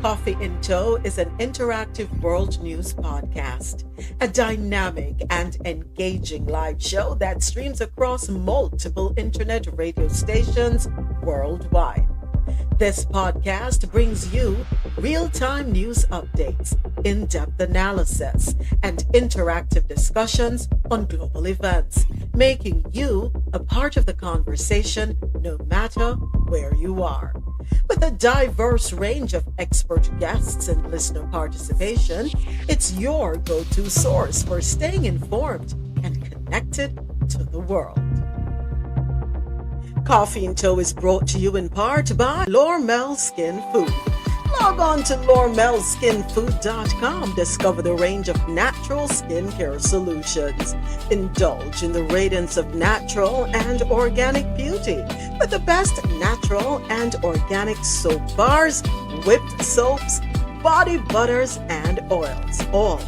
Coffee in Tow is an interactive world news podcast, a dynamic and engaging live show that streams across multiple internet radio stations worldwide. This podcast brings you real time news updates, in depth analysis, and interactive discussions on global events, making you a part of the conversation no matter where you are. With a diverse range of expert guests and listener participation, it's your go to source for staying informed and connected to the world. Coffee in Tow is brought to you in part by Lormel Skin Food. Log on to lormelskinfood.com. Discover the range of natural skincare solutions. Indulge in the radiance of natural and organic beauty with the best natural and organic soap bars, whipped soaps, body butters, and oils. All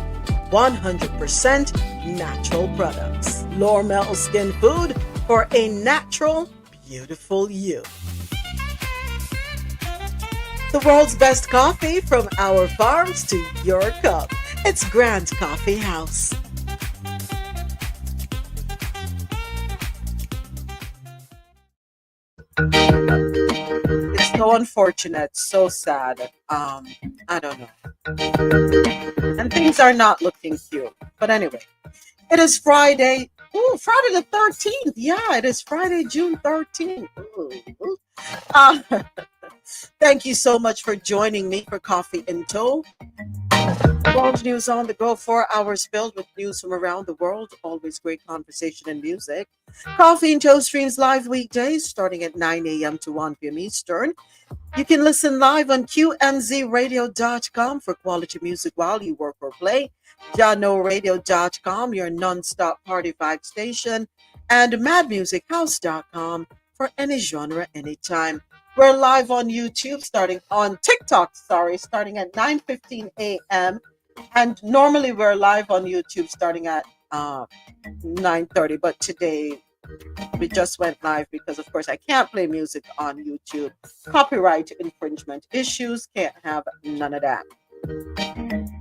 100% natural products. Lormel Skin Food for a natural, beautiful you. The world's best coffee from our farms to your cup. It's Grant Coffee House. It's so unfortunate, so sad. I don't know. And things are not looking cute. But anyway, it is Friday. Ooh, Friday the 13th. Yeah, it is Friday, June 13th. Ooh. Thank you so much for joining me for Coffee in Tow. World news on the go, 4 hours filled with news from around the world. Always great conversation and music. Coffee in Tow streams live weekdays starting at 9 a.m. to 1 p.m. Eastern. You can listen live on qmzradio.com for quality music while you work or play. JanoRadio.com, your non-stop party vibe station. And madmusichouse.com for any genre, anytime. We're live on YouTube, starting at 9:15 a.m. And normally we're live on YouTube starting at 9:30. But today we just went live because, of course, I can't play music on YouTube. Copyright infringement issues. Can't have none of that.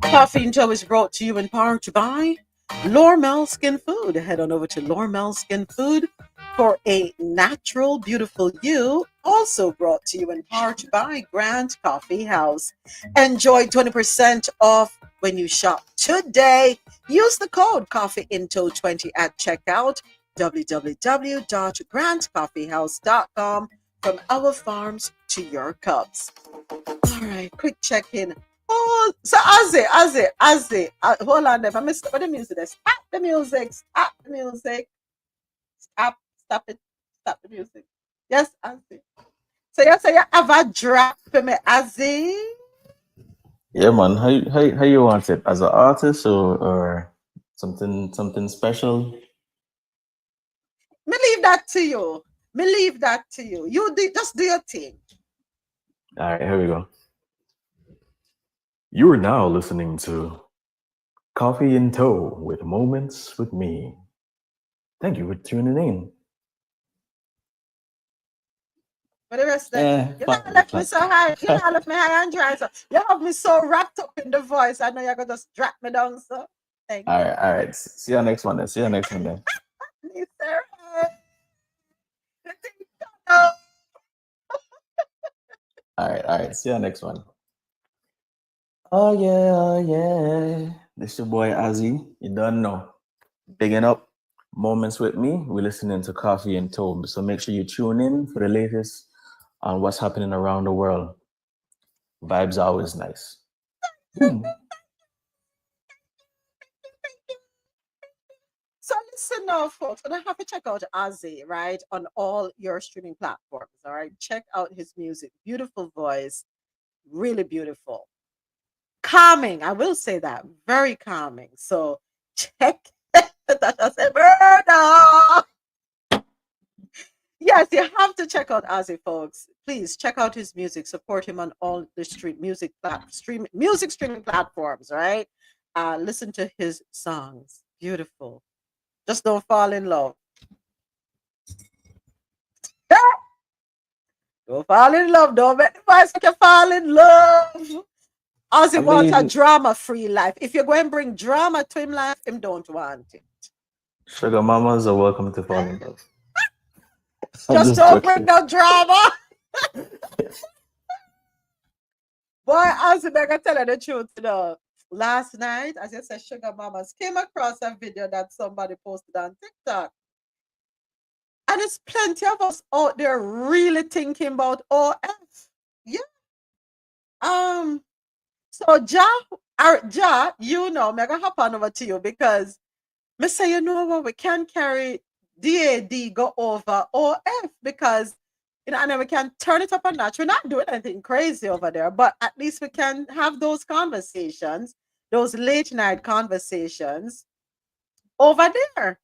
Coffee in Tow is brought to you in part by Lormel Skin Food. Head on over to Lormel Skin Food for a natural, beautiful you. Also brought to you in part by Grant Coffee House. Enjoy 20% off when you shop today. Use the code CoffeeInTow20 at checkout. www.grantcoffeehouse.com. From our farms to your cups. All right, quick check-in. Oh, so Ozzy. Hold on there. I missed the music. Stop the music. Stop it. Stop the music. Yes, Ozzy. So you have a drop for me, Ozzy? Yeah, man. How you want it? As an artist or something special? Me leave that to you. You just do your thing. All right, here we go. You are now listening to Coffee in Tow with Moments with Me. Thank you for tuning in. For the rest of it, you not left me so high. You not left me high and dry. So you have me so wrapped up in the voice. I know you're gonna just drop me down. So thank you. All right. See you next one then. All right. See you next one. Oh yeah. This your boy Ozzy. You don't know. Bigging up Moments with Me. We're listening to Coffee in Tow. So make sure you tune in for the latest on what's happening around the world. Vibes are always nice. So listen now, folks. And I have to check out Ozzy, right, on all your streaming platforms. All right, check out his music. Beautiful voice, really beautiful. Calming, I will say that. Very calming. So check that. I said, murder. Yes, you have to check out Ozzy, folks. Please check out his music. Support him on all the music streaming platforms. Right? Listen to his songs. Beautiful. Just don't fall in love. Don't fall in love. Don't make the voice make you fall in love. Ozzy I wants a mean, drama-free life. If you're going to bring drama to him life, him don't want it. sugar mamas are welcome to fall in love. I'm Just just don't bring joking. no drama. Boy, Ozzy, I gotta tell you the truth, you know. Last night, as I said, Sugar Mamas came across a video that somebody posted on TikTok. And there's plenty of us out there really thinking about OF. Yeah. Um, so Ja, you know, I'm gonna hop on over to you because me say, you know what, we can't carry DAD go over OF because you know, and then we can turn it up a notch. We're not doing anything crazy over there, but at least we can have those conversations, those late night conversations over there.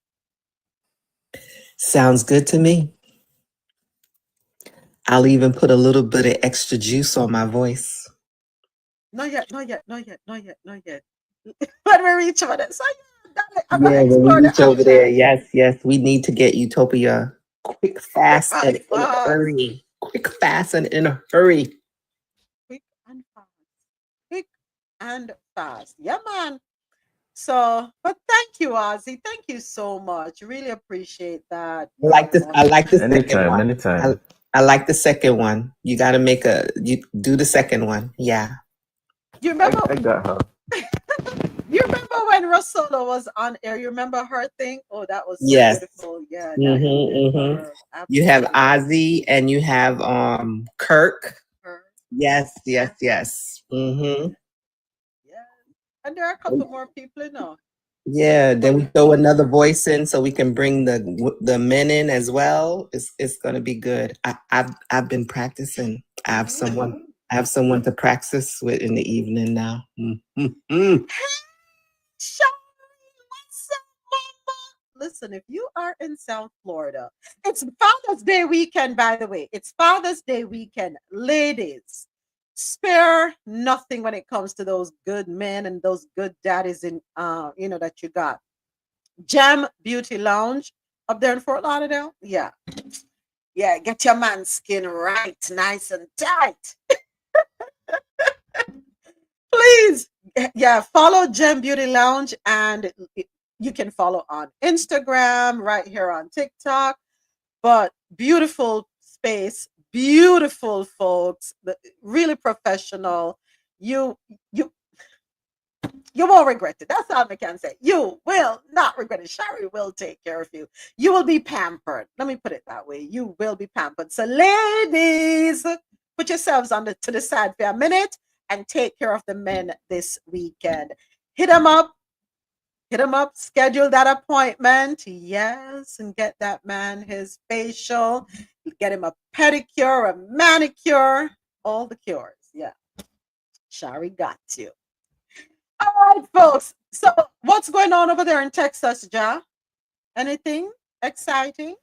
Sounds good to me. I'll even put a little bit of extra juice on my voice. Not yet, not yet, not yet, not yet, not yet. When we reach over there, so yeah, I'm gonna Yeah, when we explore the reach over there, options. yes, yes, we need to get Utopia quick, Quick fast, and and in a fast. hurry. Quick, fast, and in a hurry. Quick and fast. Quick and fast. Yeah, man. So, but thank you, Ozzy. Thank you so much. Really appreciate that. I You're like this. I wonderful. like the second Anytime, one. I, anytime. I like the second one. You got to you do the second one. Yeah. You remember? I got her. You remember when Rosolo was on air? You remember her thing? Oh, that was so Yes. beautiful. Yeah, that Mm-hmm, mm-hmm. superb. You have Absolutely. Ozzy and you have Kirk. Her. Yes, yes, yes. Mm-hmm. Yeah. And there are a couple more people, you know. Yeah, then we throw another voice in so we can bring the men in as well. It's gonna be good. I've been practicing. I have someone to practice with in the evening now. Mm. Shari, what's up, mama? Listen, if you are in South Florida, it's Father's Day weekend, by the way. It's Father's Day weekend. Ladies, spare nothing when it comes to those good men and those good daddies in you know that you got. Gem Beauty Lounge up there in Fort Lauderdale. Yeah. Yeah, get your man skin right, nice and tight. Please, yeah, follow Gem Beauty Lounge and you can follow on Instagram, right here on TikTok. But beautiful space, beautiful folks, really professional. You you you won't regret it. That's all I can say. You will not regret it. Shari will take care of you. You will be pampered. Let me put it that way. You will be pampered. So, ladies, put yourselves on to the side for a minute and take care of the men this weekend. Hit them up. Hit them up. Schedule that appointment. Yes, and get that man his facial. Get him a pedicure, a manicure, all the cures. Yeah, Shari got you. All right, folks. So, what's going on over there in Texas, Ja? Anything exciting?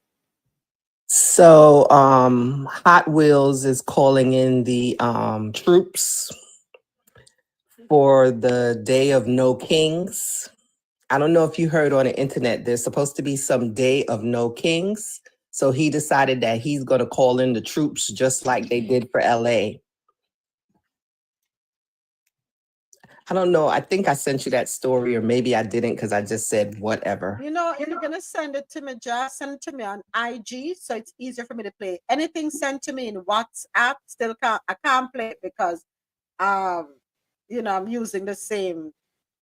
So Hot Wheels is calling in the troops for the Day of No Kings. I don't know if you heard on the internet, there's supposed to be some Day of No Kings. So he decided that he's going to call in the troops just like they did for LA. I don't know. I think I sent you that story, or maybe I didn't because I just said whatever. You know, if you're gonna send it to me, just send it to me on IG, so it's easier for me to play. Anything sent to me in WhatsApp, still can't I can't play it because um, you know, I'm using the same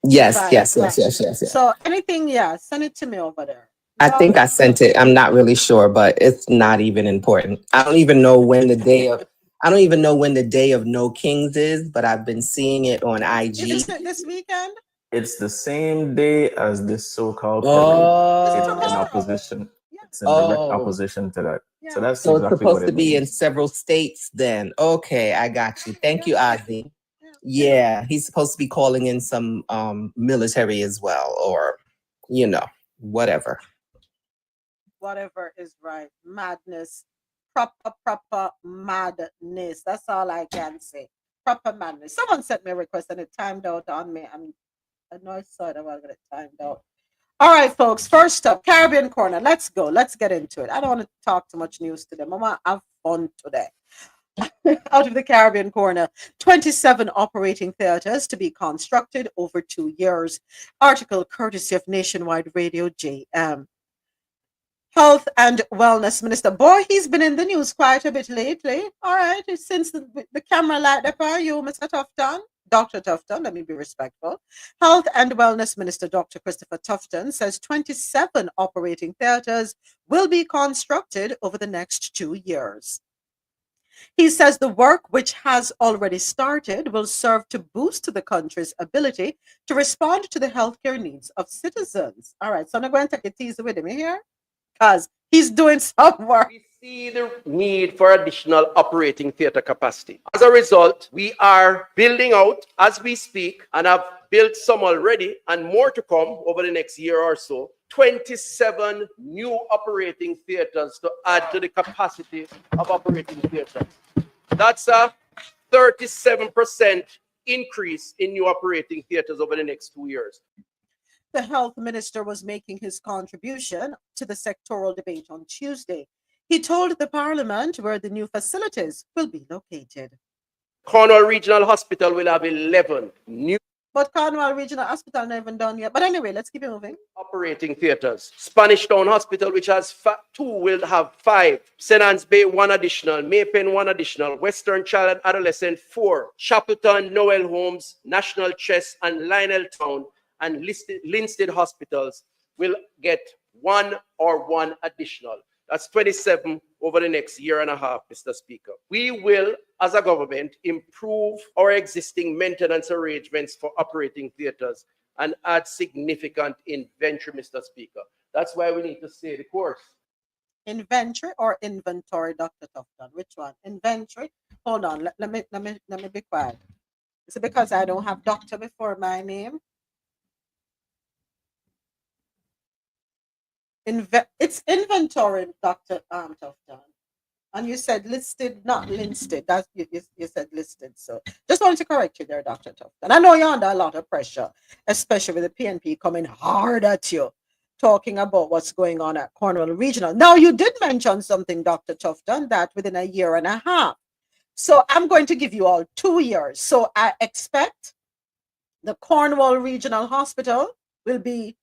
Yes, device. yes, yes, yes, yes, yes. So anything, yeah, send it to me over there. I Yeah. think I sent it. I'm not really sure, but it's not even important. I don't even know when the day of I don't even know when the Day of No Kings is, but I've been seeing it on IG. Is it this weekend? It's the same day as this so-called parade. It's It's in tomorrow. opposition. Yeah. It's in direct Oh, opposition to that. So Yeah. that's so it's exactly what supposed to it be in means. several states then. Okay, I got you. Thank you, Yeah. Ozzy. Yeah. Yeah, he's supposed to be calling in some military as well, or whatever. Whatever is right. Madness. Proper madness. That's all I can say. Proper madness. Someone sent me a request and it timed out on me. I know I saw it. I was going to timed out. All right, folks. First up, Caribbean Corner. Let's go. Let's get into it. I don't want to talk too much news to them. I want to have fun today. out of the Caribbean corner, 27 operating theaters to be constructed over 2 years. Article courtesy of Nationwide Radio JM. Health and Wellness Minister. Boy, he's been in the news quite a bit lately. All right, since the camera light up on you, Mr. Tufton. Dr. Tufton, let me be respectful. Health and Wellness Minister Dr. Christopher Tufton says 27 operating theaters will be constructed over the next 2 years. He says the work, which has already started, will serve to boost the country's ability to respond to the healthcare needs of citizens. All right, so I'm going to take it easy with him here because he's doing some work. We see the need for additional operating theater capacity. As a result, we are building out as we speak and have built some already and more to come over the next year or so. 27 new operating theaters to add to the capacity of operating theaters. That's a 37% increase in new operating theaters over the next 2 years. The health minister was making his contribution to the sectoral debate on Tuesday. He told the parliament where the new facilities will be located. Cornwall Regional Hospital will have 11 new But Cornwall Regional Hospital never done yet. But anyway, let's keep it moving. operating theaters. Spanish Town Hospital, which has 2, will have 5. St. Anne's Bay, 1 additional. Maypen, 1 additional. Western Child and Adolescent, 4. Shackleton, Noel Homes, National Chess, and Lionel Town and Linstead Hospitals will get 1 or 1 additional. That's 27 over the next year and a half, Mr. Speaker. We will, as a government, improve our existing maintenance arrangements for operating theaters and add significant inventory, Mr. Speaker. That's why we need to stay the course. Inventory or inventory, Dr. Tufton? Which one? Inventory? Hold on. Let me be quiet. Is it because I don't have doctor before my name? It's inventory, Dr. Tufton. And you said listed, not listed. That's you said listed. So just wanted to correct you there, Dr. Tufton. I know you're under a lot of pressure, especially with the PNP coming hard at you, talking about what's going on at Cornwall Regional. Now, you did mention something, Dr. Tufton, that within a year and a half. So I'm going to give you all 2 years. So I expect the Cornwall Regional Hospital will be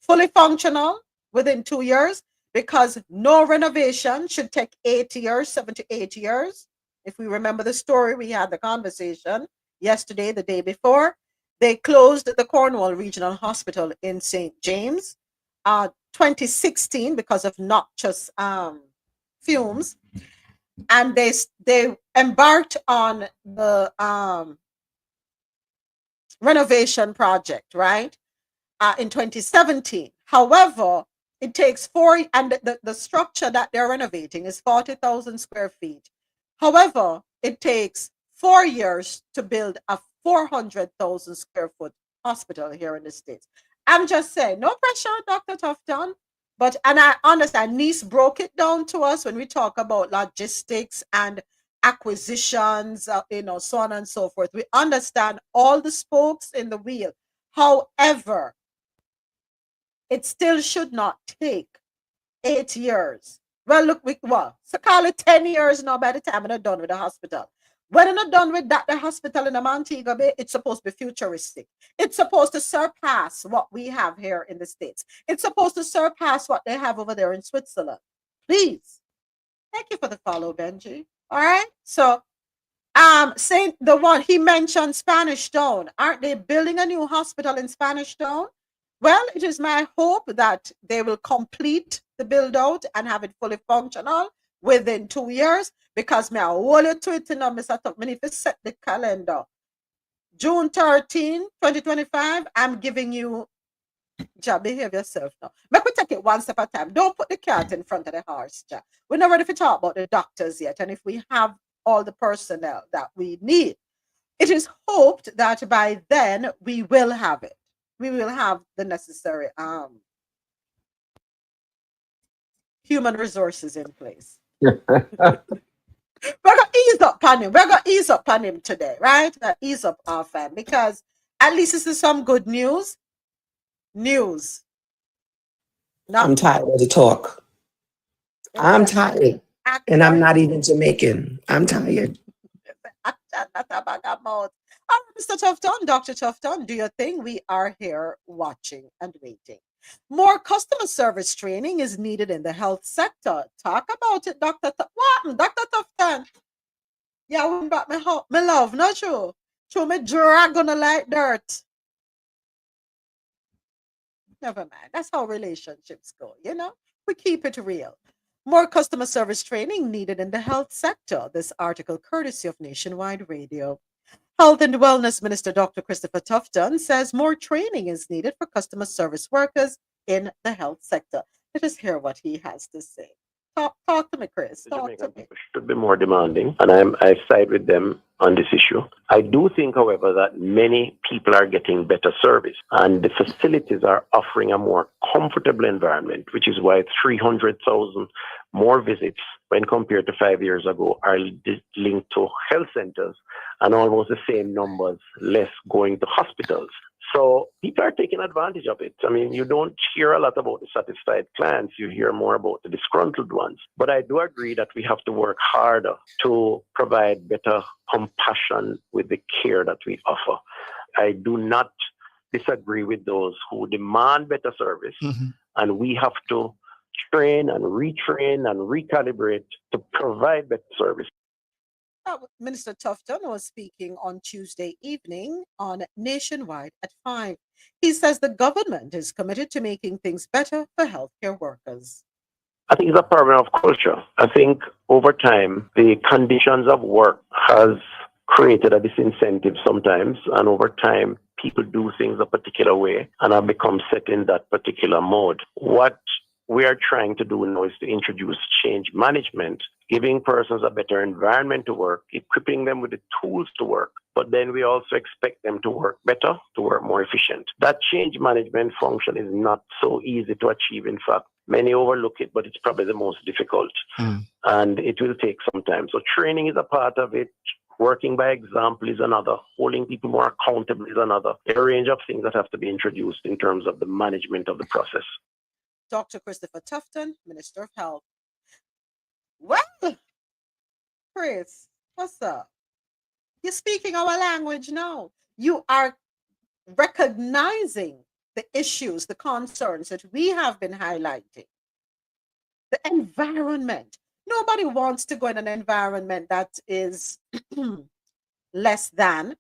fully functional within 2 years, because no renovation should take 8 years, 7 to 8 years. If we remember the story, we had the conversation yesterday, the day before. They closed the Cornwall Regional Hospital in St. James, 2016, because of noxious fumes. And they embarked on the renovation project, right, in 2017. However, it takes 4, and the structure that they're renovating is 40,000 square feet. However, it takes 4 years to build a 400,000 square foot hospital here in the States. I'm just saying, no pressure, Dr. Tufton. But, and I understand, Nice broke it down to us when we talk about logistics and acquisitions, so on and so forth. We understand all the spokes in the wheel. However, it still should not take 8 years. Well, look, so call it 10 years now by the time I'm done with the hospital. When I'm not done with that, the hospital in Montego Bay, it's supposed to be futuristic. It's supposed to surpass what we have here in the States. It's supposed to surpass what they have over there in Switzerland. Please. Thank you for the follow, Benji. All right. So, saying the one he mentioned, Spanish Town. Aren't they building a new hospital in Spanish Town? Well, it is my hope that they will complete the build out and have it fully functional within 2 years, because I hold you to it now, Mr. Tuck. I need to set the calendar. June 13, 2025, I'm giving you, behave yourself now. Make we take it one step at a time. Don't put the cat in front of the horse, ja. We're not ready to talk about the doctors yet. And if we have all the personnel that we need, it is hoped that by then we will have it. We will have the necessary human resources in place. We're gonna ease up on him. We're gonna ease up on him today, right? Ease up our fam, because at least this is some good news. I'm tired of the talk. I'm tired. And I'm Accent. not even Jamaican. I'm tired. Accent, not a bag of mouth. All right, Mr. Tufton, Dr. Tufton, do your thing. We are here watching and waiting. More customer service training is needed in the health sector. Talk about it, What? Dr. Tufton? Yeah, I went back my love, not sure. Show me drag on the light dirt. Never mind. That's how relationships go, you know? We keep it real. More customer service training needed in the health sector. This article courtesy of Nationwide Radio. Health and Wellness Minister Dr. Christopher Tufton says more training is needed for customer service workers in the health sector. Let us hear what he has to say. Talk to me, Chris. The Talk Jamaican to me. people should be more demanding, and I side with them on this issue. I do think, however, that many people are getting better service, and the facilities are offering a more comfortable environment, which is why 300,000 more visits when compared to 5 years ago are linked to health centers, and almost the same numbers less going to hospitals. So people are taking advantage of it. I mean, you don't hear a lot about the satisfied clients. You hear more about the disgruntled ones. But I do agree that we have to work harder to provide better compassion with the care that we offer. I do not disagree with those who demand better service. And we have to train and retrain and recalibrate to provide better service. Minister Tufton was speaking on Tuesday evening on Nationwide at 5. He says the government is committed to making things better for healthcare workers. I think it's a problem of culture. I think over time, the conditions of work has created a disincentive sometimes, and over time, people do things a particular way and have become set in that particular mode. What we are trying to do now is to introduce change management, giving persons a better environment to work, equipping them with the tools to work, but then we also expect them to work better, to work more efficient. That change management function is not so easy to achieve. In fact, many overlook it, but it's probably the most difficult. And it will take some time. So training is a part of it. Working by example is another. Holding people more accountable is another. There are a range of things that have to be introduced in terms of the management of the process. Dr. Christopher Tufton, Minister of Health. Well, Chris, what's up? You're speaking our language now. You are recognizing the issues, the concerns that we have been highlighting. The environment. Nobody wants to go in an environment that is less than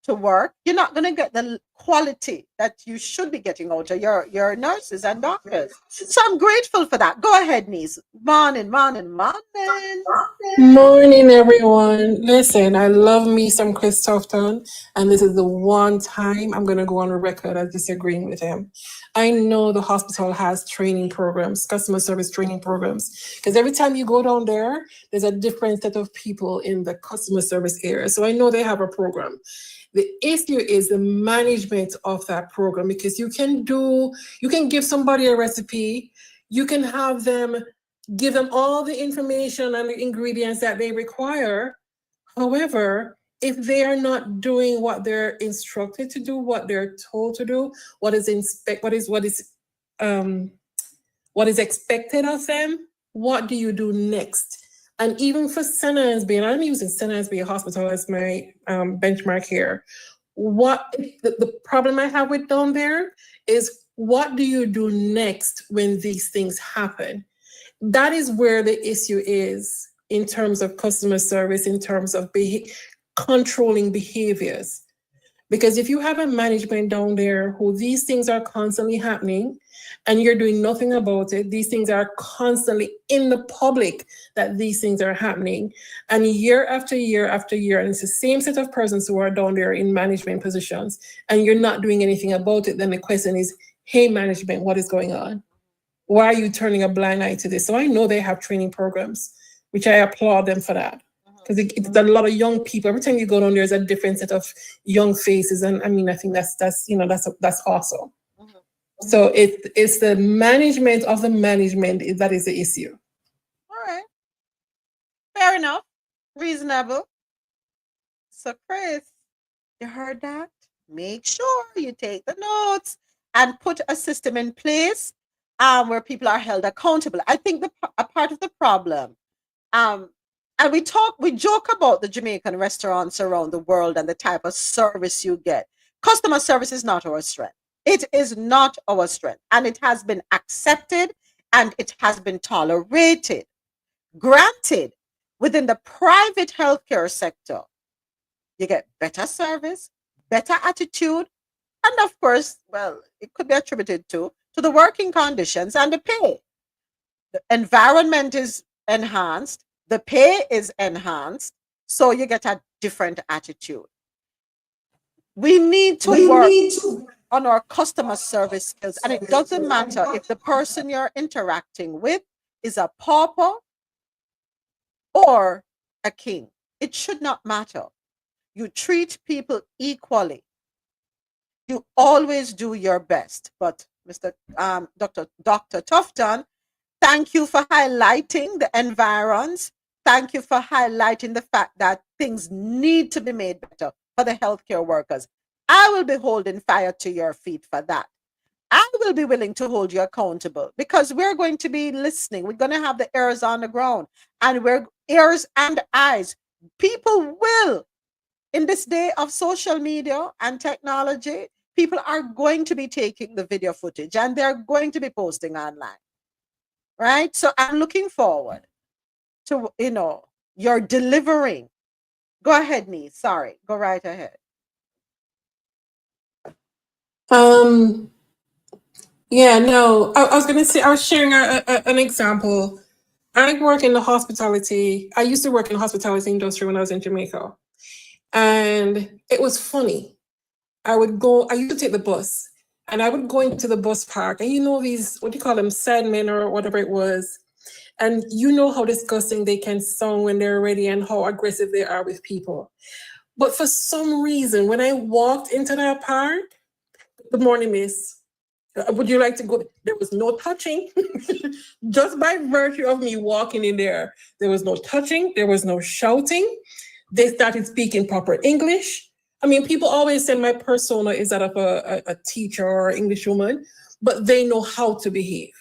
to work. You're not going to get the quality that you should be getting out of your nurses and doctors. So I'm grateful for that. Go ahead, niece. Morning. Morning, everyone. Listen, I love me some Chris Tufton, and this is the one time I'm going to go on the record as disagreeing with him. I know the hospital has training programs, customer service training programs, because every time you go down there, there's a different set of people in the customer service area. So I know they have a program. The issue is the management of that program, because you can give somebody a recipe, you can have them give them all the information and the ingredients that they require. However, if they are not doing what they're instructed to do, what they're told to do, what is expected of them, what do you do next? And even for St. Anne's Bay, and I'm using St. Anne's Bay Hospital as my benchmark here. The problem I have with down there is, what do you do next when these things happen? That is where the issue is in terms of customer service, in terms of controlling behaviors. Because if you have a management down there who these things are constantly happening and you're doing nothing about it, these things are constantly in the public that these things are happening, and year after year after year, and it's the same set of persons who are down there in management positions, and you're not doing anything about it, then the question is, hey, management, what is going on? Why are you turning a blind eye to this? So I know they have training programs, which I applaud them for that. Because it's a lot of young people. Every time you go down, there's a different set of young faces. And I mean, I think that's awesome. So it's the management of the management that is the issue. All right. Fair enough. Reasonable. So, Chris, you heard that? Make sure you take the notes and put a system in place where people are held accountable. I think a part of the problem And we joke about the Jamaican restaurants around the world and the type of service you get. Customer service is not our strength. It is not our strength. And it has been accepted and it has been tolerated. Granted, within the private healthcare sector, you get better service, better attitude, and of course, well, it could be attributed to the working conditions and the pay. The environment is enhanced, the pay is enhanced, so you get a different attitude. We need to work on our customer service skills, and it doesn't matter if the person you're interacting with is a pauper or a king. It should not matter. You treat people equally. You always do your best. But Mr. Dr. Tufton, thank you for highlighting the environs. Thank you for highlighting the fact that things need to be made better for the healthcare workers. I will be holding fire to your feet for that. I will be willing to hold you accountable because we're going to be listening. We're going to have the ears on the ground, and we're ears and eyes. People will, in this day of social media and technology, people are going to be taking the video footage and they're going to be posting online. Right? So I'm looking forward to, you're delivering. Go ahead, Nee. Sorry. Go right ahead. Yeah, no, I was going to say, I was sharing an example. I work in the hospitality. I used to work in the hospitality industry when I was in Jamaica. And it was funny. I used to take the bus and I would go into the bus park and these, what do you call them, sandmen or whatever it was. And you know how disgusting they can sound when they're ready and how aggressive they are with people. But for some reason, when I walked into that park, good morning, miss. Would you like to go? There was no touching. Just by virtue of me walking in there, there was no touching. There was no shouting. They started speaking proper English. I mean, people always say my persona is that of a teacher or English woman, but they know how to behave.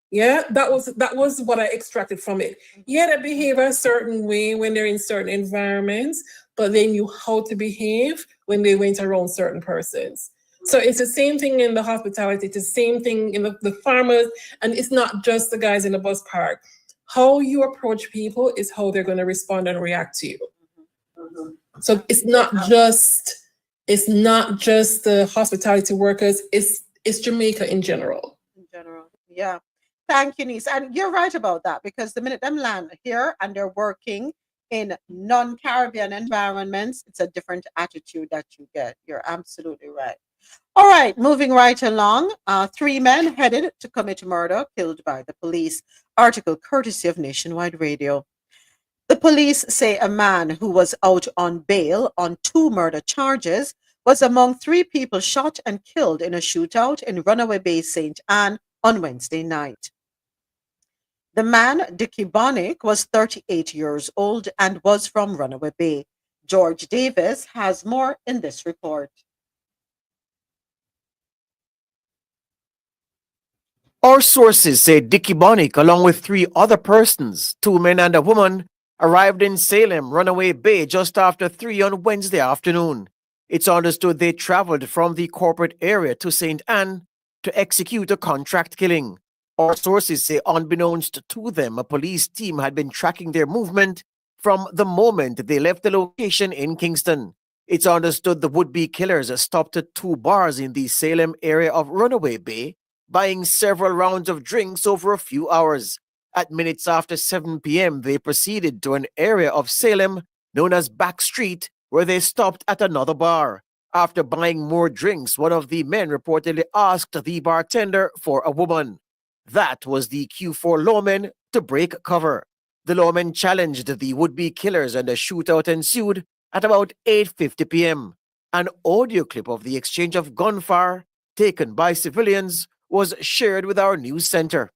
Yeah, that was what I extracted from it. Yeah, they behave a certain way when they're in certain environments, but they knew how to behave when they went around certain persons. So it's the same thing in the hospitality, it's the same thing in the farmers, and it's not just the guys in the bus park. How you approach people is how they're going to respond and react to you. So it's not just the hospitality workers, it's Jamaica in general. In general, yeah. Thank you, niece. And you're right about that, because the minute them land here and they're working in non-Caribbean environments, it's a different attitude that you get. You're absolutely right. All right, moving right along. 3 men headed to commit murder, killed by the police. Article courtesy of Nationwide Radio. The police say a man who was out on bail on 2 murder charges was among 3 people shot and killed in a shootout in Runaway Bay, St. Anne on Wednesday night. The man, Dickie Bonnick, was 38 years old and was from Runaway Bay. George Davis has more in this report. Our sources say Dickie Bonnick, along with 3 other persons, 2 men and a woman, arrived in Salem, Runaway Bay, just after 3 on Wednesday afternoon. It's understood they traveled from the corporate area to St. Anne to execute a contract killing. Our sources say, unbeknownst to them, a police team had been tracking their movement from the moment they left the location in Kingston. It's understood the would-be killers stopped at 2 bars in the Salem area of Runaway Bay, buying several rounds of drinks over a few hours. At minutes after 7 p.m., they proceeded to an area of Salem known as Back Street, where they stopped at another bar. After buying more drinks, one of the men reportedly asked the bartender for a woman. That was the cue for lawmen to break cover. The lawmen challenged the would-be killers and a shootout ensued at about 8:50 p.m. An audio clip of the exchange of gunfire taken by civilians was shared with our news center.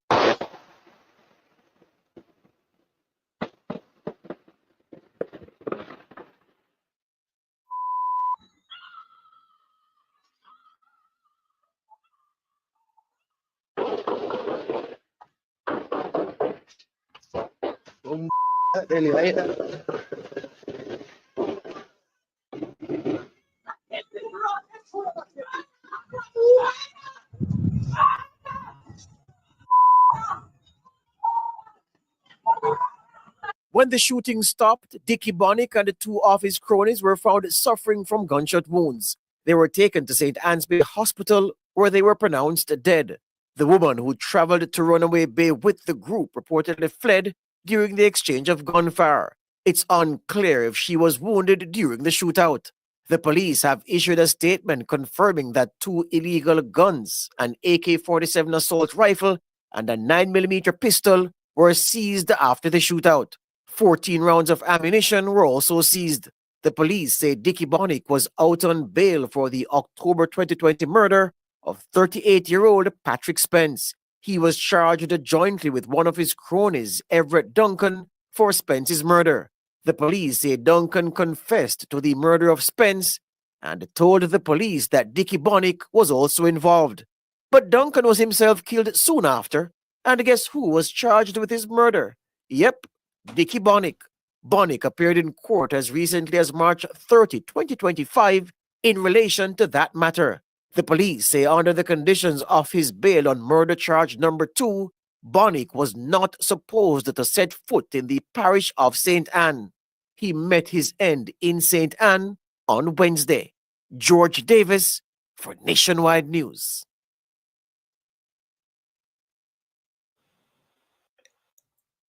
When the shooting stopped, Dickie Bonnick and the two of his cronies were found suffering from gunshot wounds. They were taken to St. Anne's Bay Hospital, where they were pronounced dead. The woman who traveled to Runaway Bay with the group reportedly fled during the exchange of gunfire. It's unclear if she was wounded during the shootout. The police have issued a statement confirming that 2 illegal guns, an AK-47 assault rifle, and a 9mm pistol were seized after the shootout. 14 rounds of ammunition were also seized. The police say Dickie Bonnick was out on bail for the October 2020 murder of 38-year-old Patrick Spence. He was charged jointly with one of his cronies, Everett Duncan, for Spence's murder. The police say Duncan confessed to the murder of Spence and told the police that Dickie Bonnick was also involved. But Duncan was himself killed soon after, and guess who was charged with his murder? Yep, Dickie Bonnick. Bonnick appeared in court as recently as March 30, 2025, in relation to that matter. The police say under the conditions of his bail on murder charge number 2, Bonnick was not supposed to set foot in the parish of St. Anne. He met his end in St. Anne on Wednesday. George Davis for Nationwide News.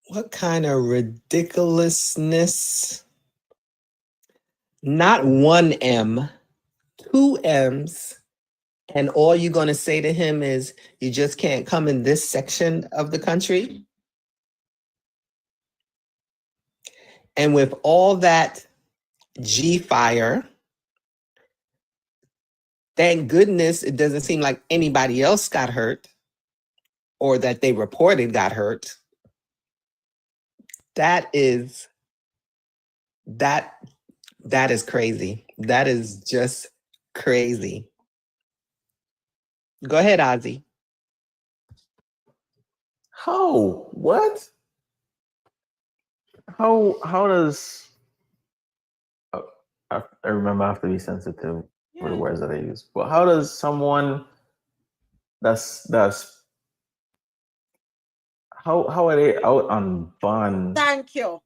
What kind of ridiculousness? Not one M, 2 M's, and all you're going to say to him is, you just can't come in this section of the country? And with all that G-fire, thank goodness it doesn't seem like anybody else got hurt or that they reported got hurt. That is crazy. That is just crazy. Go ahead, Ozzy. How? What? How does I remember I have to be sensitive for the words that I use. But how does someone that's how are they out on bond? Thank you.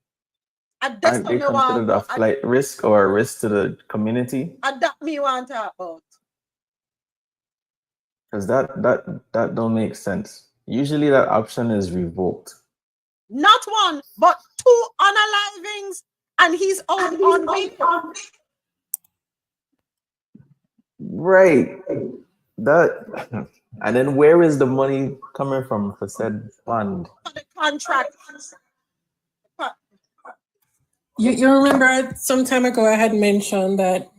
Aren't they considered a flight risk or a risk to the community? That me want to talk about. Because that don't make sense. Usually that option is revoked. Not one, but 2 unalivings, and he's out on bail. Right. That and then where is the money coming from for said fund? The contract. You remember some time ago I had mentioned that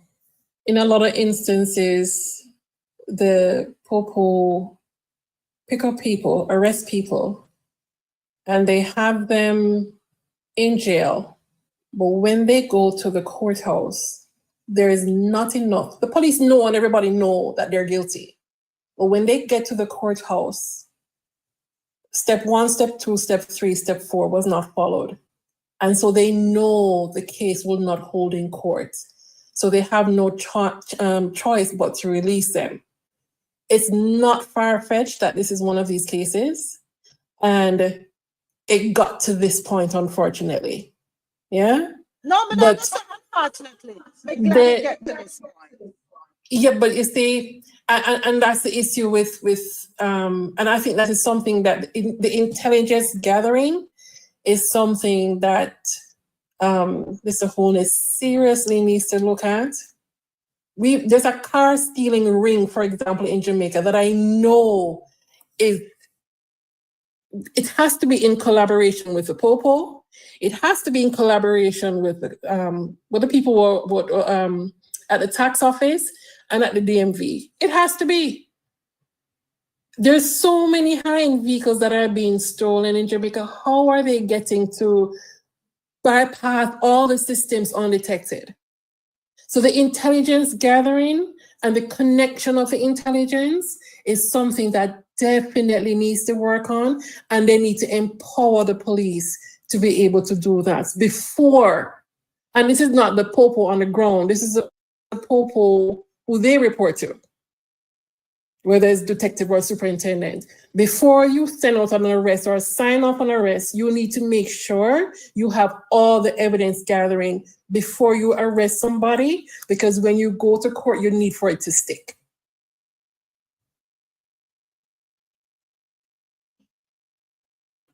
in a lot of instances, the popo pick up people, arrest people, and they have them in jail. But when they go to the courthouse, there is not enough. The police know and everybody know that they're guilty. But when they get to the courthouse, step 1, step 2, step 3, step 4 was not followed. And so they know the case will not hold in court. So they have no choice but to release them. It's not far-fetched that this is one of these cases. And it got to this point, unfortunately. Yeah? No, but unfortunately. Get to this point. Yeah, but it's and that's the issue with and I think that is something that the intelligence gathering is something that Mr. Holness seriously needs to look at. There's a car stealing ring, for example, in Jamaica that I know it has to be in collaboration with the Popo. It has to be in collaboration with the people who at the tax office and at the DMV. It has to be. There's so many high-end vehicles that are being stolen in Jamaica. How are they getting to bypass all the systems undetected? So the intelligence gathering and the connection of the intelligence is something that definitely needs to work on, and they need to empower the police to be able to do that before. And this is not the popo on the ground. This is the popo who they report to, whether it's detective or superintendent. Before you send out an arrest or sign off an arrest, you need to make sure you have all the evidence gathering before you arrest somebody, because when you go to court, you need for it to stick.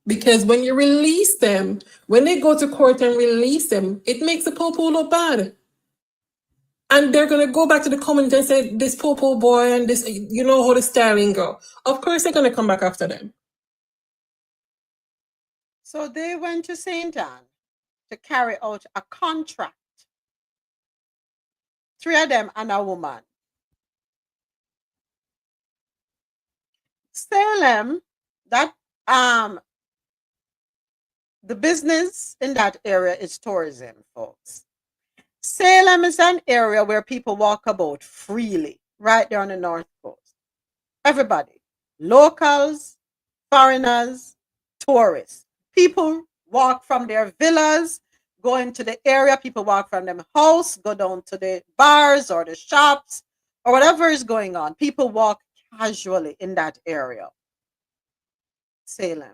Because when you release them, when they go to court and release them, it makes the popo look bad. And they're going to go back to the community and say, this popo boy and this, you know how the styling go. Of course, they're going to come back after them. So they went to St. Anne to carry out a contract. 3 of them and a woman. Salem, that the business in that area is tourism, folks. Salem is an area where people walk about freely, right there on the North Coast. Everybody, locals, foreigners, tourists. People walk from their villas, go into the area. People walk from their house, go down to the bars or the shops or whatever is going on. People walk casually in that area. Salem.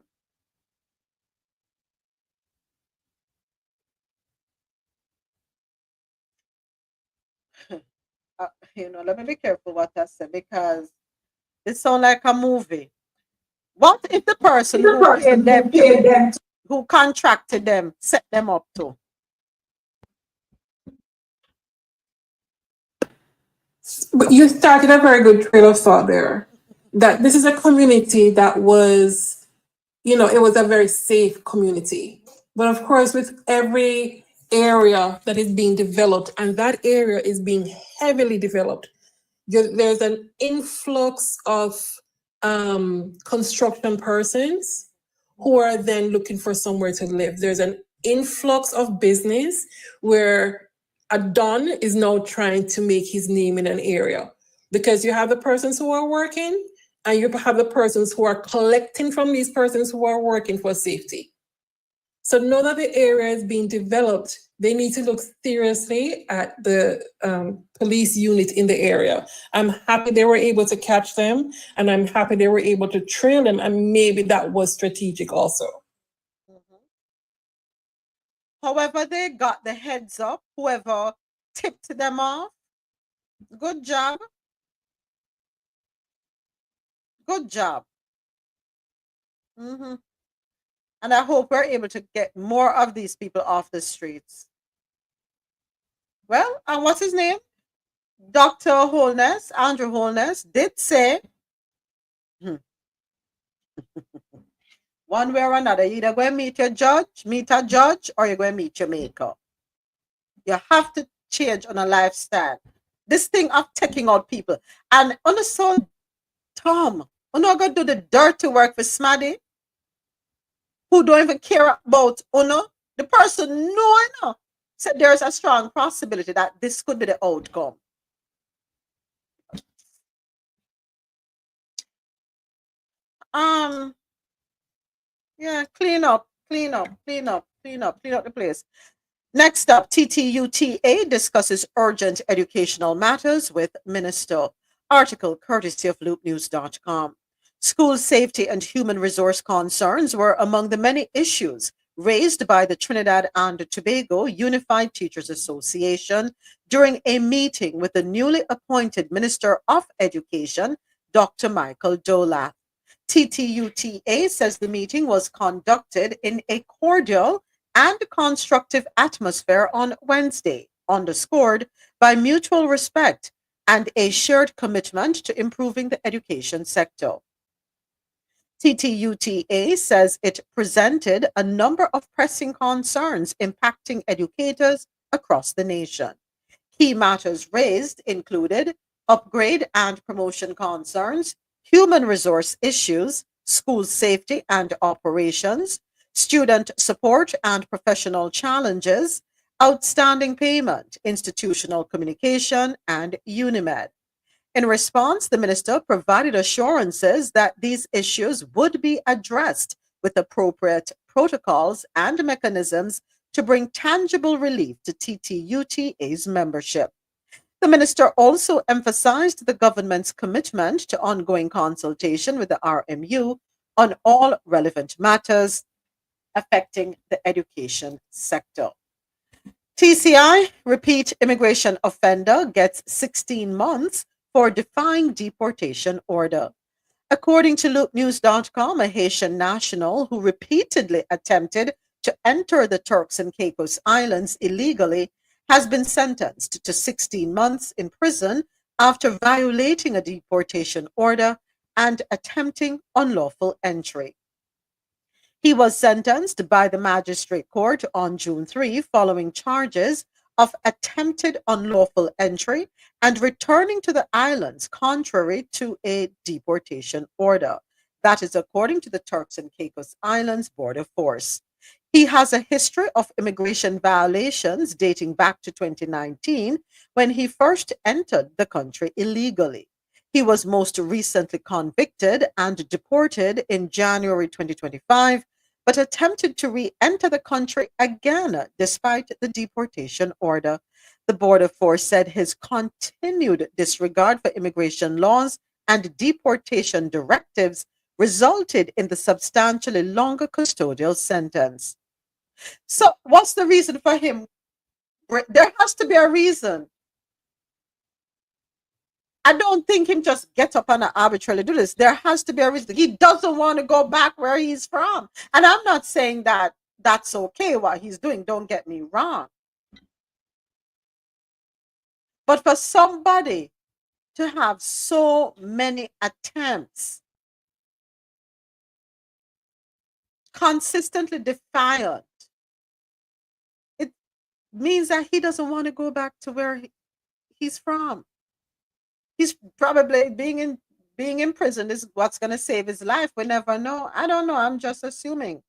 Let me be careful what I say, because it sounds like a movie. What if the person who contracted them set them up to? But you started a very good trail of thought there. That this is a community that was, it was a very safe community. But of course, with every area that is being developed, and that area is being heavily developed, there's an influx of construction persons who are then looking for somewhere to live. There's an influx of business where a Don is now trying to make his name in an area, because you have the persons who are working and you have the persons who are collecting from these persons who are working for safety. So now that the area is being developed, they need to look seriously at the police unit in the area. I'm happy they were able to catch them, and I'm happy they were able to trail them, and maybe that was strategic also. Mm-hmm. However, they got the heads up, whoever tipped them off. Good job. Good job. Mm-hmm. And I hope we're able to get more of these people off the streets. Well, and what's his name? Dr. Holness, Andrew Holness, did say, one way or another, you're either going to meet a judge, or you're going to meet your maker. You have to change on a lifestyle. This thing of taking out people. And on the soul, Tom, you're not going to do the dirty work for Smaddy, who don't even care about Uno. The person no, said there's a strong possibility that this could be the outcome. Yeah, clean up the place. Next up, TTUTA discusses urgent educational matters with Minister. Article courtesy of loopnews.com. School safety and human resource concerns were among the many issues raised by the Trinidad and Tobago Unified Teachers Association during a meeting with the newly appointed Minister of Education, Dr. Michael Dolath. TTUTA says the meeting was conducted in a cordial and constructive atmosphere on Wednesday, underscored by mutual respect and a shared commitment to improving the education sector. TTUTA says it presented a number of pressing concerns impacting educators across the nation. Key matters raised included upgrade and promotion concerns, human resource issues, school safety and operations, student support and professional challenges, outstanding payment, institutional communication, and UNIMED. In response, the minister provided assurances that these issues would be addressed with appropriate protocols and mechanisms to bring tangible relief to TTUTA's membership. The minister also emphasized the government's commitment to ongoing consultation with the RMU on all relevant matters affecting the education sector. TCI, repeat immigration offender, gets 16 months for defying deportation order. According to LoopNews.com, a Haitian national who repeatedly attempted to enter the Turks and Caicos Islands illegally has been sentenced to 16 months in prison after violating a deportation order and attempting unlawful entry. He was sentenced by the magistrate court on June 3 following charges of attempted unlawful entry and returning to the islands contrary to a deportation order. That is according to the Turks and Caicos Islands Border Force. He has a history of immigration violations dating back to 2019 when he first entered the country illegally. He was most recently convicted and deported in January 2025, but attempted to re-enter the country again despite the deportation order. The Border Force said his continued disregard for immigration laws and deportation directives resulted in the substantially longer custodial sentence. So, what's the reason for him? There has to be a reason. I don't think him just get up and arbitrarily do this. There has to be a reason. He doesn't want to go back where he's from. And I'm not saying that that's okay what he's doing. Don't get me wrong. But for somebody to have so many attempts, consistently defiant, it means that he doesn't want to go back to where he's from. He's probably being in prison is what's going to save his life. We never know. I don't know. I'm just assuming.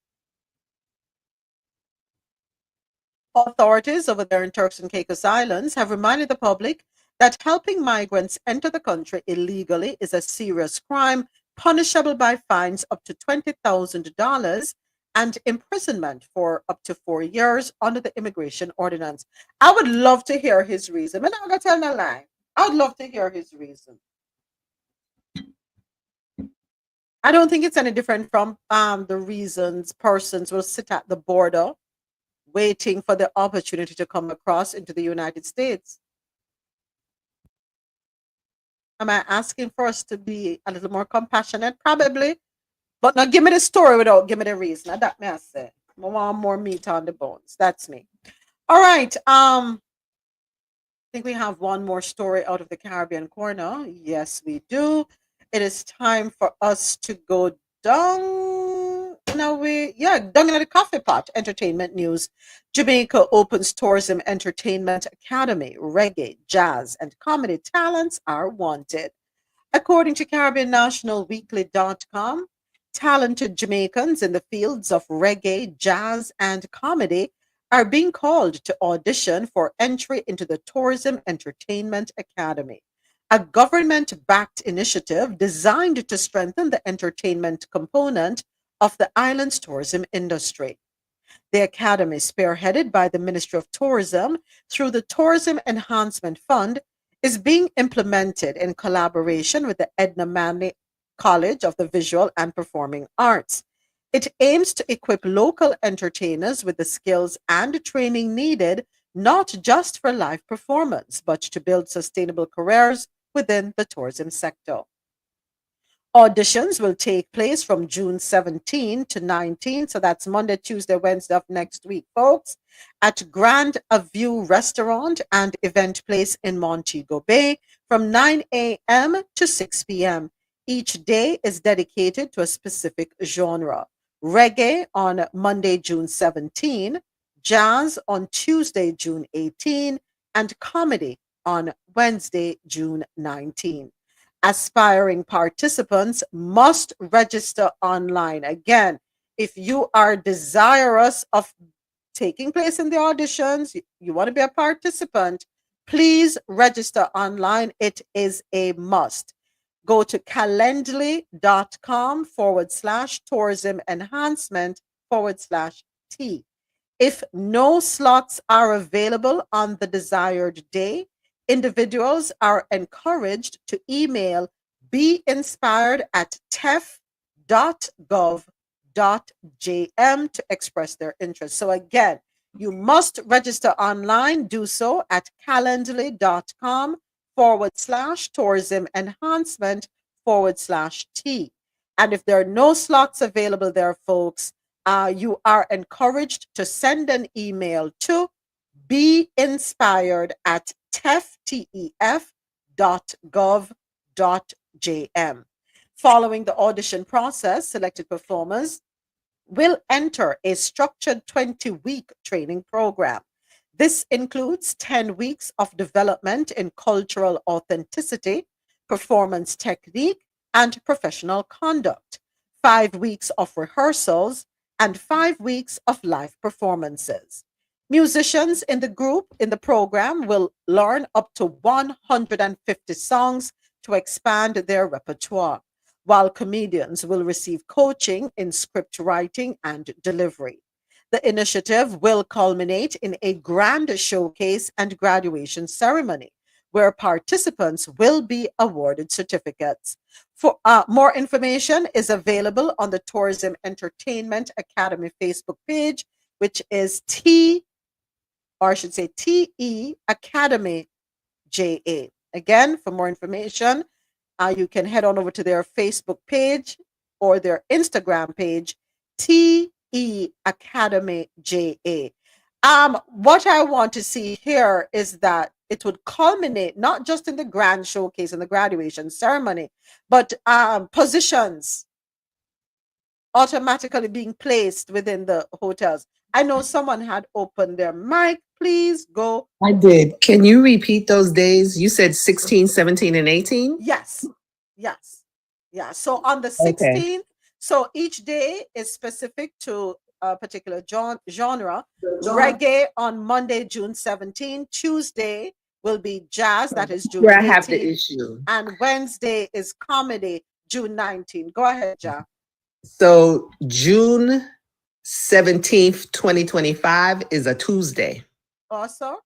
Authorities over there in Turks and Caicos Islands have reminded the public that helping migrants enter the country illegally is a serious crime, punishable by fines up to $20,000 and imprisonment for up to 4 years under the immigration ordinance. I would love to hear his reason. I'm not going to tell no lie. I would love to hear his reason. I don't think it's any different from the reasons persons will sit at the border waiting for the opportunity to come across into the United States. Am I asking for us to be a little more compassionate? Probably. But now give me the story without give me the reason. That may I say. I want more meat on the bones. That's me. All right. I think we have one more story out of the Caribbean corner. Yes, we do. It is time for us to go down. Down in the coffee pot. Entertainment news. Jamaica opens tourism entertainment academy. Reggae, jazz, and comedy talents are wanted. According to CaribbeanNationalWeekly.com, talented Jamaicans in the fields of reggae, jazz, and comedy are being called to audition for entry into the Tourism Entertainment Academy, a government-backed initiative designed to strengthen the entertainment component of the island's tourism industry. The academy, spearheaded by the Ministry of Tourism through the Tourism Enhancement Fund, is being implemented in collaboration with the Edna Manley College of the Visual and Performing Arts. It aims to equip local entertainers with the skills and training needed not just for live performance, but to build sustainable careers within the tourism sector. Auditions will take place from June 17 to 19, so that's Monday, Tuesday, Wednesday of next week, folks, at Grand View Restaurant and Event Place in Montego Bay from 9 a.m. to 6 p.m. Each day is dedicated to a specific genre. Reggae on Monday, June 17, jazz on Tuesday, June 18, and comedy on Wednesday, June 19. Aspiring participants must register online. Again, if you are desirous of taking place in the auditions, you want to be a participant, please register online. It is a must. Go to calendly.com/tourism enhancement /T. If no slots are available on the desired day, individuals are encouraged to email beinspired@tef.gov.jm to express their interest. So again, you must register online. Do so at calendly.com/tourism enhancement /T. And if there are no slots available there, folks, you are encouraged to send an email to beinspired@tef.gov.jm. Following the audition process, selected performers will enter a structured 20-week training program. This includes 10 weeks of development in cultural authenticity, performance technique, and professional conduct, 5 weeks of rehearsals, and 5 weeks of live performances. Musicians in the program will learn up to 150 songs to expand their repertoire, while comedians will receive coaching in script writing and delivery. The initiative will culminate in a grand showcase and graduation ceremony where participants will be awarded certificates. For more information is available on the Tourism Entertainment Academy Facebook page, which is TE Academy JA. Again, for more information, you can head on over to their Facebook page or their Instagram page, TE Academy JA. What I want to see here is that it would culminate not just in the grand showcase and the graduation ceremony, but positions automatically being placed within the hotels. I know someone had opened their mic. Please go. I did. Can you repeat those days? You said 16, 17, and 18? Yes. Yeah. So on the Okay. 16th, so each day is specific to a particular genre. Reggae on Monday, June 17. Tuesday will be jazz, that is June Where I have the 18. issue. And Wednesday is comedy, June 19. Go ahead, Ja. So June 17th, 2025 is a Tuesday. Also,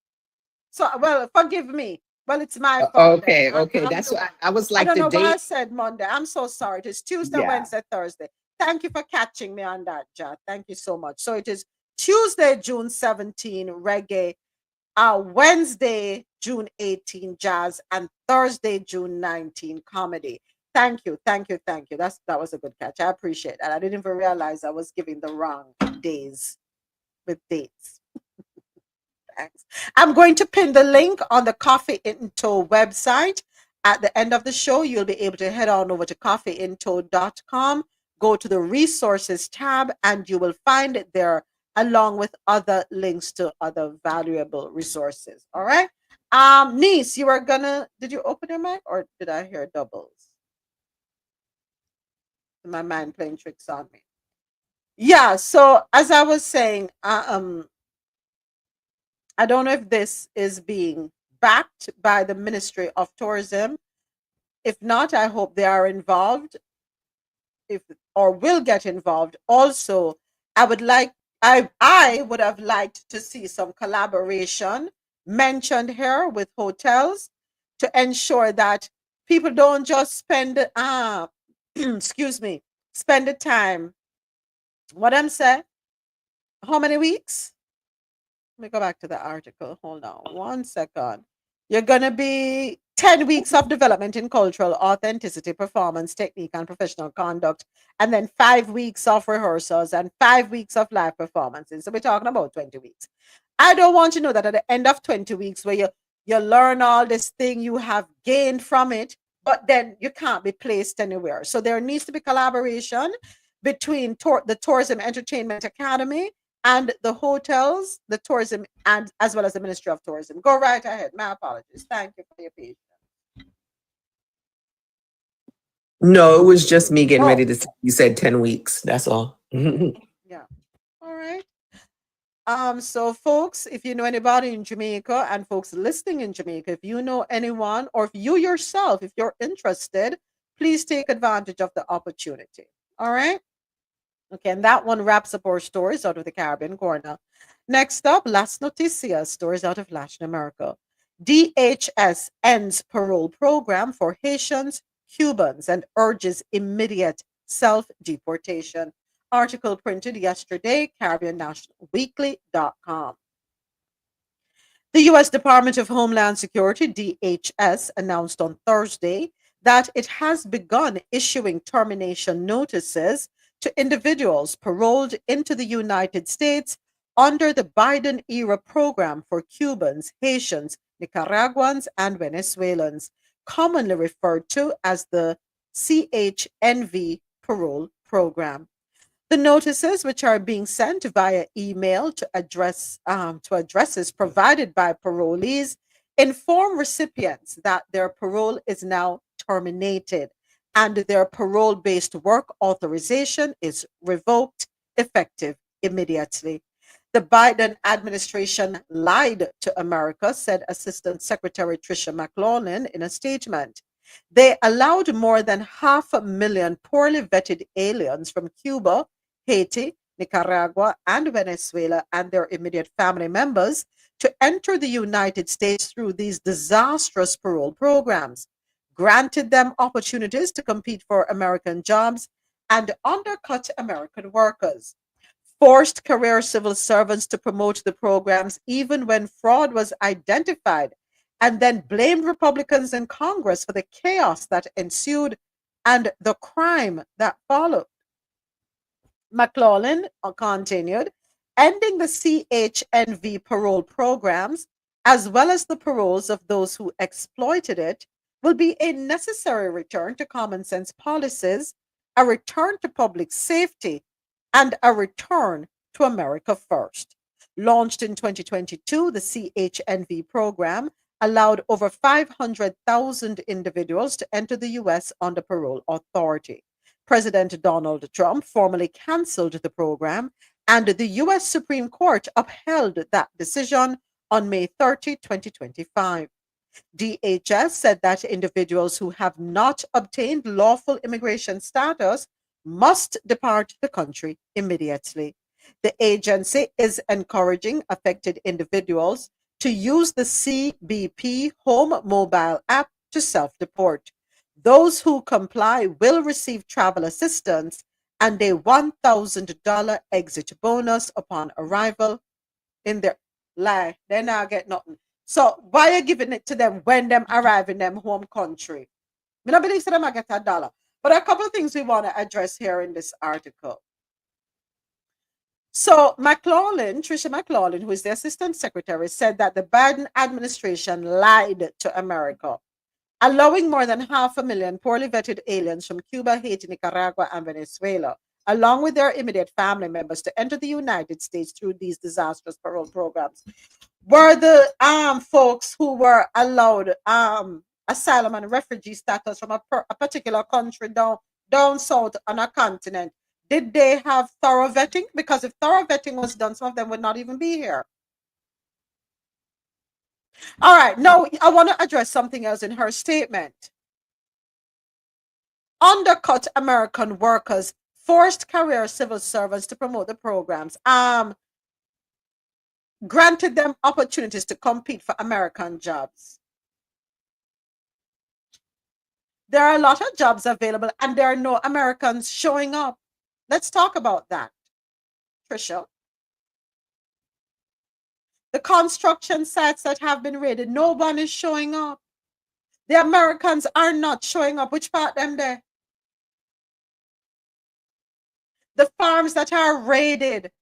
so well, forgive me. Well, it's my fault. Okay, then. okay. I'm That's the- what I was I like don't the know why I date. said Monday. I'm so sorry. It is Tuesday, Yeah. Wednesday, Thursday. Thank you for catching me on that, Ja. Thank you so much. So it is Tuesday, June 17, reggae, Wednesday, June 18, jazz, and Thursday, June 19, comedy. Thank you. That was a good catch. I appreciate that. I didn't even realize I was giving the wrong days with dates. Thanks. I'm going to pin the link on the Coffee in Tow website. At the end of the show, you'll be able to head on over to coffeeintow.com, go to the resources tab, and you will find it there along with other links to other valuable resources. All right. Niece, did you open your mic or did I hear doubles? My mind playing tricks on me. Yeah. So as I was saying, I don't know if this is being backed by the Ministry of Tourism. If not, I hope they are involved or will get involved. Also, I would have liked to see some collaboration mentioned here with hotels to ensure that people don't just spend spend the time. What I'm saying? How many weeks? Let me go back to the article. Hold on 1 second. You're going to be 10 weeks of development in cultural authenticity, performance technique, and professional conduct, and then 5 weeks of rehearsals and 5 weeks of live performances. So we're talking about 20 weeks. I don't want you to know that at the end of 20 weeks, where you learn all this thing you have gained from it, but then you can't be placed anywhere. So there needs to be collaboration between the Tourism Entertainment Academy and the hotels, the tourism, and as well as the Ministry of Tourism. Go right ahead. My apologies. Thank you for your patience. No, it was just me getting Oh. ready to. You said 10 weeks. That's all. Yeah. All right. So folks, if you know anybody in Jamaica and folks listening in Jamaica, if you know anyone or if you yourself, if you're interested, please take advantage of the opportunity. All right. Okay, and that one wraps up our stories out of the Caribbean corner. Next up, Las Noticias, stories out of Latin America. DHS ends parole program for Haitians, Cubans, and urges immediate self-deportation. Article printed yesterday, CaribbeanNationalWeekly.com. The U.S. Department of Homeland Security, DHS, announced on Thursday that it has begun issuing termination notices to individuals paroled into the United States under the Biden era program for Cubans, Haitians, Nicaraguans, and Venezuelans, commonly referred to as the CHNV parole program. The notices, which are being sent via email to addresses provided by parolees, inform recipients that their parole is now terminated and their parole-based work authorization is revoked effective immediately. The Biden administration lied to America, said Assistant Secretary Tricia McLaurin in a statement. They allowed more than 500,000 poorly vetted aliens from Cuba, Haiti, Nicaragua, and Venezuela and their immediate family members to enter the United States through these disastrous parole programs, granted them opportunities to compete for American jobs, and undercut American workers, forced career civil servants to promote the programs even when fraud was identified, and then blamed Republicans in Congress for the chaos that ensued and the crime that followed. McLaurin continued, ending the CHNV parole programs, as well as the paroles of those who exploited it, will be a necessary return to common sense policies, a return to public safety, and a return to America First. Launched in 2022, the CHNV program allowed over 500,000 individuals to enter the U.S. under parole authority. President Donald Trump formally canceled the program, and the U.S. Supreme Court upheld that decision on May 30, 2025. DHS said that individuals who have not obtained lawful immigration status must depart the country immediately. The agency is encouraging affected individuals to use the CBP Home mobile app to self-deport. Those who comply will receive travel assistance and a $1,000 exit bonus upon arrival in their life. They now get nothing. So why are you giving it to them when them arrive in them home country? I don't believe them I get $1. But a couple of things we want to address here in this article. So Tricia McLaurin, who is the Assistant Secretary, said that the Biden administration lied to America, allowing more than 500,000 poorly vetted aliens from Cuba, Haiti, Nicaragua, and Venezuela, along with their immediate family members, to enter the United States through these disastrous parole programs. Were the folks who were allowed asylum and refugee status from a particular country down south on a continent, did they have thorough vetting? Because if thorough vetting was done, some of them would not even be here. All right, now I want to address something else in her statement. Undercut American workers, forced career civil servants to promote the programs, granted them opportunities to compete for American jobs. There are a lot of jobs available and there are no Americans showing up. Let's talk about that, Tricia. The construction sites that have been raided, no one is showing up. The Americans are not showing up. Which part them there? The farms that are raided,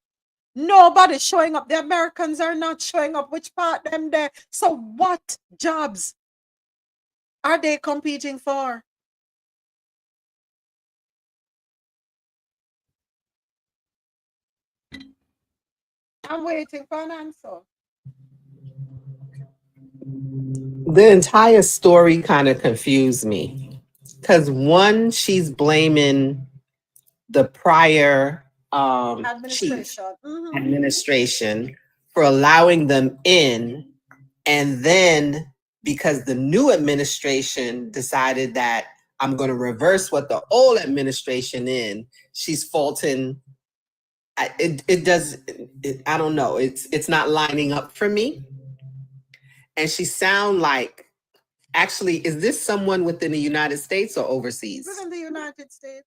nobody's showing up. The Americans are not showing up. Which part them there? So what jobs are they competing for? I'm waiting for an answer. The entire story kind of confused me because one, she's blaming the prior chief administration for allowing them in, and then because the new administration decided that I'm going to reverse what the old administration in, she's faulting it does. I don't know. It's not lining up for me. And she sound like, actually, is this someone within the United States or overseas? Within the United States.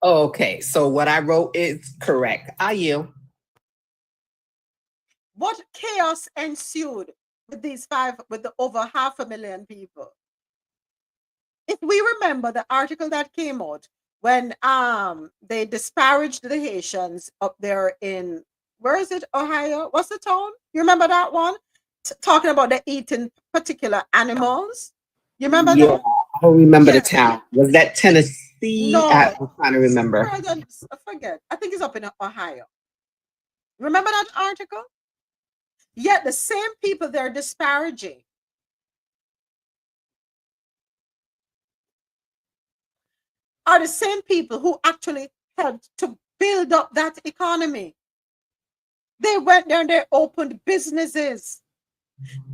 Okay, so what I wrote is correct. I yield. What chaos ensued with with the over 500,000 people? If we remember the article that came out when they disparaged the Haitians up there in, where is it, Ohio? What's the town? You remember that one? Talking about the eating particular animals. You remember Yeah, that? I don't remember the Yes. town. Was that Tennessee? No. I'm trying to remember. I forget. I think it's up in Ohio. Remember that article? Yet the same people they're disparaging are the same people who actually helped to build up that economy. They went there and they opened businesses.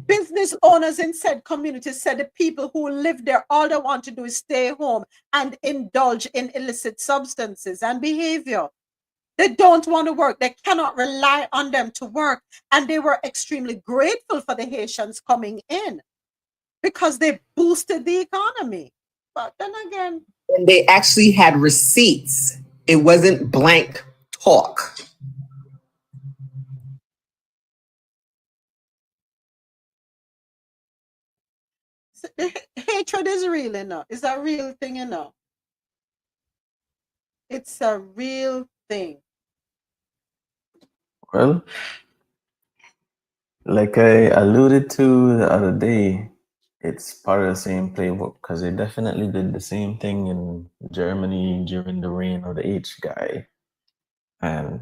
Business owners in said communities said the people who live there, all they want to do is stay home and indulge in illicit substances and behavior. They don't want to work. They cannot rely on them to work. And they were extremely grateful for the Haitians coming in because they boosted the economy. But then again, And they actually had receipts. It wasn't blank talk. hatred is real enough. It's a real thing enough. It's a real thing. Well, like I alluded to the other day, it's part of the same playbook because they definitely did the same thing in Germany during the reign of the H guy. And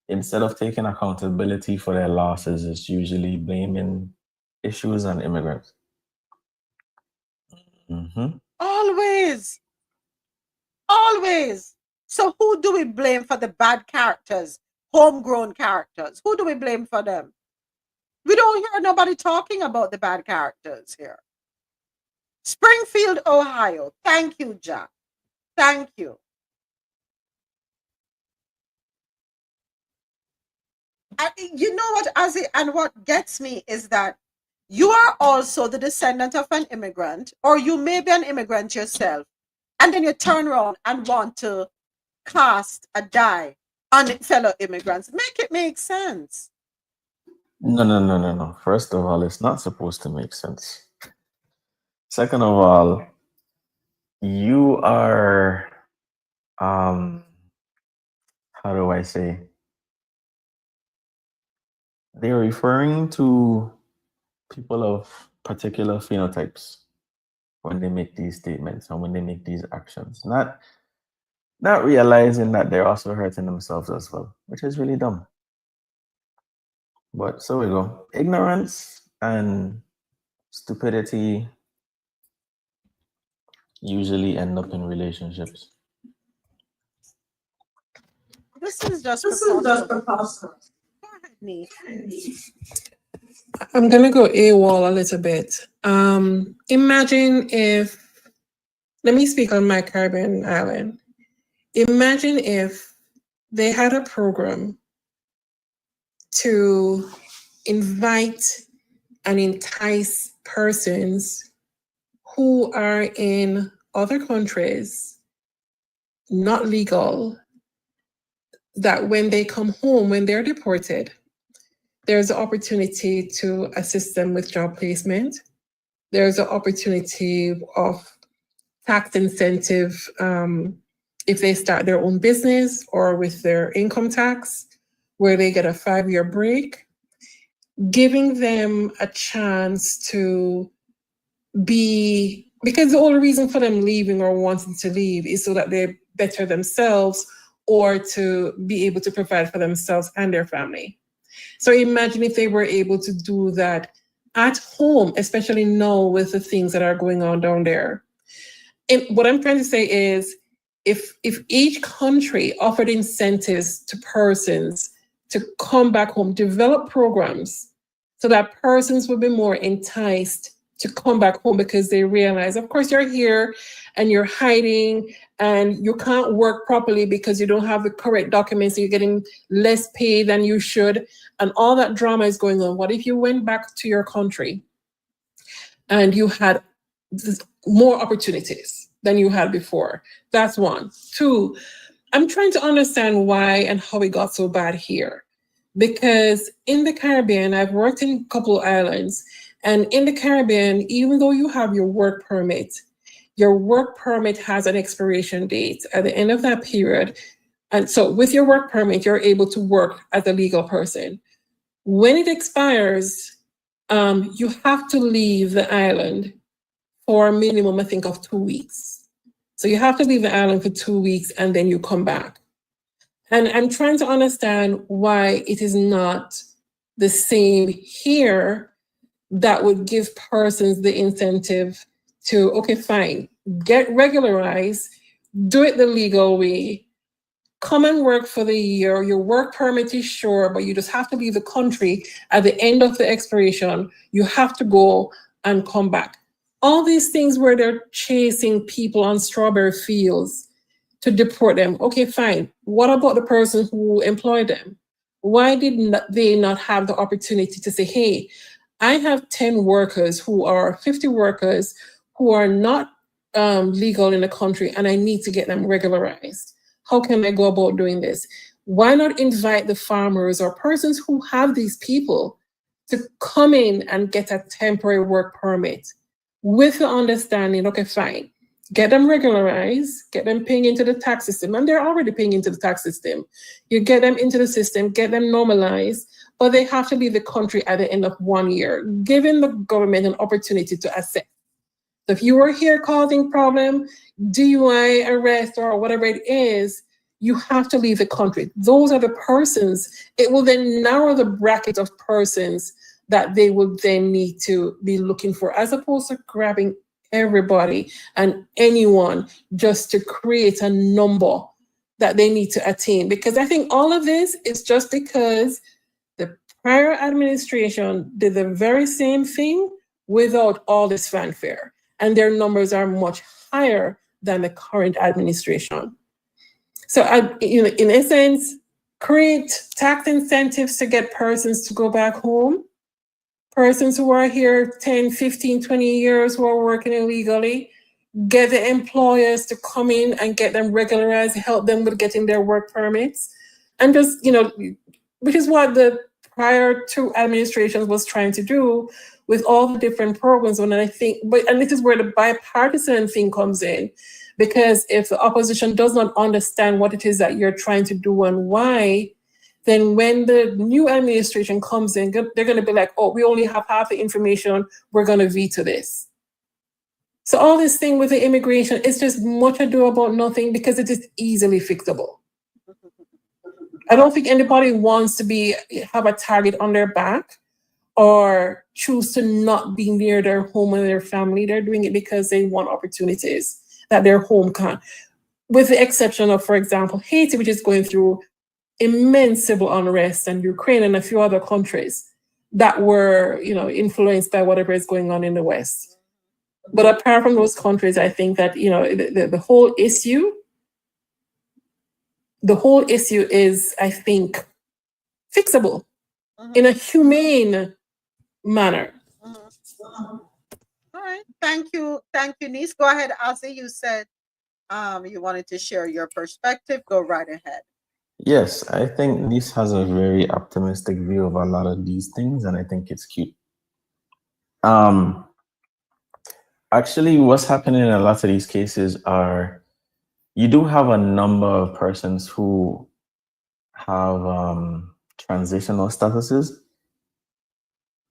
instead of taking accountability for their losses, it's usually blaming issues on immigrants. Always. Always. So who do we blame for the bad characters, homegrown characters? Who do we blame for them? We don't hear nobody talking about the bad characters here. Springfield, Ohio. Thank you, Jack. Thank you. You know what, Azzy, and what gets me is that you are also the descendant of an immigrant, or you may be an immigrant yourself, and then you turn around and want to cast a die on fellow immigrants. Make it make sense. No. First of all, it's not supposed to make sense. Second of all, you are, how do I say? They're referring to people of particular phenotypes when they make these statements and when they make these actions, not realizing that they're also hurting themselves as well, which is really dumb. But so we go. Ignorance and stupidity usually end up in relationships. This is just preposterous. Go ahead, Nee. I'm gonna go AWOL a little bit. Imagine if, let me speak on my Caribbean island. Imagine if they had a program to invite and entice persons who are in other countries, not legal, that when they come home, when they're deported, there's an opportunity to assist them with job placement. There's an opportunity of tax incentive if they start their own business or with their income tax, where they get a 5-year break, giving them a chance to be, because the only reason for them leaving or wanting to leave is so that they better themselves or to be able to provide for themselves and their family. So imagine if they were able to do that at home, especially now with the things that are going on down there. And what I'm trying to say is, if each country offered incentives to persons to come back home, develop programs so that persons would be more enticed to come back home because they realize, of course, you're here and you're hiding and you can't work properly because you don't have the correct documents. So you're getting less pay than you should. And all that drama is going on. What if you went back to your country and you had more opportunities than you had before? That's one. Two, I'm trying to understand why and how it got so bad here. Because in the Caribbean, I've worked in a couple of islands, and in the Caribbean, even though you have your work permit has an expiration date at the end of that period. And so with your work permit, you're able to work as a legal person. When it expires, you have to leave the island for a minimum, I think, of 2 weeks. So you have to leave the island for 2 weeks and then you come back. And I'm trying to understand why it is not the same here that would give persons the incentive to, okay, fine, get regularized, do it the legal way, come and work for the year, your work permit is sure, but you just have to leave the country at the end of the expiration. You have to go and come back. All these things where they're chasing people on strawberry fields to deport them. Okay, fine. What about the person who employed them? Why did they not have the opportunity to say, hey, I have 10 workers who are 50 workers who are not legal in the country and I need to get them regularized. How can I go about doing this? Why not invite the farmers or persons who have these people to come in and get a temporary work permit with the understanding, okay, fine, get them regularized, get them paying into the tax system, and they're already paying into the tax system. You get them into the system, get them normalized, but they have to leave the country at the end of 1 year, giving the government an opportunity to assess. So if you are here causing problem, DUI, arrest, or whatever it is, you have to leave the country. Those are the persons. It will then narrow the bracket of persons that they will then need to be looking for, as opposed to grabbing everybody and anyone just to create a number that they need to attain. Because I think all of this is just because the prior administration did the very same thing without all this fanfare. And their numbers are much higher than the current administration. So in essence, create tax incentives to get persons to go back home. Persons who are here 10, 15, 20 years who are working illegally, get the employers to come in and get them regularized, help them with getting their work permits. And just, which is what the prior two administrations was trying to do with all the different programs. And I think, and this is where the bipartisan thing comes in, because if the opposition does not understand what it is that you're trying to do and why, then when the new administration comes in, they're going to be like, oh, we only have half the information, we're going to veto this. So all this thing with the immigration, it's just much ado about nothing because it is easily fixable. I don't think anybody wants to have a target on their back or choose to not be near their home and their family. They're doing it because they want opportunities that their home can't. With the exception of, for example, Haiti, which is going through immense civil unrest, and Ukraine and a few other countries that were, influenced by whatever is going on in the West. But apart from those countries, I think that, the whole issue is, I think, fixable in a humane manner. All right. Thank you. Thank you, Niece. Go ahead, Ozzy. You said you wanted to share your perspective. Go right ahead. Yes, I think Nice has a very optimistic view of a lot of these things, and I think it's cute. Actually, what's happening in a lot of these cases are you do have a number of persons who have transitional statuses,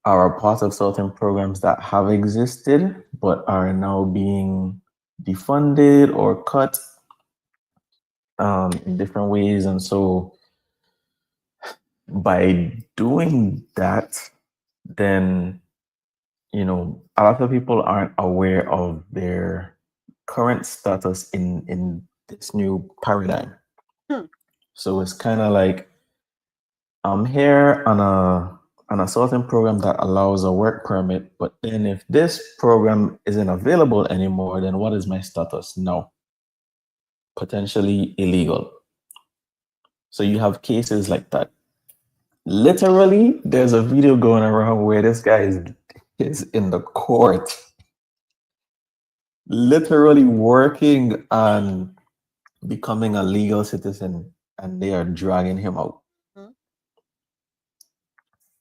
are a part of certain programs that have existed but are now being defunded or cut in different ways. And so by doing that, then, a lot of people aren't aware of their current status in this new paradigm. So it's kind of like I'm here on a an assaulting program that allows a work permit, but then if this program isn't available anymore, then what is my status now? Potentially illegal. So you have cases like that. Literally, there's a video going around where this guy is in the court, literally working on becoming a legal citizen, and they are dragging him out. Mhm.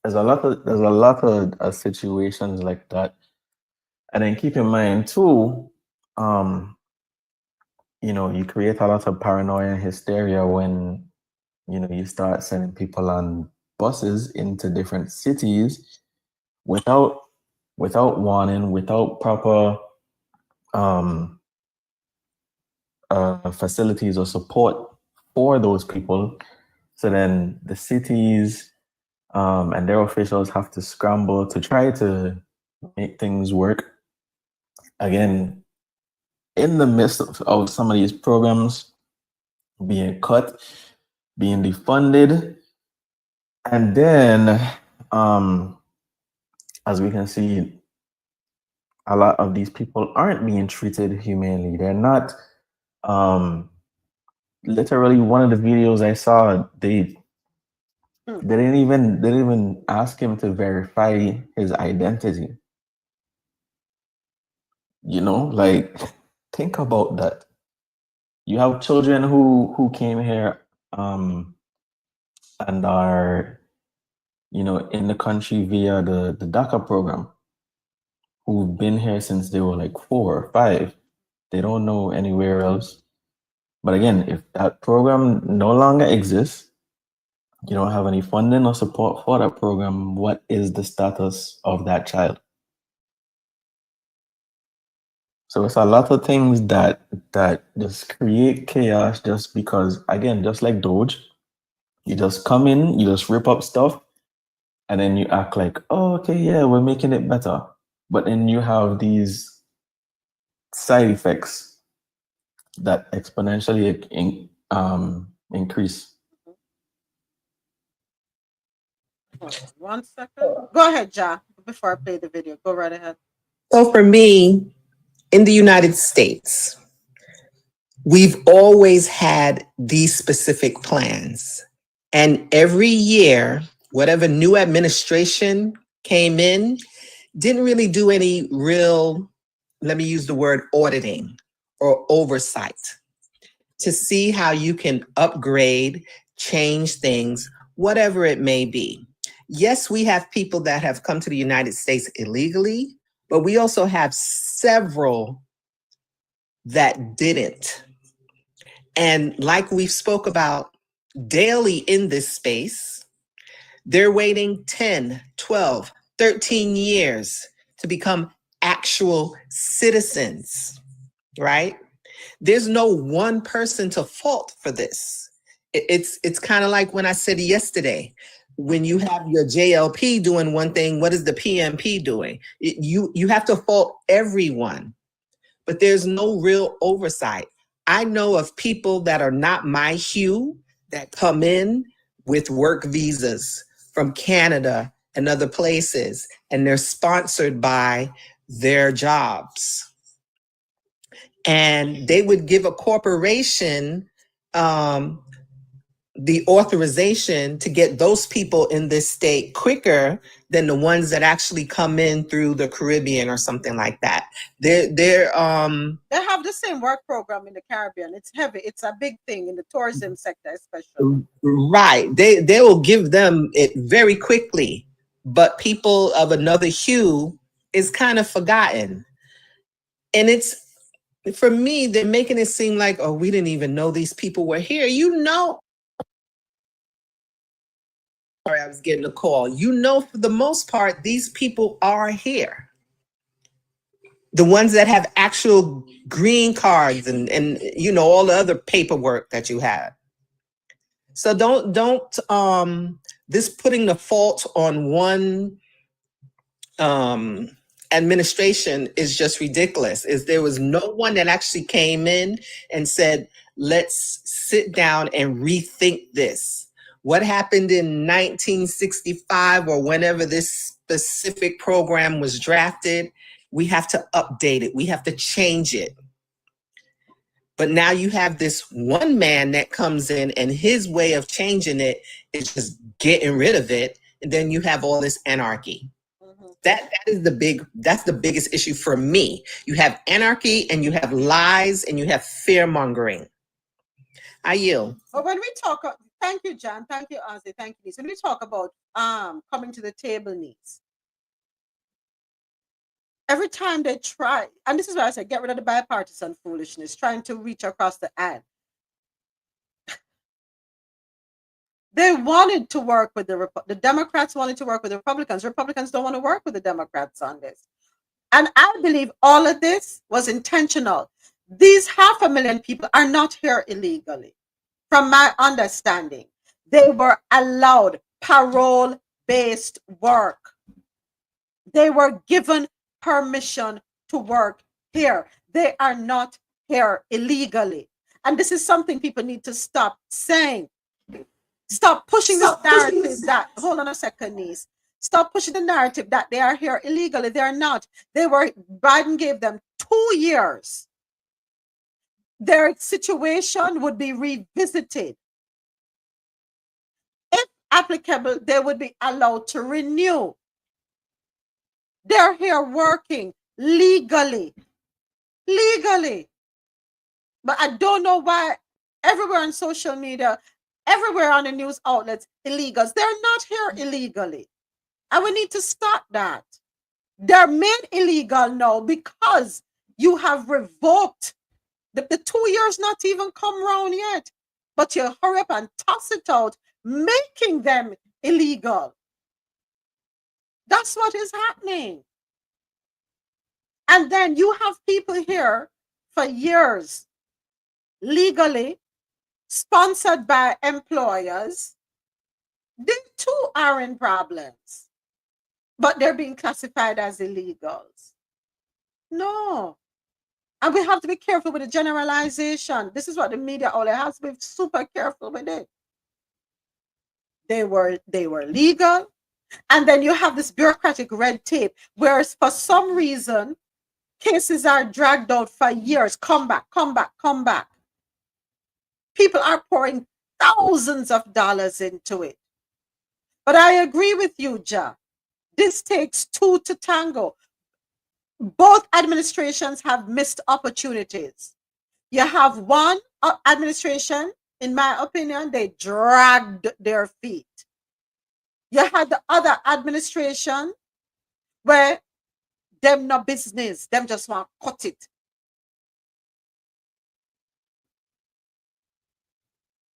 There's a lot of situations like that, and then keep in mind too, you create a lot of paranoia and hysteria when you start sending people on buses into different cities without warning, without proper facilities or support for those people. So then the cities and their officials have to scramble to try to make things work. Again, in the midst of some of these programs being cut, being defunded, and then as we can see, a lot of these people aren't being treated humanely. They're not. Literally, one of the videos I saw, they didn't even ask him to verify his identity. Like, think about that. You have children who came here and are in the country via the DACA program, who've been here since they were like 4 or 5. They don't know anywhere else. But again, if that program no longer exists, you don't have any funding or support for that program, what is the status of that child? So it's a lot of things that just create chaos just because, again, just like Doge, you just come in, you just rip up stuff, and then you act like, oh, okay, yeah, we're making it better. But then you have these side effects that exponentially increase. Hold on 1 second. Go ahead, Ja. Before I play the video, go right ahead. So for me, in the United States, we've always had these specific plans. And every year, whatever new administration came in, didn't really do any real, let me use the word auditing or oversight to see how you can upgrade, change things, whatever it may be. Yes, we have people that have come to the United States illegally, but we also have several that didn't. And like we've spoke about daily in this space, they're waiting 10, 12, 13 years to become actual citizens, right? There's no one person to fault for this. It's kind of like when I said yesterday, when you have your JLP doing one thing, what is the PMP doing? You have to fault everyone, but there's no real oversight. I know of people that are not my hue that come in with work visas from Canada and other places, and they're sponsored by their jobs. And they would give a corporation the authorization to get those people in this state quicker than the ones that actually come in through the Caribbean or something like that. They have the same work program in the Caribbean. It's heavy. It's a big thing in the tourism sector, especially. Right. They will give them it very quickly, but people of another hue is kind of forgotten. And it's, for me, they're making it seem like, oh, we didn't even know these people were here. Sorry, I was getting a call. For the most part, these people are here. The ones that have actual green cards and all the other paperwork that you have. So don't this putting the fault on one administration is just ridiculous. There was no one that actually came in and said, let's sit down and rethink this. what happened in 1965 or whenever this specific program was drafted, we have to update it. We have to change it. But now you have this one man that comes in and his way of changing it is just getting rid of it. And then you have all this anarchy. That's the biggest issue for me. You have anarchy and you have lies and you have fear mongering. I yield. But when we talk, thank you, John. Thank you, Ozzy. Thank you, Niece. When we talk about coming to the table, Niece, every time they try, and this is why I said, get rid of the bipartisan foolishness, trying to reach across the aisle. They wanted to work with the Democrats wanted to work with the Republicans. Republicans don't want to work with the Democrats on this. And I believe all of this was intentional. These 500,000 people are not here illegally. From my understanding, they were allowed parole-based work. They were given permission to work here. They are not here illegally. And this is something people need to stop saying. Stop pushing this narrative that, hold on a second, Niece. Stop pushing the narrative that they are here illegally. They are not. Biden gave them 2 years. Their situation would be revisited. If applicable, they would be allowed to renew. They're here working legally. But I don't know why everywhere on social media, everywhere on the news outlets, illegals. They're not here illegally. And we need to stop that. They're made illegal now because you have revoked. The 2 years not even come round yet. But you hurry up and toss it out, making them illegal. That's what is happening. And then you have people here for years, legally, sponsored by employers. They too are in problems, but they're being classified as illegals. No. And we have to be careful with the generalization. This is what the media all has to be super careful with it. They were legal. And then you have this bureaucratic red tape, whereas for some reason, cases are dragged out for years. Come back. People are pouring thousands of dollars into it. But I agree with you, Ja. This takes two to tango. Both administrations have missed opportunities. You have one administration, in my opinion, they dragged their feet. You had the other administration where them no business, them just want to cut it.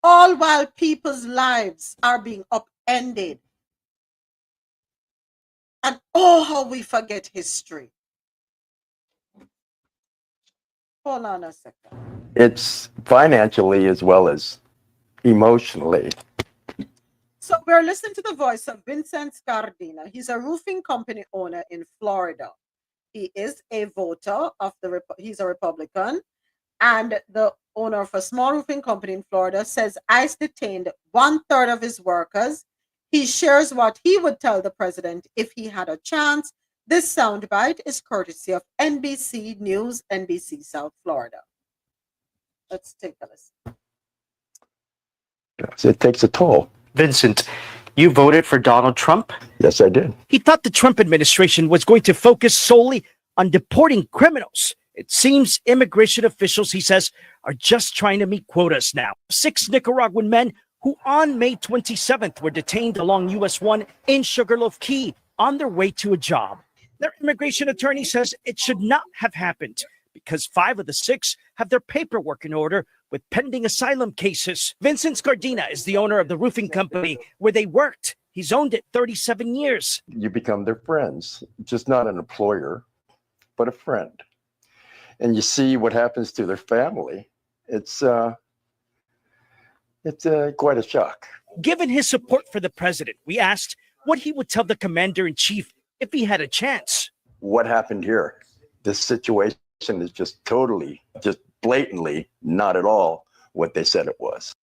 All while people's lives are being upended. And oh, how we forget history. Hold on a second. It's financially as well as emotionally. So we're listening to the voice of Vincent Scardina. He's a roofing company owner in Florida. He is a voter of he's a Republican, and the owner of a small roofing company in Florida says ICE detained 1/3 of his workers. He shares what he would tell the president if he had a chance. This soundbite is courtesy of NBC News, NBC South Florida. Let's take a listen. Yes, it takes a toll. Vincent, you voted for Donald Trump? Yes, I did. He thought the Trump administration was going to focus solely on deporting criminals. It seems immigration officials, he says, are just trying to meet quotas now. 6 Nicaraguan men who on May 27th were detained along US 1 in Sugarloaf Key on their way to a job. Their immigration attorney says it should not have happened because 5 of the 6 have their paperwork in order with pending asylum cases. Vincent Scardina is the owner of the roofing company where they worked. He's owned it 37 years. You become their friends, just not an employer, but a friend. And you see what happens to their family. It's quite a shock. Given his support for the president, we asked what he would tell the commander-in-chief if he had a chance. What happened here? This situation is just blatantly not at all what they said it was.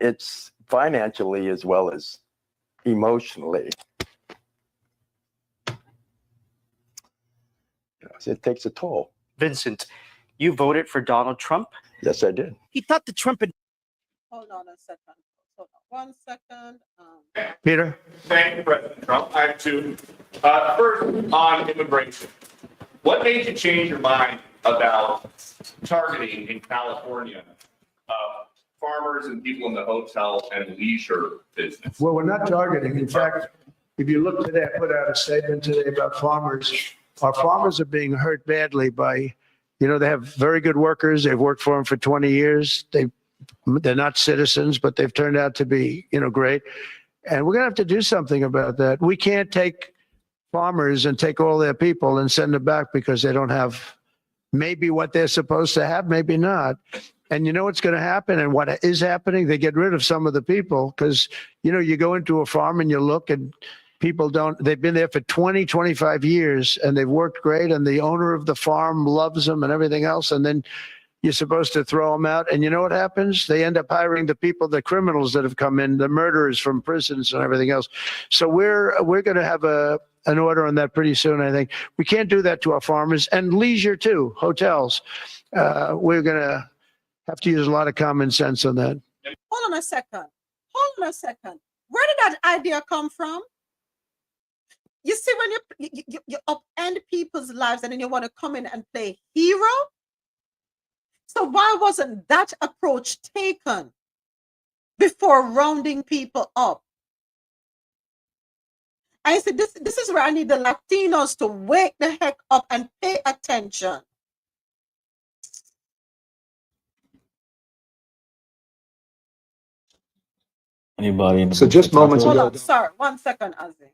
it's financially as well as emotionally. So it takes a toll. Vincent, you voted for Donald Trump? Yes, I did. He thought the Trump Hold on a second. Hold on 1 second. Peter. Thank you, President Trump. I have two. First, on immigration. What made you change your mind about targeting in California farmers and people in the hotel and leisure business? Well, we're not targeting. In fact, if you look today, I put out a statement today about farmers. Our farmers are being hurt badly by, they have very good workers. They've worked for them for 20 years. They're not citizens, but they've turned out to be, great. And we're going to have to do something about that. We can't take farmers and take all their people and send them back because they don't have maybe what they're supposed to have, maybe not. And you know what's going to happen and what is happening? They get rid of some of the people because, you go into a farm and you look and people they've been there for 20, 25 years and they've worked great and the owner of the farm loves them and everything else. And then you're supposed to throw them out. And you know what happens? They end up hiring the people, the criminals that have come in, the murderers from prisons and everything else. So we're going to have an order on that pretty soon, I think. We can't do that to our farmers and leisure too, hotels. We're going to have to use a lot of common sense on that. Hold on a second. Where did that idea come from? You see, when you upend people's lives and then you want to come in and play hero? So why wasn't that approach taken before rounding people up? I said, this is where I need the Latinos to wake the heck up and pay attention. Anybody? So just moments Hold ago, on, sorry, 1 second, Azzy.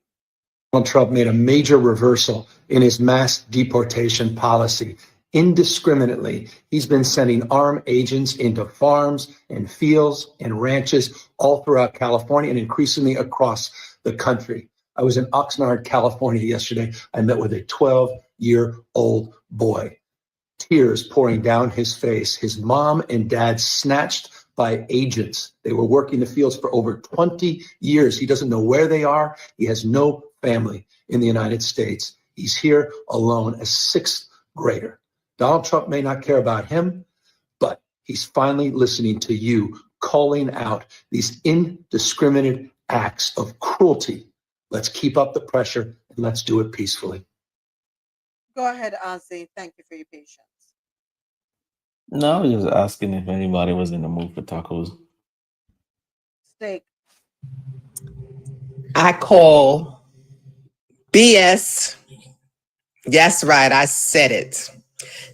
Donald Trump made a major reversal in his mass deportation policy. Indiscriminately, he's been sending armed agents into farms and fields and ranches all throughout California and increasingly across the country. I was in Oxnard, California yesterday. I met with a 12-year-old boy, tears pouring down his face. His mom and dad snatched by agents. They were working the fields for over 20 years. He doesn't know where they are. He has no family in the United States. He's here alone, a sixth grader. Donald Trump may not care about him, but he's finally listening to you, calling out these indiscriminate acts of cruelty. Let's keep up the pressure and let's do it peacefully. Go ahead, Azzy. Thank you for your patience. No, I was just asking if anybody was in the mood for tacos. Steak. I call BS. Yes, right. I said it.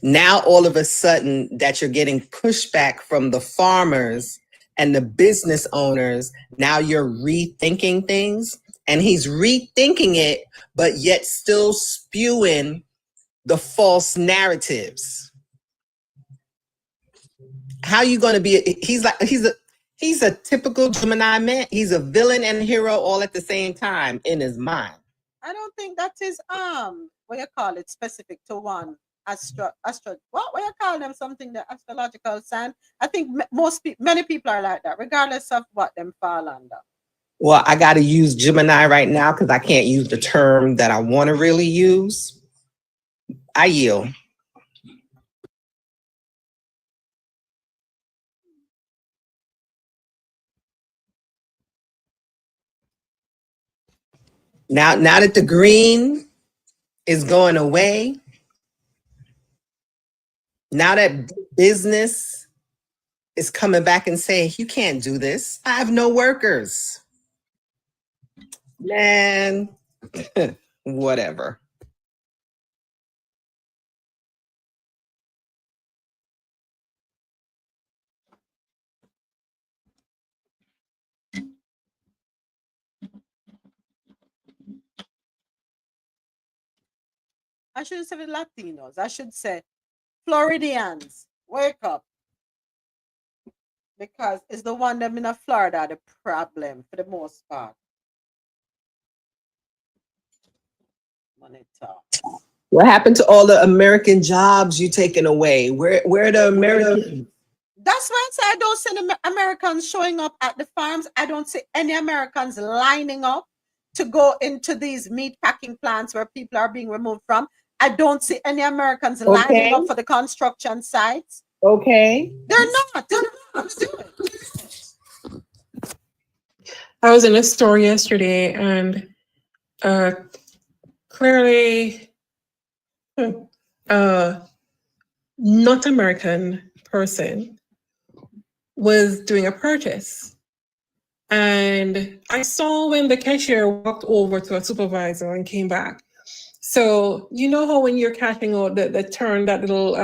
Now, all of a sudden that you're getting pushback from the farmers and the business owners, now you're rethinking things, and he's rethinking it, but yet still spewing the false narratives. How are you going to be? He's a typical Gemini man. He's a villain and a hero all at the same time in his mind. I don't think that is what you call it, specific to one what you call them, something, the astrological sign. I think many people are like that, regardless of what them fall under. Well, I got to use Gemini right now because I can't use the term that I want to really use. I yield. Now that the green is going away, now that business is coming back and saying, you can't do this. I have no workers. Man, whatever. I shouldn't say Latinos. I should say Floridians. Wake up. Because it's the one that in Florida the problem for the most part. Money talk. What happened to all the American jobs you taken away? Where are the American? That's why I say I don't see any Americans showing up at the farms. I don't see any Americans lining up to go into these meat packing plants where people are being removed from. I don't see any Americans lining up for the construction sites. Okay. They're not. They're not doing it. I was in a store yesterday and clearly not American person was doing a purchase. And I saw when the cashier walked over to a supervisor and came back. So you know how when you're cashing out the turn, that little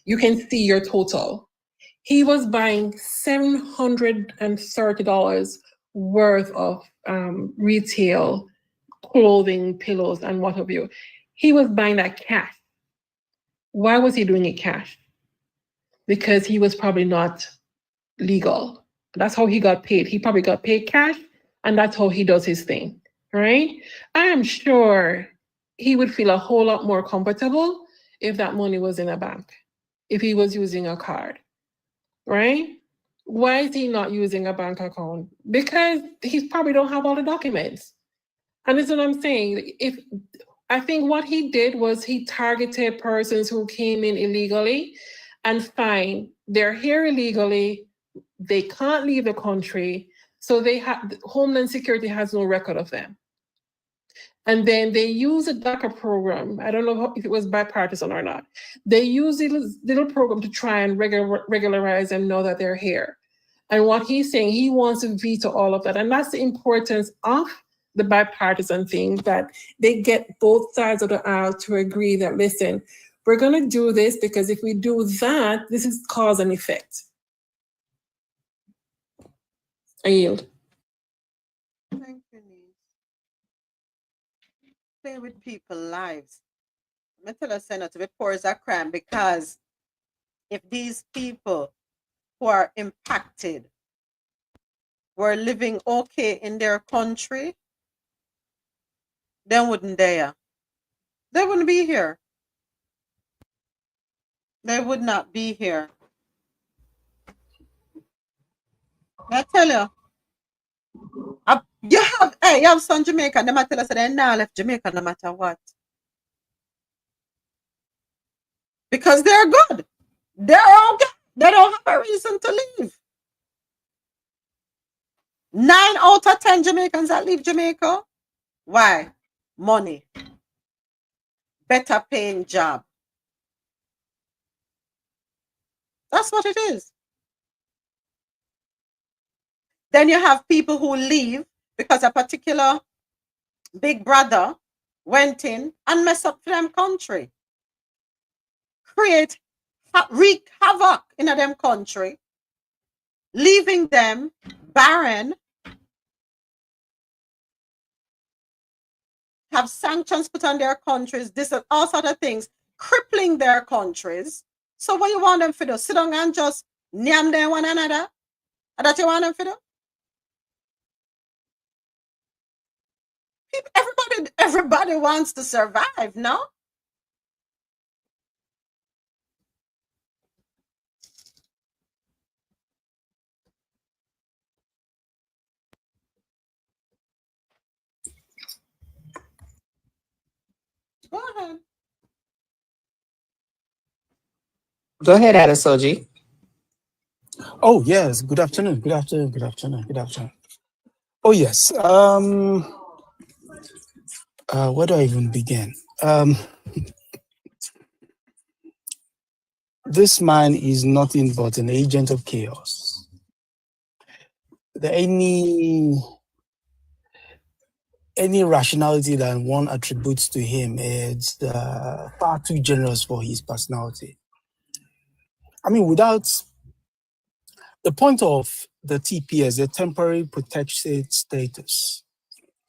you can see your total. He was buying $730 worth of retail clothing, pillows, and what have you. He was buying that cash. Why was he doing it cash? Because he was probably not legal. That's how he got paid. He probably got paid cash, and that's how he does his thing, right? I am sure he would feel a whole lot more comfortable if that money was in a bank, if he was using a card, right? Why is he not using a bank account? Because he probably don't have all the documents. And that's what I'm saying. I think what he did was he targeted persons who came in illegally, and fine, they're here illegally, they can't leave the country, so Homeland Security has no record of them. And then they use a DACA program. I don't know if it was bipartisan or not. They use a little program to try and regularize and know that they're here. And what he's saying, he wants to veto all of that. And that's the importance of the bipartisan thing, that they get both sides of the aisle to agree that, listen, we're going to do this because if we do that, this is cause and effect. I yield. Thank you, Niece. Play with people's lives. I'm going to tell us, Senator, before is a crime, because if these people who are impacted were living okay in their country, they wouldn't dare. They wouldn't be here. They would not be here. I tell you, you have some Jamaican, they might tell us that they now left Jamaica no matter what. Because they're good. They're okay. They don't have a reason to leave. 9 out of 10 Jamaicans that leave Jamaica. Why? Money. Better paying job. That's what it is. Then you have people who leave because a particular big brother went in and messed up for them country. Wreak havoc in a them country, leaving them barren, have sanctions put on their countries, this and all sort of things, crippling their countries. So what you want them to do? Sit down and just name them one another? And that you want them to do? Everybody wants to survive, no? Go ahead. Go ahead, Adesoji. Oh, yes. Good afternoon. Good afternoon. Good afternoon. Good afternoon. Oh, yes. Where do I even begin? This man is nothing but an agent of chaos. Any rationality that one attributes to him is far too generous for his personality. I mean, without the point of the TPS, the temporary protected status,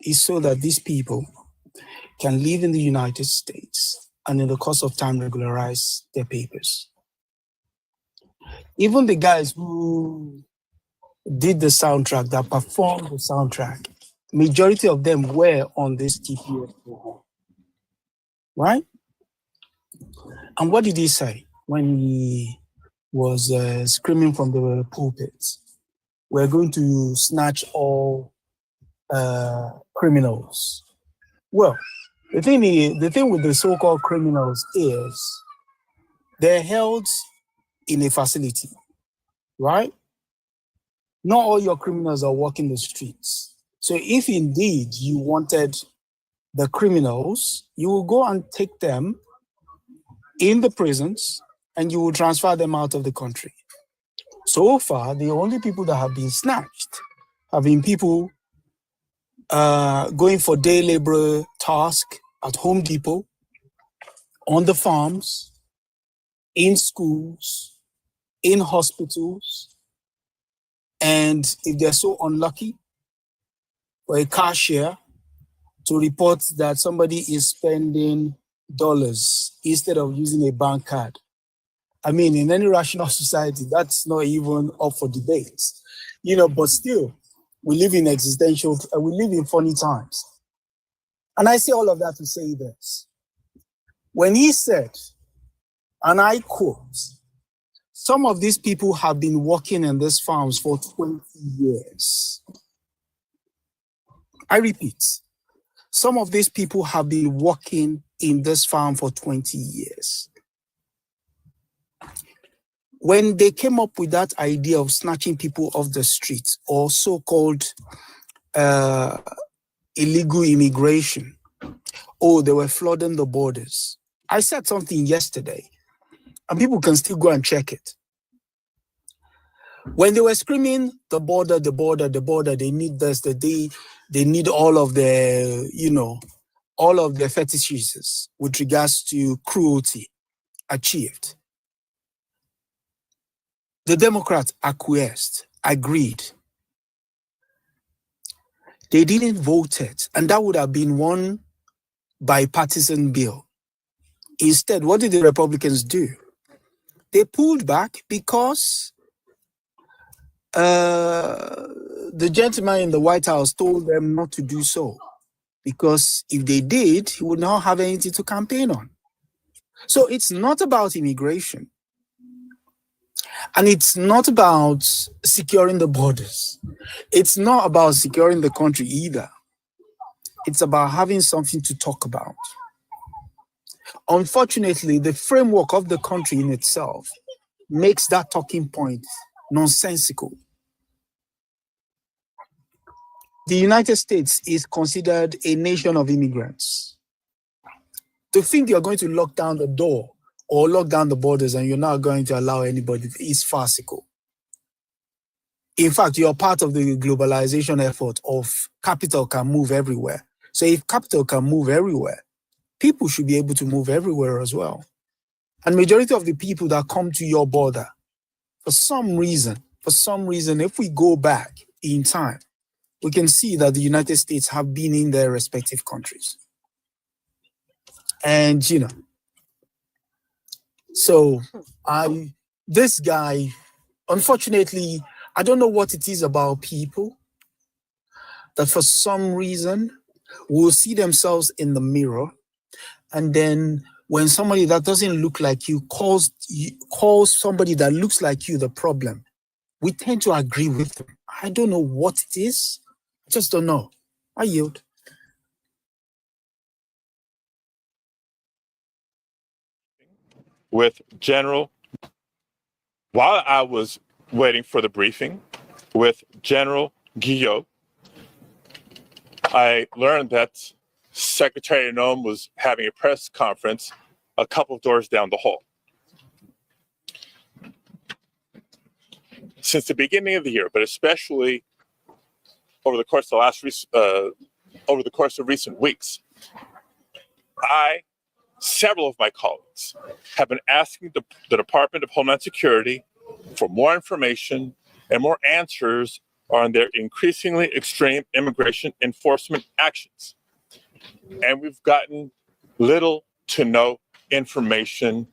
is so that these people can live in the United States and in the course of time regularize their papers. Even the guys who did the soundtrack, that performed the soundtrack, majority of them were on this TPS program, right? And what did he say when he was screaming from the pulpits, we're going to snatch all criminals. Well, the thing with the so-called criminals is they're held in a facility, right? Not all your criminals are walking the streets. So if indeed you wanted the criminals, you will go and take them in the prisons and you will transfer them out of the country. So far, the only people that have been snatched have been people going for day labor task at Home Depot, on the farms, in schools, in hospitals, and if they're so unlucky, for a cashier to report that somebody is spending dollars instead of using a bank card. I mean, in any rational society, that's not even up for debate, but still, we live in funny times. And I say all of that to say this. When he said, and I quote, some of these people have been working in these farms for 20 years. I repeat, some of these people have been working in this farm for 20 years. When they came up with that idea of snatching people off the streets or so-called illegal immigration, they were flooding the borders. I said something yesterday, and people can still go and check it. When they were screaming, the border, the border, the border, they need this, they need all of their, all of their fetishes with regards to cruelty achieved. The Democrats acquiesced, agreed. They didn't vote it, and that would have been one bipartisan bill. Instead, what did the Republicans do? They pulled back because the gentleman in the White House told them not to do so. Because if they did, he would not have anything to campaign on. So it's not about immigration. And it's not about securing the borders. It's not about securing the country either. It's about having something to talk about. Unfortunately, the framework of the country in itself makes that talking point nonsensical. The United States is considered a nation of immigrants. To think you're going to lock down the door or lock down the borders and you're not going to allow anybody is farcical. In fact, you're part of the globalization effort of capital can move everywhere. So if capital can move everywhere, people should be able to move everywhere as well. And majority of the people that come to your border, for some reason, if we go back in time, we can see that the United States have been in their respective countries. And, so this guy, unfortunately, I don't know what it is about people that for some reason will see themselves in the mirror. And then when somebody that doesn't look like you calls somebody that looks like you the problem, we tend to agree with them. I don't know what it is. I just don't know. I yield. With General, while I was waiting for the briefing with General Guillot, I learned that Secretary Nome was having a press conference a couple of doors down the hall. Since the beginning of the year, but especially over the course of recent weeks, several of my colleagues have been asking the Department of Homeland Security for more information and more answers on their increasingly extreme immigration enforcement actions. And we've gotten little to no information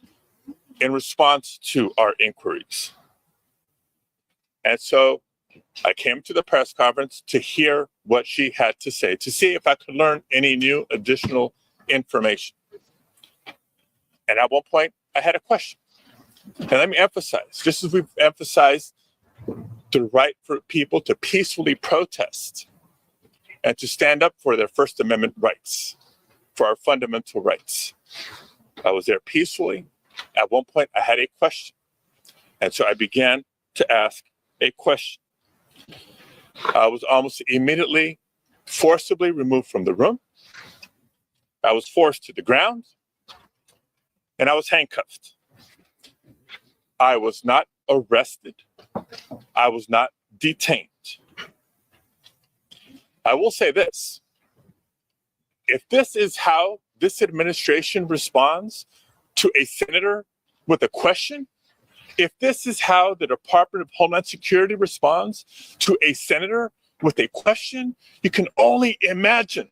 in response to our inquiries. And so I came to the press conference to hear what she had to say, to see if I could learn any new additional information. And at one point, I had a question. And let me emphasize, just as we've emphasized the right for people to peacefully protest and to stand up for their First Amendment rights, for our fundamental rights. I was there peacefully. At one point, I had a question. And so I began to ask a question. I was almost immediately forcibly removed from the room. I was forced to the ground, and I was handcuffed. I was not arrested. I was not detained. I will say this. If this is how this administration responds to a senator with a question, if this is how the Department of Homeland Security responds to a senator with a question, you can only imagine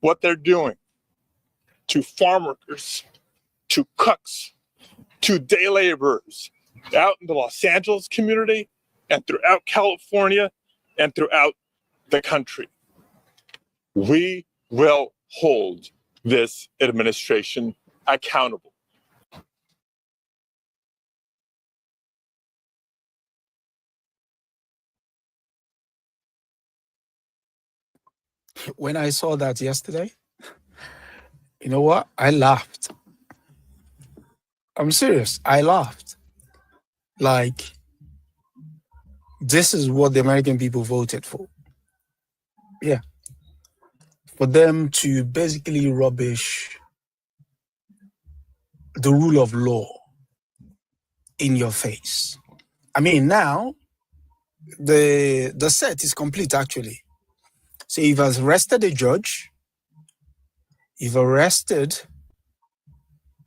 what they're doing to farm workers, to cooks, to day laborers out in the Los Angeles community and throughout California and throughout the country. We will hold this administration accountable. When I saw that yesterday, you know what? I laughed. I'm serious. I laughed. Like, this is what the American people voted for. Yeah. For them to basically rubbish the rule of law in your face. I mean, now the set is complete, actually. So you've arrested a judge, you've arrested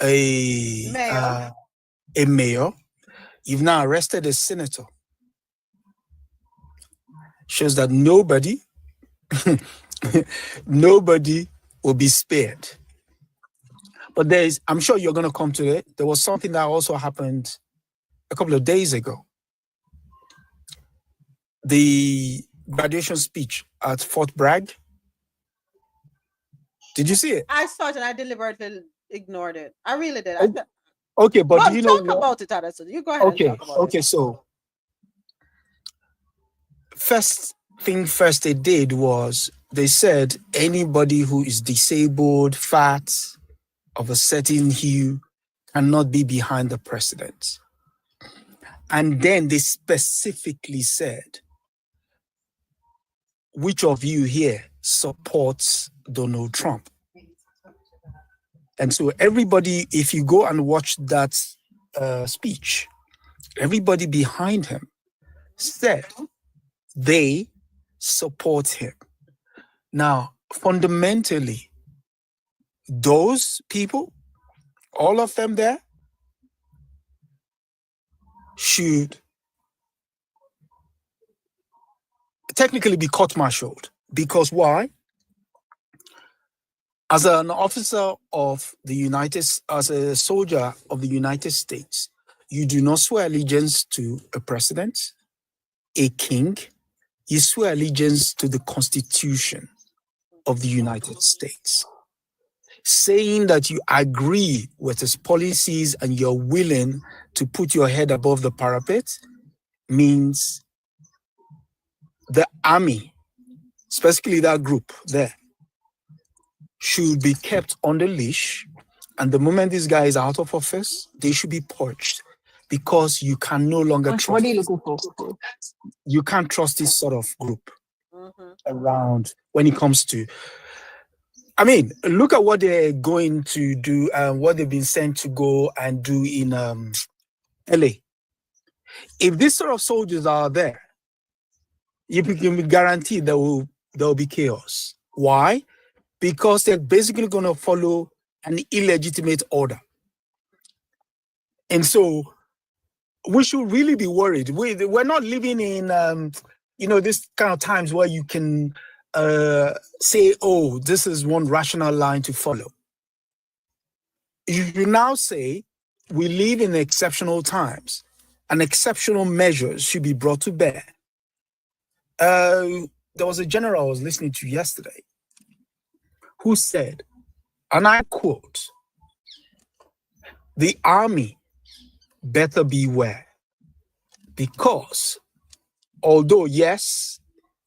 a mayor, you've now arrested a senator. Shows that nobody will be spared. But I'm sure you're going to come to it. There was something that also happened a couple of days ago. The graduation speech at Fort Bragg. Did you see it? I saw it and I deliberately ignored it. I really did. Okay, but do you know talk about it, Addison. You go ahead. Okay, and talk about okay. It. So first thing first they did was they said anybody who is disabled, fat, of a certain hue cannot be behind the president. And then they specifically said, which of you here supports Donald Trump? And so everybody, if you go and watch that speech, everybody behind him said they support him. Now, fundamentally, those people, all of them there, should technically be court-martialed. Because why? As an officer of the as a soldier of the United States, you do not swear allegiance to a president, a king. You swear allegiance to the Constitution of the United States. Saying that you agree with his policies and you're willing to put your head above the parapet means the army, specifically that group there, should be kept on the leash. And the moment this guy is out of office, they should be purged because you can no longer trust. What are you looking for? You can't trust this sort of group around when it comes to. I mean, look at what they're going to do and what they've been sent to go and do in LA. If these sort of soldiers are there, you can be guaranteed there will be chaos. Why? Because they're basically going to follow an illegitimate order. And so we should really be worried. We're not living in, this kind of times where you can say, oh, this is one rational line to follow. You now say we live in exceptional times and exceptional measures should be brought to bear. There was a general I was listening to yesterday who said, and I quote, the army better beware, because although, yes,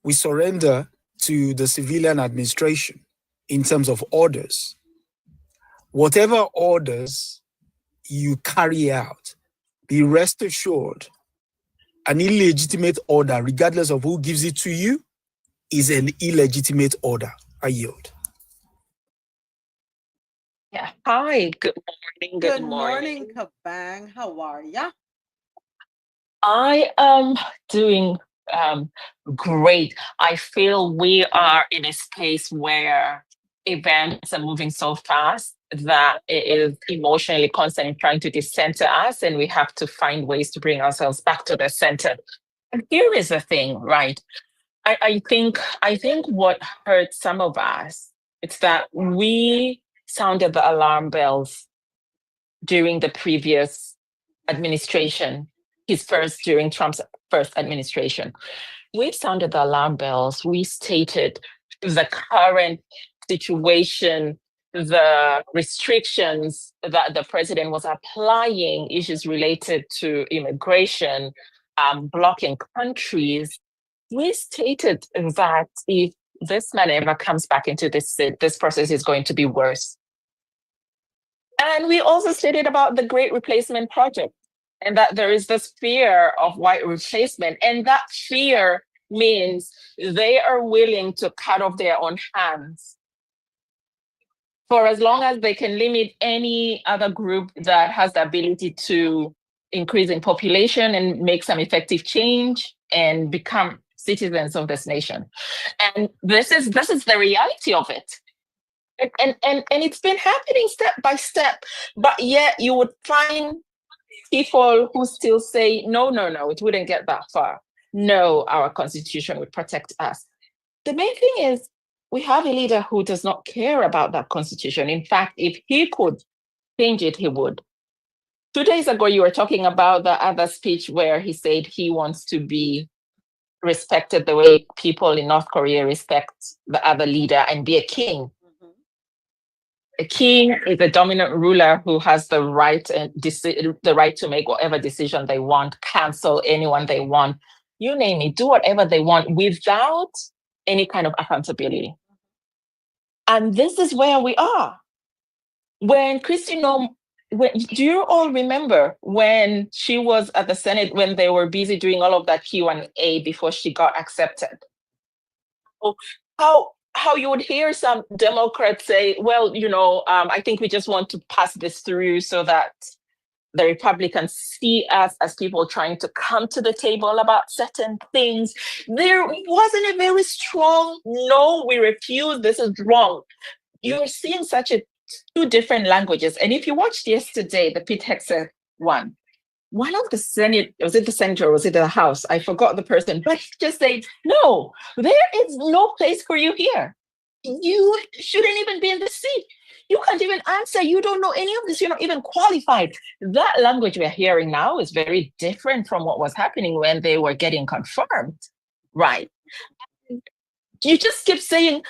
we surrender to the civilian administration in terms of orders, whatever orders you carry out, be rest assured, an illegitimate order, regardless of who gives it to you, is an illegitimate order. I yield. Yeah. Hi. Good morning. Good morning, Kabang. How are ya? I am doing great. I feel we are in a space where events are moving so fast that it is emotionally constantly trying to decenter us, and we have to find ways to bring ourselves back to the center. And here is the thing, right? I think what hurt some of us, it's that we sounded the alarm bells during the previous administration, during Trump's first administration. We sounded the alarm bells. We stated the current situation, the restrictions that the president was applying, issues related to immigration, blocking countries. We stated that if this man ever comes back into this process is going to be worse. And we also stated about the Great Replacement Project, and that there is this fear of white replacement. And that fear means they are willing to cut off their own hands for as long as they can limit any other group that has the ability to increase in population and make some effective change and become citizens of this nation. And this is the reality of it. And it's been happening step by step, but yet you would find people who still say, no, it wouldn't get that far. No, our constitution would protect us. The main thing is we have a leader who does not care about that constitution. In fact, if he could change it, he would. 2 days ago, you were talking about the other speech where he said he wants to be respected the way people in North Korea respect the other leader and be a king. A king is a dominant ruler who has the right to make whatever decision they want, cancel anyone they want, you name it, do whatever they want without any kind of accountability. And this is where we are. When do you all remember when she was at the Senate when they were busy doing all of that Q&A before she got accepted? How you would hear some Democrats say, well, I think we just want to pass this through so that the Republicans see us as people trying to come to the table about certain things. There wasn't a very strong, no, we refuse, this is wrong. You're seeing two different languages. And if you watched yesterday, the Pete Hegseth one of the Senate, was it the Senate or was it the House? I forgot the person, but he just said, no, there is no place for you here. You shouldn't even be in the seat. You can't even answer. You don't know any of this. You're not even qualified. That language we're hearing now is very different from what was happening when they were getting confirmed, right? You just keep saying,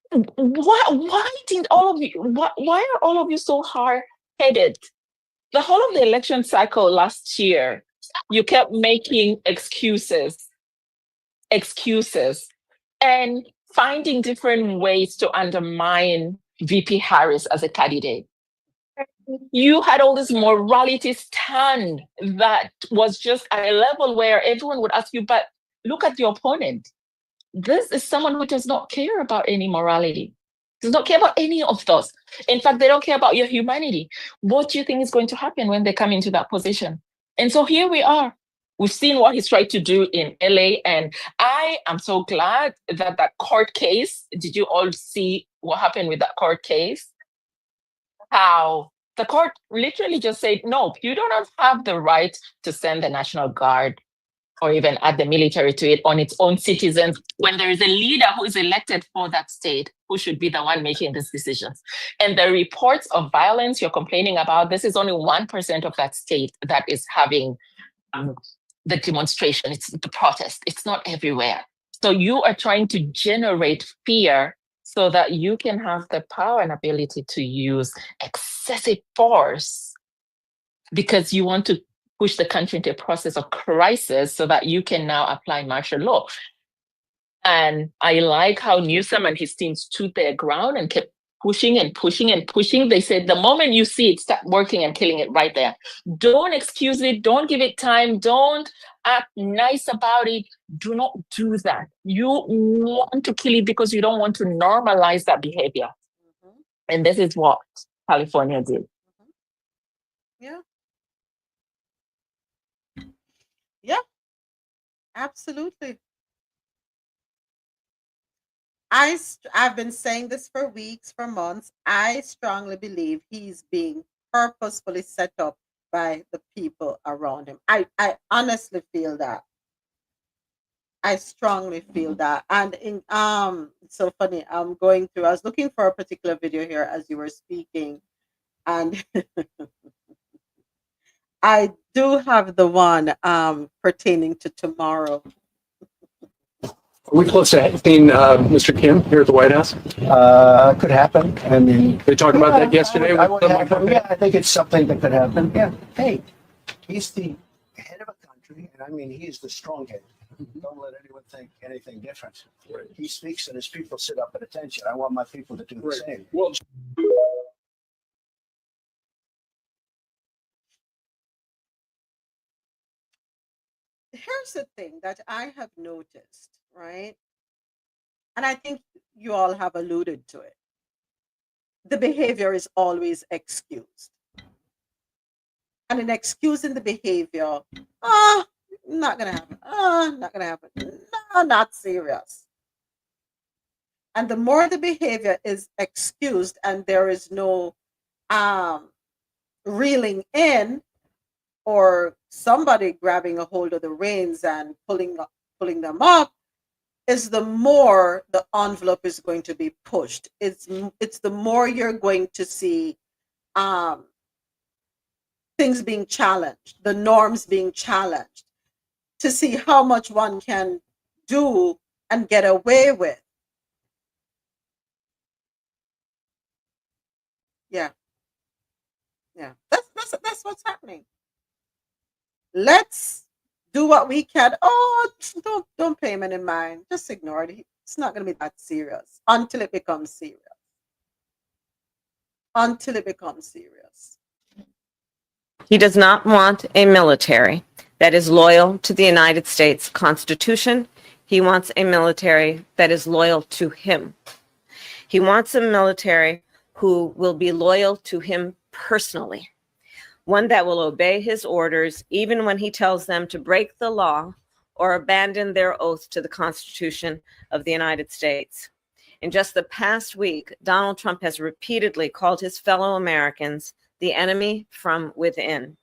why are all of you so hard-headed? The whole of the election cycle last year, you kept making excuses, and finding different ways to undermine VP Harris as a candidate. You had all this morality stand that was just at a level where everyone would ask you, but look at your opponent. This is someone who does not care about any morality, does not care about any of those. In fact, they don't care about your humanity. What do you think is going to happen when they come into that position? And so here we are. We've seen what he's tried to do in LA, and I am so glad that court case, did you all see what happened with that court case? How the court literally just said, no, you don't have the right to send the National Guard or even add the military to it on its own citizens when there is a leader who is elected for that state who should be the one making these decisions. And the reports of violence you're complaining about, this is only 1% of that state that is having the demonstration, it's the protest, it's not everywhere. So you are trying to generate fear so that you can have the power and ability to use excessive force because you want to push the country into a process of crisis so that you can now apply martial law. And I like how Newsom and his team stood their ground and kept pushing and pushing and pushing. They said, the moment you see it, start working and killing it right there. Don't excuse it. Don't give it time. Don't act nice about it. Do not do that. You want to kill it because you don't want to normalize that behavior. Mhm. And this is what California did. Yeah. Yeah, absolutely. I've been saying this for weeks, for months. I strongly believe he's being purposefully set up by the people around him. I honestly feel that. I strongly feel that. And it's so funny. I'm going through, I was looking for a particular video here as you were speaking, and I do have the one pertaining to tomorrow. Are we close to seeing Mr. Kim here at the White House? Could happen. I mean, They talked about that yesterday. I think it's something that could happen. Yeah. Hey, he's the head of a country, and I mean, he's the strong head. Don't let anyone think anything different. He speaks, and his people sit up at attention. I want my people to do the same. Well, Here's the thing that I have noticed, right? And I think you all have alluded to it. The behavior is always excused. And in excusing the behavior, not gonna happen. Not gonna happen. No, not serious. And the more the behavior is excused and there is no reeling in, or somebody grabbing a hold of the reins and pulling them up, is the more the envelope is going to be pushed. It's the more you're going to see things being challenged, the norms being challenged, to see how much one can do and get away with. Yeah, yeah, that's what's happening. Let's do what we can. Oh, don't pay him any mind. Just ignore it. It's not going to be that serious until it becomes serious. Until it becomes serious. He does not want a military that is loyal to the United States Constitution. He wants a military that is loyal to him. He wants a military who will be loyal to him personally, one that will obey his orders even when he tells them to break the law or abandon their oath to the Constitution of the United States. In just the past week, Donald Trump has repeatedly called his fellow Americans the enemy from within,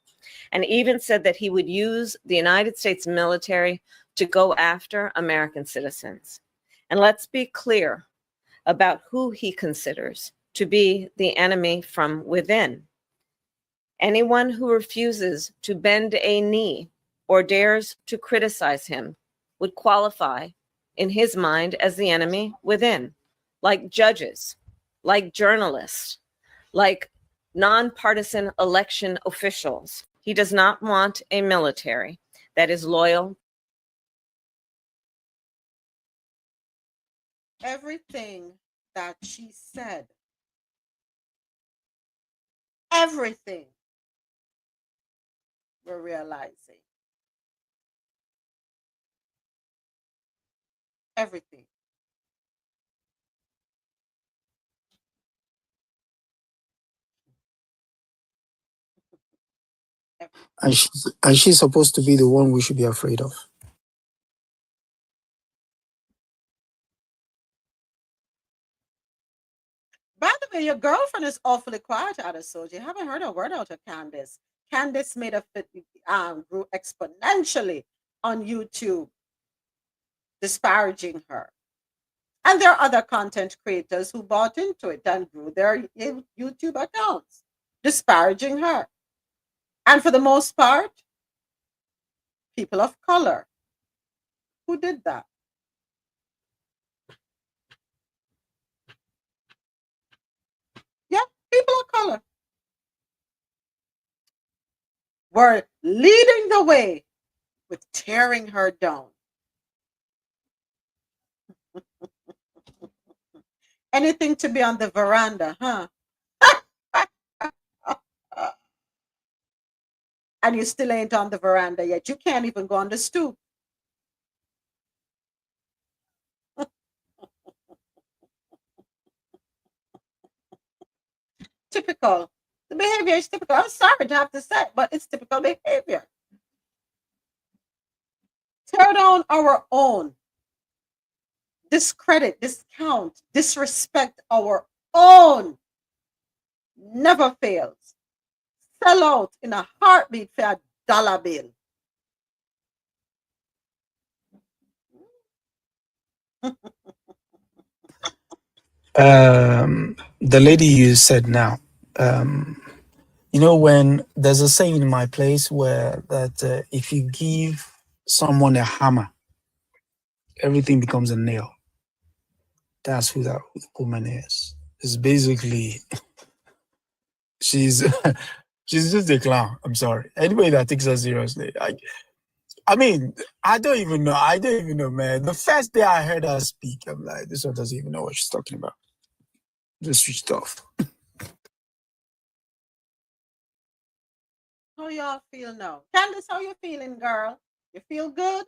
and even said that he would use the United States military to go after American citizens. And let's be clear about who he considers to be the enemy from within. Anyone who refuses to bend a knee or dares to criticize him would qualify, in his mind, as the enemy within, like judges, like journalists, like nonpartisan election officials. He does not want a military that is loyal. Everything that she said, everything we're realizing. Everything. And she's supposed to be the one we should be afraid of. By the way, your girlfriend is awfully quiet out of Soji. I haven't heard a word out of Candace. Candace made a fit, grew exponentially on YouTube, disparaging her. And there are other content creators who bought into it and grew their YouTube accounts, disparaging her. And for the most part, people of color. Who did that? Yeah, people of color. were leading the way with tearing her down. Anything to be on the veranda, huh? And you still ain't on the veranda yet. You can't even go on the stoop. Typical. The behavior is typical. I'm sorry to have to say, but it's typical behavior. Tear down our own. Discredit, discount, disrespect our own. Never fails. Sell out in a heartbeat for a dollar bill. The lady you said now, you know, when there's a saying in my place where that if you give someone a hammer, everything becomes a nail. That's who that woman is. It's basically she's she's just a clown. I'm sorry. Anybody that takes her seriously, I mean, I don't even know, man. The first day I heard her speak, I'm like, this one doesn't even know what she's talking about. Just switched off. How y'all feel now? Candace, how you feeling, girl? You feel good?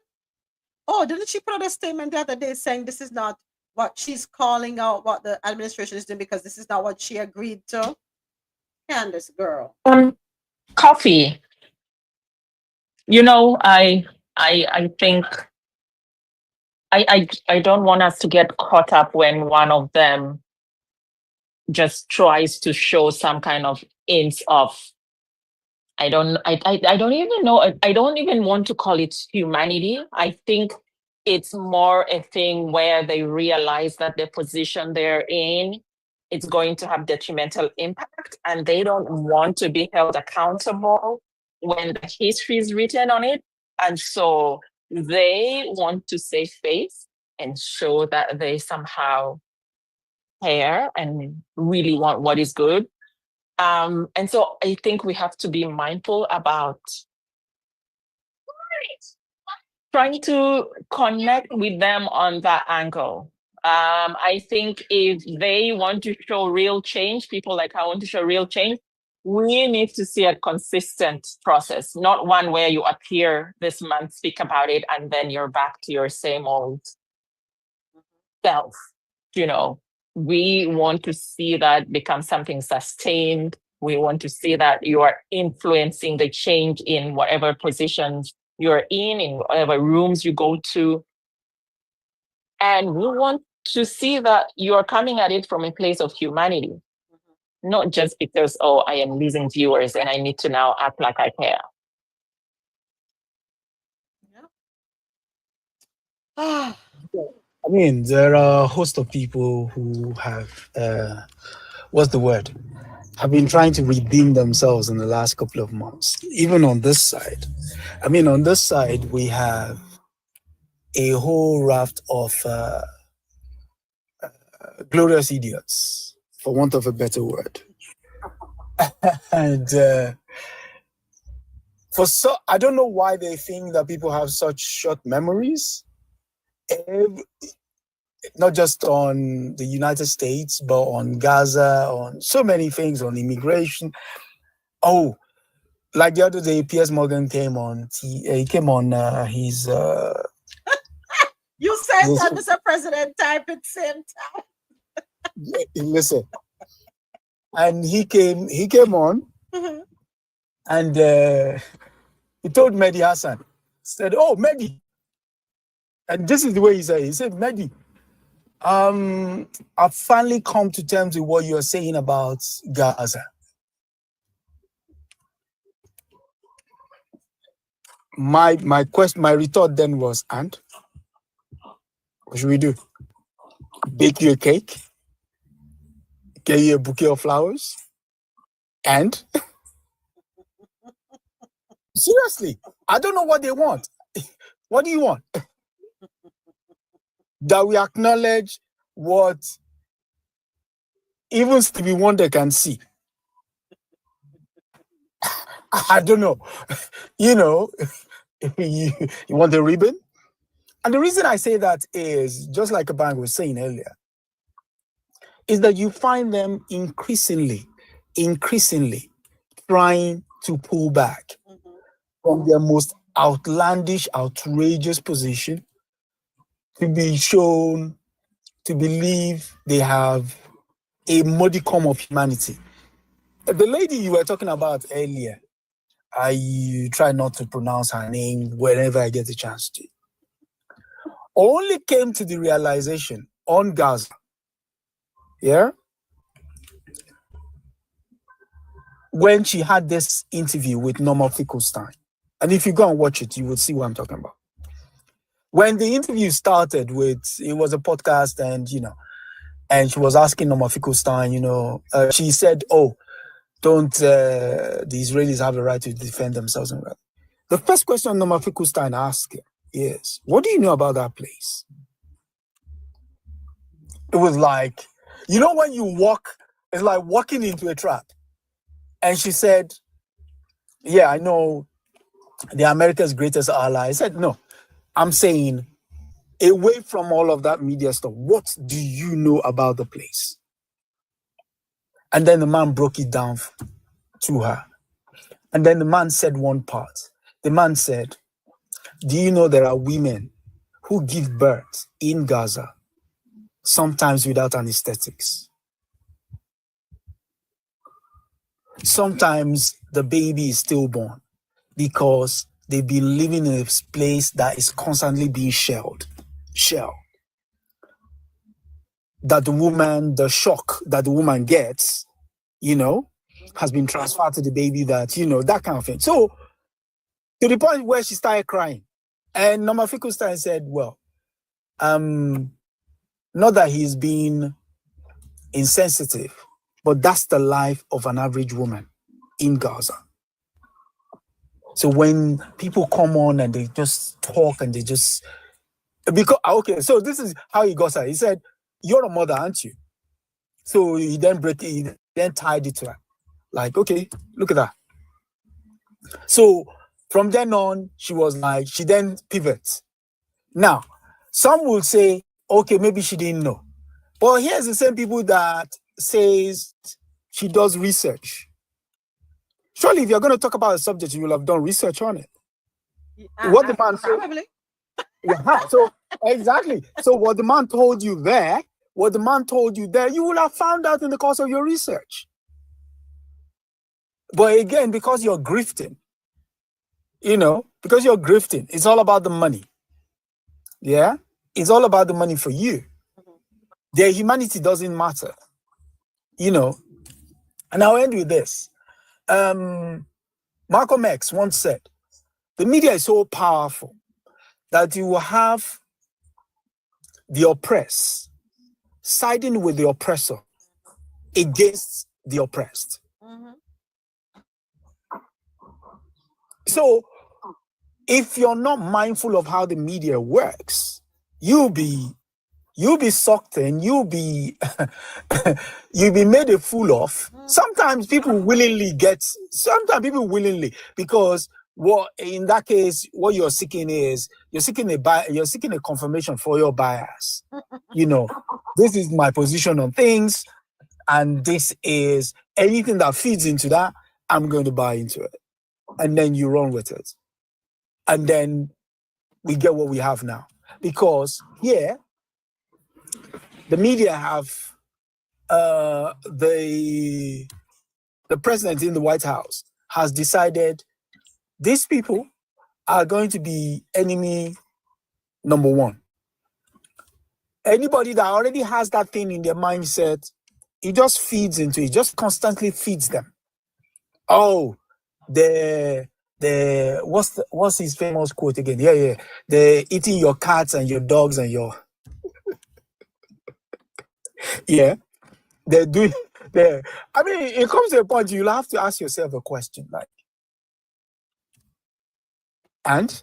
Oh, didn't she put out a statement the other day saying this is not what she's calling out what the administration is doing because this is not what she agreed to? Candace, girl. Coffee. You know, I think I don't want us to get caught up when one of them just tries to show some kind of inch of I don't even know. I don't even want to call it humanity. I think it's more a thing where they realize that the position they're in, it's going to have detrimental impact, and they don't want to be held accountable when the history is written on it. And so they want to save face and show that they somehow care and really want what is good. And so I think we have to be mindful about trying to connect with them on that angle. I think if they want to show real change, people like I want to show real change, we need to see a consistent process, not one where you appear this month, speak about it, and then you're back to your same old self. You know, we want to see that become something sustained. We want to see that you are influencing the change in whatever positions you're in whatever rooms you go to. And we want to see that you're coming at it from a place of humanity, not just because, oh, I am losing viewers and I need to now act like I care. I mean, there are a host of people who have, what's the word? Have been trying to redeem themselves in the last couple of months, even on this side. I mean, on this side, we have a whole raft of glorious idiots, for want of a better word. And I don't know why they think that people have such short memories. Not just on the United States, but on Gaza, on so many things, on immigration. Oh, like the other day, Piers Morgan came on. He came on his. You said that, Mr. President, type at the same time. Listen, and he came on, and he told Mehdi Hassan, said, "Oh, Mehdi," and this is the way he said it. He said, "Mehdi, I've finally come to terms with what you're saying about Gaza." My retort then was, "And what should we do? Bake you a cake? Get you a bouquet of flowers? And seriously, I don't know what they want. What do you want? That we acknowledge what even Stevie Wonder can see. I don't know. You know, you want a ribbon? And the reason I say that is, just like Abang was saying earlier, is that you find them increasingly trying to pull back from their most outlandish, outrageous position to be shown to believe they have a modicum of humanity. The lady you were talking about earlier, I try not to pronounce her name whenever I get a chance to, only came to the realization on Gaza, yeah, when she had this interview with Norma Finkelstein. And if you go and watch it, you will see what I'm talking about. When the interview started with, it was a podcast, and, you know, and she was asking Norma Finkelstein, you know, she said, oh, don't the Israelis have a right to defend themselves? And the first question Norma Finkelstein asked is, what do you know about that place? It was like, you know, when you walk, it's like walking into a trap. And she said, yeah, I know they're America's greatest ally. I said, no, I'm saying, away from all of that media stuff, what do you know about the place? And then the man broke it down to her. And then the man said one part. The man said, do you know there are women who give birth in Gaza, sometimes without anesthetics? Sometimes the baby is stillborn because they've been living in a place that is constantly being shelled. That the woman, the shock that the woman gets, you know, has been transferred to the baby, that, you know, that kind of thing. So, to the point where she started crying. And Norma Finkelstein said, well, not that he's being insensitive, but that's the life of an average woman in Gaza. So when people come on and they just talk and they just, because, okay, so this is how he got her. He said, you're a mother, aren't you? So he then tied it to her. Like, okay, look at that. So from then on, she then pivots. Now, some will say, okay, maybe she didn't know. But here's the same people that says she does research. Surely, if you're going to talk about a subject, you will have done research on it. What the man said. Probably. Yeah, so exactly. So what the man told you there, you will have found out in the course of your research. But again, because you're grifting, it's all about the money. Yeah? It's all about the money for you. Their humanity doesn't matter. And I'll end with this. Malcolm X once said, the media is so powerful that you will have the oppressed siding with the oppressor against the oppressed. So if you're not mindful of how the media works, you'll be sucked in, you'll be made a fool of. Sometimes people willingly, because in that case, what you're seeking is you're seeking a confirmation for your bias. This is my position on things, and this is anything that feeds into that, I'm going to buy into it. And then you run with it. And then we get what we have now. Because here, the media have the president in the White House has decided these people are going to be enemy number one. Anybody that already has that thing in their mindset, it just feeds into it, just constantly feeds them. Oh, what's his famous quote again? Yeah. They're eating your cats and your dogs and your yeah. They're doing I mean, it comes to a point you'll have to ask yourself a question like, and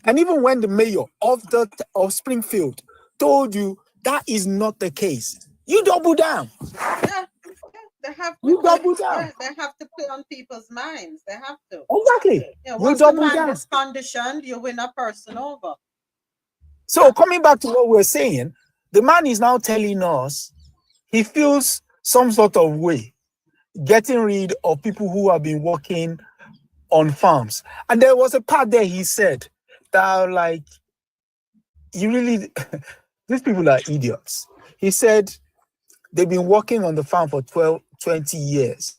even when the mayor of Springfield told you that is not the case, you double down. Yeah. They have to You play, double down. yeah, they have to play on people's minds. They have to. Exactly. Yeah, You once the double man down. is conditioned, you win a person over. So coming back to what we're saying, the man is now telling us he feels some sort of way getting rid of people who have been working on farms. And there was a part there he said that like, you really, these people are idiots. He said they've been working on the farm for 20 years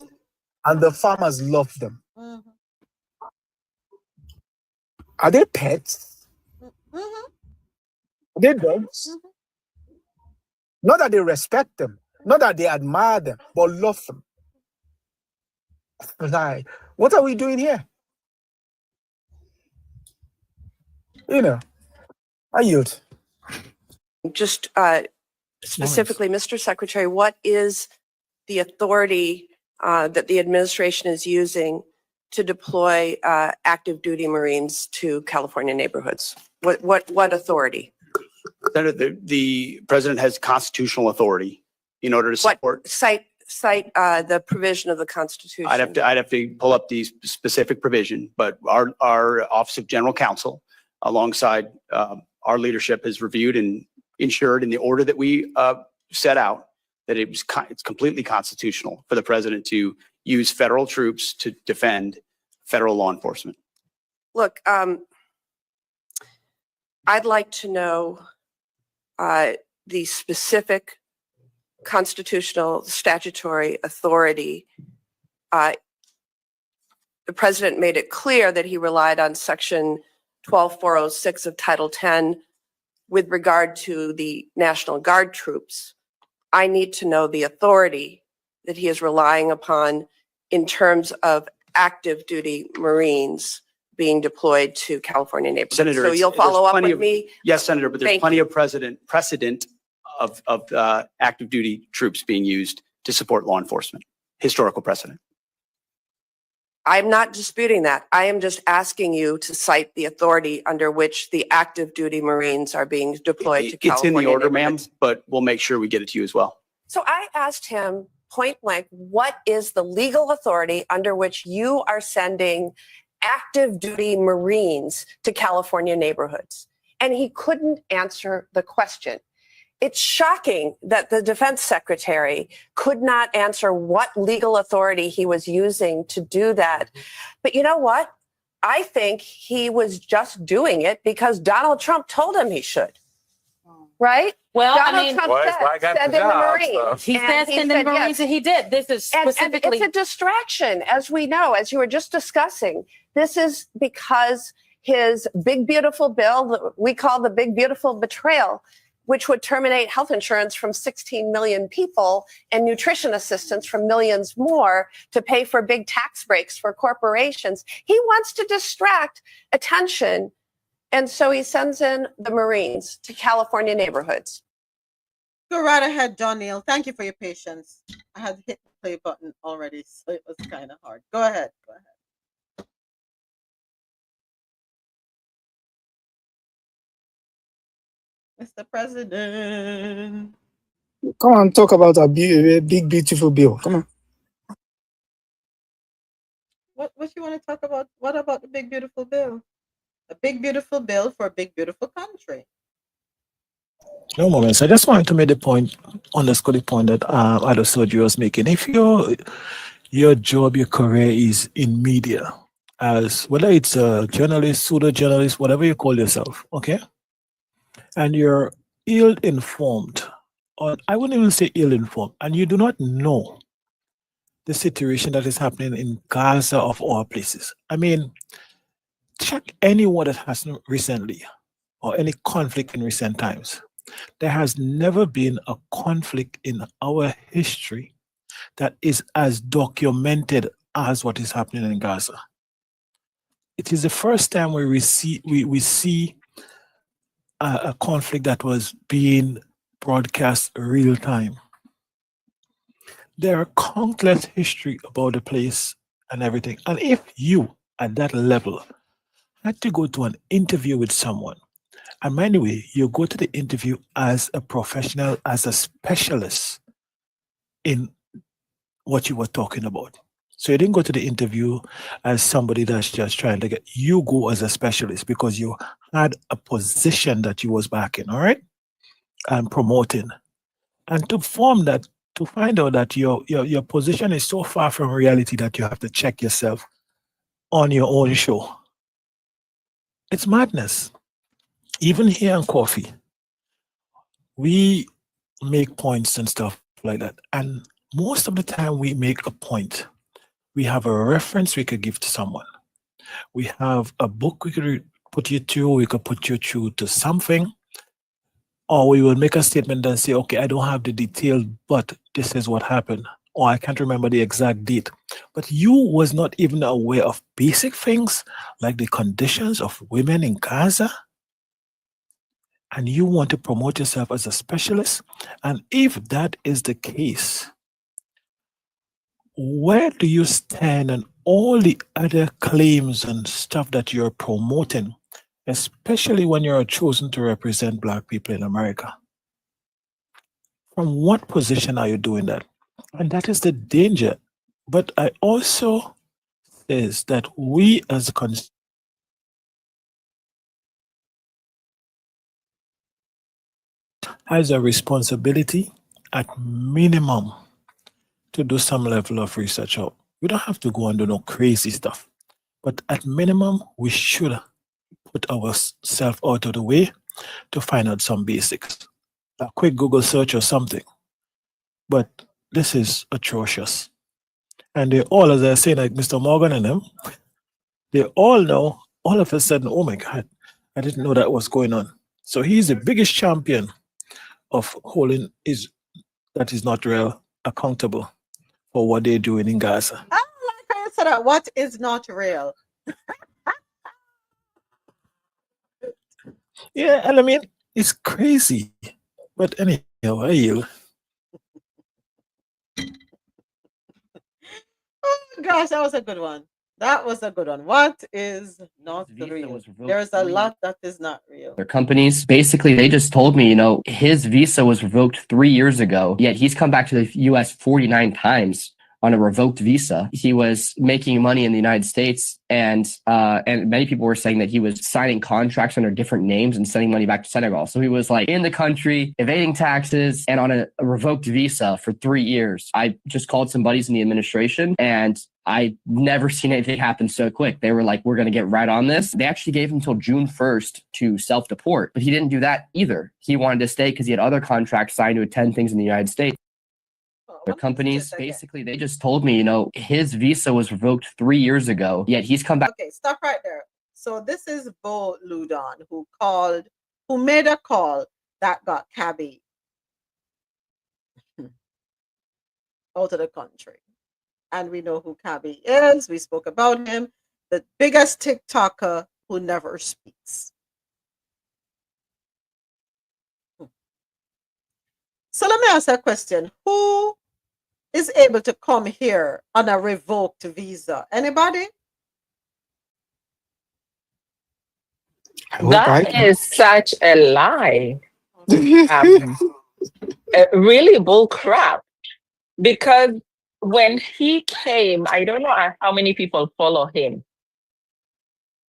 and the farmers love them. Mm-hmm. Are they pets? Mm-hmm. Are they dogs? Mm-hmm. Not that they respect them, not that they admire them, but love them. Like, what are we doing here? You know, I yield. Just specifically, Mr. Secretary, what is the authority that the administration is using to deploy active duty Marines to California neighborhoods? What authority? Senator, the president has constitutional authority in order to support. Cite the provision of the Constitution. I'd have to pull up the specific provision, but our Office of General Counsel, alongside our leadership, has reviewed and ensured in the order that we set out that it's completely constitutional for the president to use federal troops to defend federal law enforcement. Look, I'd like to know the specific constitutional statutory authority. The president made it clear that he relied on Section 12406 of Title 10 with regard to the National Guard troops. I need to know the authority that he is relying upon in terms of active duty Marines being deployed to California neighborhoods. Senator, so you'll follow up with me? Yes, Senator, but there's Thank plenty of precedent of active duty troops being used to support law enforcement. Historical precedent. I'm not disputing that. I am just asking you to cite the authority under which the active duty Marines are being deployed to California. It's in the order, ma'am, neighborhoods. but we'll make sure we get it to you as well. So I asked him point blank, what is the legal authority under which you are sending active duty Marines to California neighborhoods? And he couldn't answer the question. It's shocking that the defense secretary could not answer what legal authority he was using to do that. But you know what? I think he was just doing it because Donald Trump told him he should. Right? Well, Donald Trump said, send in the Marines. He said send in the Marines, and he did. This is specifically. And it's a distraction, as we know, as you were just discussing. This is because his big, beautiful bill that we call the big, beautiful betrayal, which would terminate health insurance from 16 million people and nutrition assistance from millions more to pay for big tax breaks for corporations. He wants to distract attention. And so he sends in the Marines to California neighborhoods. Go right ahead, John Neal. Thank you for your patience. I had hit the play button already, so it was kind of hard. Go ahead. Go ahead. Mr. President. Come on, talk about a big, beautiful bill. Come on. What you want to talk about? What about the big, beautiful bill? A big, beautiful bill for a big, beautiful country. No moments. I just wanted to make the point, underscore the point that Adesoji was making. If your job, your career is in media, as whether it's a journalist, pseudo journalist, whatever you call yourself, okay, and you're ill-informed, or I wouldn't even say ill-informed, and you do not know the situation that is happening in Gaza of all places. I mean, check anyone that has recently, or any conflict in recent times. There has never been a conflict in our history that is as documented as what is happening in Gaza. It is the first time we see a conflict that was being broadcast real time. There are countless history about the place and everything. And if you, at that level, had to go to an interview with someone, and by the way, you go to the interview as a professional, as a specialist in what you were talking about. So you didn't go to the interview as somebody that's just trying to get, you go as a specialist because you had a position that you was backing, all right? And promoting. And to form that, to find out that your position is so far from reality that you have to check yourself on your own show. It's madness. Even here in coffee, we make points and stuff like that. And most of the time we make a point. We have a reference we could give to someone. We have a book we could put you through, we could put you through to something. Or we will make a statement and say, okay, I don't have the detail, but this is what happened. Or I can't remember the exact date. But you was not even aware of basic things like the conditions of women in Gaza. And you want to promote yourself as a specialist. And if that is the case, where do you stand on all the other claims and stuff that you're promoting, especially when you're chosen to represent Black people in America? From what position are you doing that? And that is the danger. But I also says that we as a has a responsibility at minimum to do some level of research out. We don't have to go and do no crazy stuff. But at minimum, we should put ourselves out of the way to find out some basics. A quick Google search or something. But this is atrocious. And they all, as I say, like Mr. Morgan and them, they all know, all of a sudden, oh my God, I didn't know that was going on. So he's the biggest champion of holding that is not real accountable for what they're doing in Gaza. I like how you said that. What is not real? Yeah, and I mean, it's crazy. But anyhow, I yield. Oh gosh, that was a good one. That was a good one. What is not real? There's a lot that is not real. Their companies, basically, they just told me, his visa was revoked 3 years ago, yet he's come back to the US 49 times on a revoked visa. He was making money in the United States, and many people were saying that he was signing contracts under different names and sending money back to Senegal. So he was like in the country, evading taxes, and on a revoked visa for 3 years. I just called some buddies in the administration, and I never seen anything happen so quick. They were like, we're going to get right on this. They actually gave him until June 1st to self-deport, but he didn't do that either. He wanted to stay because he had other contracts signed to attend things in the United States. Their companies, basically, they just told me, his visa was revoked 3 years ago, yet he's come back. Okay, stop right there. So this is Bo Ludon who made a call that got Cabby out of the country. And we know who Cabby is. We spoke about him, the biggest TikToker who never speaks. So let me ask a question. Who is able to come here on a revoked visa? Anybody? That is such a lie. Really bull crap. Because when he came, I don't know how many people follow him.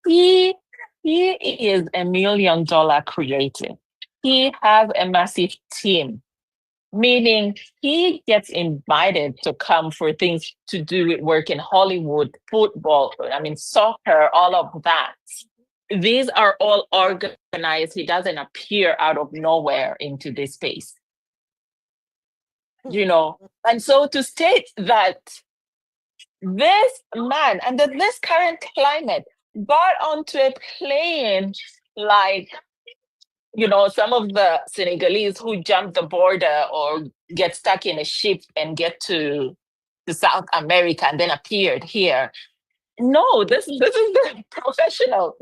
He is $1 million creative. He has a massive team, meaning he gets invited to come for things to do with work in Hollywood, football, soccer, all of that. These are all organized. He doesn't appear out of nowhere into this space. And so to state that this man under this current climate got onto a plane like, some of the Senegalese who jump the border or get stuck in a ship and get to South America and then appeared here. No, this is the professional.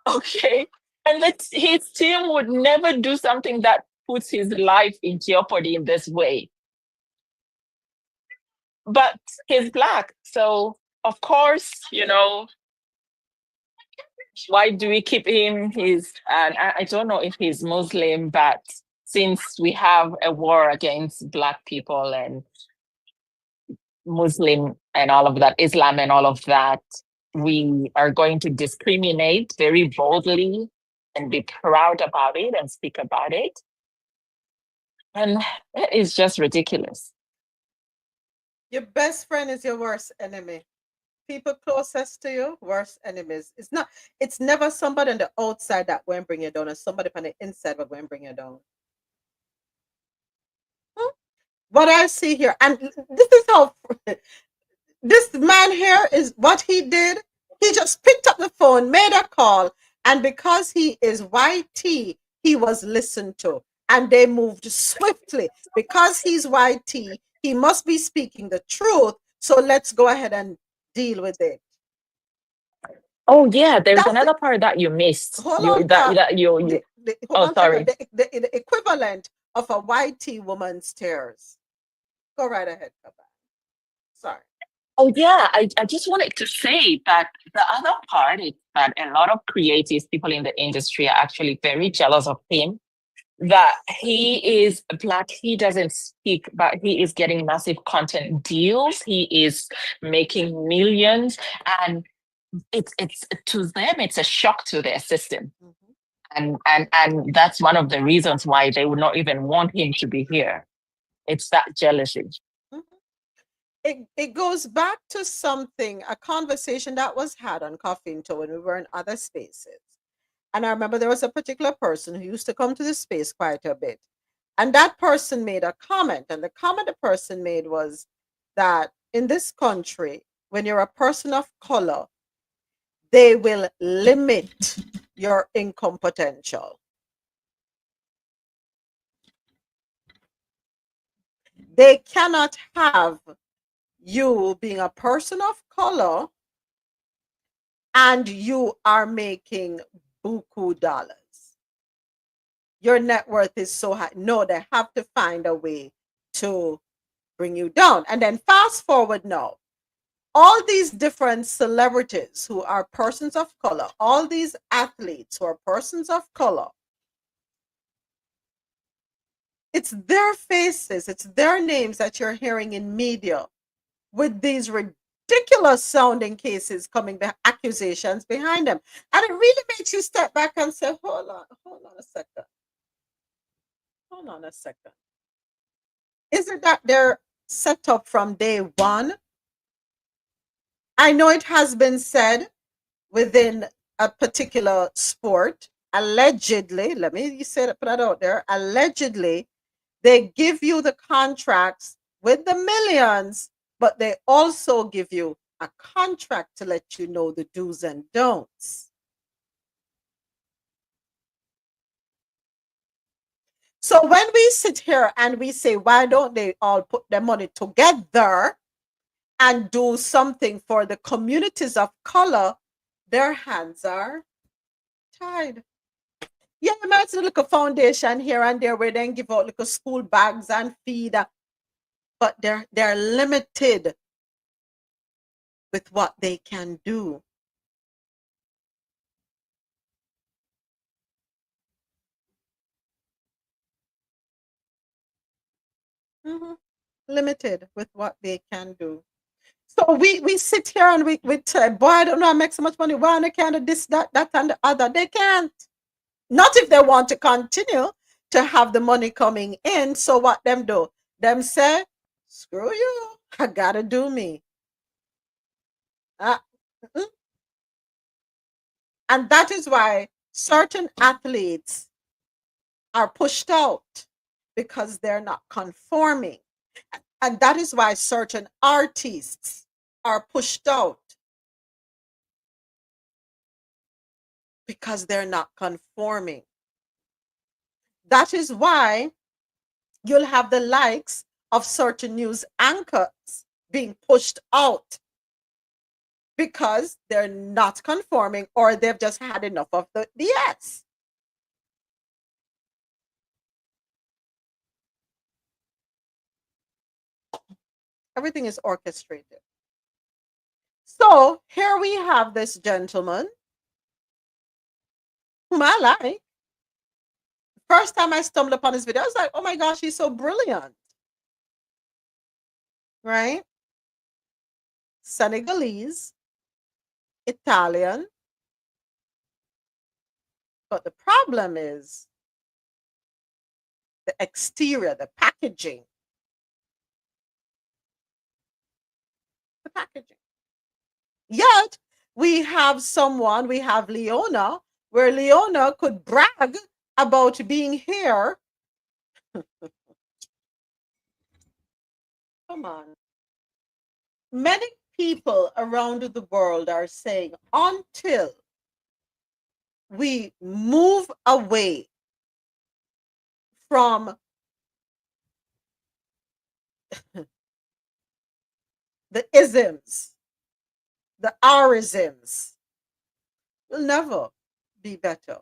Okay. And his team would never do something that puts his life in jeopardy in this way. But he's Black. So, of course, why do we keep him? I don't know if he's Muslim, but since we have a war against Black people and Muslim and all of that, Islam and all of that, we are going to discriminate very boldly and be proud about it and speak about it. And it is just ridiculous. Your best friend is your worst enemy. People closest to you, worst enemies. It's never somebody on the outside that will bring you down, and somebody on the inside will bring you down. What I see here, and this is how this man here is what he did. He just picked up the phone, made a call, and because he is YT, he was listened to, and they moved swiftly. Because he's YT, he must be speaking the truth. So let's go ahead and deal with it. Oh yeah, there's another part that you missed. Sorry. The equivalent of a YT woman's tears. Go right ahead, Kaba. Sorry. Oh yeah, I just wanted to say that the other part is that a lot of creatives, people in the industry, are actually very jealous of him. That he is Black, he doesn't speak, but he is getting massive content deals. He is making millions, and it's to them, it's a shock to their system. And that's one of the reasons why they would not even want him to be here. It's that jealousy. It goes back to a conversation that was had on Coffee and Toe when we were in other spaces. And I remember there was a particular person who used to come to the space quite a bit. And that person made a comment. And the comment the person made was that in this country, when you're a person of color, they will limit your income potential. They cannot have you being a person of color and you are making buku dollars. Your net worth is so high. No, they have to find a way to bring you down. And then fast forward now. All these different celebrities who are persons of color, all these athletes who are persons of color, it's their faces, it's their names that you're hearing in media with these ridiculous sounding cases coming, the accusations behind them. And it really makes you step back and say, hold on a second. Hold on a second. Is it that they're set up from day one? I know it has been said within a particular sport, allegedly, let me put that out there, allegedly, they give you the contracts with the millions, but they also give you a contract to let you know the do's and don'ts. So when we sit here and we say, why don't they all put their money together and do something for the communities of color, their hands are tied. Yeah, you might see like a foundation here and there where they give out like a school bags and feed, but they're limited with what they can do. Limited with what they can do. So we sit here and we say, boy, I don't know, I make so much money. Why they can't do this, that, and the other? They can't. Not if they want to continue to have the money coming in. So what them do? Them say, screw you. I gotta do me. And that is why certain athletes are pushed out because they're not conforming. And that is why certain artists are pushed out because they're not conforming. That is why you'll have the likes of certain news anchors being pushed out because they're not conforming or they've just had enough of the BS. Everything is orchestrated. So here we have this gentleman whom I like. First time I stumbled upon his video, I was like, oh my gosh, he's so brilliant. Right? Senegalese, Italian. But the problem is the exterior, the packaging. The packaging. Yet we have Leona, where Leona could brag about being here. Come on. Many people around the world are saying until we move away from the isms, the orisms, we'll never be better.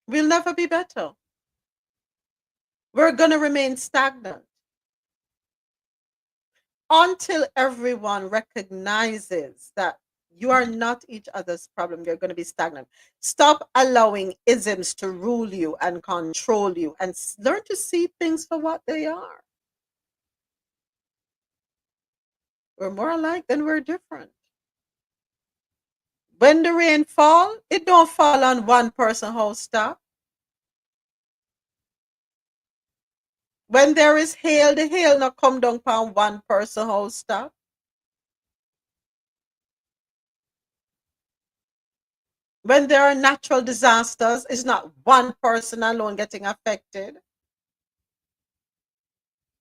We'll never be better. We're going to remain stagnant until everyone recognizes that you are not each other's problem. You're going to be stagnant. Stop allowing isms to rule you and control you, and learn to see things for what they are. We're more alike than we're different. When the rain fall, it don't fall on one person house top. When there is hail, the hail not come down upon one person house top. When there are natural disasters, it's not one person alone getting affected.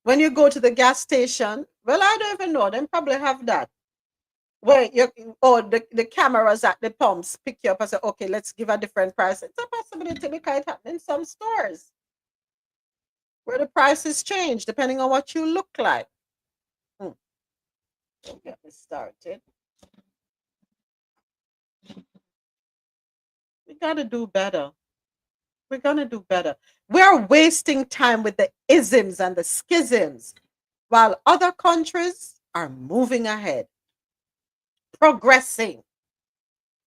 When you go to the gas station, well, I don't even know, they probably have that. Where the cameras at the pumps pick you up and say, okay, let's give a different price. It's a possibility because it happens in some stores where the prices change depending on what you look like. Don't get me started. We got to do better. We're going to do better. We're wasting time with the isms and the schisms while other countries are moving ahead, progressing,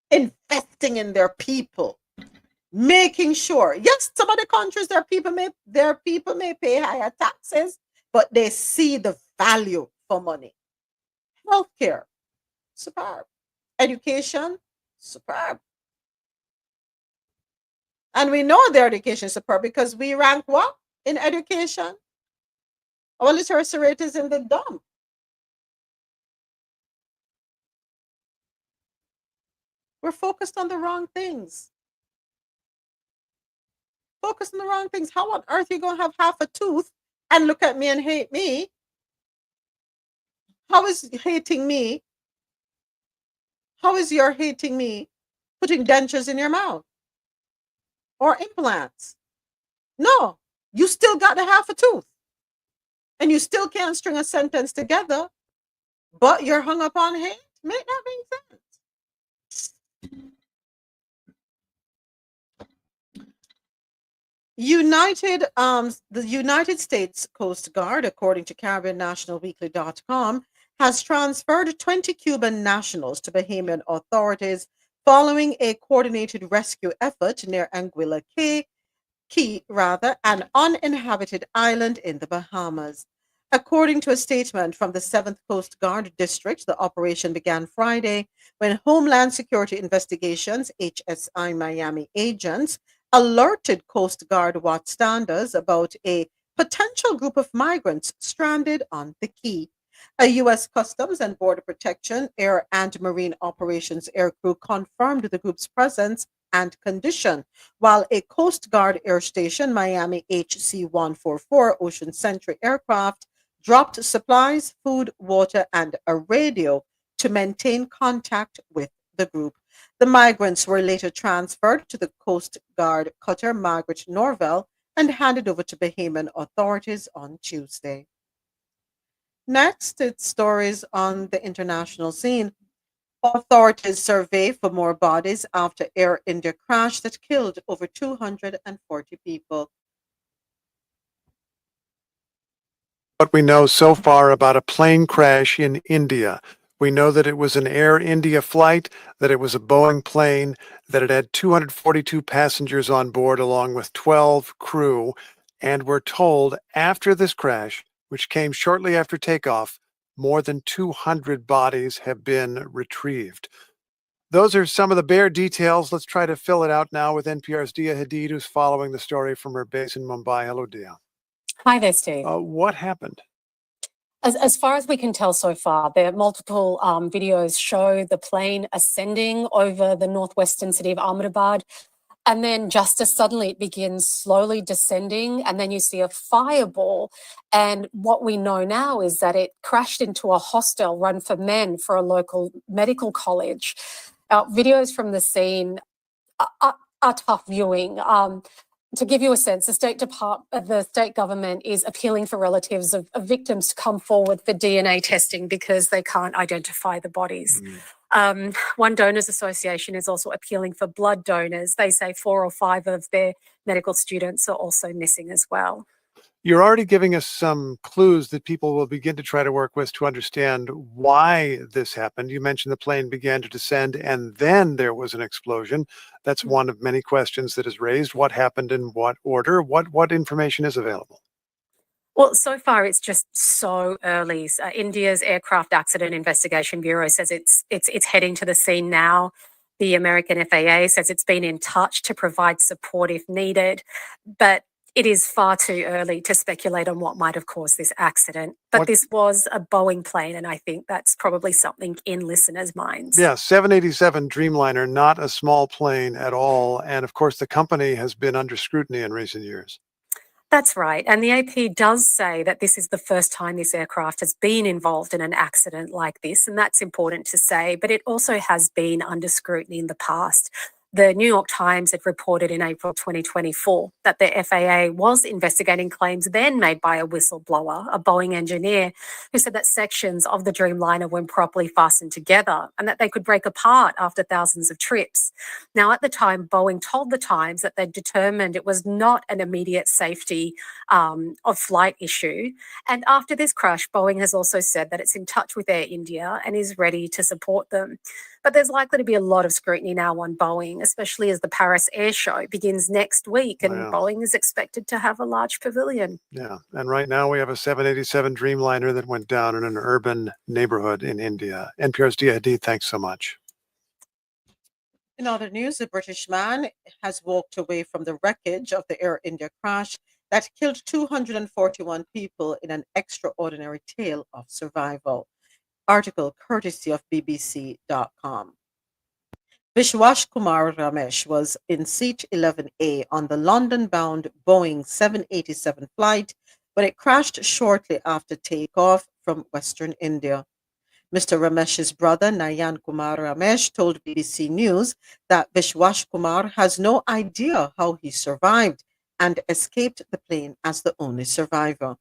investing in their people, making sure, yes, some of the countries, their people may pay higher taxes, but they see the value for money. Healthcare, superb. Education, superb. And we know their education is superb because we rank what in education? Our literacy rate is in the dump. We're focused on the wrong things. Focus on the wrong things. How on earth are you going to have half a tooth and look at me and hate me? How is hating me? How is your hating me putting dentures in your mouth? Or implants? No, you still got the half a tooth. And you still can't string a sentence together, but you're hung up on hate? Make that make sense. The United States Coast Guard, according to CaribbeanNationalWeekly.com, has transferred 20 Cuban nationals to Bahamian authorities following a coordinated rescue effort near Anguilla Key, an uninhabited island in the Bahamas. According to a statement from the 7th Coast Guard District, the operation began Friday when Homeland Security Investigations, HSI Miami agents, alerted Coast Guard watchstanders about a potential group of migrants stranded on the key. A U.S. Customs and Border Protection, Air and Marine Operations aircrew confirmed the group's presence and condition, while a Coast Guard Air Station Miami HC-144 Ocean Sentry aircraft dropped supplies, food, water, and a radio to maintain contact with the group. The migrants were later transferred to the Coast Guard cutter Margaret Norvell and handed over to Bahamian authorities on Tuesday. Next, it's stories on the international scene. Authorities survey for more bodies after Air India crash that killed over 240 people. What we know so far about a plane crash in India. We know that it was an Air India flight, that it was a Boeing plane, that it had 242 passengers on board along with 12 crew, and we're told after this crash, which came shortly after takeoff, More than 200 bodies have been retrieved. Those are some of the bare details. Let's try to fill it out now with NPR's Dia Hadid, who's following the story from her base in Mumbai. Hello, Dia. Hi there, Steve. What happened? As far as we can tell so far, there are multiple videos show the plane ascending over the northwestern city of Ahmedabad. And then just as suddenly it begins slowly descending, and then you see a fireball. And what we know now is that it crashed into a hostel run for men for a local medical college. Videos from the scene are tough viewing. To give you a sense, the state government is appealing for relatives of victims to come forward for DNA testing because they can't identify the bodies. One donors association is also appealing for blood donors. They say 4 or 5 of their medical students are also missing as well. You're already giving us some clues that people will begin to try to work with to understand why this happened. You mentioned the plane began to descend and then there was an explosion. That's one of many questions that is raised. What happened in what order? What information is available? Well, so far it's just so early. India's Aircraft Accident Investigation Bureau says it's heading to the scene now. The American FAA says it's been in touch to provide support if needed, but it is far too early to speculate on what might have caused this accident. But this was a Boeing plane, and I think that's probably something in listeners' minds. Yeah, 787 Dreamliner, not a small plane at all. And of course, the company has been under scrutiny in recent years. That's right. And the AP does say that this is the first time this aircraft has been involved in an accident like this. And that's important to say, but it also has been under scrutiny in the past. The New York Times had reported in April 2024 that the FAA was investigating claims then made by a whistleblower, a Boeing engineer, who said that sections of the Dreamliner were improperly fastened together and that they could break apart after thousands of trips. Now, at the time, Boeing told the Times that they determined it was not an immediate safety of flight issue. And after this crash, Boeing has also said that it's in touch with Air India and is ready to support them. But there's likely to be a lot of scrutiny now on Boeing, especially as the Paris Air Show begins next week, and Boeing is expected to have a large pavilion. Yeah, and right now we have a 787 Dreamliner that went down in an urban neighborhood in India. NPR's Dia Hadid, thanks so much. In other news, a British man has walked away from the wreckage of the Air India crash that killed 241 people in an extraordinary tale of survival. Article courtesy of BBC.com. Vishwash Kumar Ramesh was in seat 11A on the London-bound Boeing 787 flight when it crashed shortly after takeoff from Western India. Mr. Ramesh's brother, Nayan Kumar Ramesh, told BBC News that Vishwash Kumar has no idea how he survived and escaped the plane as the only survivor.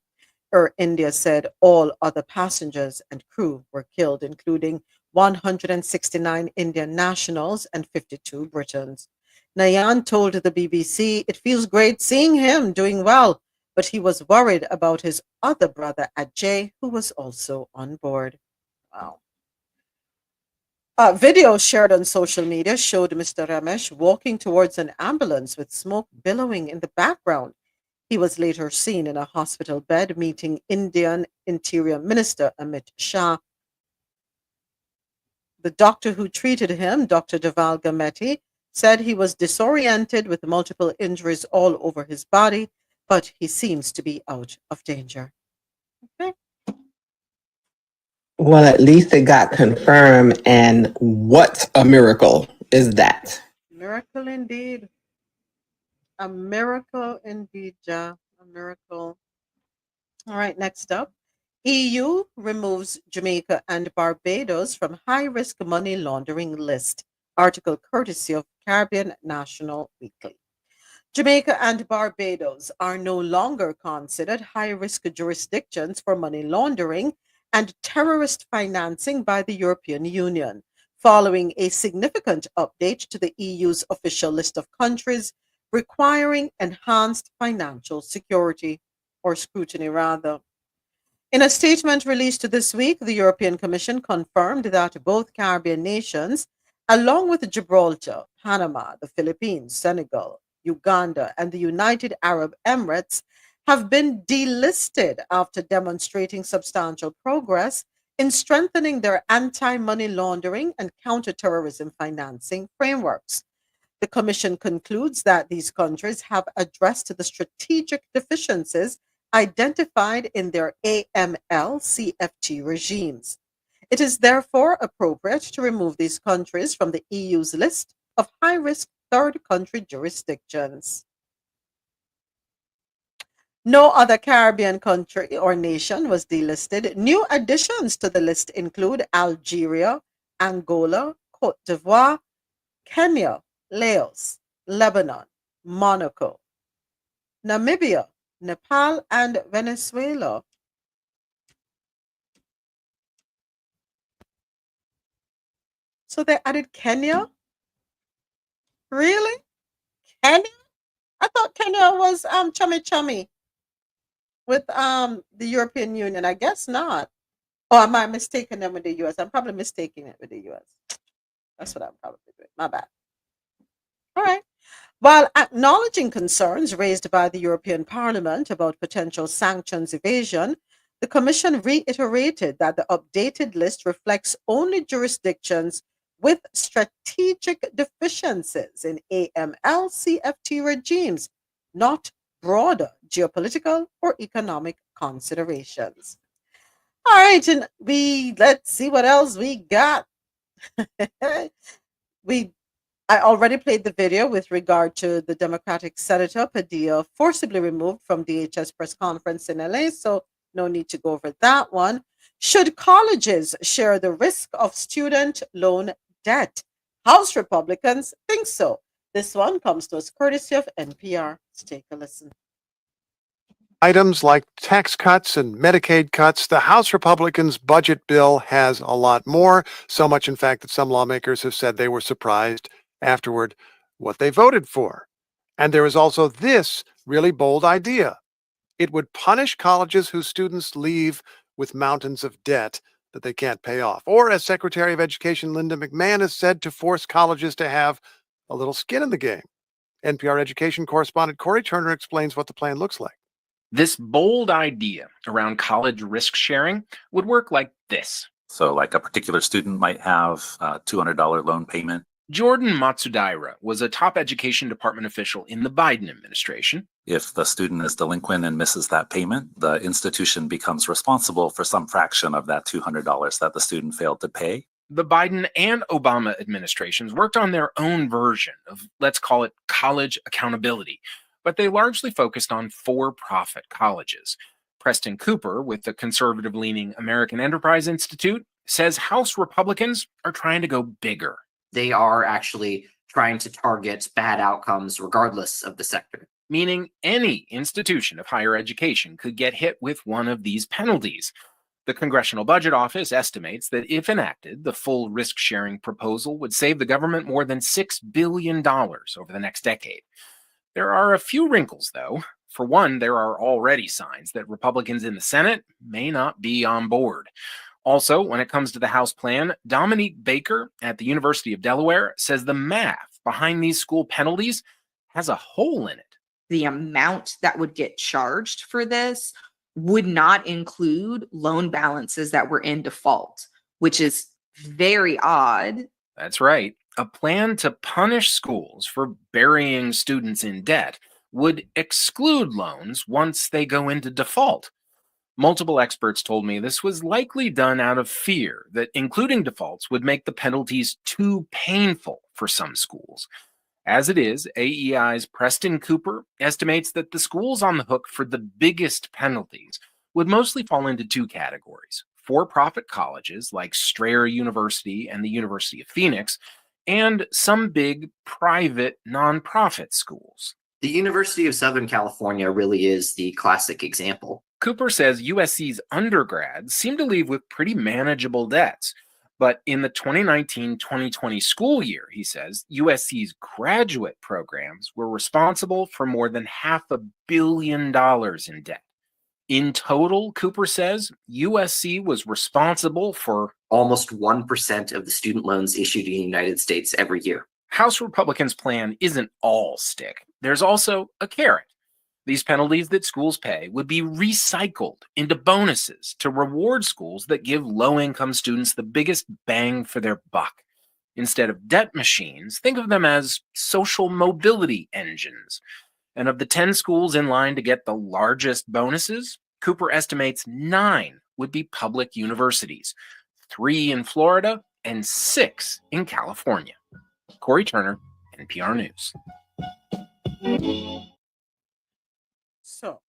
Air India said all other passengers and crew were killed, including 169 Indian nationals and 52 Britons. Nayan told the BBC, "It feels great seeing him doing well," but he was worried about his other brother, Ajay, who was also on board. Wow. A video shared on social media showed Mr. Ramesh walking towards an ambulance with smoke billowing in the background. He was later seen in a hospital bed meeting Indian Interior Minister Amit Shah. The doctor who treated him, Dr. Deval Gameti, said he was disoriented with multiple injuries all over his body, but he seems to be out of danger. Okay. Well, at least it got confirmed, and what a miracle is that? Miracle indeed. A miracle indeed, Ja. A miracle. All right, next up. EU removes Jamaica and Barbados from high-risk money laundering list. Article courtesy of Caribbean National Weekly. Jamaica and Barbados are no longer considered high-risk jurisdictions for money laundering and terrorist financing by the European Union, following a significant update to the EU's official list of countries requiring enhanced financial security, or scrutiny rather. In a statement released this week, the European Commission confirmed that both Caribbean nations, along with Gibraltar, Panama, the Philippines, Senegal, Uganda, and the United Arab Emirates, have been delisted after demonstrating substantial progress in strengthening their anti-money laundering and counterterrorism financing frameworks. The Commission concludes that these countries have addressed the strategic deficiencies identified in their AML CFT regimes. It is therefore appropriate to remove these countries from the EU's list of high-risk third country jurisdictions. No other Caribbean country or nation was delisted. New additions to the list include Algeria, Angola, Cote d'Ivoire, Kenya, Laos, Lebanon, Monaco, Namibia, Nepal, and Venezuela. So they added Kenya? Really? Kenya? I thought Kenya was chummy with the European Union. I guess not. Or am I mistaking them with the US? I'm probably mistaking it with the US. That's what I'm probably doing. My bad. All right. While acknowledging concerns raised by the European Parliament about potential sanctions evasion, the Commission reiterated that the updated list reflects only jurisdictions with strategic deficiencies in AML CFT regimes, not broader geopolitical or economic considerations. All right, and let's see what else we got. I already played the video with regard to the Democratic Senator Padilla forcibly removed from DHS press conference in LA, so no need to go over that one. Should colleges share the risk of student loan debt? House Republicans think so. This one comes to us courtesy of NPR. Let's take a listen. Items like tax cuts and Medicaid cuts, the House Republicans' budget bill has a lot more, so much, in fact, that some lawmakers have said they were surprised afterward what they voted for. And there is also this really bold idea. It would punish colleges whose students leave with mountains of debt that they can't pay off. Or, as Secretary of Education Linda McMahon has said, to force colleges to have a little skin in the game. NPR education correspondent Corey Turner explains what the plan looks like. This bold idea around college risk sharing would work like this. So like a particular student might have a $200 loan payment. Jordan Matsudaira was a top education department official in the Biden administration. If the student is delinquent and misses that payment, the institution becomes responsible for some fraction of that $200 that the student failed to pay. The Biden and Obama administrations worked on their own version of, let's call it, college accountability, but they largely focused on for-profit colleges. Preston Cooper, with the conservative-leaning American Enterprise Institute, says House Republicans are trying to go bigger. They are actually trying to target bad outcomes regardless of the sector. Meaning any institution of higher education could get hit with one of these penalties. The Congressional Budget Office estimates that if enacted, the full risk-sharing proposal would save the government more than $6 billion over the next decade. There are a few wrinkles, though. For one, there are already signs that Republicans in the Senate may not be on board. Also, when it comes to the House plan, Dominique Baker at the University of Delaware says the math behind these school penalties has a hole in it. The amount that would get charged for this would not include loan balances that were in default, which is very odd. That's right. A plan to punish schools for burying students in debt would exclude loans once they go into default. Multiple experts told me this was likely done out of fear that including defaults would make the penalties too painful for some schools. As it is, AEI's Preston Cooper estimates that the schools on the hook for the biggest penalties would mostly fall into two categories: for-profit colleges like Strayer University and the University of Phoenix, and some big private nonprofit schools. The University of Southern California really is the classic example. Cooper says USC's undergrads seem to leave with pretty manageable debts. But in the 2019-2020 school year, he says, USC's graduate programs were responsible for more than $500 million in debt. In total, Cooper says, USC was responsible for almost 1% of the student loans issued in the United States every year. House Republicans' plan isn't all stick. There's also a carrot. These penalties that schools pay would be recycled into bonuses to reward schools that give low-income students the biggest bang for their buck. Instead of debt machines, think of them as social mobility engines. And of the 10 schools in line to get the largest bonuses, Cooper estimates 9 would be public universities, 3 in Florida and 6 in California. Corey Turner, NPR News. So,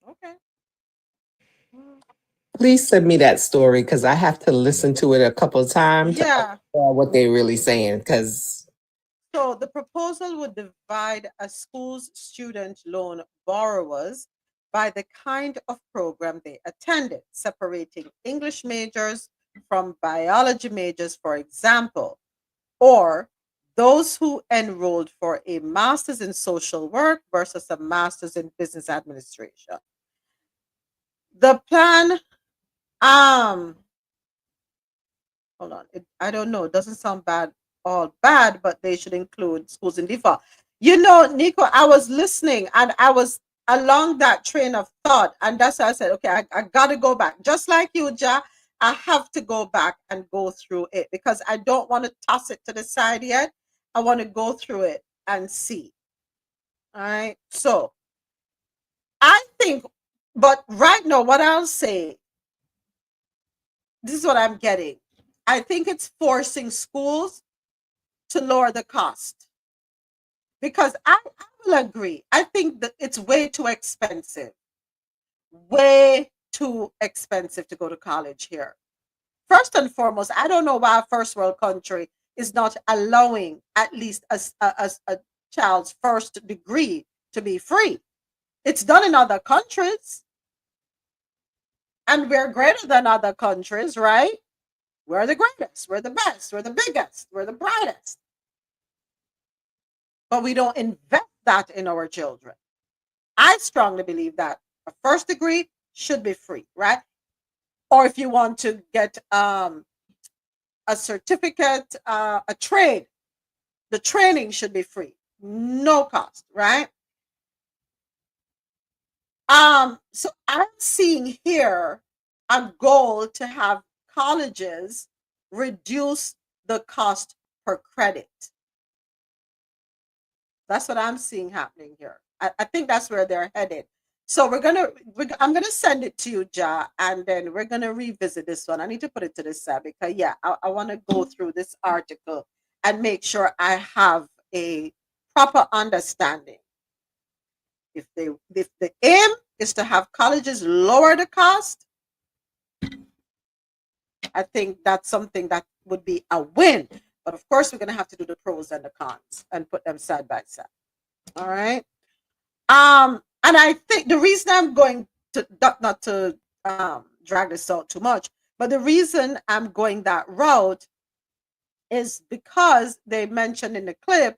okay. Please send me that story because I have to listen to it a couple of times to Yeah. understand what they're really saying. Because So the proposal would divide a school's student loan borrowers by the kind of program they attended, separating English majors from biology majors, for example, or those who enrolled for a master's in social work versus a master's in business administration. The plan, hold on, I don't know, it doesn't sound bad, all bad, but they should include schools in default. You know, Nico, I was listening and I was along that train of thought, and that's why I said, okay, I got to go back. Just like you, Ja, I have to go back and go through it because I don't want to toss it to the side yet. I want to go through it and see. All right. So I think, but right now, what I'll say, this is what I'm getting. I think it's forcing schools to lower the cost because I will agree. I think that it's way too expensive to go to college here. First and foremost, I don't know why a first world country is not allowing at least a child's first degree to be free. It's done in other countries. And we're greater than other countries, right? We're the greatest, we're the best, we're the biggest, we're the brightest. But we don't invest that in our children. I strongly believe that a first degree should be free, right? Or if you want to get a certificate, a trade, the training should be free, no cost, right? So I'm seeing here a goal to have colleges reduce the cost per credit. That's what I'm seeing happening here. I think that's where they're headed. So I'm gonna send it to you, Ja, and then we're gonna revisit this one. I need to put it to the side because yeah, I want to go through this article and make sure I have a proper understanding. If the aim is to have colleges lower the cost, I think that's something that would be a win. But of course, we're going to have to do the pros and the cons and put them side by side. All right. And I think the reason I'm going to not to drag this out too much, but the reason I'm going that route is because they mentioned in the clip,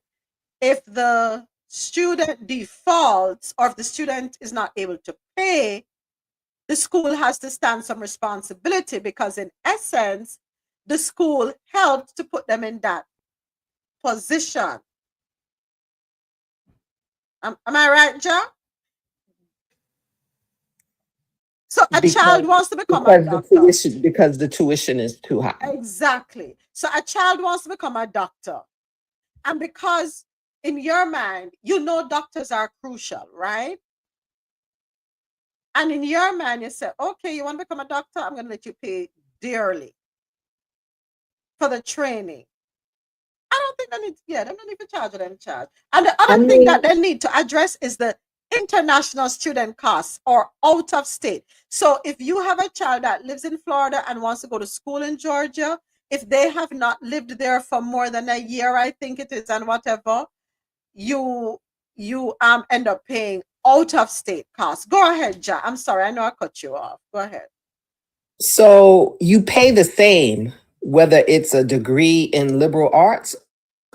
if the student defaults or if the student is not able to pay, the school has to stand some responsibility because in essence, the school helped to put them in that position. Am I right, Joe? So child wants to become a doctor. Because the tuition is too high. Exactly. So a child wants to become a doctor. And because in your mind, you know doctors are crucial, right? And in your mind, you say, okay, you want to become a doctor? I'm going to let you pay dearly for the training. I don't think they need, they don't need to charge them charge. And the other thing that they need to address is the international student costs or out of state. So if you have a child that lives in Florida and wants to go to school in Georgia, if they have not lived there for more than a year, I think it is, and whatever, you end up paying out of state costs. Go ahead, Ja. I'm sorry, I know I cut you off. Go ahead. So you pay the same whether it's a degree in liberal arts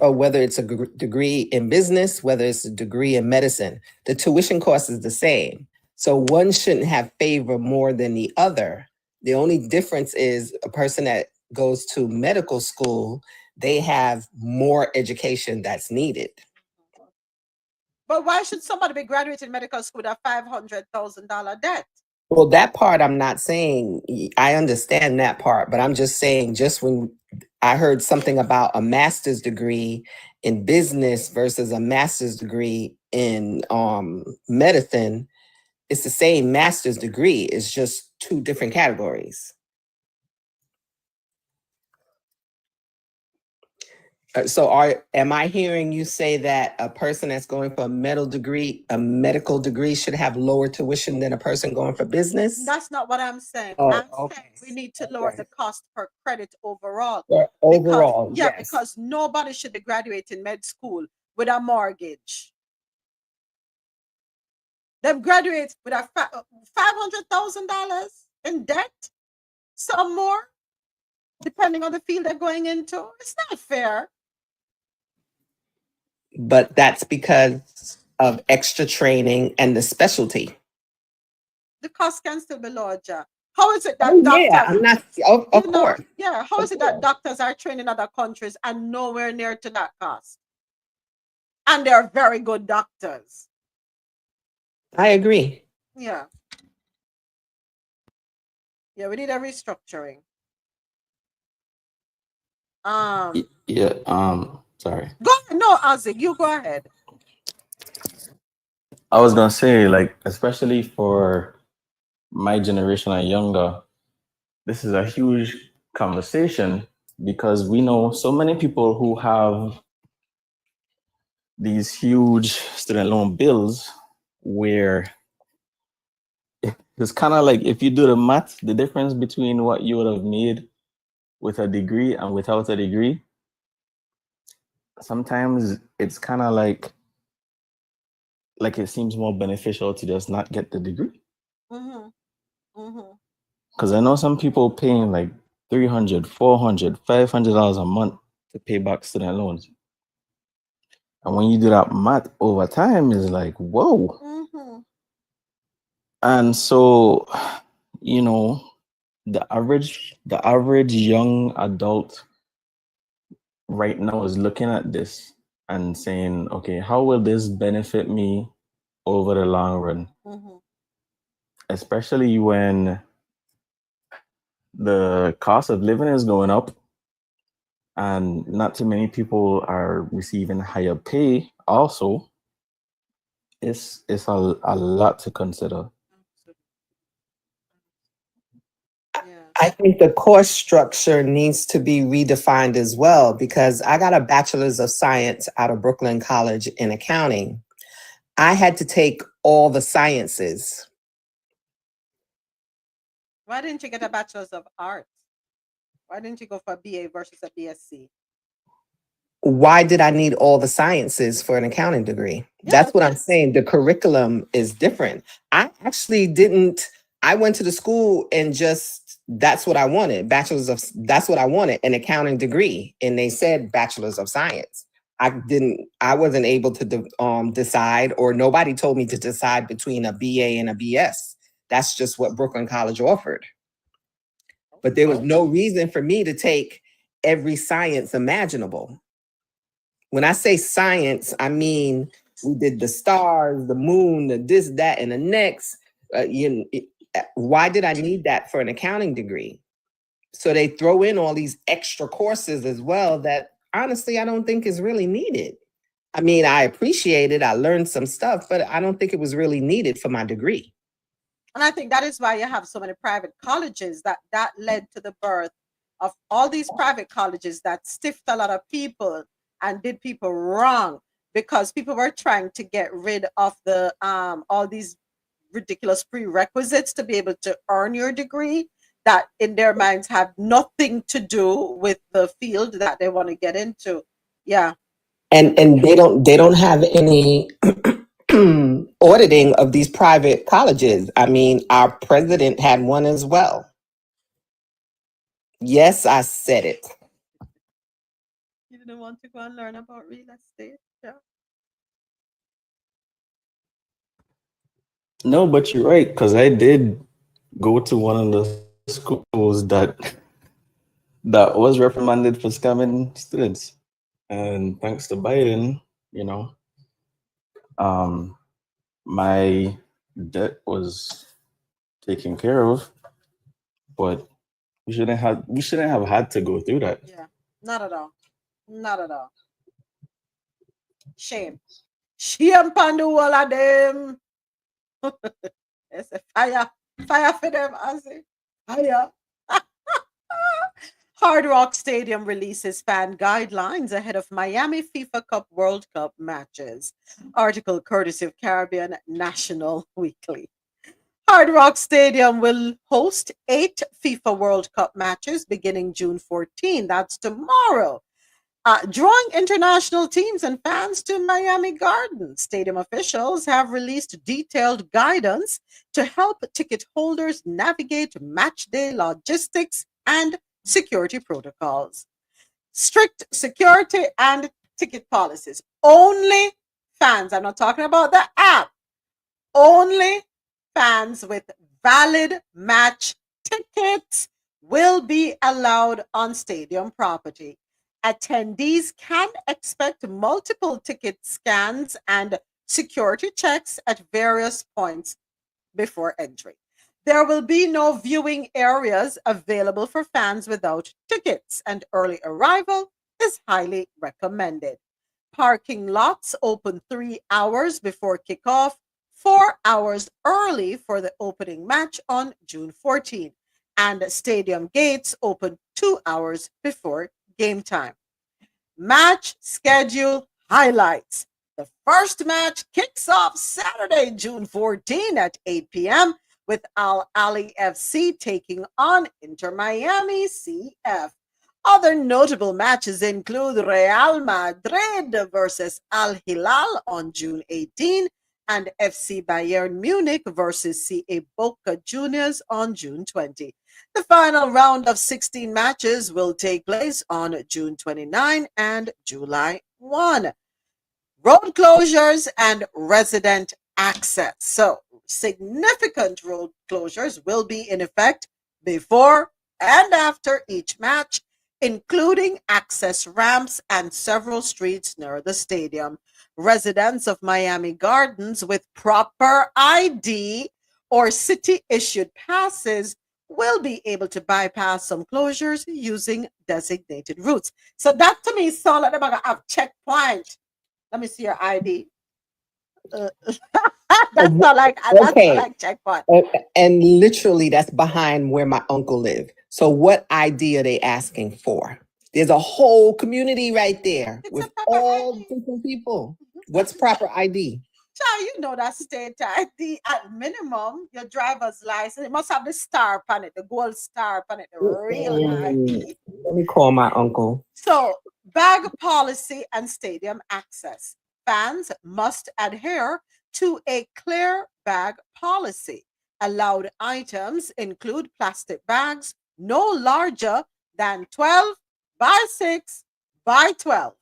or whether it's a degree in business, whether it's a degree in medicine. The tuition cost is the same. So one shouldn't have favor more than the other. The only difference is a person that goes to medical school, they have more education that's needed. But why should somebody be graduating medical school with a $500,000 debt? Well, that part I'm not saying, I understand that part, but I'm just saying, just when I heard something about a master's degree in business versus a master's degree in medicine, it's the same master's degree. It's just two different categories. So am I hearing you say that a person that's going for a medical degree should have lower tuition than a person going for business? That's not what I'm saying. Oh, I'm okay. saying we need to lower the cost per credit overall. Yeah, overall, yes. Because nobody should be graduating med school with a mortgage. Them graduates with a $500,000 in debt, some more, depending on the field they're going into. It's not fair. But that's because of extra training and the specialty. The cost can still be larger. How is it that doctors? Yeah, I'm not. Of course. Yeah. How is it that doctors are trained in other countries and nowhere near to that cost? And they're very good doctors. I agree. Yeah. Yeah, we need a restructuring. Yeah. Sorry. Go ahead. No, Ozzy, you go ahead. I was gonna say, like, especially for my generation and younger, this is a huge conversation because we know so many people who have these huge student loan bills where it's kind of like, if you do the math, the difference between what you would have made with a degree and without a degree, sometimes it's kind of like it seems more beneficial to just not get the degree. Because I know some people paying like $300, $400, $500 a month to pay back student loans. And when you do that math over time, it's like, whoa. And so, you know, the average young adult right now is looking at this and saying, okay, how will this benefit me over the long run? Especially when the cost of living is going up and not too many people are receiving higher pay also. It's a lot to consider. I think the course structure needs to be redefined as well, because I got a bachelor's of science out of Brooklyn College in accounting. I had to take all the sciences. Why didn't you get a bachelor's of arts? Why didn't you go for a BA versus a BSc? Why did I need all the sciences for an accounting degree? That's what I'm saying. The curriculum is different. I actually didn't, I went to the school and just, that's what I wanted. That's what I wanted, an accounting degree. And they said bachelor's of science. I wasn't able to decide, or nobody told me to decide between a BA and a BS. That's just what Brooklyn College offered. But there was no reason for me to take every science imaginable. When I say science, I mean, we did the stars, the moon, the this, that, and the next. Why did I need that for an accounting degree? So they throw in all these extra courses as well that honestly, I don't think is really needed. I mean, I appreciate it. I learned some stuff, but I don't think it was really needed for my degree. And I think that is why you have so many private colleges that led to the birth of all these private colleges that stiffed a lot of people and did people wrong, because people were trying to get rid of the all these ridiculous prerequisites to be able to earn your degree that in their minds have nothing to do with the field that they want to get into. Yeah. And they don't have any auditing of these private colleges. I mean, our president had one as well. Yes, I said it. You didn't want to go and learn about real estate? Yeah. No, but you're right, because I did go to one of the schools that that was reprimanded for scamming students. And thanks to Biden, my debt was taken care of, but we shouldn't have had to go through that. Yeah, not at all. Not at all. Shame. Shame upon the whole of them. It's a fire. Fire for them, I say. Fire. Hard Rock Stadium releases fan guidelines ahead of Miami FIFA Cup World Cup matches. Article courtesy of Caribbean National Weekly. Hard Rock Stadium will host 8 FIFA World Cup matches beginning June 14. That's tomorrow. Drawing international teams and fans to Miami Gardens. Stadium officials have released detailed guidance to help ticket holders navigate match day logistics and security protocols. Strict security and ticket policies. Only fans, I'm not talking about the app, only fans with valid match tickets will be allowed on stadium property. Attendees can expect multiple ticket scans and security checks at various points before entry. There will be no viewing areas available for fans without tickets, and early arrival is highly recommended. Parking lots open 3 hours before kickoff, 4 hours early for the opening match on June 14, and stadium gates open 2 hours before game time. Match schedule highlights. The first match kicks off Saturday, June 14 at 8 p.m. with Al Ali FC taking on Inter Miami CF. Other notable matches include Real Madrid versus Al Hilal on June 18 and FC Bayern Munich versus CA Boca Juniors on June 20. The final round of 16 matches will take place on June 29 and July 1. Road closures and resident access. So, significant road closures will be in effect before and after each match, including access ramps and several streets near the stadium. Residents of Miami Gardens with proper ID or city issued passes will be able to bypass some closures using designated routes. So that to me sounds like they're going to have checkpoint. Let me see your ID. That's not like checkpoint. And literally, that's behind where my uncle lived. So, what ID are they asking for? There's a whole community right there with all different people. What's proper ID? Child, you know that state ID at minimum, your driver's license. It must have the star on it, the gold star on it, the real ID. Let me call my uncle. So, bag policy and stadium access. Fans must adhere to a clear bag policy. Allowed items include plastic bags no larger than 12 by 6 by 12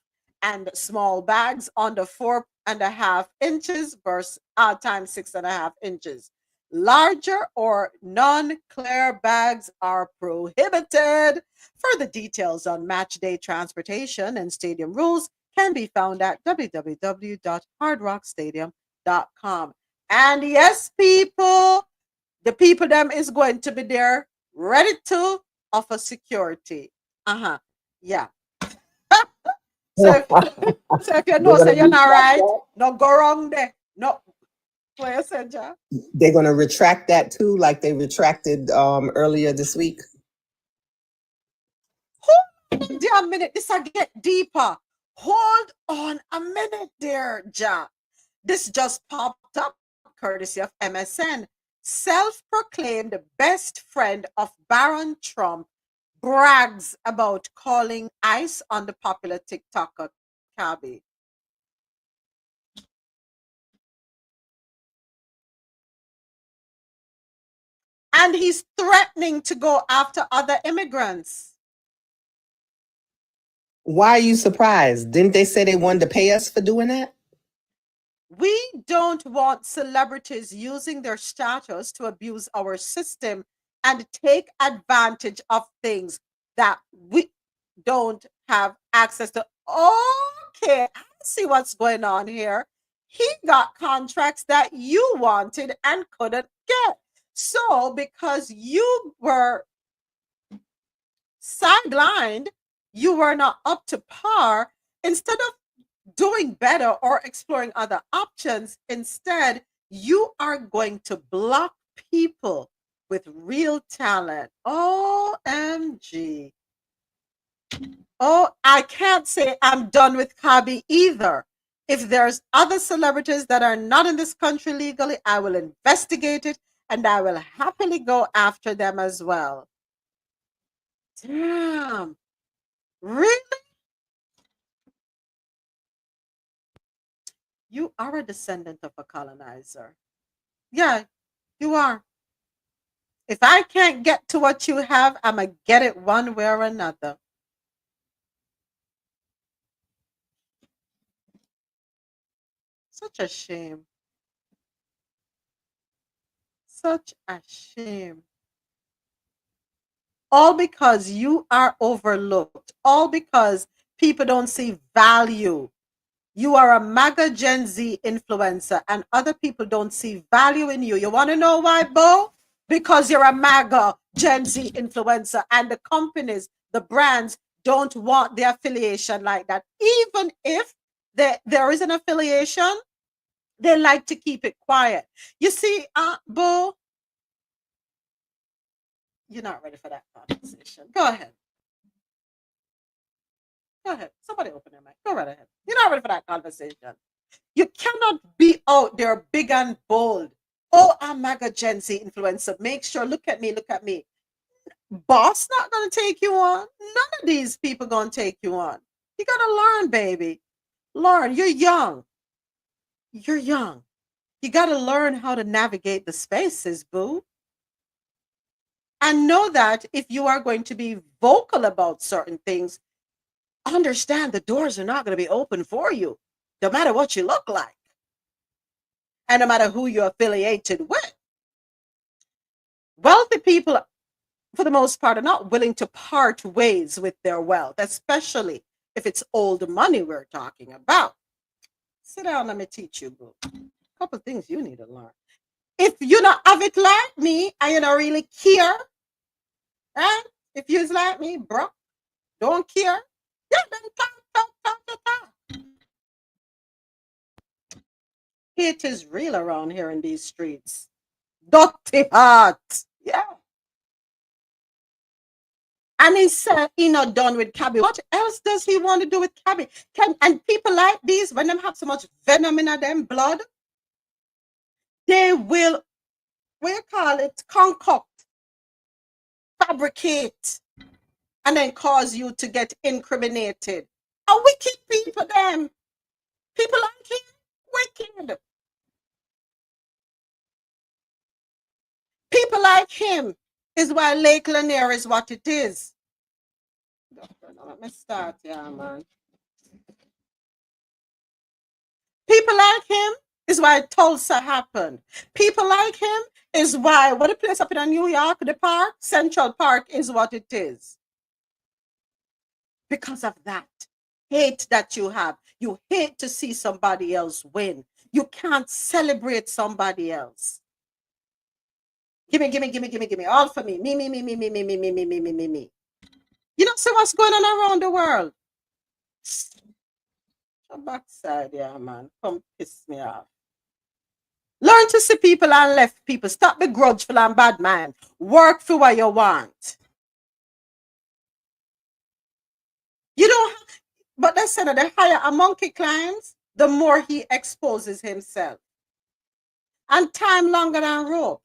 and small bags under 4.5 inches times 6.5 inches. Larger or non-clear bags are prohibited. Further details on match day transportation and stadium rules can be found at www.hardrockstadium.com. And yes, people, the people them is going to be there ready to offer security. Yeah. So if you know say you're not right, no go wrong there. No. What you said, John? They're going to retract that too, like they retracted earlier this week. Hold on a minute. This will get deeper. Hold on a minute there, Ja. This just popped up courtesy of MSN. Self-proclaimed best friend of Baron Trump brags about calling ICE on the popular TikToker Cabby. And he's threatening to go after other immigrants. Why are you surprised? Didn't they say they wanted to pay us for doing that? We don't want celebrities using their status to abuse our system and take advantage of things. that we don't have access to. Okay, I see what's going on here. He got contracts that you wanted and couldn't get. So because you were sidelined, you were not up to par, instead of doing better or exploring other options, instead, you are going to block people with real talent. OMG. Oh, I can't say I'm done with Kabi either. If there's other celebrities that are not in this country legally, I will investigate it and I will happily go after them as well. Damn. Really? You are a descendant of a colonizer. Yeah, you are. If I can't get to what you have, I'm going to get it one way or another. Such a shame. Such a shame. All because you are overlooked. All because people don't see value. You are a MAGA Gen Z influencer and other people don't see value in you. You want to know why, Bo? Because you're a MAGA Gen Z influencer and the companies, the brands don't want the affiliation like that. Even if there is an affiliation, they like to keep it quiet. You see, Bo, you're not ready for that conversation. Go ahead. Go ahead. Somebody open their mic. Go right ahead. You're not ready for that conversation. You cannot be out there big and bold. Oh, I'm MAGA Gen Z influencer. Make sure, look at me, look at me. Boss not going to take you on. None of these people going to take you on. You got to learn, baby. Learn. You're young. You're young. You got to learn how to navigate the spaces, boo. And know that if you are going to be vocal about certain things, understand the doors are not going to be open for you, no matter what you look like. And no matter who you're affiliated with. Wealthy people, for the most part, are not willing to part ways with their wealth, especially if it's old money we're talking about. Sit down, let me teach you, boo. A couple of things you need to learn. If you not have it like me and you don't really care, right? If you's like me, bro, don't care, yeah, then talk. It is real around here in these streets. Dirty heart. Yeah. And he said he not done with Cabby. What else does he want to do with Cabby? And people like these, when them have so much venom in them blood, they will, what you call it, concoct, fabricate, and then cause you to get incriminated. A wicked people, them. People like him, wicked. People like him is why Lake Lanier is what it is. Let me start, yeah, man. People like him is why Tulsa happened. People like him is why, what a place up in New York, the park, Central Park is what it is. Because of that hate that you have. You hate to see somebody else win. You can't celebrate somebody else. Give me. All for me. Me. You don't see what's going on around the world. Your backside, yeah, man. Come piss me off. Learn to see people and left people. Stop begrudgeful and bad man. Work for what you want. You don't have, but they said that the higher a monkey climbs, the more he exposes himself. And time longer than rope.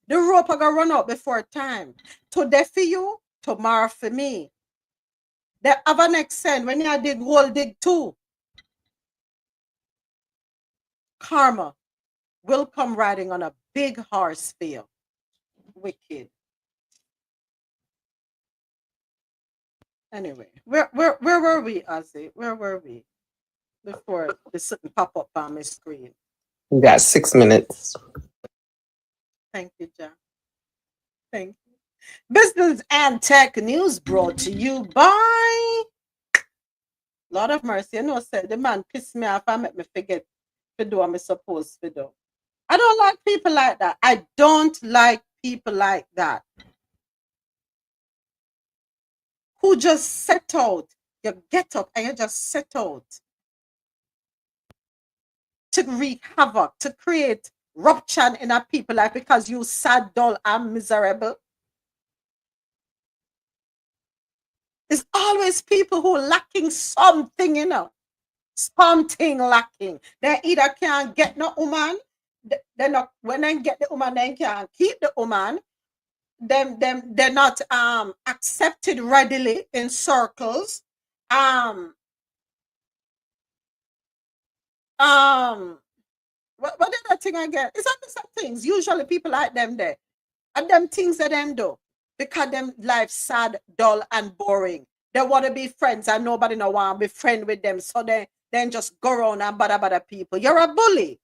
The rope are gonna run out before time. Today for you, tomorrow for me. They have an accent when you dig hole, dig two. Karma will come riding on a big horse for you. Wicked. Anyway, where were we, Ozzy? Where were we before this something pop up on my screen? We got 6 minutes. Thank you, John. Thank you. Business and tech news brought to you by Lord of Mercy. You know, said the man pissed me off and make me forget to do what I'm supposed to do. I don't like people like that. I don't like people like that. Who just set out. You get up and you just set out to wreak havoc, to create rupture in a people life because you sad, dull, and miserable. It's always people who lacking something, you know. Something lacking. They either can't get no woman, they're not when they get the woman, they can't keep the woman. They're not accepted readily in circles. What is that thing again? It's not some things. Usually people like them there. And them things that them do. Because them life sad, dull, and boring. They want to be friends and nobody no want to be friend with them. So they then just go around and bother people. You're a bully.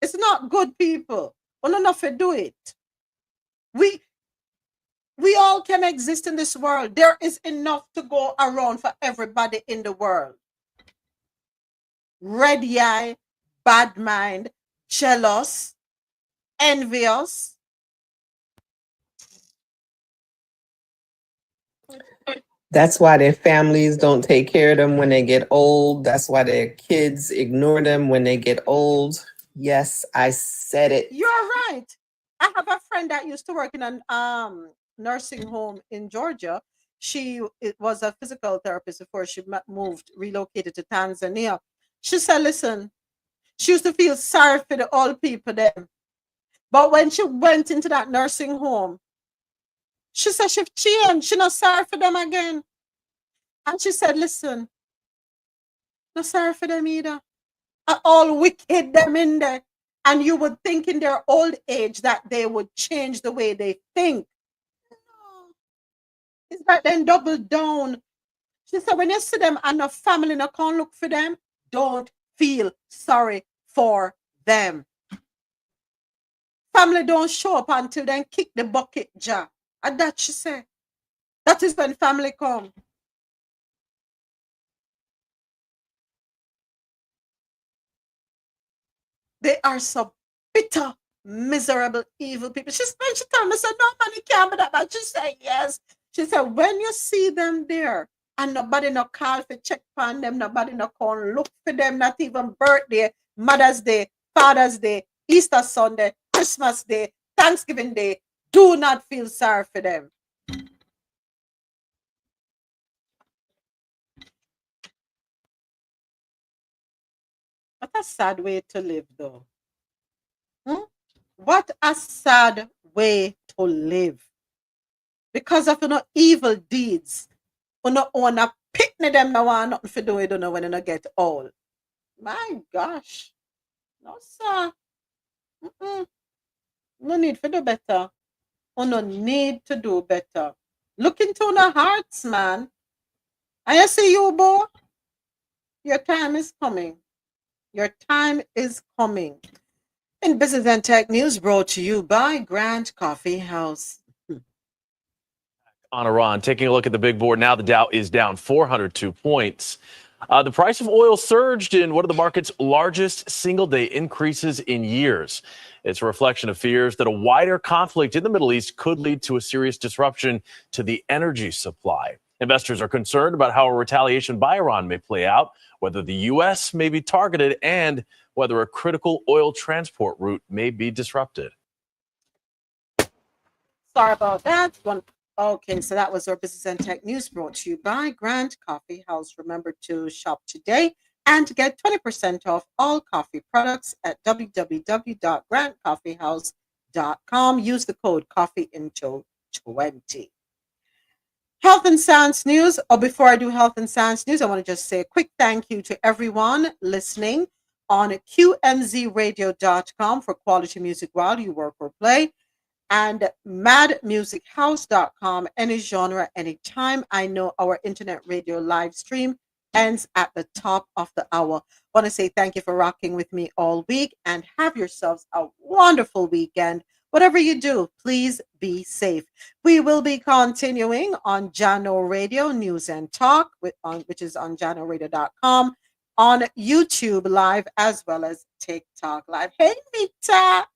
It's not good, people. We don't have to do it. We all can exist in this world. There is enough to go around for everybody in the world. Red eye, bad mind, jealous, envious. That's why their families don't take care of them when they get old. That's why their kids ignore them when they get old. Yes, I said it. You're right. I have a friend that used to work in a nursing home in Georgia. It was a physical therapist before she relocated to Tanzania. She said, listen, she used to feel sorry for the old people then. But when she went into that nursing home, she said she changed. She's not sorry for them again. And she said, listen, not sorry for them either. All wicked them in there. And you would think in their old age that they would change the way they think. No. It's like then double down. She said, when you see them and a family not can't look for them, don't feel sorry for them. Family don't show up until then kick the bucket jar. And that she said. That is when family come. They are so bitter, miserable, evil people. She told me, said, nobody can be that bad. She said, yes. She said, when you see them there, and nobody no call for check on them, nobody no call look for them, not even birthday, Mother's Day, Father's Day, Easter Sunday, Christmas Day, Thanksgiving Day, do not feel sorry for them. What a sad way to live, though. What a sad way to live. Because of evil deeds. You no own a picnic them no want nothing for do, you don't know when you get old. My gosh. No, sir. No need to do better. No need to do better. Look into the hearts, man. I see you, boy. Your time is coming. Your time is coming. In Business and Tech News brought to you by Grand Coffee House. On Iran, taking a look at the big board now, the Dow is down 402 points. The price of oil surged in one of the market's largest single-day increases in years. It's a reflection of fears that a wider conflict in the Middle East could lead to a serious disruption to the energy supply. Investors are concerned about how a retaliation by Iran may play out, whether the U.S. may be targeted, and whether a critical oil transport route may be disrupted. Sorry about that. Okay, so that was our Business and Tech News brought to you by Grand Coffee House. Remember to shop today and get 20% off all coffee products at www.grandcoffeehouse.com. Use the code CoffeeInto20. Health and Science News. Before I do Health and Science News, I want to just say a quick thank you to everyone listening on qmzradio.com for quality music while you work or play, and madmusichouse.com, any genre, anytime. I know our internet radio live stream ends at the top of the hour. I want to say thank you for rocking with me all week, and have yourselves a wonderful weekend. Whatever you do, please be safe. We will be continuing on Jano Radio News and Talk, which is on janoradio.com, on YouTube Live, as well as TikTok Live. Hey, Mita!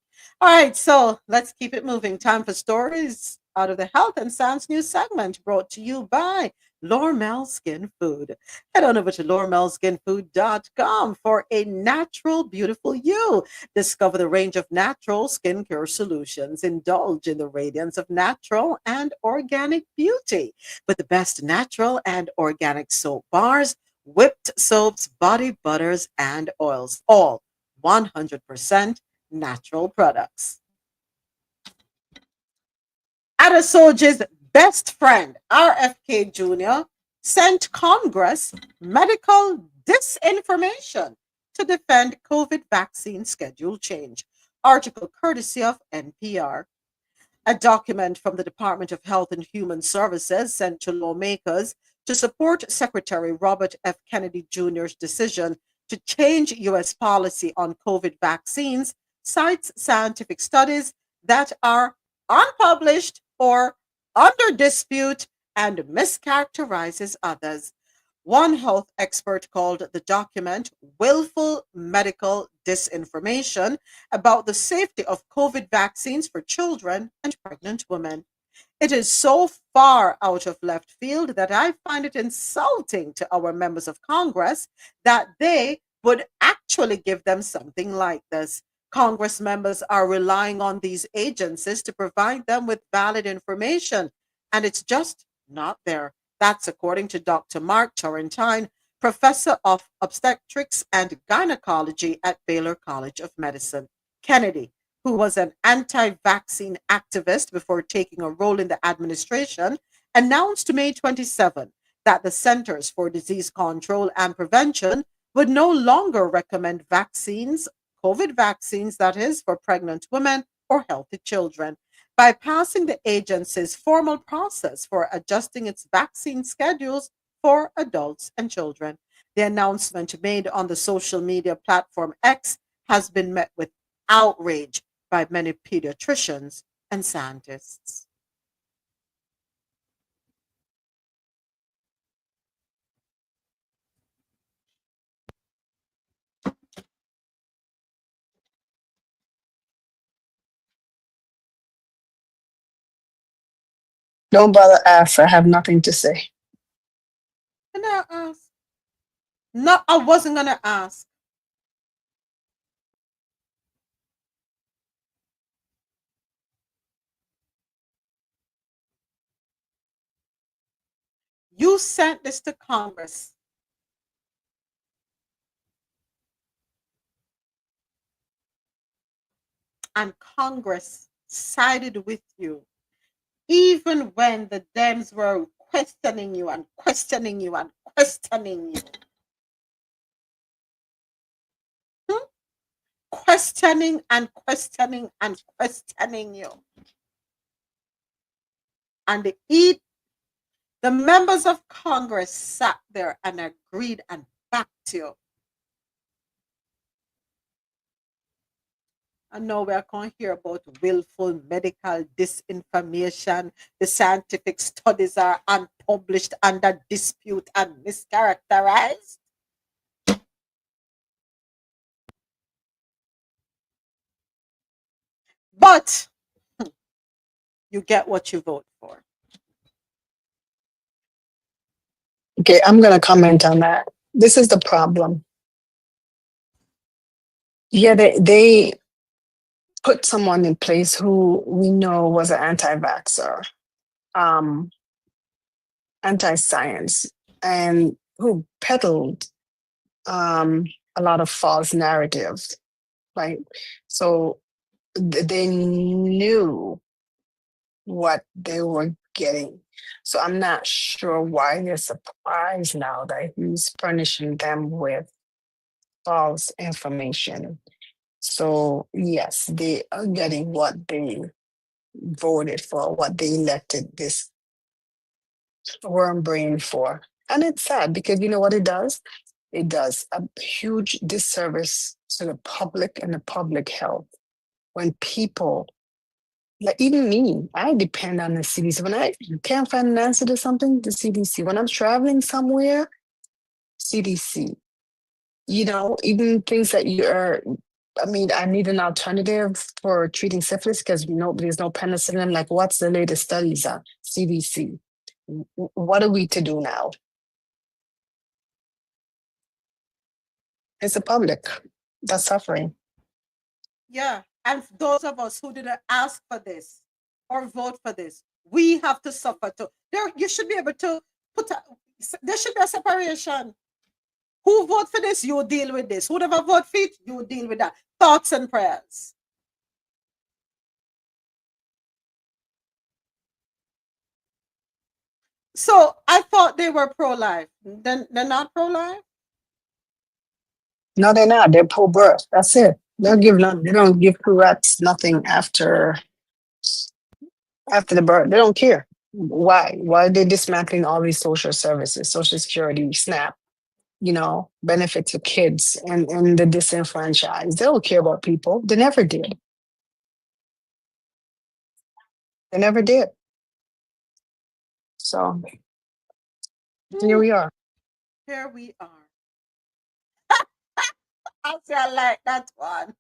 All right, so let's keep it moving. Time for stories out of the Health and Science News segment, brought to you by Lormel Skin Food. Head on over to lormelskinfood.com for a natural, beautiful you. Discover the range of natural skincare solutions. Indulge in the radiance of natural and organic beauty with the best natural and organic soap bars, whipped soaps, body butters, and oils. All 100% natural products. Adesoji's best friend, RFK Jr., sent Congress medical disinformation to defend COVID vaccine schedule change. Article courtesy of NPR. A document from the Department of Health and Human Services sent to lawmakers to support Secretary Robert F. Kennedy Jr.'s decision to change U.S. policy on COVID vaccines cites scientific studies that are unpublished or under dispute and mischaracterizes others. One health expert called the document willful medical disinformation about the safety of COVID vaccines for children and pregnant women. It is so far out of left field that I find it insulting to our members of Congress that they would actually give them something like this. Congress members are relying on these agencies to provide them with valid information, and it's just not there. That's according to Dr. Mark Turrentine, professor of obstetrics and gynecology at Baylor College of Medicine. Kennedy, who was an anti-vaccine activist before taking a role in the administration, announced May 27 that the Centers for Disease Control and Prevention would no longer recommend vaccines, COVID vaccines, that is, for pregnant women or healthy children, bypassing the agency's formal process for adjusting its vaccine schedules for adults and children. The announcement made on the social media platform X has been met with outrage by many pediatricians and scientists. Don't bother ask. I have nothing to say. Can I ask? No, I wasn't going to ask. You sent this to Congress. And Congress sided with you, even when the Dems were questioning you and questioning you and questioning you. Questioning and questioning and questioning you. And the members of Congress sat there and agreed and backed you. And now we are going to hear about willful medical disinformation. The scientific studies are unpublished, under dispute, and mischaracterized. But you get what you vote for. Okay, I'm going to comment on that. This is the problem. Yeah, they put someone in place who we know was an anti-vaxxer, anti-science, and who peddled a lot of false narratives, right? So they knew what they were getting. So I'm not sure why they're surprised now that he's furnishing them with false information. So yes, they are getting what they voted for, what they elected this worm brain for. And it's sad because you know what it does? It does a huge disservice to the public and the public health when people Like even me, I depend on the CDC. When I can't find an answer to something, the CDC. When I'm traveling somewhere, CDC. You know, even things that you are. I mean, I need an alternative for treating syphilis because there's no penicillin. I'm like, what's the latest studies on CDC? What are we to do now? It's the public that's suffering. Yeah. And those of us who didn't ask for this or vote for this, we have to suffer too. You should be able to there should be a separation. Who vote for this, you deal with this. Who never vote for it, you deal with that. Thoughts and prayers. So I thought they were pro-life. Then they're not pro-life? No, they're not. They're pro-birth. That's it. They don't give two rats nothing after the birth. They don't care. Why? Why are they dismantling all these social services, Social Security, SNAP, benefit to kids and the disenfranchised? They don't care about people. They never did. They never did. So here we are. Here we are. I like that one.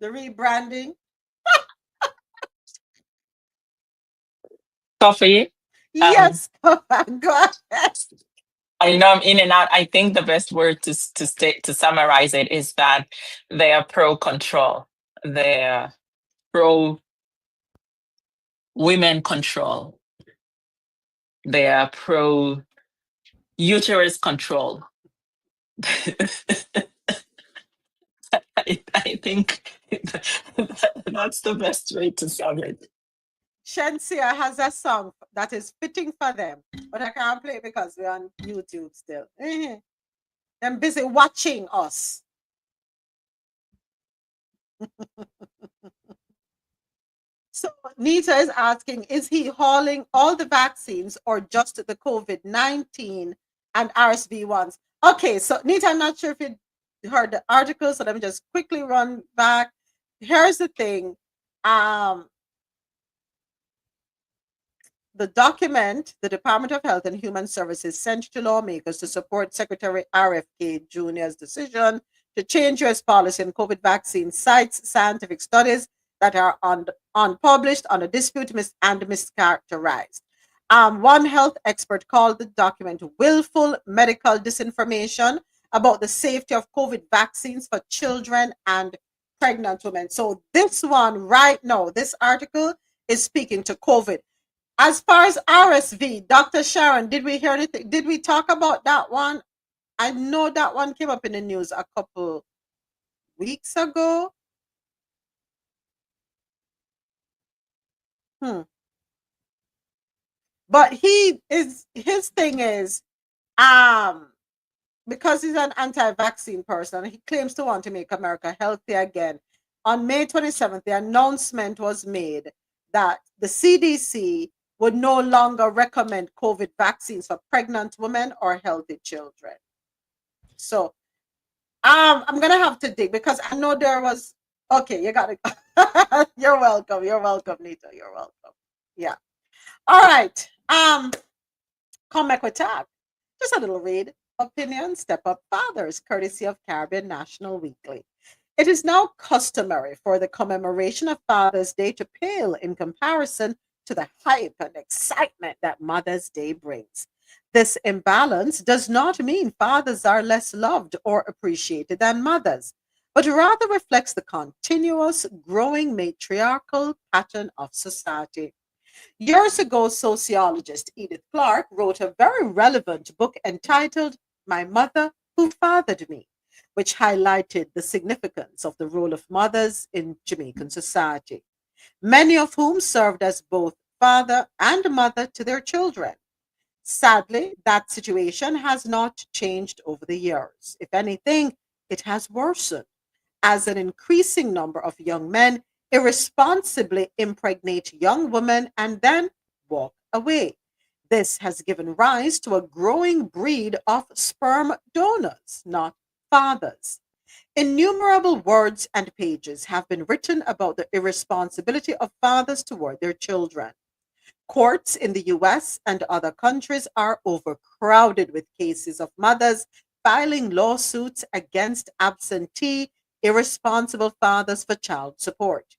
The rebranding. Coffee. Yes, go ahead. I know I'm in and out. I think the best word to summarize it is that they are pro control. They're pro women control. They are pro uterus control. I think that's the best way to sum it. Shensia has a song that is fitting for them, but I can't play it because we're on YouTube still. I'm busy watching us. So Nita is asking, is he hauling all the vaccines or just the COVID-19 and RSV ones? Okay, so Nita, I'm not sure if you heard the article, so let me just quickly run back. Here's the thing. The document the Department of Health and Human Services sent to lawmakers to support Secretary RFK Jr.'s decision to change U.S. policy on COVID vaccine cites scientific studies that are unpublished, under dispute, and mischaracterized. One health expert called the document willful medical disinformation about the safety of COVID vaccines for children and pregnant women. So this one right now, this article is speaking to COVID. As far as RSV, Dr. Sharon, did we hear anything? Did we talk about that one? I know that one came up in the news a couple weeks ago. But his thing is, because he's an anti-vaccine person, he claims to want to make America healthy again. On May 27th, the announcement was made that the CDC would no longer recommend COVID vaccines for pregnant women or healthy children. So I'm gonna have to dig because I know there was you got it. You're welcome, Nita. You're welcome. Yeah. All right. Come back with tab. Just a little read. Opinion Step Up Fathers, courtesy of Caribbean National Weekly. It is now customary for the commemoration of Father's Day to pale in comparison to the hype and excitement that Mother's Day brings. This imbalance does not mean fathers are less loved or appreciated than mothers, but rather reflects the continuous growing matriarchal pattern of society. Years ago, sociologist Edith Clark wrote a very relevant book entitled My Mother Who Fathered Me, which highlighted the significance of the role of mothers in Jamaican society, many of whom served as both father and mother to their children. Sadly, that situation has not changed over the years. If anything, it has worsened, as an increasing number of young men irresponsibly impregnate young women and then walk away. This has given rise to a growing breed of sperm donors, not fathers. Innumerable words and pages have been written about the irresponsibility of fathers toward their children. Courts in the US and other countries are overcrowded with cases of mothers filing lawsuits against absentee, irresponsible fathers for child support.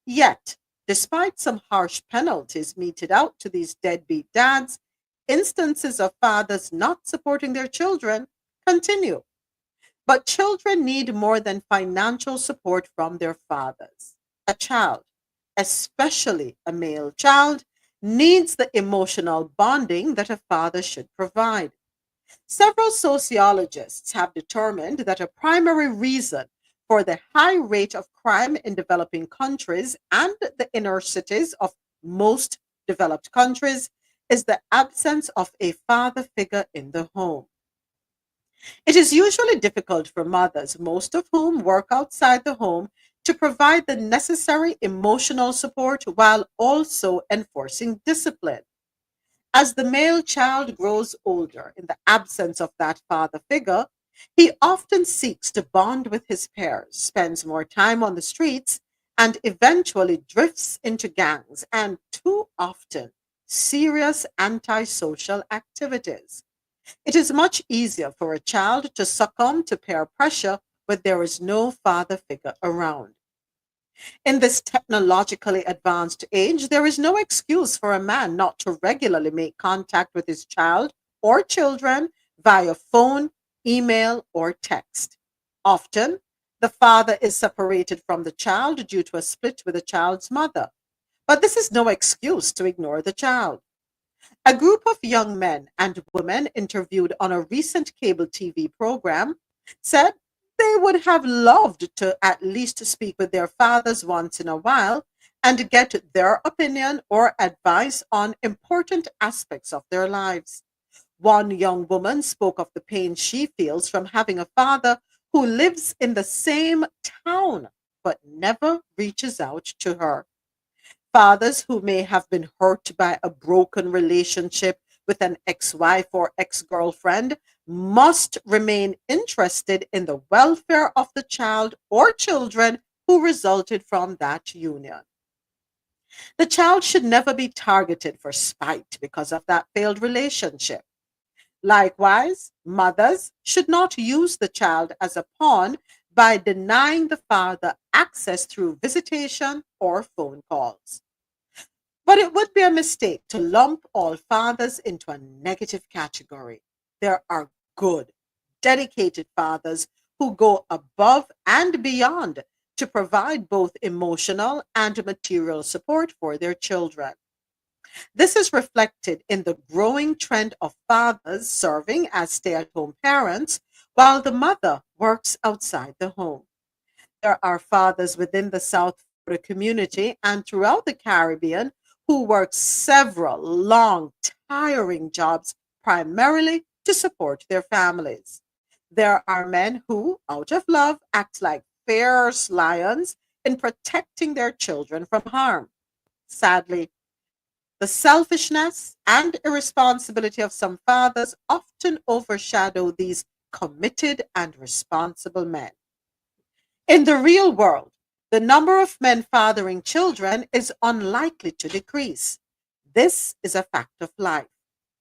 Yet, despite some harsh penalties meted out to these deadbeat dads, instances of fathers not supporting their children continue. But children need more than financial support from their fathers. A child, especially a male child, needs the emotional bonding that a father should provide. Several sociologists have determined that a primary reason for the high rate of crime in developing countries and the inner cities of most developed countries is the absence of a father figure in the home. It is usually difficult for mothers, most of whom work outside the home, to provide the necessary emotional support while also enforcing discipline. As the male child grows older in the absence of that father figure, he often seeks to bond with his peers, spends more time on the streets, and eventually drifts into gangs and, too often, serious antisocial activities. It is much easier for a child to succumb to peer pressure when there is no father figure around. In this technologically advanced age, there is no excuse for a man not to regularly make contact with his child or children via phone, email, or text. Often, the father is separated from the child due to a split with the child's mother. But this is no excuse to ignore the child. A group of young men and women interviewed on a recent cable TV program said they would have loved to at least speak with their fathers once in a while and get their opinion or advice on important aspects of their lives. One young woman spoke of the pain she feels from having a father who lives in the same town but never reaches out to her. Fathers who may have been hurt by a broken relationship with an ex wife or ex girlfriend must remain interested in the welfare of the child or children who resulted from that union. The child should never be targeted for spite because of that failed relationship. Likewise, mothers should not use the child as a pawn by denying the father access through visitation or phone calls. But it would be a mistake to lump all fathers into a negative category. There are good, dedicated fathers who go above and beyond to provide both emotional and material support for their children. This is reflected in the growing trend of fathers serving as stay at home parents while the mother works outside the home. There are fathers within the South Florida community and throughout the Caribbean who work several long, tiring jobs primarily to support their families. There are men who, out of love, act like fierce lions in protecting their children from harm. Sadly, the selfishness and irresponsibility of some fathers often overshadow these committed and responsible men. In the real world, the number of men fathering children is unlikely to decrease. This is a fact of life.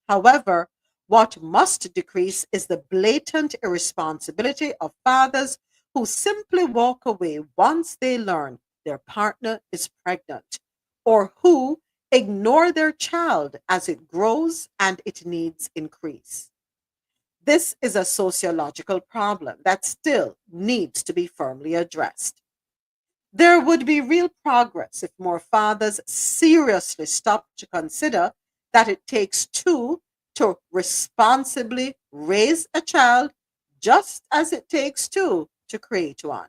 However, what must decrease is the blatant irresponsibility of fathers who simply walk away once they learn their partner is pregnant, or who ignore their child as it grows and its needs increase. This is a sociological problem that still needs to be firmly addressed. There would be real progress if more fathers seriously stopped to consider that it takes two to responsibly raise a child, just as it takes two to create one.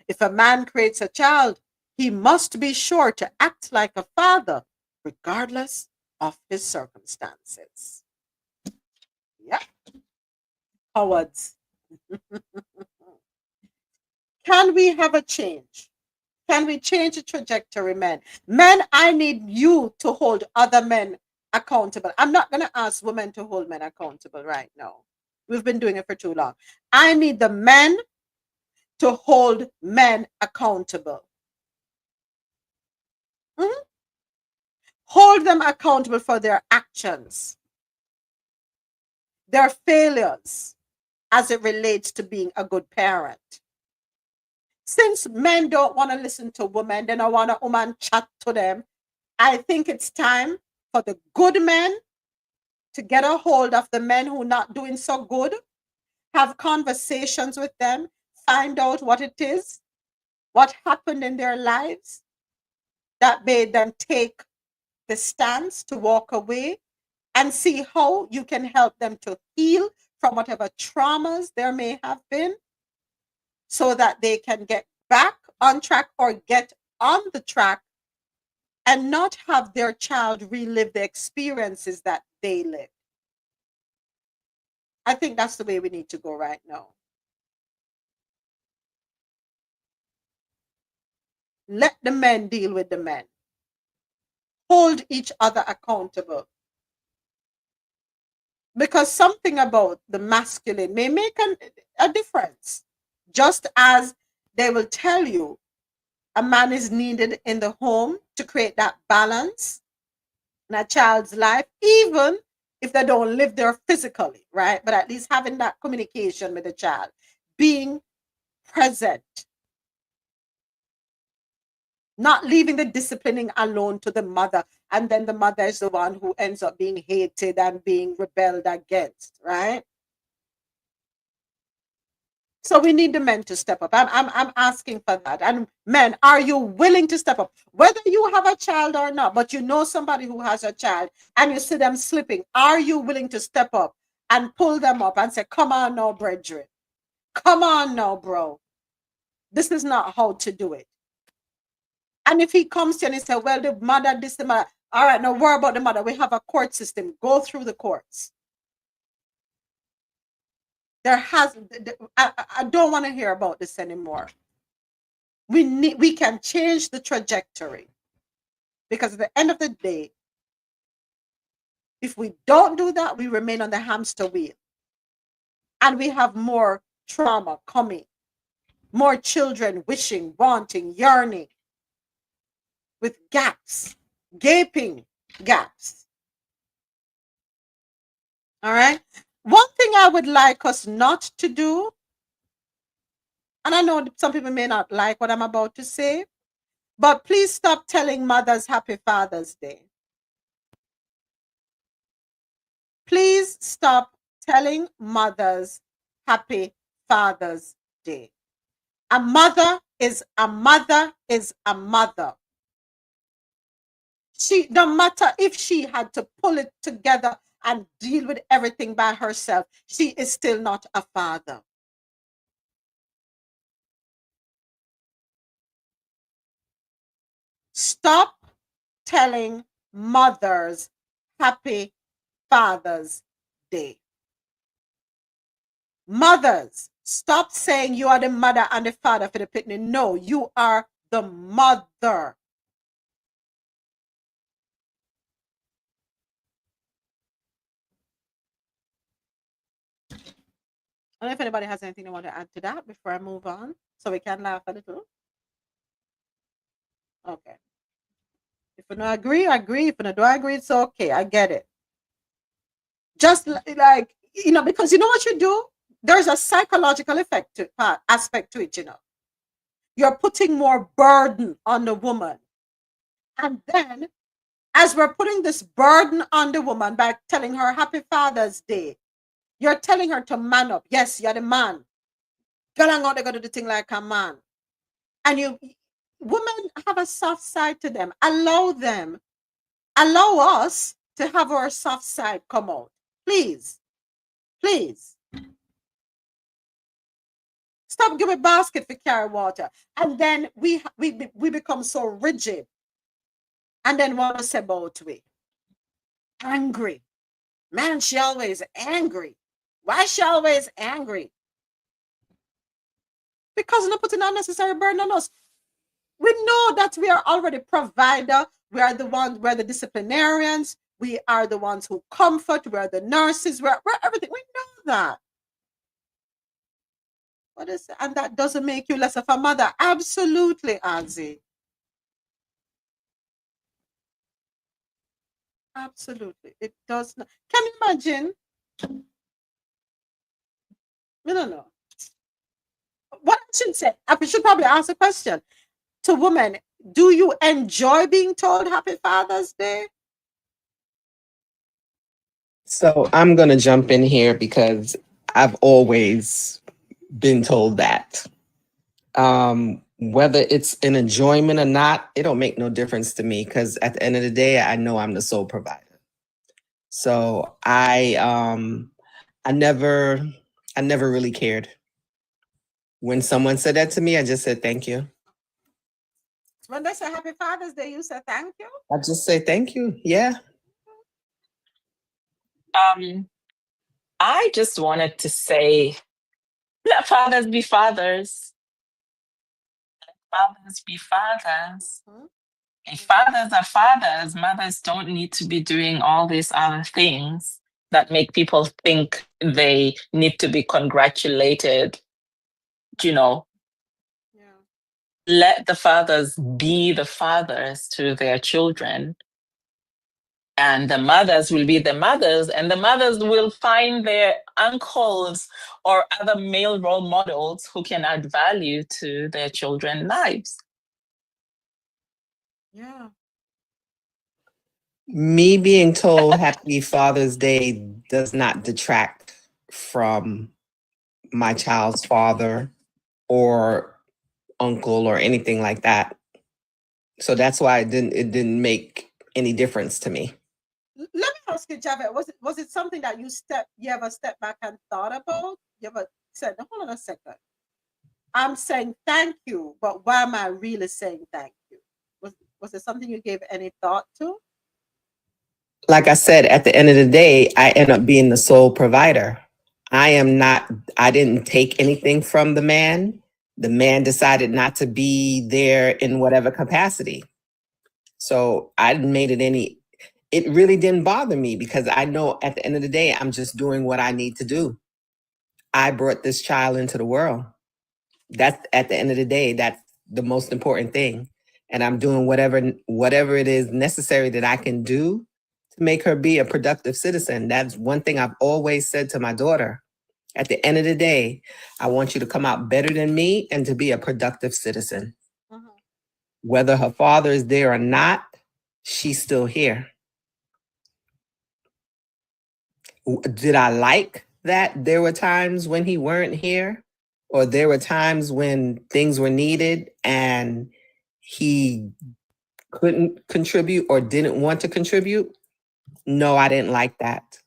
If a man creates a child, he must be sure to act like a father, regardless of his circumstances. Yeah. Cowards. Can we have a change? Can we change the trajectory, men? Men, I need you to hold other men accountable. I'm not going to ask women to hold men accountable right now. We've been doing it for too long. I need the men to hold men accountable. Mhm. Hold them accountable for their actions, their failures as it relates to being a good parent. Since men don't want to listen to women, they don't want a woman chat to them, I think it's time for the good men to get a hold of the men who are not doing so good, have conversations with them, find out what it is, what happened in their lives that made them take the stance to walk away, and see how you can help them to heal from whatever traumas there may have been so that they can get back on track or get on the track and not have their child relive the experiences that they lived. I think that's the way we need to go right now. Let the men deal with the men. Hold each other accountable. Because something about the masculine may make a difference. Just as they will tell you a man is needed in the home to create that balance in a child's life, even if they don't live there physically, right? But at least having that communication with the child, being present, not leaving the disciplining alone to the mother, and then the mother is the one who ends up being hated and being rebelled against, right? So we need the men to step up. I'm asking for that. And men, are you willing to step up? Whether you have a child or not, but you know somebody who has a child and you see them slipping, are you willing to step up and pull them up and say, come on now, brethren. Come on now, bro. This is not how to do it. And if he comes to you and he says, well, the mother, this, the mother. All right, now worry about the mother. We have a court system. Go through the courts. I don't want to hear about this anymore. We can change the trajectory, because at the end of the day, if we don't do that, we remain on the hamster wheel, and we have more trauma coming, more children wishing, wanting, yearning, with gaps, gaping gaps. All right. One thing I would like us not to do, and I know some people may not like what I'm about to say, but please stop telling mothers Happy Father's Day. Please stop telling mothers Happy Father's Day. A mother is a mother is a mother. She, no matter if she had to pull it together and deal with everything by herself, she is still not a father. Stop telling mothers Happy Father's Day. Mothers, stop saying you are the mother and the father for the pitney. No, you are the mother. I don't know if anybody has anything they want to add to that before I move on, so we can laugh a little. Okay. If you don't agree, agree. If you don't agree, it's okay. I get it. Just like, because you know what you do? There's a psychological aspect to it, You're putting more burden on the woman. And then, as we're putting this burden on the woman by telling her Happy Father's Day, you're telling her to man up. Yes, you're the man. Girl, I'm going to do the thing like a man. And women have a soft side to them. Allow them. Allow us to have our soft side come out. Please. Please. Stop giving basket for carry water. And then we become so rigid. And then want to say about we. Angry. Man, she always angry. Why is she always angry? Because not putting unnecessary burden on us. We know that we are already provider. We are the ones, we're the disciplinarians. We are the ones who comfort. We're the nurses. We're everything. We know that. What is and that doesn't make you less of a mother. Absolutely, Ozzy. Absolutely. It does not. Can you imagine? I don't know. What I should say, I should probably ask a question to women. Do you enjoy being told Happy Father's Day? So I'm going to jump in here because I've always been told that. Whether it's an enjoyment or not, it don't make no difference to me because at the end of the day, I know I'm the sole provider. So I never really cared. When someone said that to me, I just said thank you. When they say Happy Father's Day, you say thank you? I just say thank you. Yeah. I just wanted to say, let fathers be fathers. Let fathers be fathers. If fathers are fathers, mothers don't need to be doing all these other things that make people think they need to be congratulated. You know, let the fathers be the fathers to their children. And the mothers will be the mothers, and the mothers will find their uncles or other male role models who can add value to their children's lives. Yeah. Me being told Happy Father's Day does not detract from my child's father or uncle or anything like that. So that's why it didn't make any difference to me. Let me ask you, Javed, was it something that you ever stepped back and thought about? You ever said, hold on a second. I'm saying thank you, but why am I really saying thank you? Was it something you gave any thought to? Like I said, at the end of the day, I end up being the sole provider. I didn't take anything from the man. The man decided not to be there in whatever capacity. So it really didn't bother me because I know at the end of the day, I'm just doing what I need to do. I brought this child into the world. That's at the end of the day, that's the most important thing. And I'm doing whatever it is necessary that I can do to make her be a productive citizen. That's one thing I've always said to my daughter. At the end of the day, I want you to come out better than me and to be a productive citizen. Whether her father is there or not, she's still here. Did I like that there were times when he weren't here? Or there were times when things were needed and he couldn't contribute or didn't want to contribute? No, I didn't like that.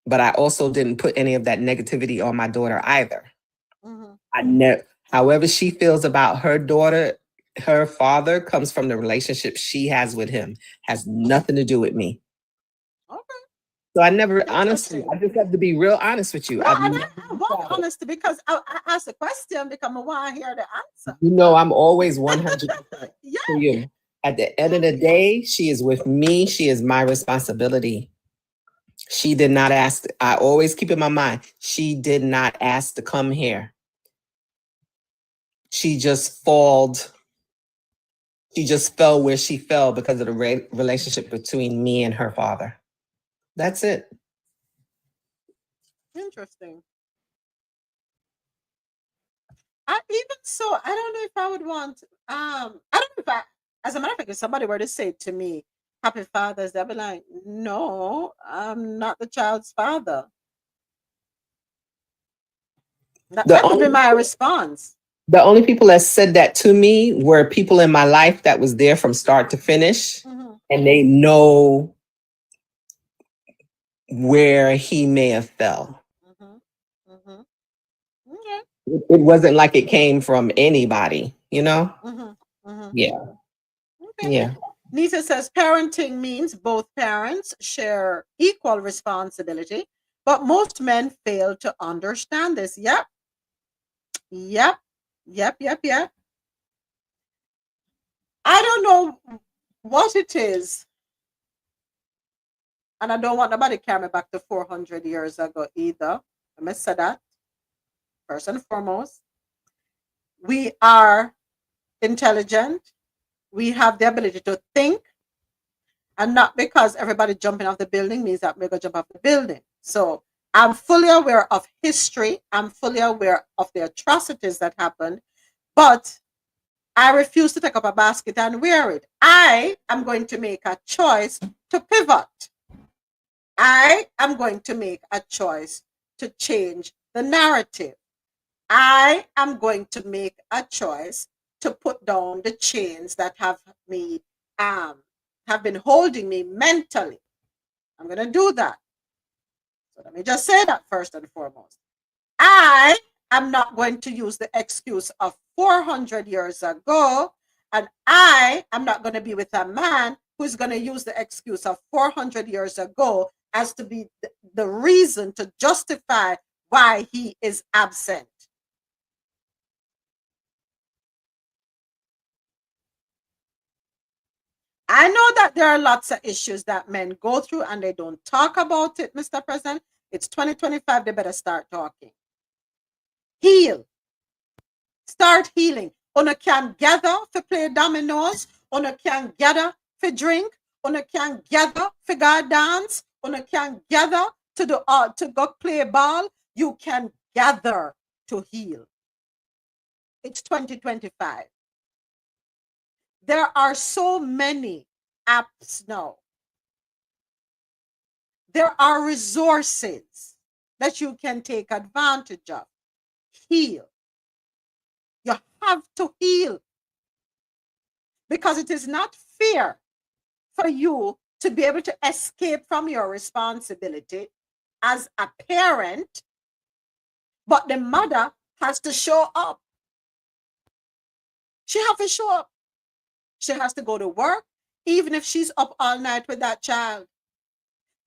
But I also didn't put any of that negativity on my daughter either. However she feels about her daughter, her father comes from the relationship she has with him, has nothing to do with me. So I never, honestly, I just have to be real honest with you. No, I want honesty because I asked a question because I want to hear the answer. You know, I'm always 100% for you. At the end of the day, she is with me. She is my responsibility. She did not ask. I always keep in my mind, she did not ask to come here. She just fell where she fell because of the relationship between me and her father. That's it. Interesting. I don't know if I would want, I don't know if as a matter of fact, if somebody were to say to me, Happy Father's Day, I'd be like, no, I'm not the child's father. That would be my response. The only people that said that to me were people in my life that was there from start to finish, and they know where he may have fell. It wasn't like it came from anybody, you know? Yeah. Yeah. Nita says parenting means both parents share equal responsibility, but most men fail to understand this. Yep. I don't know what it is. And I don't want nobody to carry me back to 400 years ago either. I must say that First and foremost, we are intelligent. We have the ability to think, and not because everybody jumping off the building means that we're going to jump off the building. So I'm fully aware of history. I'm fully aware of the atrocities that happened, but I refuse to take up a basket and wear it. I am going to make a choice to pivot. I am going to make a choice to change the narrative. I am going to make a choice to put down the chains that have been holding me mentally. I'm going to do that. So let me just say that first and foremost. I am not going to use the excuse of 400 years ago, and I am not going to be with a man who's going to use the excuse of 400 years ago as to be the reason to justify why he is absent. I know that there are lots of issues that men go through and they don't talk about it, Mr. President. It's 2025, they better start talking. Heal. Start healing. Una can gather to play dominoes. Una can gather for drink. Una can gather for go dance. Una can gather to go play ball. You can gather to heal. It's 2025. There are so many apps now. There are resources that you can take advantage of. Heal. You have to heal. Because it is not fair for you to be able to escape from your responsibility as a parent, but the mother has to show up. She has to show up. She has to go to work, even if she's up all night with that child.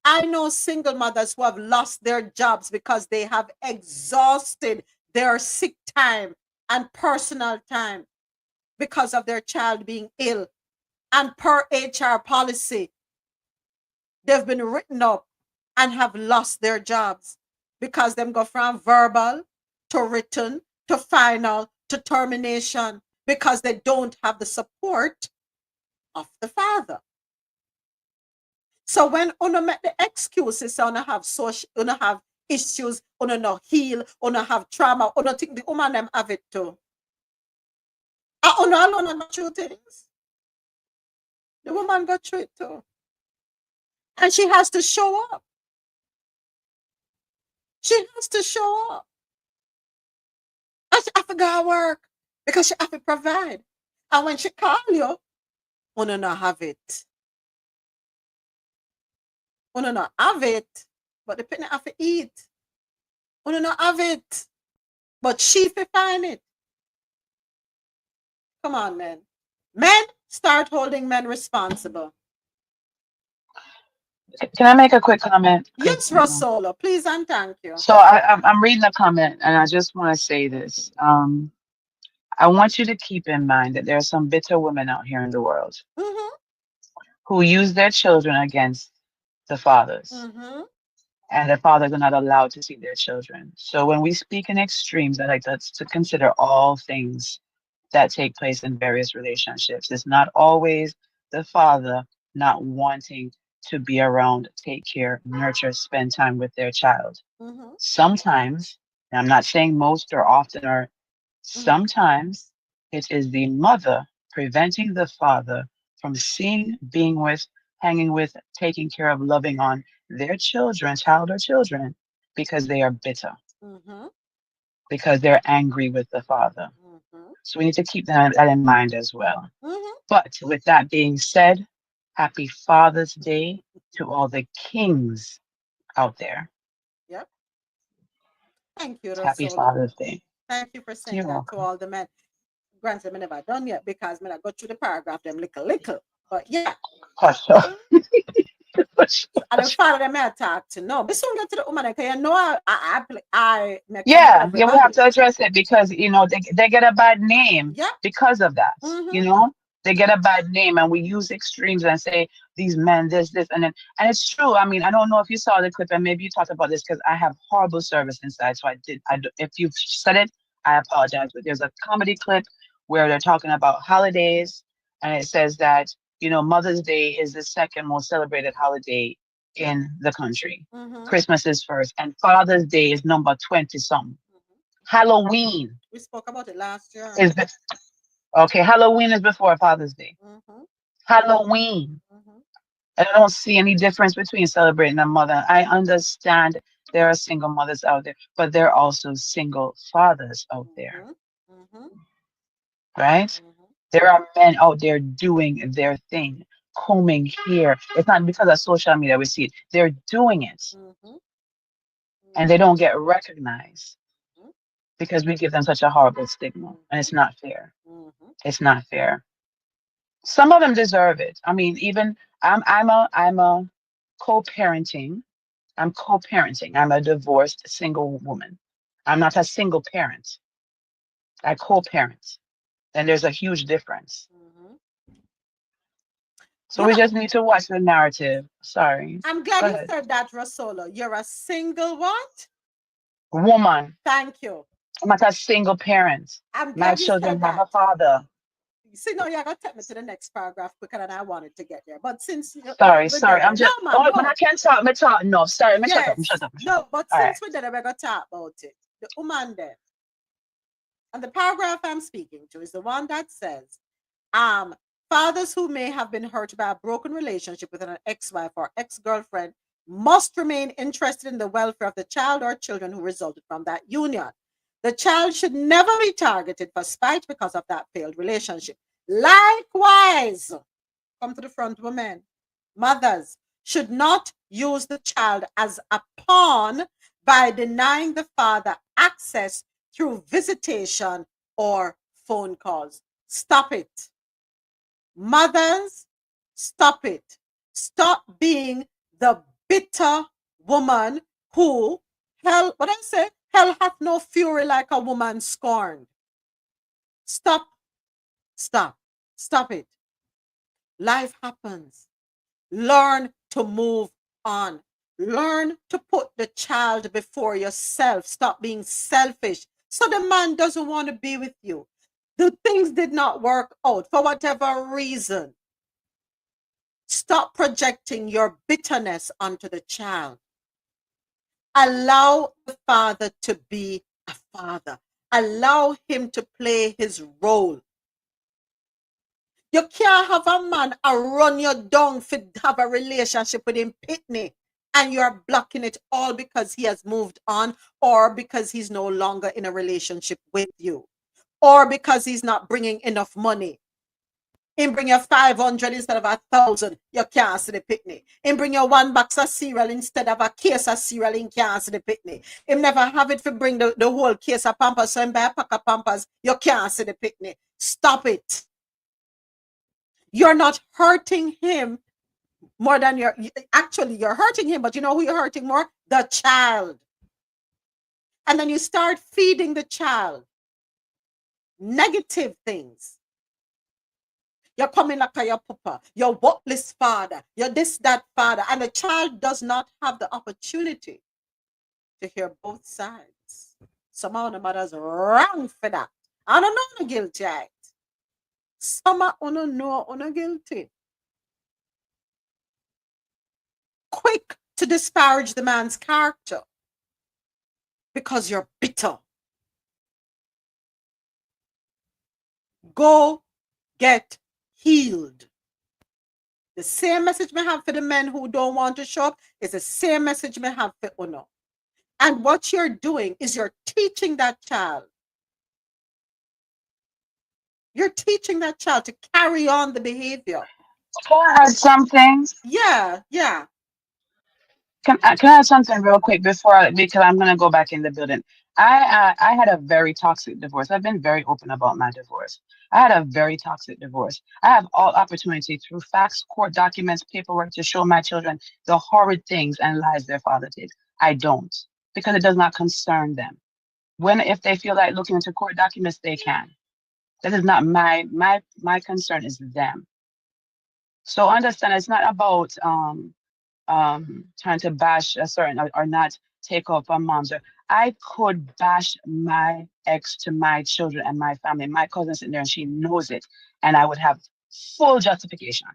I know single mothers who have lost their jobs because they have exhausted their sick time and personal time because of their child being ill. And per HR policy, they've been written up and have lost their jobs because them go from verbal to written to final to termination because they don't have the support of the father. So when una make the excuses, una have social, una have issues, una no heal, una have trauma, una think the woman them have it too. Una alone got through things. The woman got through it too. And she has to show up. She has to show up. And she have to go to work because she have to provide. And when she call you, una not have it. Una not have it, but the penny have to eat. Una not have it, but she fi find it. Come on, men. Men, start holding men responsible. Can I make a quick comment? Yes, Rosolo, please and thank you. So I'm reading the comment, and I just want to say this. I want you to keep in mind that there are some bitter women out here in the world who use their children against the fathers, and the fathers are not allowed to see their children. So when we speak in extremes, I like to consider all things that take place in various relationships. It's not always the father not wanting to be around, take care, nurture, spend time with their child. Sometimes, and I'm not saying most or often, or sometimes it is the mother preventing the father from seeing, being with, hanging with, taking care of, loving on their children, child or children, because they are bitter, because they're angry with the father. So we need to keep that in mind as well. But with that being said, happy Father's Day to all the kings out there. Yep. Thank you, Happy Rosolo. Father's Day. Thank you for saying You're that welcome. to all the men. Granted, I never done yet because I go through the paragraph them little. But yeah. And the father them I talk to no. But soon get to the woman because you know I make Yeah, we have to address it because they get a bad name because of that. They get a bad name, and we use extremes and say these men, this, and it's true. I mean, I don't know if you saw the clip, and maybe you talked about this because I have horrible service inside. So if you've said it, I apologize. But there's a comedy clip where they're talking about holidays, and it says that, you know, Mother's Day is the second most celebrated holiday in the country. Christmas is first, and Father's Day is number 20 something. Halloween. We spoke about it last year. Okay, Halloween is before Father's Day. Halloween. And I don't see any difference between celebrating a mother. I understand there are single mothers out there, but there are also single fathers out there. Right? There are men out there doing their thing, combing hair. It's not because of social media we see it. They're doing it. And they don't get recognized because we give them such a horrible stigma. And it's not fair. It's not fair. Some of them deserve it. I mean, even I'm a co-parenting. I'm co-parenting. I'm a divorced single woman. I'm not a single parent. I co-parent. And there's a huge difference. So we just need to watch the narrative. Sorry. I'm glad you said that, Rasola. You're a single what? Woman. Thank you. I'm not a single parent. My children have a father. See, no, you're going to take me to the next paragraph quicker than I wanted to get there. But since Sorry. I'm just. No, man, When I can't talk, me talk. No, sorry. Me shut up. No, but since we're there, we're going to talk about it. The woman there. And the paragraph I'm speaking to is the one that says, fathers who may have been hurt by a broken relationship with an ex-wife or ex-girlfriend must remain interested in the welfare of the child or children who resulted from that union. The child should never be targeted for spite because of that failed relationship. Likewise, come to the front, women. Mothers should not use the child as a pawn by denying the father access through visitation or phone calls. Stop it. Mothers, stop it. Stop being the bitter woman who, hell hath no fury like a woman scorned. Stop it. Life happens. Learn to move on. Learn to put the child before yourself. Stop being selfish. So the man doesn't want to be with you. The things did not work out for whatever reason. Stop projecting your bitterness onto the child. Allow the father to be a father. Allow him to play his role. You can't have a man run you down for have a relationship with him, pitney, and you're blocking it all because he has moved on, or because he's no longer in a relationship with you, or because he's not bringing enough money. Him bring you 500 instead of 1,000, you can't see the pitney. Him bring you 1 box of cereal instead of a case of cereal, you can't see the pitney. Him never have it for bring the whole case of Pampers, so him buy a pack of Pampers, you can't see the pitney. Stop it. You're not hurting him more than you're hurting him, but you know who you're hurting more? The child. And then you start feeding the child negative things. You're coming like your papa, your worthless father, you're this, that father, and the child does not have the opportunity to hear both sides. Some of the mothers wrong for that. I don't know no guilty. Right? Some of them know no guilty. Quick to disparage the man's character because you're bitter. Go get healed. The same message me have for the men who don't want to show up is the same message me have for Uno. And what you're doing is you're teaching that child. You're teaching that child to carry on the behavior. Can I add something? Yeah. Can I add something real quick because I'm gonna go back in the building. I had a very toxic divorce. I've been very open about my divorce. I had a very toxic divorce. I have all opportunity through facts, court documents, paperwork to show my children the horrid things and lies their father did. I don't, because it does not concern them. If they feel like looking into court documents, they can. That is not my concern, is them. So understand, it's not about trying to bash a certain or not take off on moms. I could bash my ex to my children and my family. My cousin's in there and she knows it, and I would have full justification.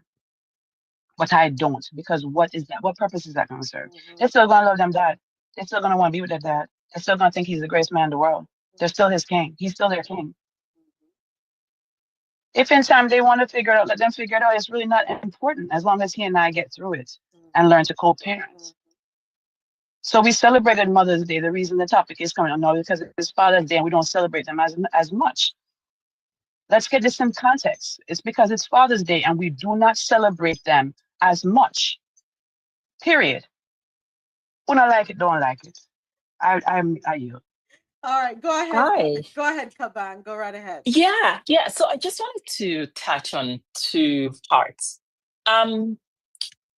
But I don't, because what is that? What purpose is that going to serve? They're still going to love them dad. They're still going to want to be with their dad. They're still going to think he's the greatest man in the world. They're still his king. He's still their king. If in time they want to figure it out, let them figure it out. It's really not important as long as he and I get through it and learn to co-parent. So we celebrated Mother's Day. The reason the topic is coming up now is because it's Father's Day and we don't celebrate them as much. Let's get this in context. It's because it's Father's Day and we do not celebrate them as much. Period. Who don't like it, don't like it. I yield. All right, go ahead. Hi. Go ahead, Kaban. Go right ahead. Yeah. So I just wanted to touch on two parts.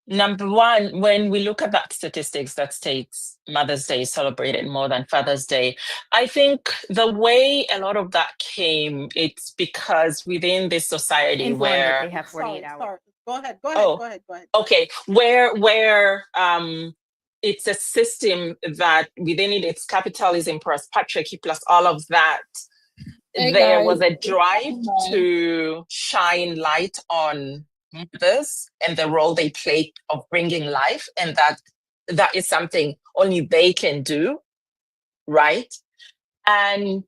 Number one, when we look at that statistics that states Mother's Day is celebrated more than Father's Day, I think the way a lot of that came, it's because within this society Informed where that they have 48 hours. Sorry. Go ahead. Go ahead. Okay, where it's a system that within it, it's capitalism plus patriarchy plus all of that. Hey, There guys. was a drive to shine light on mothers and the role they play of bringing life, and that is something only they can do, right? And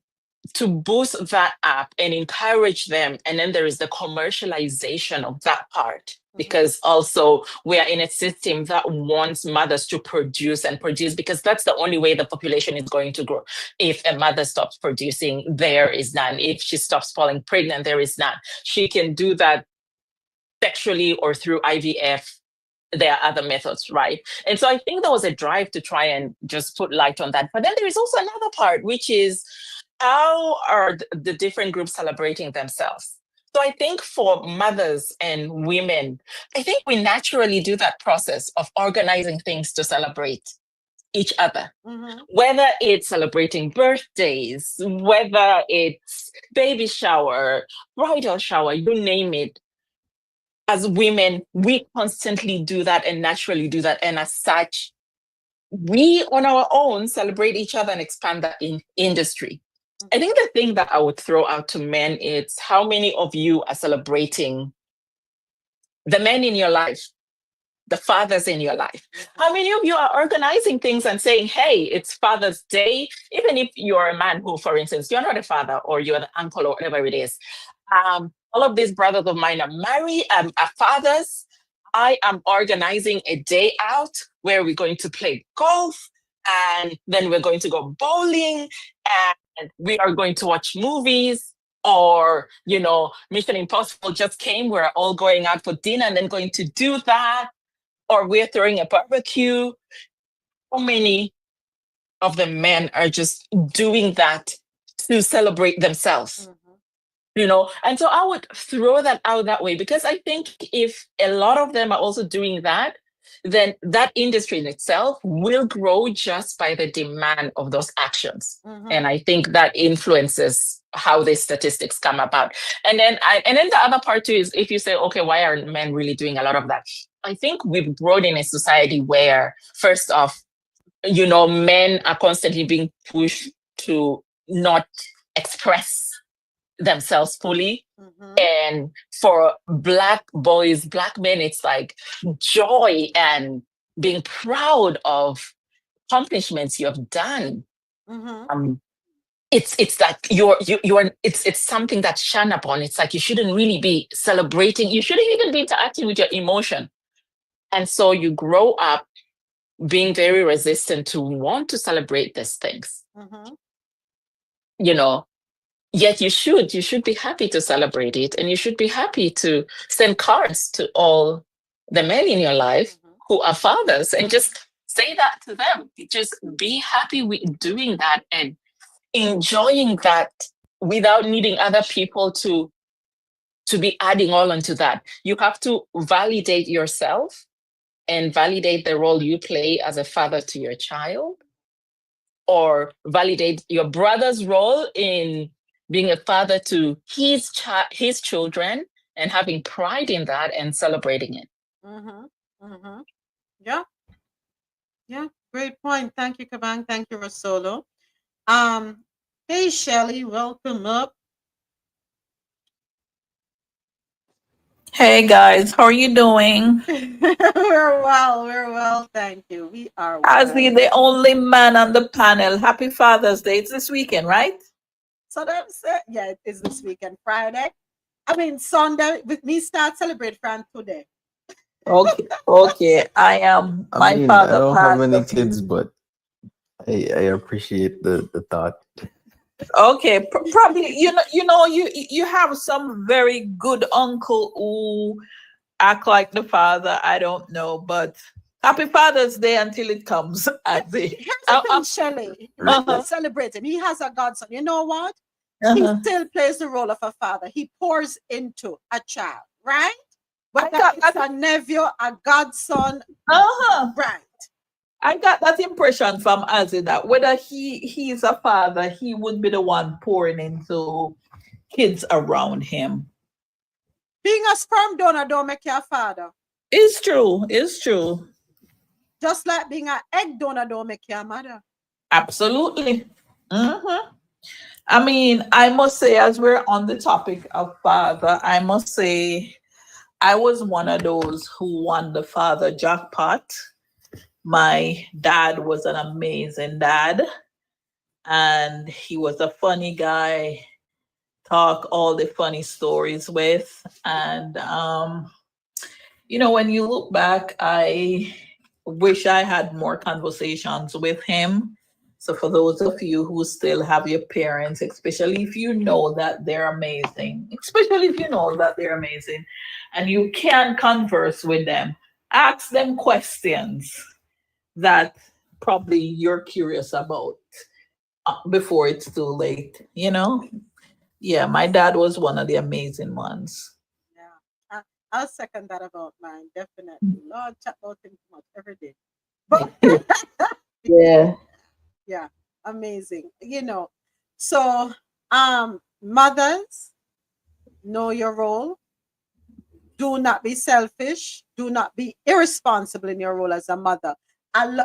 to boost that up and encourage them, and then there is the commercialization of that part, because also we are in a system that wants mothers to produce because that's the only way the population is going to grow. If a mother stops producing, there is none. If she stops falling pregnant, there is none. She can do that sexually or through IVF. There are other methods, right? And so I think there was a drive to try and just put light on that. But then there is also another part, which is how are the different groups celebrating themselves? So I think for mothers and women, I think we naturally do that process of organizing things to celebrate each other. Whether it's celebrating birthdays, whether it's baby shower, bridal shower, you name it. As women, we constantly do that and naturally do that. And as such, we on our own celebrate each other and expand that industry. I think the thing that I would throw out to men is how many of you are celebrating the men in your life, the fathers in your life? How many of you are organizing things and saying, hey, it's Father's Day, even if you're a man who, for instance, you're not a father or you're the uncle or whatever it is. All of these brothers of mine are married, are fathers. I am organizing a day out where we're going to play golf, and then we're going to go bowling, and we are going to watch movies, or, Mission Impossible just came. We're all going out for dinner and then going to do that, or we're throwing a barbecue. How many of the men are just doing that to celebrate themselves? And so I would throw that out that way, because I think if a lot of them are also doing that, then that industry in itself will grow just by the demand of those actions. And I think that influences how these statistics come about. And then the other part too is, if you say, okay, why are men really doing a lot of that? I think we've grown in a society where, first off, men are constantly being pushed to not express themselves fully. And for Black boys, Black men, it's like joy and being proud of accomplishments you have done. It's like it's something that's shunned upon. It's like you shouldn't really be celebrating. You shouldn't even be interacting with your emotion. And so you grow up being very resistant to want to celebrate these things. Yet you should be happy to celebrate it, and you should be happy to send cards to all the men in your life who are fathers, and just say that to them. Just be happy with doing that and enjoying that without needing other people to be adding all onto that. You have to validate yourself and validate the role you play as a father to your child, or validate your brother's role in being a father to his children and having pride in that and celebrating it. Yeah. Yeah. Great point. Thank you, Kabang. Thank you, Rosolo. Hey, Shelly, welcome up. Hey guys, how are you doing? We're well, thank you. We are As well. the only man on the panel, happy Father's Day. It's this weekend, right? So that's it. Yeah, it is this weekend, Friday. I mean, Sunday. With me, start celebrate from today. Okay. I am. I My mean, I father don't have passed. any kids, but I appreciate the thought. Okay, probably you have some very good uncle who act like the father. I don't know, but happy Father's Day until it comes. Here's the thing, Shelley. Let's celebrate him. He has a godson. You know what? He still plays the role of a father. He pours into a child, right? But it's a nephew, a godson, right? I got that impression from Azzy that whether he's a father, he would be the one pouring into kids around him. Being a sperm donor don't make you a father. It's true. Just like being an egg donor don't make you a mother. Absolutely. I mean, I must say, as we're on the topic of father, I must say I was one of those who won the father jackpot. My dad was an amazing dad, and he was a funny guy, talk all the funny stories with. And, when you look back, I wish I had more conversations with him. So for those of you who still have your parents, especially if you know that they're amazing, and you can converse with them, ask them questions that probably you're curious about before it's too late, Yeah, my dad was one of the amazing ones. Yeah, I'll second that about mine, definitely. Lord, chat about him too much every day. But yeah, amazing. So mothers, know your role. Do not be selfish. Do not be irresponsible in your role as a mother.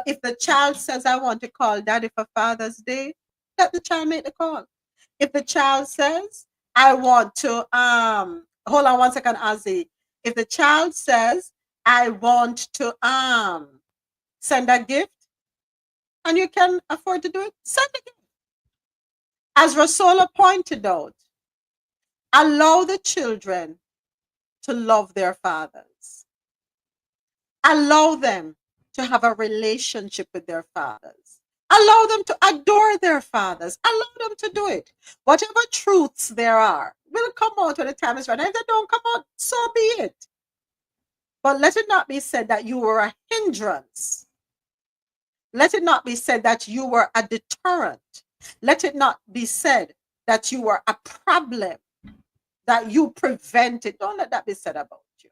If the child says, I want to call daddy for Father's Day, let the child make the call. If the child says, I want to, hold on one second, Ozzy. If the child says, I want to send a gift, and you can afford to do it, send a gift. As Rasola pointed out, allow the children to love their fathers. Allow them to have a relationship with their fathers. Allow them to adore their fathers. Allow them to do it. Whatever truths there are will come out when the time is right. And if they don't come out, so be it. But let it not be said that you were a hindrance. Let it not be said that you were a deterrent. Let it not be said that you were a problem, that you prevented. Don't let that be said about you.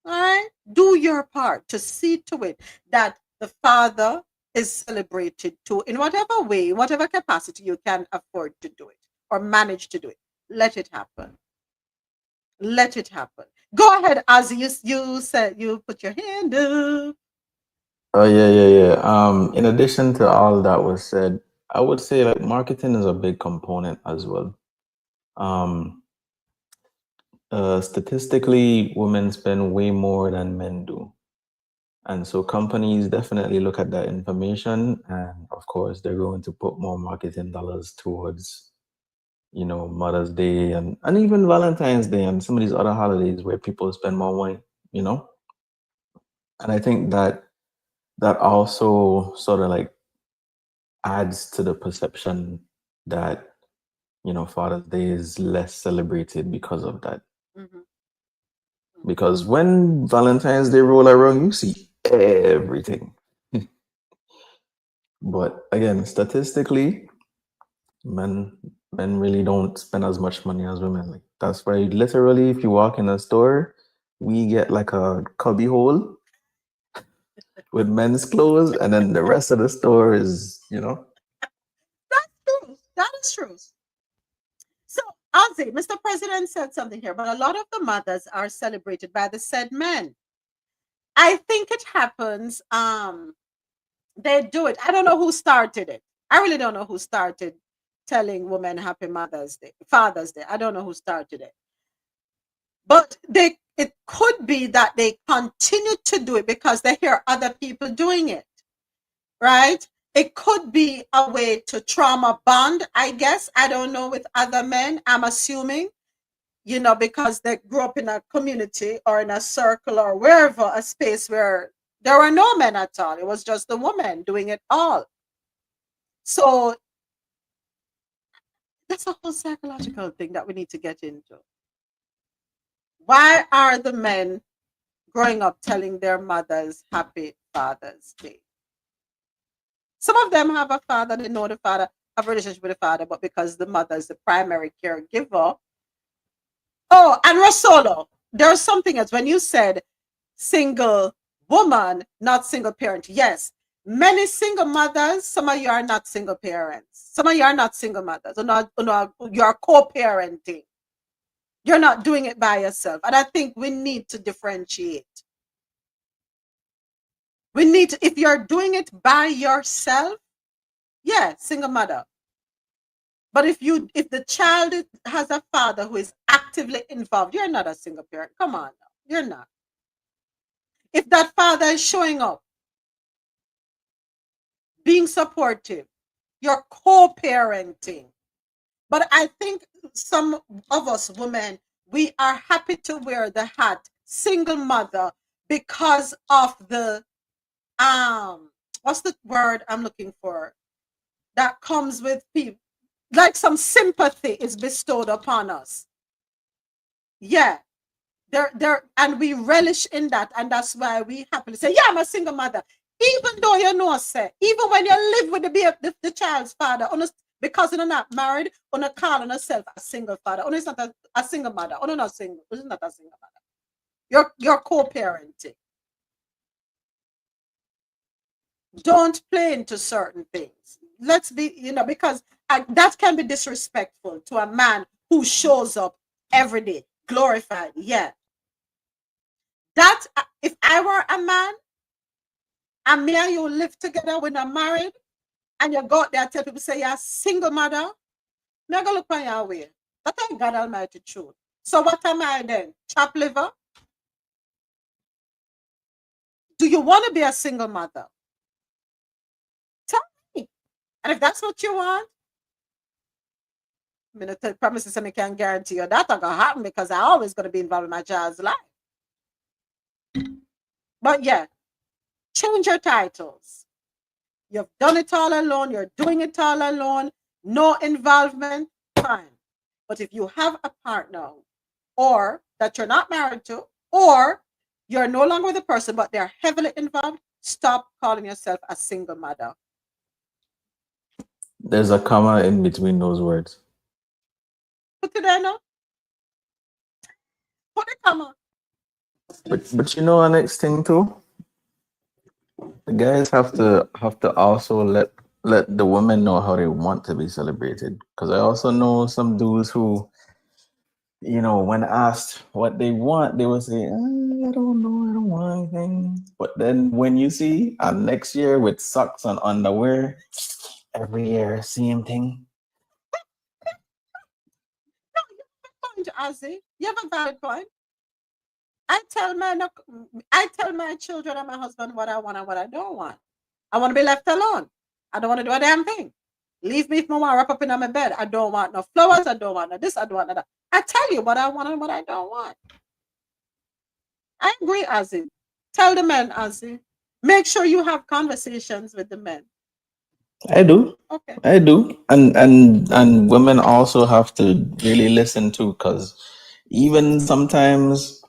All right? Do your part to see to it that the father is celebrated too, in whatever way, whatever capacity you can afford to do it or manage to do it. Let it happen. Let it happen. Go ahead, Ozzy. You said you put your hand up. Oh yeah. In addition to all that was said, I would say like marketing is a big component as well. Statistically, women spend way more than men do. And so companies definitely look at that information, and of course, they're going to put more marketing dollars towards, Mother's Day and even Valentine's Day and some of these other holidays where people spend more money, And I think that also sort of like adds to the perception that, Father's Day is less celebrated because of that. Because when Valentine's Day roll around, you see everything. But again, statistically, men really don't spend as much money as women. Like that's why literally, if you walk in a store, we get like a cubby hole with men's clothes, and then the rest of the store is, That's true. That is true. Ozzy, Mr. President said something here, but a lot of the mothers are celebrated by the said men. I think it happens. They do it. I don't know who started it. I really don't know who started telling women Happy Mother's Day, Father's Day. I don't know who started it. But it could be that they continue to do it because they hear other people doing it, right? It could be a way to trauma bond, I guess. I don't know, with other men, I'm assuming, you know, because they grew up in a community or in a circle or wherever, a space where there were no men at all. It was just the woman doing it all. So that's a whole psychological thing that we need to get into. Why are the men growing up telling their mothers Happy Father's Day? Some of them have a father, they know the father, have a relationship with the father, but because the mother is the primary caregiver. Oh, and Rosolo, there's something else. When you said single woman, not single parent, yes, many single mothers, some of you are not single parents. Some of you are not single mothers, you are co-parenting. You're not doing it by yourself. And I think we need to differentiate. We need to, if you're doing it by yourself, yeah, single mother. But if the child has a father who is actively involved, you're not a single parent. Come on now. You're not. If that father is showing up, being supportive, you're co-parenting. But I think some of us women, we are happy to wear the hat single mother because of the what's the word I'm looking for? That comes with people. Like some sympathy is bestowed upon us. Yeah. And we relish in that, and that's why we happily say, yeah, I'm a single mother. Even though you know, say, even when you live with the child's father, because you're not married, on a call on yourself a single father. It's not a single mother. Not single. It's not a single mother. You're co-parenting. Don't play into certain things. Let's be, because that can be disrespectful to a man who shows up every day, glorified. Yeah. That, if I were a man, and me and you live together, we're not married, and you go out there and tell people, say, you're a single mother, me I go look on your way. That ain't God Almighty truth. So what am I then? Chop liver? Do you want to be a single mother? Tell me. And if that's what you want, I'm going to promise you, I can't guarantee you that's not going to happen because I'm always going to be involved in my child's life. But yeah, change your titles. You've done it all alone. You're doing it all alone. No involvement, fine. But if you have a partner or that you're not married to, or you're no longer with a person, but they're heavily involved, stop calling yourself a single mother. There's a comma in between those words. Put it there now. Put a comma. But you know our next thing too? The guys have to also let the women know how they want to be celebrated. Because I also know some dudes who, when asked what they want, they will say, I don't know, I don't want anything. But then when you see next year with socks and underwear, every year, same thing. No, you have a point, Ozzy. You have a valid point. I tell my children and my husband what I want and what I don't want. I want to be left alone. I don't want to do a damn thing. Leave me if I want to wrap up in my bed. I don't want no flowers. I don't want no this. I don't want no that. I tell you what I want and what I don't want. I agree, Ozzy. Tell the men, Ozzy. Make sure you have conversations with the men. I do. Okay. I do. And women also have to really listen too, because even sometimes,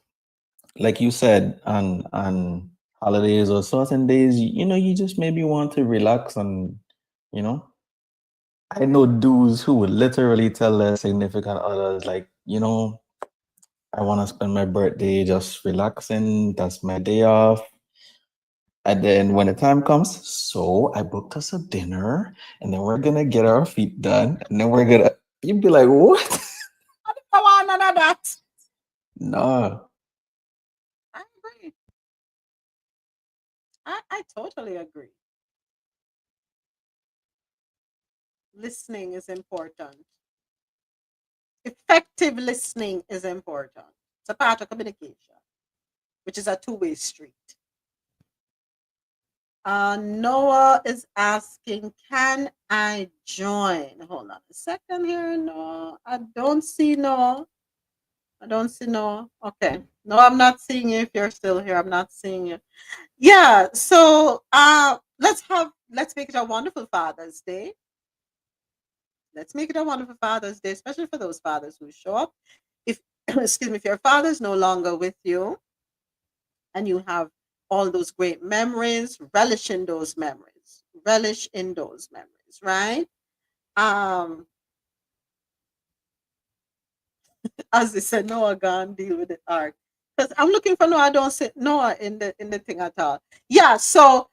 like you said, on holidays or certain days, you just maybe want to relax and, I know dudes who would literally tell their significant others, like, I want to spend my birthday just relaxing. That's my day off. And then when the time comes, so I booked us a dinner, and then we're gonna get our feet done, and then you'd be like, what? none of that. No. I agree. I totally agree. Listening is important. Effective listening is important. It's a part of communication, which is a two-way street. Noah is asking, can I join? Hold on a second here, Noah. I don't see Noah. I don't see Noah. Okay. No, I'm not seeing you. If you're still here, I'm not seeing you. Yeah. So let's make it a wonderful Father's Day. Let's make it a wonderful Father's Day, especially for those fathers who show up. If excuse me, if your father is no longer with you and you have all those great memories, relish in those memories. Relish in those memories, right? As they said, Noah gone deal with the ark. Because I'm looking for Noah. I don't see Noah in the thing at all. Yeah, so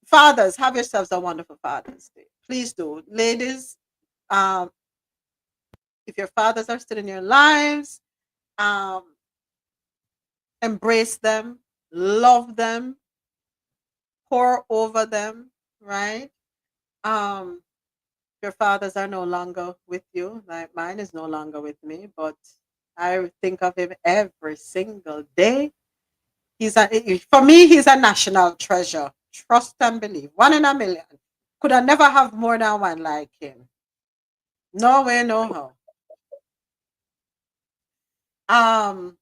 fathers, have yourselves a wonderful Father's Day. Please do. Ladies, if your fathers are still in your lives, embrace them, love them, pour over them, right? Your fathers are no longer with you, like mine is no longer with me, but I think of him every single day. For me, he's a national treasure. Trust and believe. One in a million. Could I never have more than one like him? No way, no how.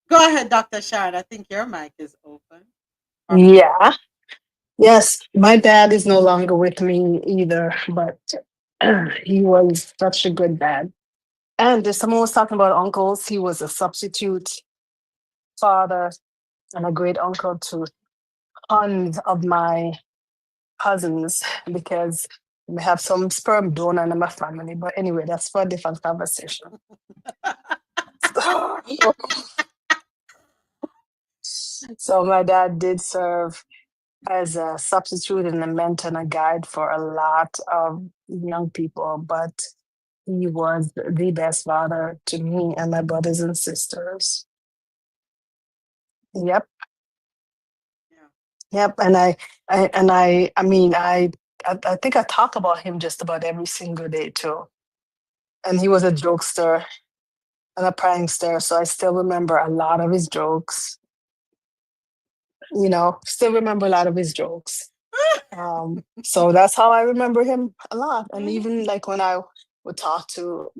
Go ahead, Dr. Sharon. I think your mic is open. Yeah. Yes, my dad is no longer with me either, but he was such a good dad. And if someone was talking about uncles, he was a substitute father and a great uncle to tons of my cousins because we have some sperm donor in my family. But anyway, that's for a different conversation. So my dad did serve as a substitute and a mentor and a guide for a lot of young people, but he was the best father to me and my brothers and sisters. Yep. Yep. And I think I talk about him just about every single day too. And he was a jokester and a prankster, so I still remember a lot of his jokes. Still remember a lot of his jokes. So that's how I remember him a lot. And even like when I would talk to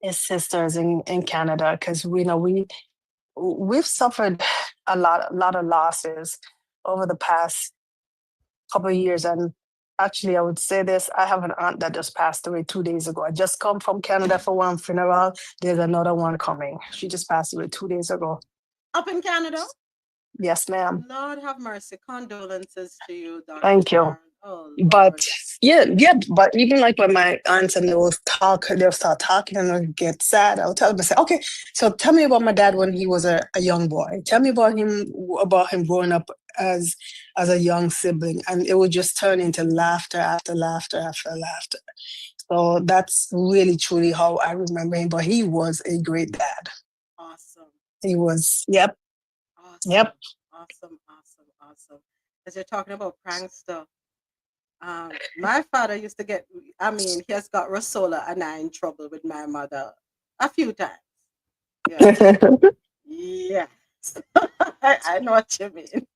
his sisters in Canada, because we've suffered a lot of losses over the past couple of years. And actually, I would say this: I have an aunt that just passed away 2 days ago. I just come from Canada for one funeral. There's another one coming. She just passed away 2 days ago. Up in Canada? Yes, ma'am. Lord have mercy. Condolences to you, Dr. Thank you. Oh, But but even like when my aunts and they'll start talking and I'll get sad. I'll tell them, I say, okay, so tell me about my dad when he was a young boy. Tell me about him growing up as a young sibling. And it would just turn into laughter after laughter after laughter. So that's really truly how I remember him. But he was a great dad. Awesome. He was, yep. Awesome. Yep. Awesome. As you're talking about prankster, my father used to get, he has got Rosola and I in trouble with my mother a few times. Yeah. Yes. I know what you mean.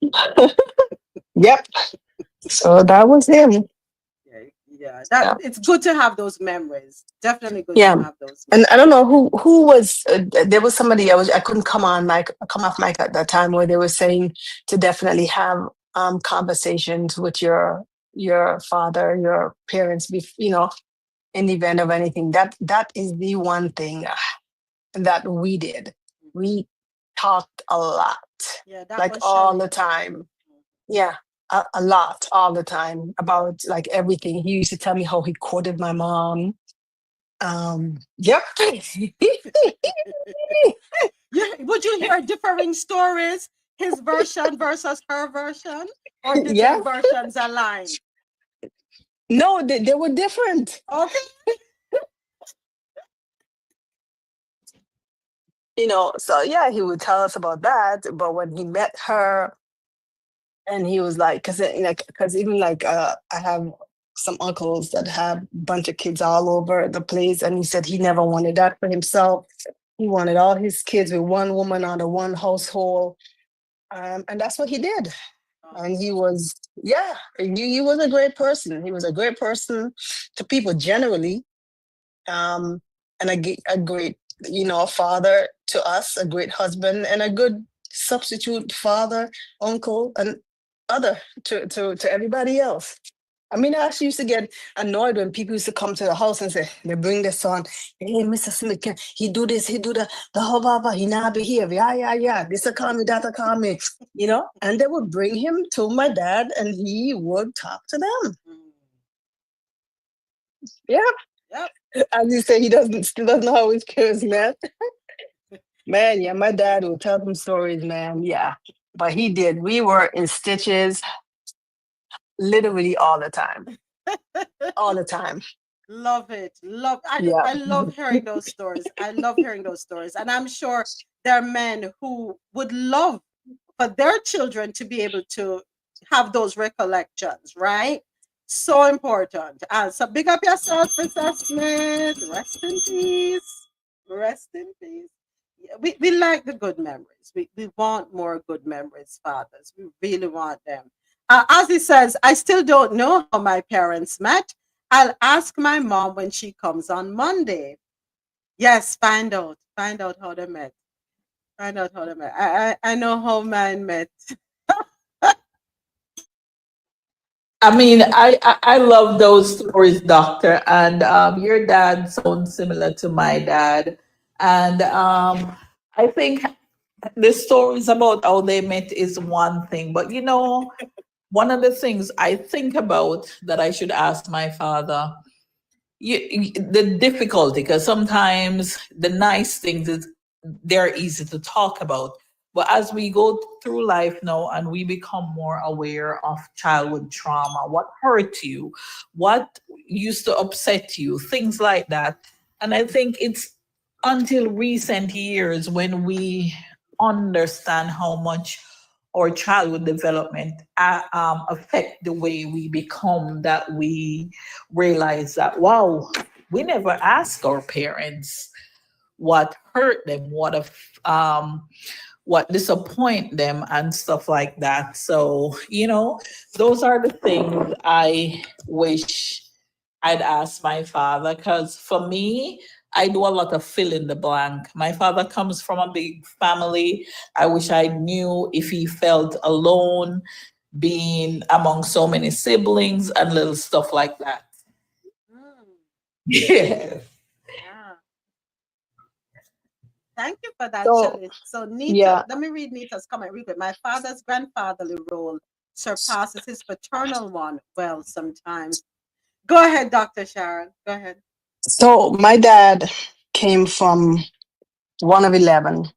Yep. So that was him. Yeah. It's good to have those memories. Definitely good Yeah. to have those memories. And I don't know who was there was somebody I couldn't come off mic at that time where they were saying to definitely have conversations with your father, your parents, in the event of anything. That is the one thing that we did. We talked a lot. Yeah, that like was all Shelley. the time. Yeah. A lot all the time about like everything. He used to tell me how he courted my mom. Yep. Would you hear differing stories? His version versus her version, or did Yeah. their versions align? No, they were different. Okay. So yeah, he would tell us about that. But when he met her, and he was like, because even like I have some uncles that have a bunch of kids all over the place, and he said he never wanted that for himself. He wanted all his kids with one woman under one household, and that's what he did. And he was, yeah, he was a great person. He was a great person to people generally, and a great, father to us, a great husband, and a good substitute father, uncle, and other to everybody else. I mean, I actually used to get annoyed when people used to come to the house and say, they bring their son, hey, Mr. Smith, he do this, he do that, the whole blah, he not behave, yeah, this a call me, that a call me, and they would bring him to my dad and he would talk to them. Yeah. Yep. As you say, still doesn't know how his parents met. Man, yeah, my dad would tell them stories, man. Yeah. But he did. We were in stitches literally all the time. All the time. Love it. Yeah. I love hearing those stories. I love hearing those stories. And I'm sure there are men who would love for their children to be able to have those recollections, right? So important. So big up yourself, Princess Smith. Rest in peace. Rest in peace. Yeah, we like the good memories. We want more good memories, fathers. We really want them. As he says, I still don't know how my parents met. I'll ask my mom when she comes on Monday. Yes, find out. Find out how they met. Find out how they met. I know how mine met. I mean, I love those stories, Doctor. And your dad sounds similar to my dad. And I think the stories about how they met is one thing. But one of the things I think about that I should ask my father, the difficulty, because sometimes the nice things is they're easy to talk about. But as we go through life now and we become more aware of childhood trauma, what hurt you, what used to upset you, things like that. And I think it's until recent years when we understand how much our childhood development affect the way we become, that we realize that, wow, we never ask our parents what hurt them, what disappoint them and stuff like that. So, those are the things I wish I'd ask my father, because for me, I do a lot of fill in the blank. My father comes from a big family. I wish I knew if he felt alone being among so many siblings and little stuff like that. Yeah. Yeah. Thank you for that, So, Shelley. So Nita, yeah. let me read Nita's comment real quick. My father's grandfatherly role surpasses his paternal one. Well, sometimes. Go ahead, Dr. Sharon. Go ahead. So my dad came from one of 11.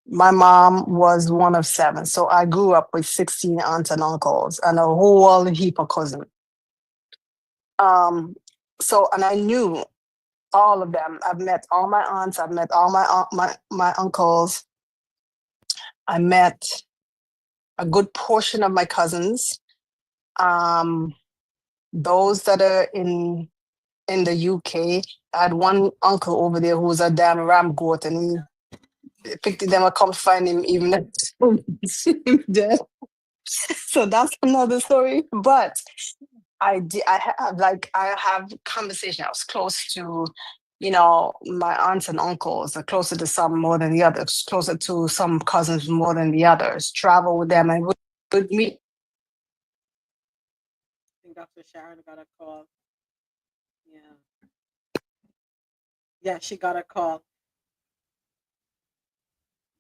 My mom was one of 7. So I grew up with 16 aunts and uncles and a whole heap of cousins. And I knew all of them. I've met all my aunts. I've met all my uncles. I met a good portion of my cousins. Those that are in the UK. I had one uncle over there who was a damn ram goat, and he picked them and come find him even at dead. So that's another story. But I have conversation. I was close to, my aunts and uncles, are closer to some more than the others, closer to some cousins more than the others. Travel with them and would meet. I think Dr. Sharon got a call. Yeah. Yeah, she got a call.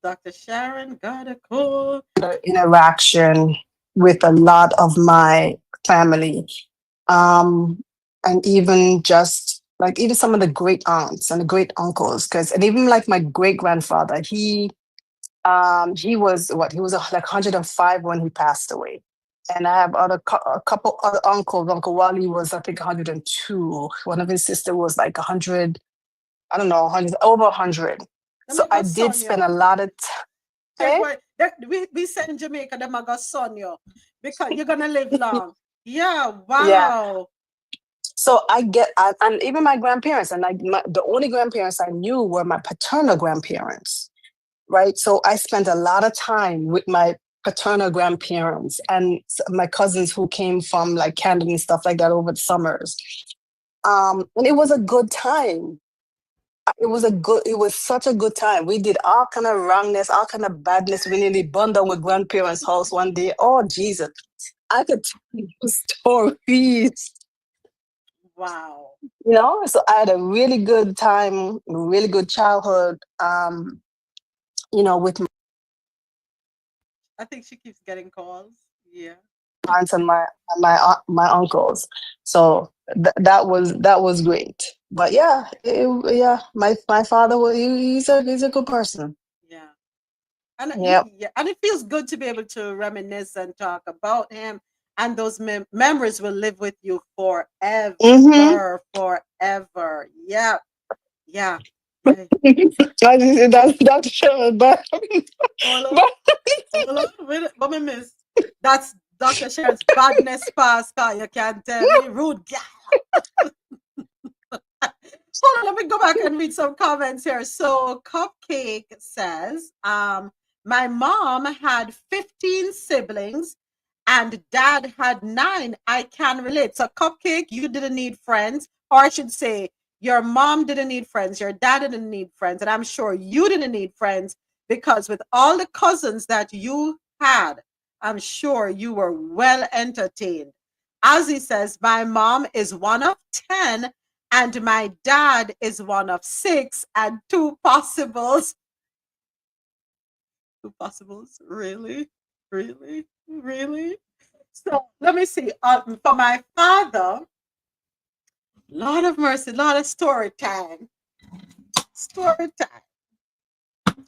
Dr. Sharon got a call. Interaction with a lot of my family. And even just like even some of the great aunts and the great uncles, and even like my great grandfather, he was like 105 when he passed away. And I have a couple other uncles. Uncle Wally was, I think, 102. One of his sister was like 100, I don't know, 100, over 100. So I did spend a lot of time. We said in Jamaica, them are gonna son you because you're gonna live long. Yeah, Yeah. wow. So and even my grandparents, and the only grandparents I knew were my paternal grandparents, right? So I spent a lot of time with my paternal grandparents and my cousins who came from like Canada and stuff like that over the summers. And it was a good time. It was such a good time. We did all kind of wrongness, all kind of badness. We nearly burned down with grandparents' house one day. Oh, Jesus. I could tell you stories. Wow. You know, so I had a really good time, really good childhood, you know, with I think she keeps getting calls. Yeah. my aunts and my uncles. So that was great. But yeah, my father he's a good person. Yeah. And Yep. and it feels good to be able to reminisce and talk about him, and those memories will live with you forever, forever. Yeah, yeah. That's sure, but what me miss? That's Dr. Sharon's badness pass car. You can't tell me rude gal. Hold on, let me go back and read some comments here. So Cupcake says, my mom had 15 siblings and dad had 9. I can relate. So Cupcake, you didn't need friends, or I should say, your mom didn't need friends, your dad didn't need friends, and I'm sure you didn't need friends because with all the cousins that you had, I'm sure you were well entertained. Ozzy says, my mom is one of 10 and my dad is one of 6 and 2 possibles. 2 possibles? Really? Really? Really? So let me see. For my father, Lord of mercy, lot of story time. Story time.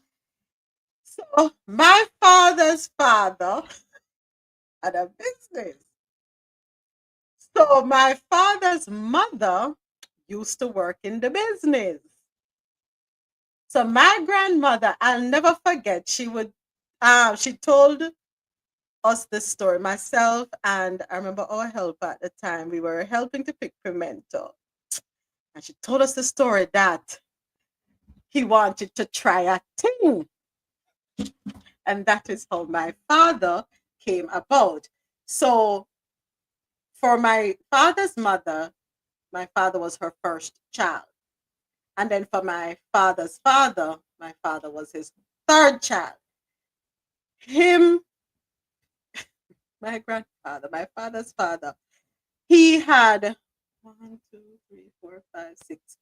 So my father's father had a business. So my father's mother used to work in the business. So my grandmother, I'll never forget, she told us this story, myself and I remember our helper at the time, we were helping to pick pimento. And she told us the story that he wanted to try a thing. And that is how my father came about. So for my father's mother, my father was her first child. And then for my father's father, my father was his third child. My grandfather, my father's father, he had 1, 2, 3, 4, 5, 6,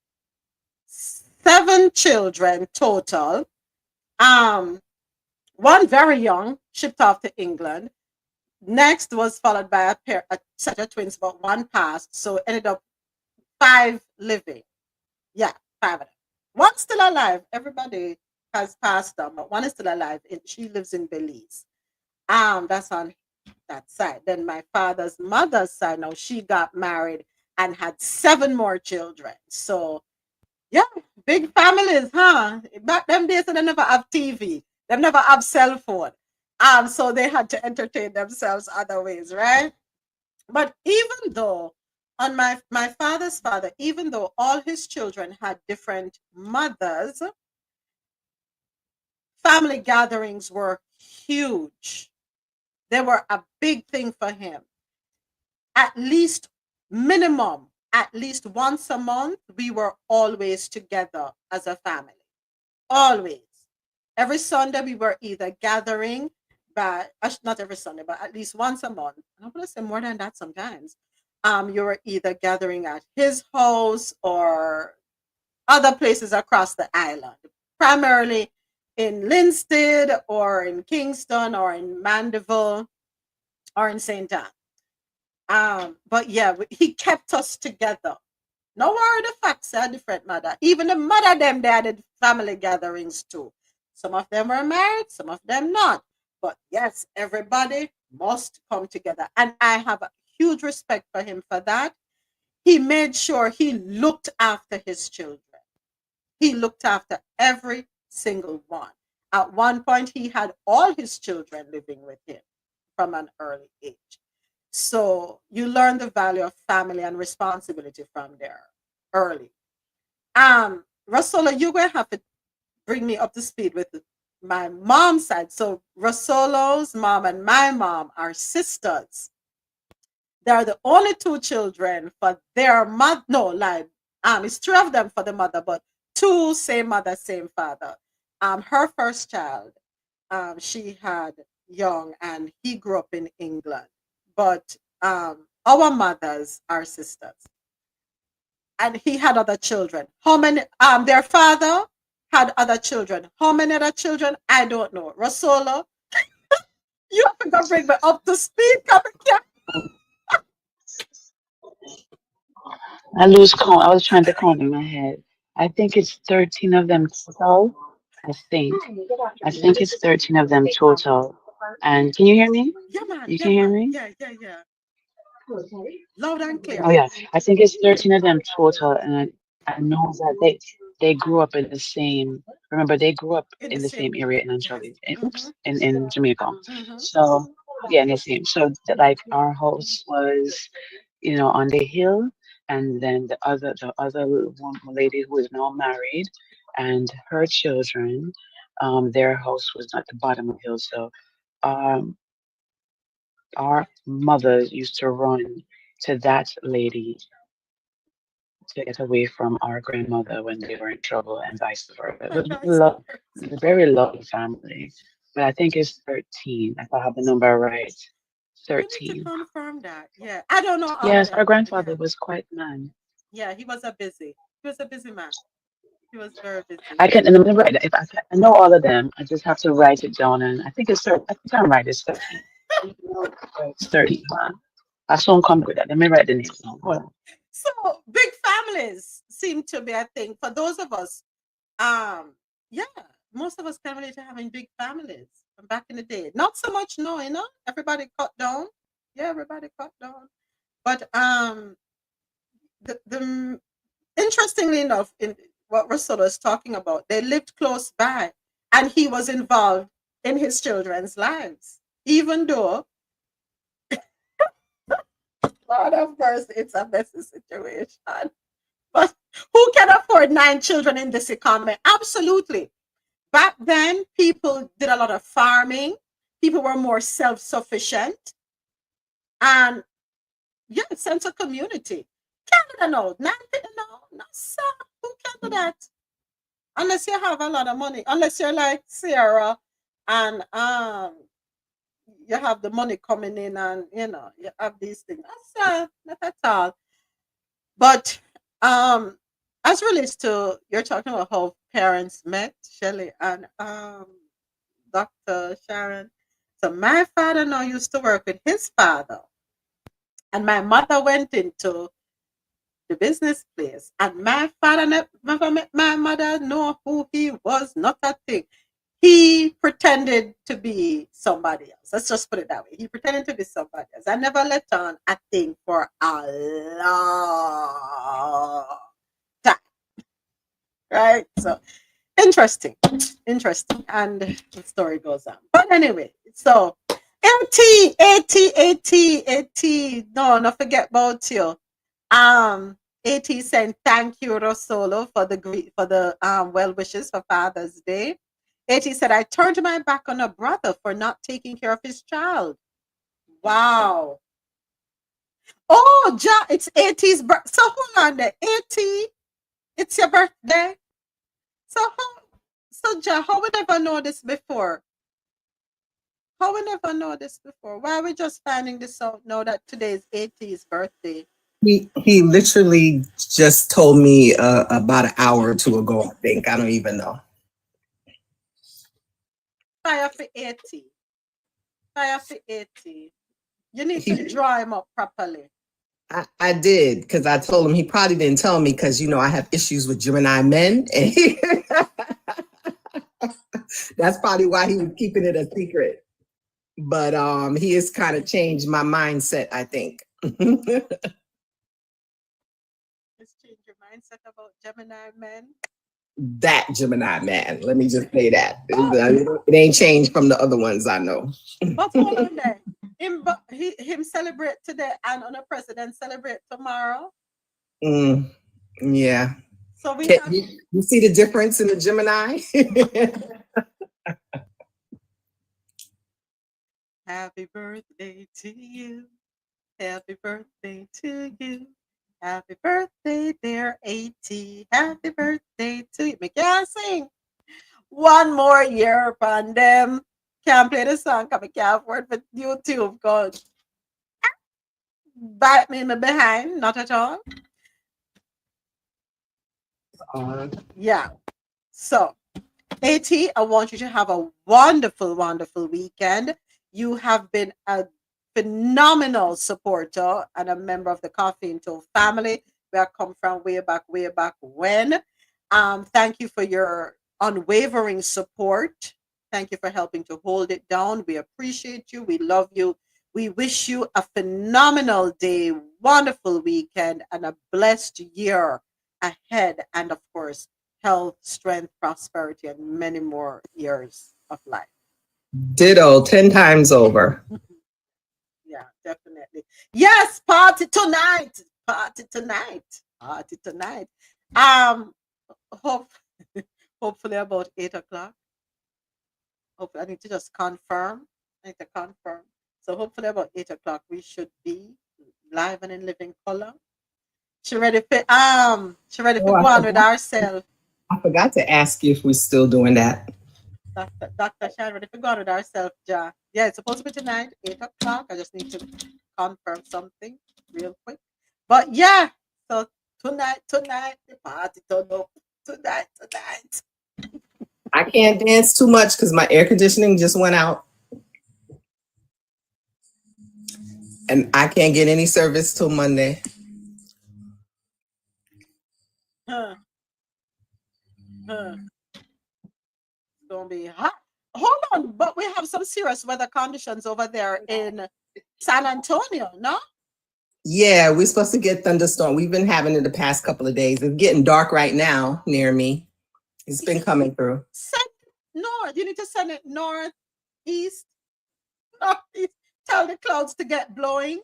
7 children total. One very young, shipped off to England. Next was followed by a set of twins, but one passed, so ended up 5 living. Yeah, 5 of them. One still alive. Everybody has passed on, but one is still alive. She lives in Belize. That's on that side. Then my father's mother's side, now she got married and had 7 more children. So yeah, big families, huh? Back them days they never have TV. They never have cell phone. So they had to entertain themselves other ways, right? But even though on my father's father, even though all his children had different mothers, family gatherings were huge. They were a big thing for him. At least at least once a month, we were always together as a family. Always. Every Sunday, we were either gathering, but not every Sunday, but at least once a month. I'm going to say more than that sometimes. You were either gathering at his house or other places across the island, primarily in Linstead or in Kingston or in Mandeville or in St. Anne. But yeah, he kept us together. No worry, the facts are different, mother. Even the mother them, they had family gatherings too. Some of them were married, some of them not. But yes, everybody must come together. And I have a huge respect for him for that. He made sure he looked after his children. He looked after every single one. At one point, he had all his children living with him from an early age. So you learn the value of family and responsibility from there early. Rasola, you're going to have to bring me up to speed with my mom's side. So Rasolo's mom and my mom are sisters. They're the only two children for their mother. No, like, it's three of them for the mother, but two, same mother, same father. Her first child, she had young, and he grew up in England. But our mothers are sisters. And he had other children. How many? Their father had other children. How many other children? I don't know. Rasola, you have to go bring me up to speed. Come here. I lose count. I was trying to count in my head. I think it's 13 of them total. I think. I think it's 13 of them total. And can you hear me? Yeah, man. You Yeah, can hear man. me? Yeah. Loud and clear. Oh yeah. I think it's 13 of them total. And I know that they grew up in the same. Remember, they grew up In the in the same same area. area in Yes. Anjali. Oops, in Jamaica. Mm-hmm. So yeah, in the same. So like our house was, on the hill, and then the other lady who is now married, and her children, their house was at the bottom of the hill. So, um, our mothers used to run to that lady to get away from our grandmother when they were in trouble, and vice versa. It was a very lovely family. But I think it's 13, if I have the number right. You need to 13. confirm that. Yeah. I don't know all of Yes, our them. grandfather was quite a man. Yeah, he was a busy man. He was very busy. I can and remember if I know all of them. I just have to write it down, and I think I think I'm right. It's 13. It's 13. I soon come with that. Let me write the name down. Hold on. So big families seem to be a thing for those of us. Um, yeah, most of us can relate to having big families from back in the day. Not so much now, everybody cut down. Yeah, everybody cut down. But the interestingly enough, in what Russell is talking about, they lived close by, and he was involved in his children's lives, even though, Lord of mercy, it's a messy situation. But who can afford 9 children in this economy? Absolutely. Back then, people did a lot of farming. People were more self-sufficient, and yeah, sense of community. Canada, no, no, sir. Who can do that? Unless you have a lot of money. Unless you're like Sarah, and you have the money coming in, and you have these things. Not at all. But as relates to, you're talking about how parents met, Shelley and Dr. Sharon. So my father now used to work with his father, and my mother went into the business place, and my father never met my mother, know who he was, not a thing. He pretended to be somebody else. Let's just put it that way. He pretended to be somebody else. I never let on a thing for a long time. Right? So interesting. And the story goes on. But anyway, so AT. No, not forget about you. AT saying thank you, Rosolo, for the well wishes for Father's Day. AT said, I turned my back on a brother for not taking care of his child. Wow. Oh, it's AT's birthday. So hold on there. AT, it's your birthday. So how we never know this before? Why are we just finding this out now that today is AT's birthday? He literally just told me about an hour or two ago, I think. I don't even know. Fire for 80. You need to draw him up properly. I did, because I told him. He probably didn't tell me because, I have issues with Gemini men. And that's probably why he was keeping it a secret. but he has kind of changed my mindset, I think. Let's change your mindset about Gemini men. That Gemini man, let me just say that. It ain't changed from the other ones I know. But hold on there. Him celebrate today and on a president celebrate tomorrow. Yeah. So we have, you see the difference in the Gemini? happy birthday to you. Happy birthday to you. Happy birthday, dear AT. Happy birthday to you. Me can't sing. One more year upon them. Can't play the song because I can't afford for YouTube. God. Bite me in the behind. Not at all. Yeah. So, AT, I want you to have a wonderful, wonderful weekend. You have been a phenomenal supporter and a member of the Coffee and Toe family. We have come from way back when. Thank you for your unwavering support. Thank you for helping to hold it down. We appreciate you. We love you. We wish you a phenomenal day, wonderful weekend, and a blessed year ahead. And of course, health, strength, prosperity, and many more years of life. Ditto, 10 times over. Yeah, definitely. Yes, party tonight. Party tonight. Party tonight. Hopefully about 8 o'clock. Hopefully, I need to just confirm. I need to confirm. So hopefully about 8 o'clock we should be live and in living color. She ready for go on with ourselves. I forgot to ask you if we're still doing that. Dr. Sharon, ready for go on with ourselves, Ja. Yeah, it's supposed to be tonight, 8 o'clock. I just need to confirm something real quick. But yeah, so tonight, the party turn up. Tonight. I can't dance too much because my air conditioning just went out. And I can't get any service till Monday. It's gonna be hot. Hold on, but we have some serious weather conditions over there in San Antonio, no? Yeah, we're supposed to get thunderstorm. We've been having it the past couple of days. It's getting dark right now near me. It's been coming through. Send it north. You need to send it northeast. Tell the clouds to get blowing.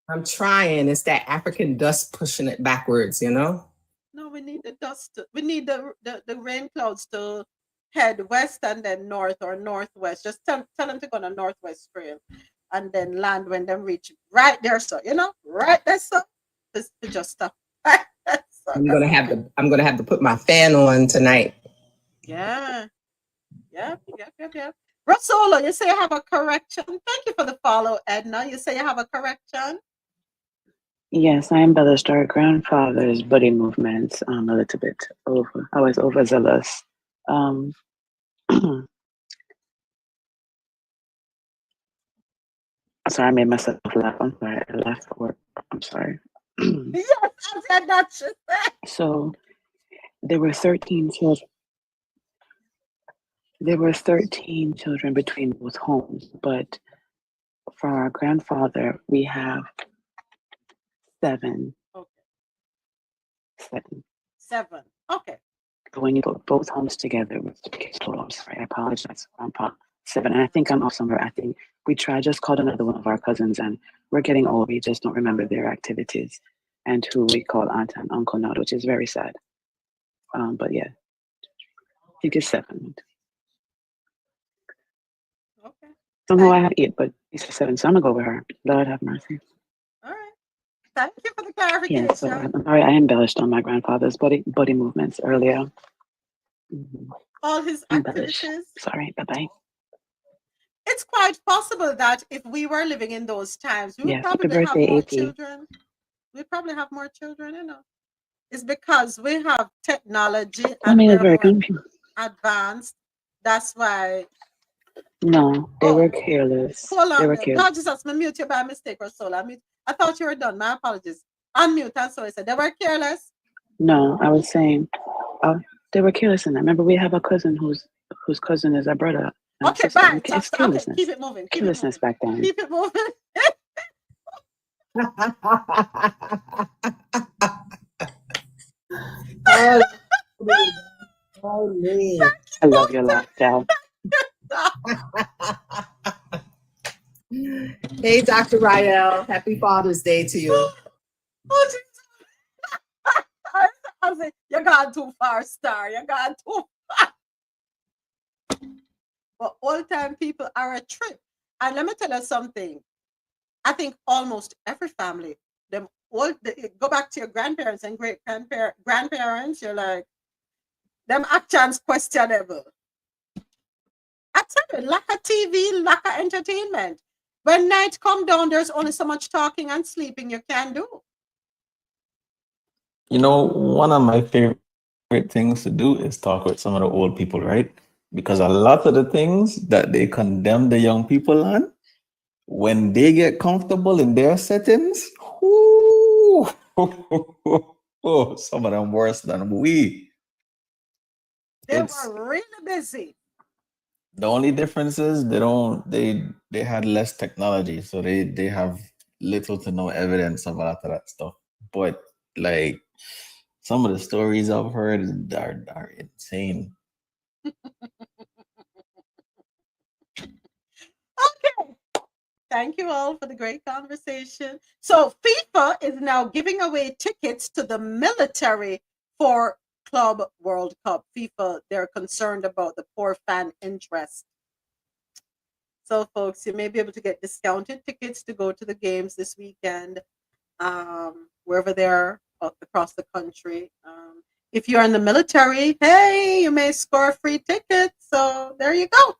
I'm trying. It's that African dust pushing it backwards, you know? No, we need the dust. We need the rain clouds to head west and then north or northwest. Just tell them to go on a northwest trail and then land when them reach right there. So, right there. So just stop. I'm gonna have to put my fan on tonight. Yeah. Yep. Rosolo, you say you have a correction. Thank you for the follow, Edna. You say you have a correction. Yes, I embellished our grandfather's body movements a little bit over. I was overzealous. Sorry, I made myself laugh. I'm sorry. I laughed for work. I'm sorry. Yes, I said that shit. So there were 13 children. There were 13 children between both homes, but for our grandfather, we have 7. Okay. 7. 7. Okay. But when you put both homes together, it's the case total. I'm sorry. I apologize. Grandpa 7. And I think I'm off somewhere. I think we just called another one of our cousins, and we're getting old. We just don't remember their activities and who we call aunt and uncle now, which is very sad. But yeah, I think it's 7. Okay. Somehow I have 8, but it's 7, so I'm gonna go with her. Lord have mercy. All right. Thank you for the clarification. Yeah, so I'm sorry I embellished on my grandfather's body movements earlier. All his activities. Sorry, bye-bye. It's quite possible that if we were living in those times, we would Yes, happy probably have birthday, more AP. children. We probably have more children, It's because we have technology and it's we're very more confusing. advanced. That's why. No, they were careless. Hold They on. were God, careless. Jesus, me mute you by mistake or so. I thought you were done. My apologies. Unmute. And so I said they were careless. No, I was saying they were careless in that. Remember, we have a cousin whose cousin is our brother. Okay, bye. Okay, keep it moving. Keep it moving. Back then. Keep it moving. I love your laugh, Del. Hey, Dr. Rael, happy Father's Day to you. Oh, Jesus. I was like, you gone too far, Star. You gone too far. But all-time people are a trip. And let me tell you something. I think almost every family, them all go back to your grandparents and great grandparents. You're like, them actions questionable. I tell you, lack of TV, lack of entertainment. When night come down, there's only so much talking and sleeping you can do. You know, one of my favorite things to do is talk with some of the old people, right? Because a lot of the things that they condemn the young people on, when they get comfortable in their settings, whoo, some of them worse than we. They were really busy. The only difference is they had less technology, so they have little to no evidence of a lot of that stuff. But like some of the stories I've heard are insane. Okay. Thank you all for the great conversation. So FIFA is now giving away tickets to the military for Club World Cup. FIFA, they're concerned about the poor fan interest. So folks, you may be able to get discounted tickets to go to the games this weekend, wherever they're across the country. If you're in the military, hey, you may score free tickets. So there you go.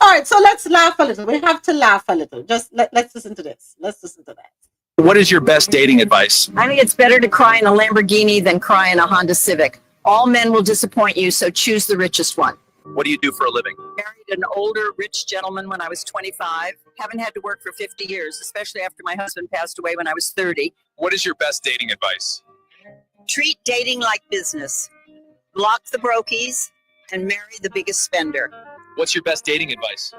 All right, so let's laugh a little. We have to laugh a little. Just let's listen to this. Let's listen to that. What is your best dating advice? I think it's better to cry in a Lamborghini than cry in a Honda Civic. All men will disappoint you, so choose the richest one. What do you do for a living? Married an older, rich gentleman when I was 25. Haven't had to work for 50 years, especially after my husband passed away when I was 30. What is your best dating advice? Treat dating like business. Block the brokies and marry the biggest spender. What's your best dating advice?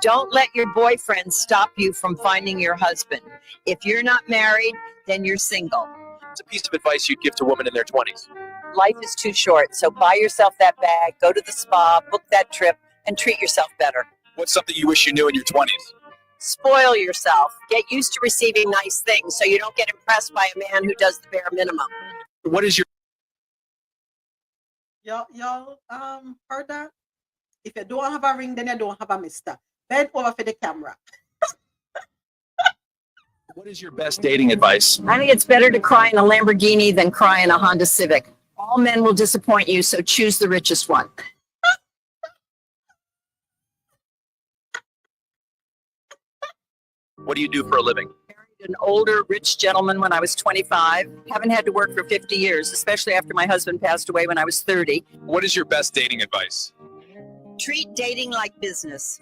Don't let your boyfriend stop you from finding your husband. If you're not married, then you're single. It's a piece of advice you'd give to women in their 20s. Life is too short, so buy yourself that bag, go to the spa, book that trip, and treat yourself better. What's something you wish you knew in your 20s? Spoil yourself. Get used to receiving nice things so you don't get impressed by a man who does the bare minimum. What is your... Y'all heard that? If you don't have a ring, then you don't have a mister. Bend over for the camera. What is your best dating advice? I think it's better to cry in a Lamborghini than cry in a Honda Civic. All men will disappoint you, so choose the richest one. What do you do for a living? Married an older, rich gentleman when I was 25. Haven't had to work for 50 years, especially after my husband passed away when I was 30. What is your best dating advice? Treat dating like business.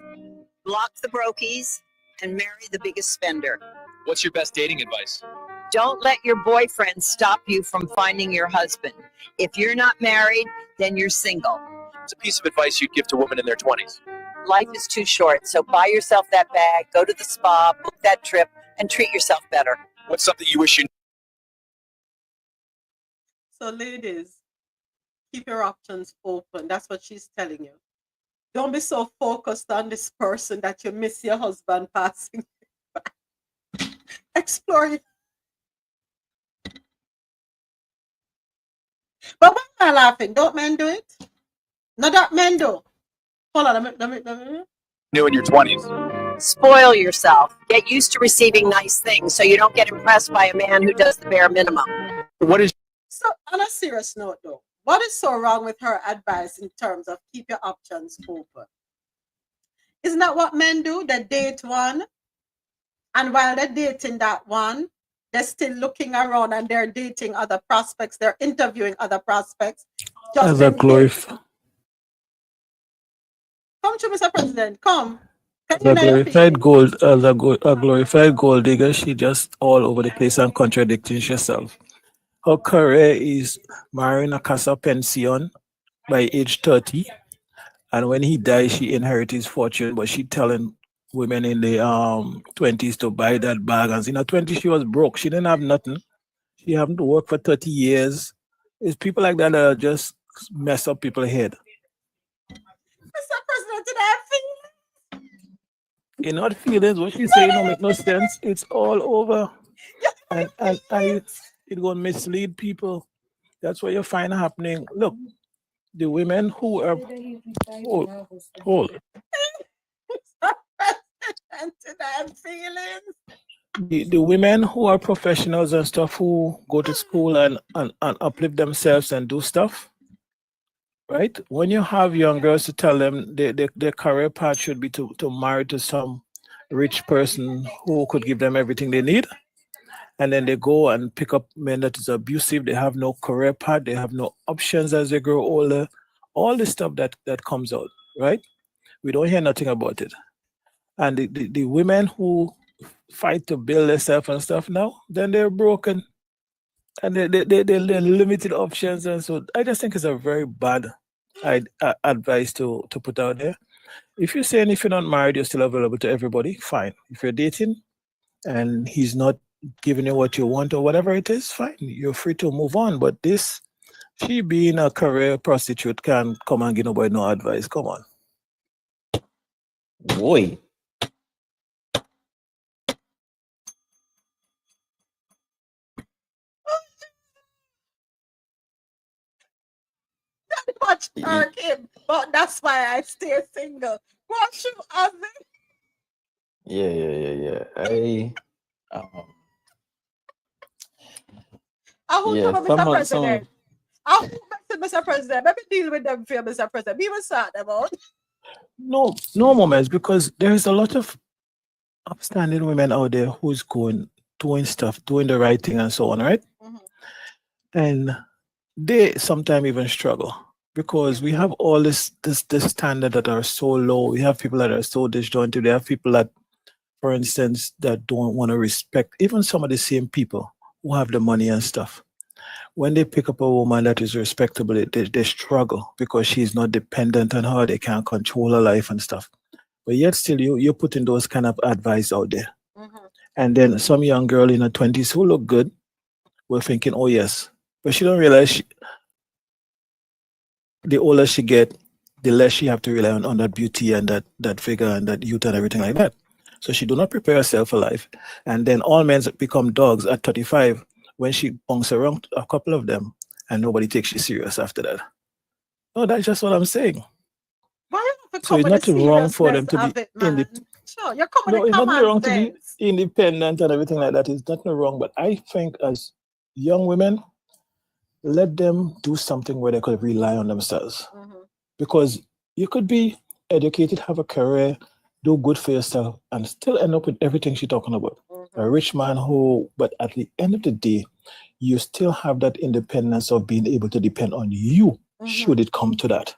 Block the brokies and marry the biggest spender. What's your best dating advice? Don't let your boyfriend stop you from finding your husband. If you're not married, then you're single. It's a piece of advice you'd give to women in their 20s. Life is too short, so buy yourself that bag, go to the spa, book that trip, and treat yourself better. What's something you wish you knew? So ladies, keep your options open. That's what she's telling you. Don't be so focused on this person that you miss your husband passing. Explore it. But why am I laughing? Don't men do it? No, that men do. Hold on, let me. New in your 20s. Spoil yourself. Get used to receiving nice things so you don't get impressed by a man who does the bare minimum. What is... So, on a serious note though, what is so wrong with her advice in terms of keep your options open? Isn't that what men do? They date one, and while they're dating that one, they're still looking around and they're dating other prospects. They're interviewing other prospects. As a glorified Mr. President, come. A glorified gold digger, she just all over the place and contradicting herself. Her career is marrying a casa pension by age 30. And when he dies, she inherits his fortune, but she telling women in the 20s to buy that bag. And in her 20s, she was broke. She didn't have nothing. She happened to work for 30 years. It's people like that that just mess up people's head. Mr. President, did I In not feelings, what she say don't make no sense. It's all over. And it gonna mislead people. That's what you find happening. Look, the women who are hold. The women who are professionals and stuff who go to school and uplift themselves and do stuff, right? When you have young girls to tell them their career path should be to marry to some rich person who could give them everything they need, and then they go and pick up men that is abusive, they have no career path, they have no options as they grow older, all the stuff that comes out, right? We don't hear nothing about it. And the women who fight to build themselves and stuff now, then they're broken. And they're limited options. And so I just think it's a very bad advice to put out there. If you're saying if you're not married, you're still available to everybody, fine. If you're dating and he's not giving you what you want or whatever it is, fine. You're free to move on. But this, she being a career prostitute can't come and give nobody no advice. Come on. Boy. much him, but that's why I stay single. What you have Yeah. I who Yeah, talk about Mr. some President. I who Mr. President. Let me deal with them for Mr. President. We will start them out. No moments, because there is a lot of upstanding women out there who's doing stuff, doing the right thing and so on, right? And they sometimes even struggle because we have all this standard that are so low. We have people that are so disjointed. We have people that, for instance, that don't want to respect even some of the same people who have the money and stuff. When they pick up a woman that is respectable, they struggle because she's not dependent on her. They can't control her life and stuff. But yet still, you're putting those kind of advice out there. And then some young girl in her 20s who look good, we're thinking, oh yes. But she don't realize the older she get, the less she have to rely on that beauty and that figure and that youth and everything like that. So she do not prepare herself for life. And then all men become dogs at 35 when she bunks around a couple of them and nobody takes you serious after that. No, that's just what I'm saying. Why so it's nothing wrong for them to be independent. Sure, you're coming No, it's nothing wrong to be independent and everything like that. It's nothing wrong. But I think as young women, let them do something where they could rely on themselves. Because you could be educated, have a career, do good for yourself, and still end up with everything she's talking about. A rich man but at the end of the day, you still have that independence of being able to depend on you, should it come to that.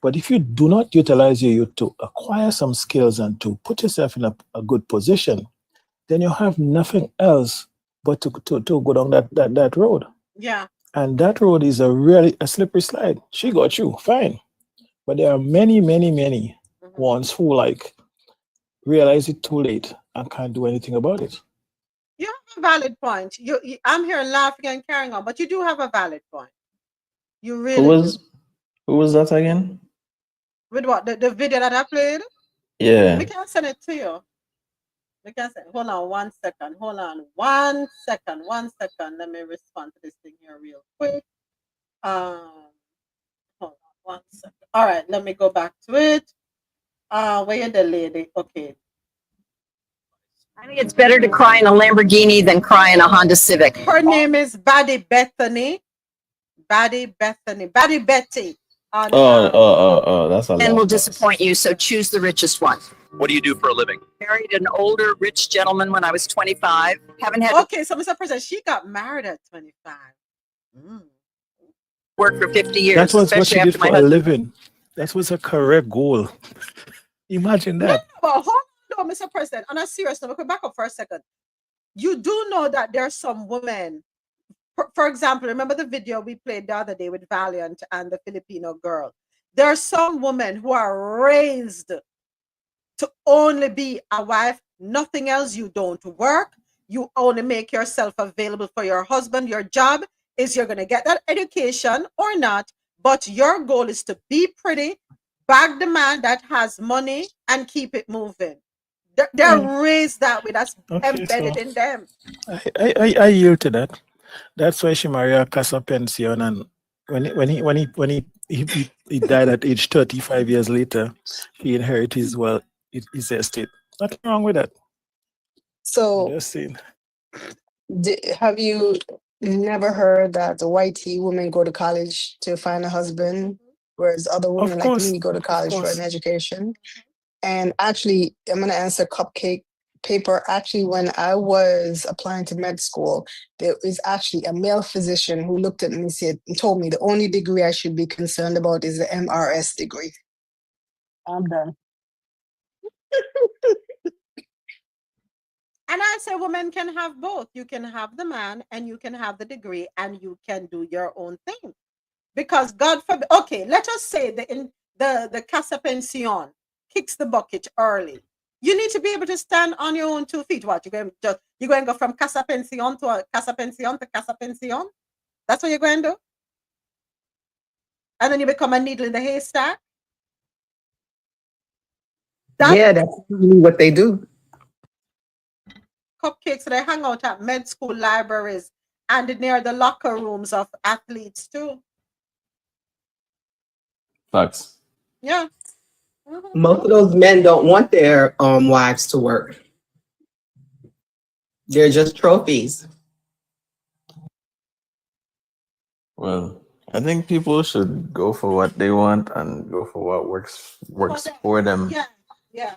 But if you do not utilize your youth to acquire some skills and to put yourself in a good position, then you have nothing else but to go down that road. Yeah. And that road is a slippery slide. She got you, fine. But there are many ones who realize it too late and can't do anything about it. You have a valid point. I'm here laughing and carrying on, but you do have a valid point. You really Who was that again? With what? The video that I played? Yeah. We can send it to you. We can send. Hold on 1 second. Hold on 1 second. 1 second. Let me respond to this thing here real quick. Hold on 1 second. All right, let me go back to it. Where the lady? Okay. I think it's better to cry in a Lamborghini than cry in a Honda Civic. Her name is Baddie Bethany. Baddie Betty. That's a lot. And will disappoint you, so choose the richest one. What do you do for a living? Married an older, rich gentleman when I was 25. Haven't had Okay, so Mr. President, she got married at 25. Work for 50 years. That's what she especially did after my for a husband. living. That was a career goal. Imagine that. But hold on, Mr. President. On a serious note, we can back up for a second. You do know that there are some women for example, remember the video we played the other day with Valiant and the Filipino girl? There are some women who are raised to only be a wife, nothing else. You don't work. You only make yourself available for your husband. Your job is you're going to get that education or not, but your goal is to be pretty, bag the man that has money, and keep it moving. They're raised that way. That's Okay, embedded in them. I yield to that. That's why she married a Casa Pension, and he died at age 35 years later, he inherited his estate. Nothing wrong with that. So, Just saying. have you never heard that the white women go to college to find a husband, whereas other women Of like course, me go to of college for an course. education? And actually, I'm going to answer Cupcake Paper. Actually, when I was applying to med school, there is actually a male physician who looked at me and told me the only degree I should be concerned about is the MRS degree. I'm done. And I say women can have both. You can have the man and you can have the degree and you can do your own thing. Because God forbid, okay, let us say the Casa Pension kicks the bucket early. You need to be able to stand on your own 2 feet. What, you're going to go from Casa Pension to Casa Pension to Casa Pension? That's what you're going to do? And then you become a needle in the haystack? Yeah, that's really what they do. Cupcakes, they hang out at med school libraries and near the locker rooms of athletes too. Facts. Yeah. Most of those men don't want their wives to work. They're just trophies. Well, I think people should go for what they want and go for what works for them. Yeah, yeah.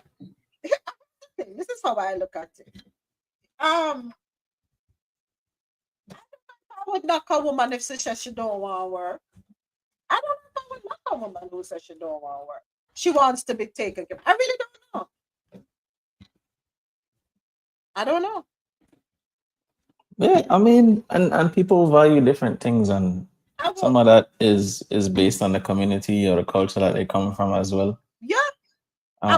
This is how I look at it. I would knock a woman if she says she don't want to work. I don't know if I would knock a woman who says she don't want to work. She wants to be taken care of. I really don't know. I don't know. Yeah, I mean, and people value different things, and some of that is based on the community or the culture that they come from as well. Yeah. I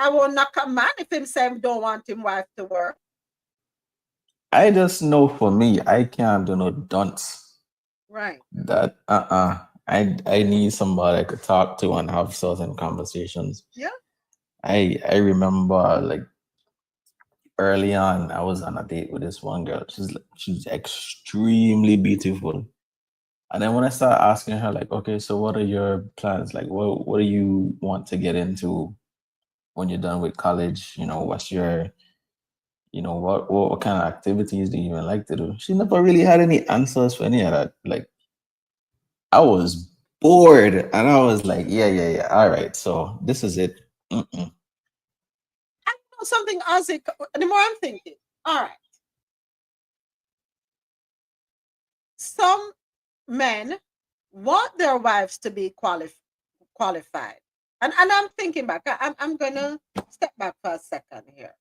will knock a man if him say don't want him wife to work. I just know for me, I can't do no dunce. Right. That I need somebody I could talk to and have certain conversations. Yeah. I remember like early on, I was on a date with this one girl. She's extremely beautiful. And then when I started asking her, like, okay, so what are your plans? Like, what do you want to get into when you're done with college? You know, what's your, what kind of activities do you even like to do? She never really had any answers for any of that. Like, I was bored, and I was like, yeah. All right, so this is it. I know something, Isaac. The more I'm thinking, all right. Some men want their wives to be qualified. And I'm thinking back. I'm going to step back for a second here.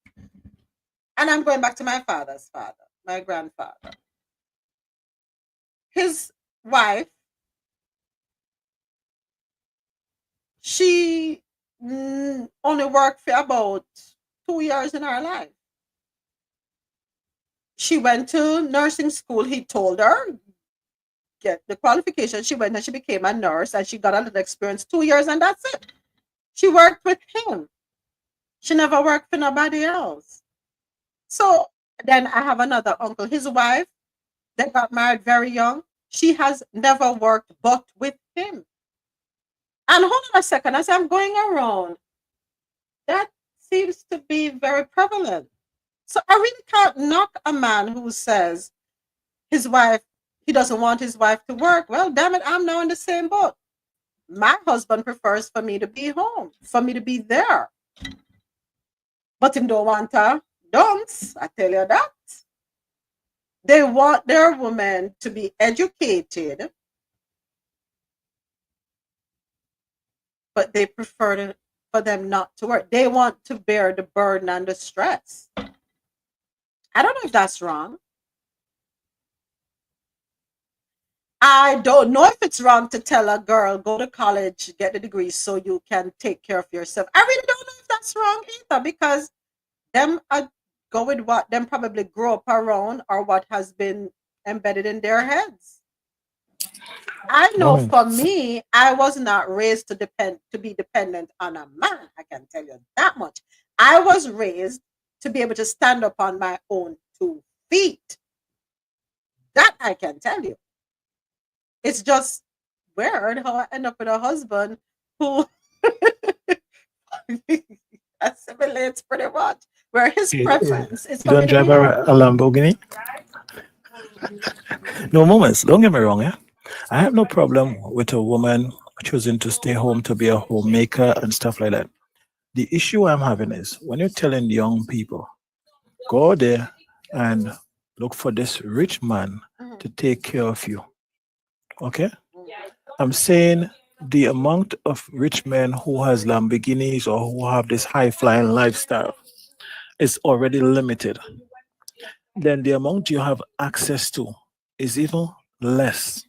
And I'm going back to my father's father, my grandfather. His wife, she only worked for about 2 years in her life. She went to nursing school. He told her, get the qualification. She went and she became a nurse and she got a little experience, 2 years, and that's it. She worked with him. She never worked for nobody else. So then I have another uncle. His wife, they got married very young. She has never worked but with him. And hold on a second, as I'm going around, that seems to be very prevalent. So I really can't knock a man who says his wife, he doesn't want his wife to work. Well, damn it, I'm now in the same boat. My husband prefers for me to be home, for me to be there. But him don't want her. Don't, I tell you that. They want their women to be educated, but they prefer for them not to work. They want to bear the burden and the stress. I don't know if that's wrong. I don't know if it's wrong to tell a girl, go to college, get a degree so you can take care of yourself. I really don't know if that's wrong either, because them go with what them probably grow up around or what has been embedded in their heads. I know Moment. for me, I was not raised to be dependent on a man. I can tell you that much. I was raised to be able to stand up on my own 2 feet. That I can tell you. It's just weird how I end up with a husband who assimilates pretty much, where his preference is You for don't me to drive be a Lamborghini? No, moments. Don't get me wrong, yeah. I have no problem with a woman choosing to stay home to be a homemaker and stuff like that. The issue I'm having is when you're telling young people, go there and look for this rich man to take care of you. Okay? I'm saying the amount of rich men who has Lamborghinis or who have this high flying lifestyle is already limited. Then the amount you have access to is even less.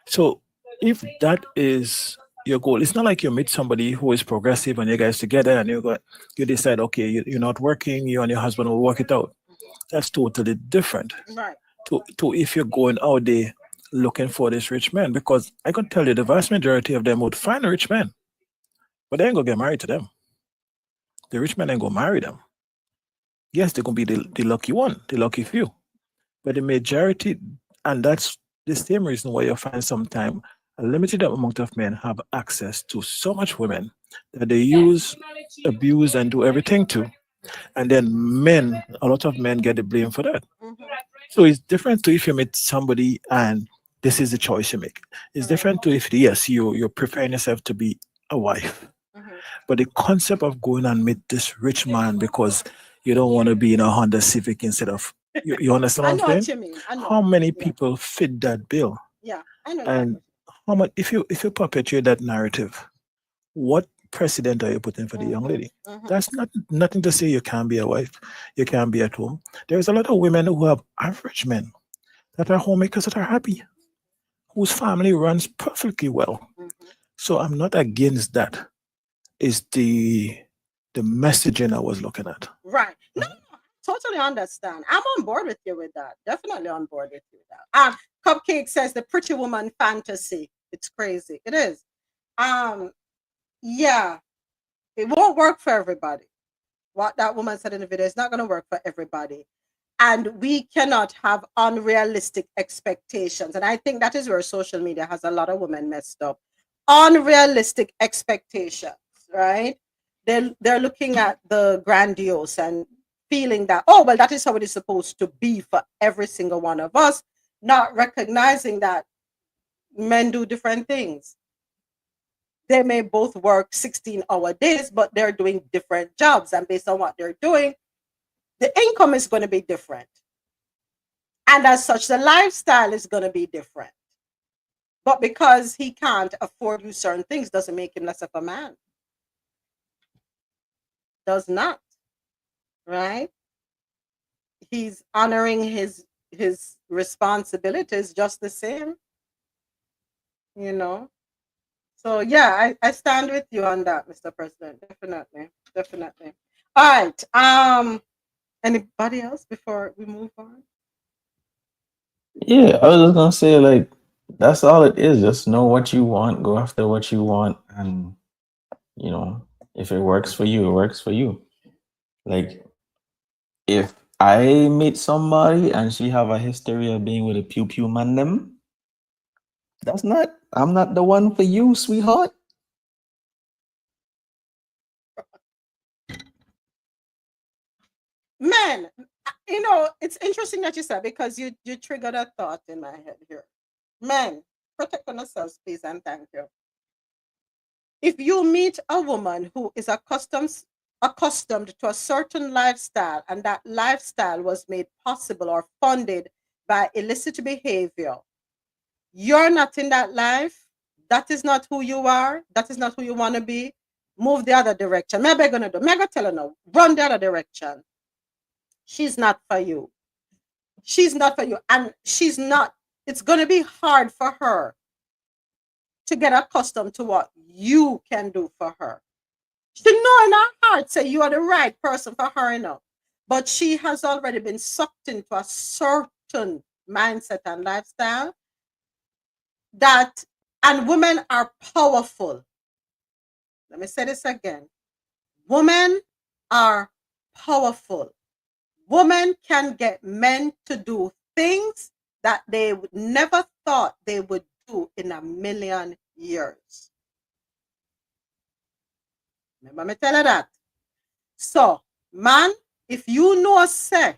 So if that is your goal, it's not like you meet somebody who is progressive and you guys together and you decide, okay, you're not working, you and your husband will work it out. That's totally different right. to if you're going out there looking for this rich man, because I can tell you the vast majority of them would find a rich man, but they ain't gonna get married to them. The rich man ain't gonna marry them. Yes, they're gonna be the lucky one, the lucky few. But the majority, and that's the same reason why you find sometimes a limited amount of men have access to so much women that they use, abuse, and do everything to. And then men, a lot of men get the blame for that. So it's different to if you meet somebody and this is the choice you make. It's different to if yes, you're preparing yourself to be a wife. But the concept of going and meet this rich man because you don't want to be in a Honda Civic instead of you understand I what I'm know what saying? you mean. I know. How many people fit that bill? Yeah, I know. And how much if you perpetuate that narrative, what precedent are you putting for the young lady? That's not nothing to say you can't be a wife, you can't be at home. There's a lot of women who have average men that are homemakers that are happy, whose family runs perfectly well. So I'm not against that. Is the messaging I was looking at. Right. No, totally understand. I'm on board with you with that. Definitely on board with you with that. Cupcake says the pretty woman fantasy. It's crazy. It is. Yeah, it won't work for everybody. What that woman said in the video is not going to work for everybody. And we cannot have unrealistic expectations. And I think that is where social media has a lot of women messed up. Unrealistic expectations, right? They're looking at the grandiose and feeling that, oh, well, that is how it is supposed to be for every single one of us, not recognizing that men do different things. They may both work 16-hour days, but they're doing different jobs. And based on what they're doing, the income is going to be different. And as such, the lifestyle is going to be different. But because he can't afford you certain things doesn't make him less of a man. Does not. Right? He's honoring his responsibilities just the same. You know? So yeah, I stand with you on that, Mr. President. Definitely. Definitely. All right. Anybody else before we move on? Yeah, I was just gonna say like that's all it is. Just know what you want, go after what you want, and you know, if it works for you, it works for you. Like if I meet somebody and she have a history of being with a pew pew man them, I'm not the one for you, sweetheart. Men, you know, it's interesting that you said because you triggered a thought in my head here. Men, protect yourselves, please, and thank you. If you meet a woman who is accustomed to a certain lifestyle and that lifestyle was made possible or funded by illicit behavior, you're not in that life. That is not who you are. That is not who you want to be. Move the other direction. Maybe I'm gonna do. Maybe I tell her no. Run the other direction. She's not for you. She's not for you, and she's not it's going to be hard for her to get accustomed to what you can do for her. She know in her heart say you are the right person for her enough, but she has already been sucked into a certain mindset and lifestyle that, and women are powerful. Let me say this again. Women are powerful. Women can get men to do things that they would never thought they would do in a million years. Remember me tell you that. So, man, if you know say,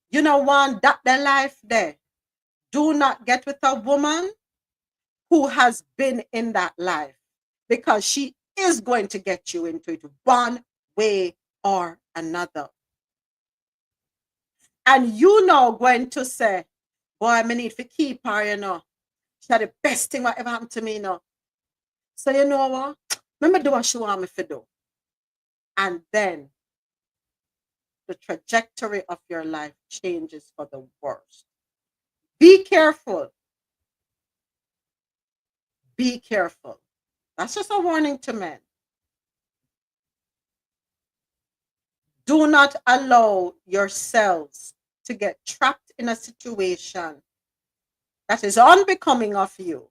you know want that the life there, do not get with a woman who has been in that life, because she is going to get you into it one way or another. And you know going to say, boy, I need to keep her, you know. She's the best thing that ever happened to me, you know. So you know what? Let me do what she want me to do. And then the trajectory of your life changes for the worst. Be careful. Be careful. That's just a warning to men. Do not allow yourselves to get trapped in a situation that is unbecoming of you,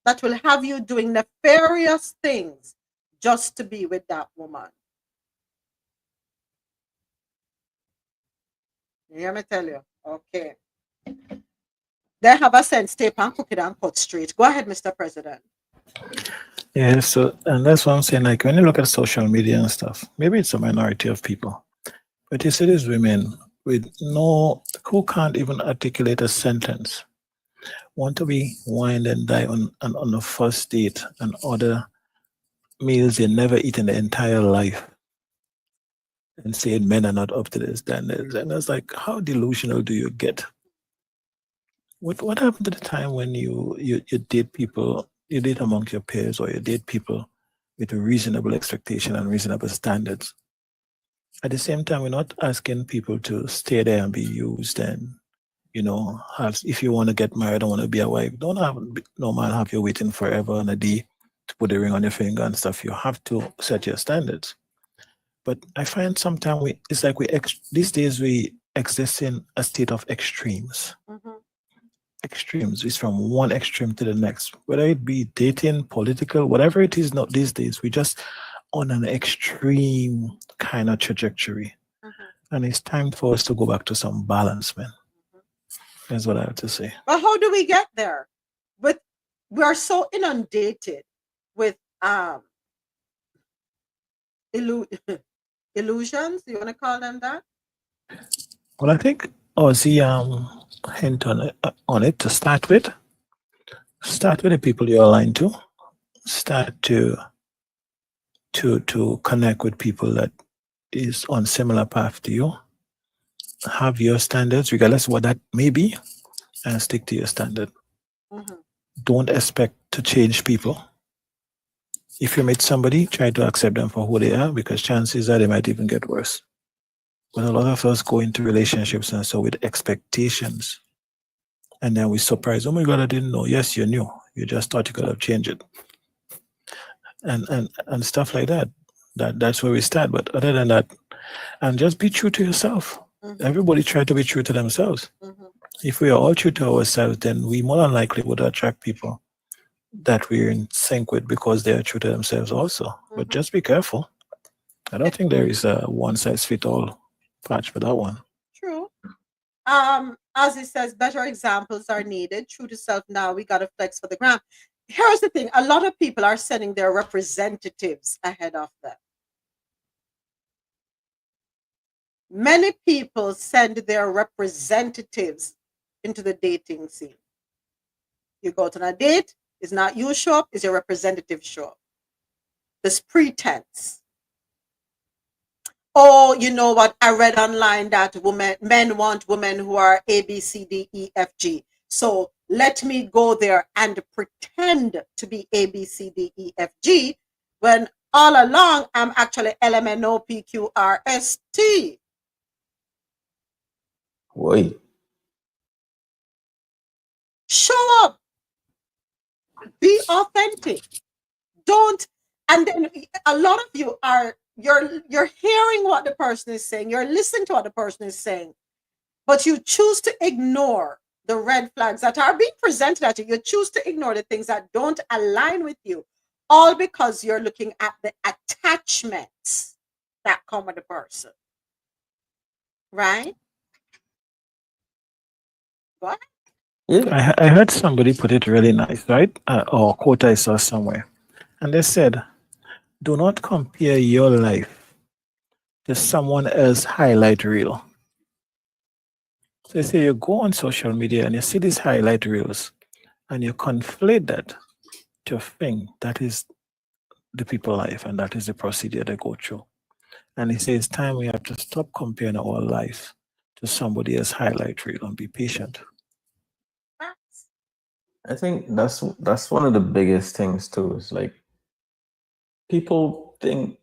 that will have you doing nefarious things just to be with that woman. You hear me tell you? Okay. They have a sense tape and cook it and cut straight. Go ahead, Mr. President. Yeah, so and that's what I'm saying. Like when you look at social media and stuff, maybe it's a minority of people, but you see these women with who can't even articulate a sentence, want to be wined and die on the first date and order meals they never eat in their entire life, and saying men are not up to their standards. And it's like, how delusional do you get? What happened to the time when you date people, you date amongst your peers, or you date people with a reasonable expectation and reasonable standards? At the same time, we're not asking people to stay there and be used and, if you want to get married, don't want to be a wife, don't have no man have you waiting forever on a day to put a ring on your finger and stuff. You have to set your standards. But I find sometimes it's like these days we exist in a state of extremes. Extremes is from one extreme to the next, whether it be dating, political, whatever it is. Not these days, we just on an extreme kind of trajectory, and it's time for us to go back to some balance, man. That's what I have to say. But how do we get there? But we are so inundated with illusions. You want to call them that? Well, I think Ozzy hint on it to start with. Start with the people you're aligned to. Start to connect with people that is on similar path to you. Have your standards, regardless of what that may be, and stick to your standard. Don't expect to change people. If you meet somebody, try to accept them for who they are, because chances are they might even get worse. But a lot of us go into relationships and so with expectations, and then we're surprised. Oh my God, I didn't know. Yes, you knew. You just thought you could have changed it, and stuff like that. That's where we start. But other than that, and just be true to yourself. Everybody try to be true to themselves. If we are all true to ourselves, then we more than likely would attract people that we're in sync with because they are true to themselves also. But just be careful. I don't think there is a one size fit all patch for that one. True. As it says, better examples are needed. True to self now, we got to flex for the gram. Here's the thing. A lot of people are sending their representatives ahead of them. Many people send their representatives into the dating scene. You go to a date, it's not you show up, it's your representative show up. There's pretense. Oh, you know what? I read online that men want women who are A, B, C, D, E, F, G. So let me go there and pretend to be A, B, C, D, E, F, G, when all along I'm actually L, M, N, O, P, Q, R, S, T. Wait. Show up. Be authentic. Don't. And then a lot of you are you're hearing what the person is saying. You're listening to what the person is saying, but you choose to ignore the red flags that are being presented at you. You choose to ignore the things that don't align with you, all because you're looking at the attachments that come with the person. Right? Go ahead. Yeah, I heard somebody put it really nice, right? Or quote I saw somewhere. And they said, do not compare your life to someone else's highlight reel. So they say you go on social media and you see these highlight reels and you conflate that to a thing that is the people life and that is the procedure they go through. And he says it's time we have to stop comparing our life to somebody else's highlight reel and be patient. I think that's one of the biggest things too. Is like people think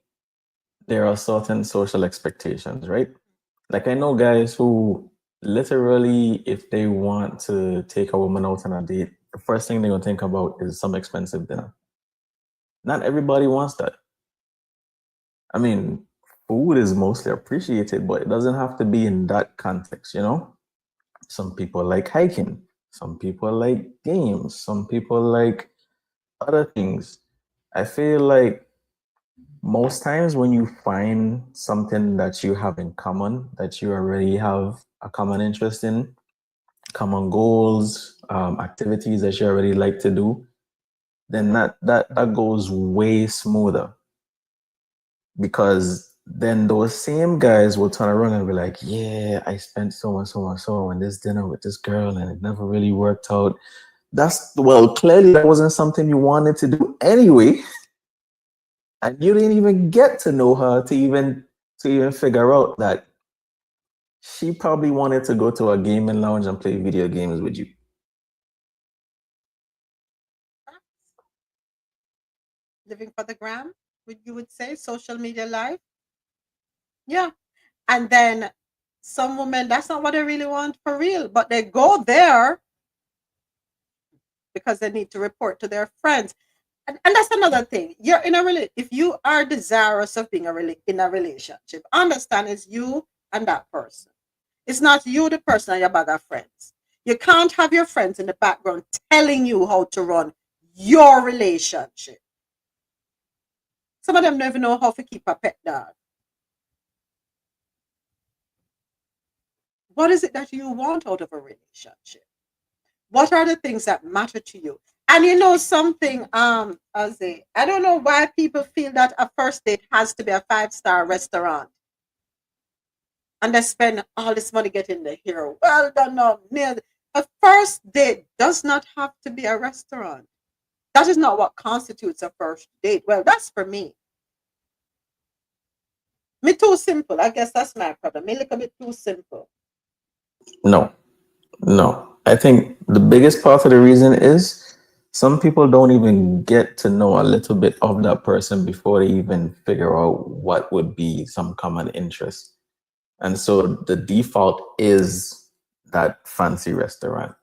there are certain social expectations, right? Like I know guys who literally, if they want to take a woman out on a date, the first thing they're gonna think about is some expensive dinner. Not everybody wants that. I mean, food is mostly appreciated, but it doesn't have to be in that context, you know? Some people like hiking, some people like games, some people like other things. I feel like most times when you find something that you have in common, that you already have a common interest in, common goals, activities that you already like to do, then that goes way smoother. Because then those same guys will turn around and be like, yeah, I spent so much on this dinner with this girl and it never really worked out. Well, clearly that wasn't something you wanted to do anyway. And you didn't even get to know her to even figure out that she probably wanted to go to a gaming lounge and play video games with you. Living for the gram, you would say, social media life. Yeah. And then some women, that's not what they really want for real, but they go there because they need to report to their friends. And that's another thing. You're in a if you are desirous of being in a relationship, understand it's you and that person. It's not you, the person, and your bag of friends. You can't have your friends in the background telling you how to run your relationship. Some of them don't even know how to keep a pet dog. What is it that you want out of a relationship? What are the things that matter to you? And you know something, Ozzy, I don't know why people feel that a first date has to be a 5-star restaurant. And they spend all this money getting there here. Well done, no. A first date does not have to be a restaurant. That is not what constitutes a first date. Well, that's for me. Me too simple. I guess that's my problem. Me a little bit too simple. No. I think the biggest part of the reason is some people don't even get to know a little bit of that person before they even figure out what would be some common interest. And so the default is that fancy restaurant.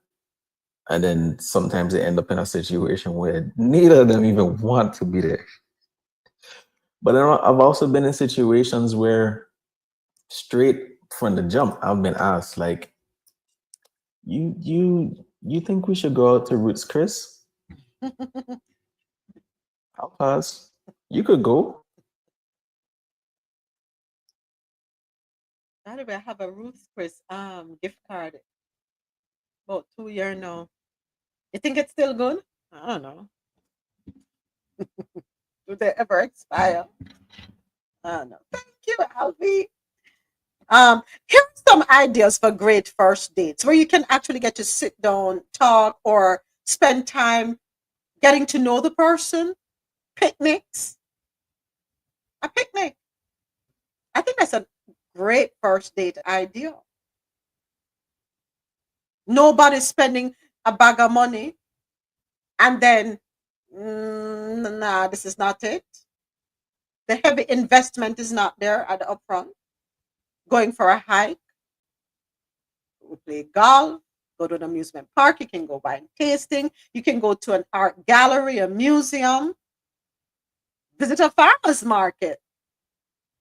And then sometimes they end up in a situation where neither of them even want to be there. But then I've also been in situations where straight from the jump, I've been asked like, you think we should go out to Roots Chris? I'll pass. You could go. By the way, I have a Ruth's Chris gift card. About 2 years now. You think it's still good? I don't know. Do they ever expire? I don't know. Thank you, Alfie. Here are some ideas for great first dates where you can actually get to sit down, talk, or spend time getting to know the person. Picnics. A picnic. I think that's a great first date idea. Nobody's spending a bag of money and then, nah, this is not it. The heavy investment is not there at the upfront. Going for a hike, go play golf, go to an amusement park, you can go wine tasting, you can go to an art gallery, a museum, visit a farmer's market.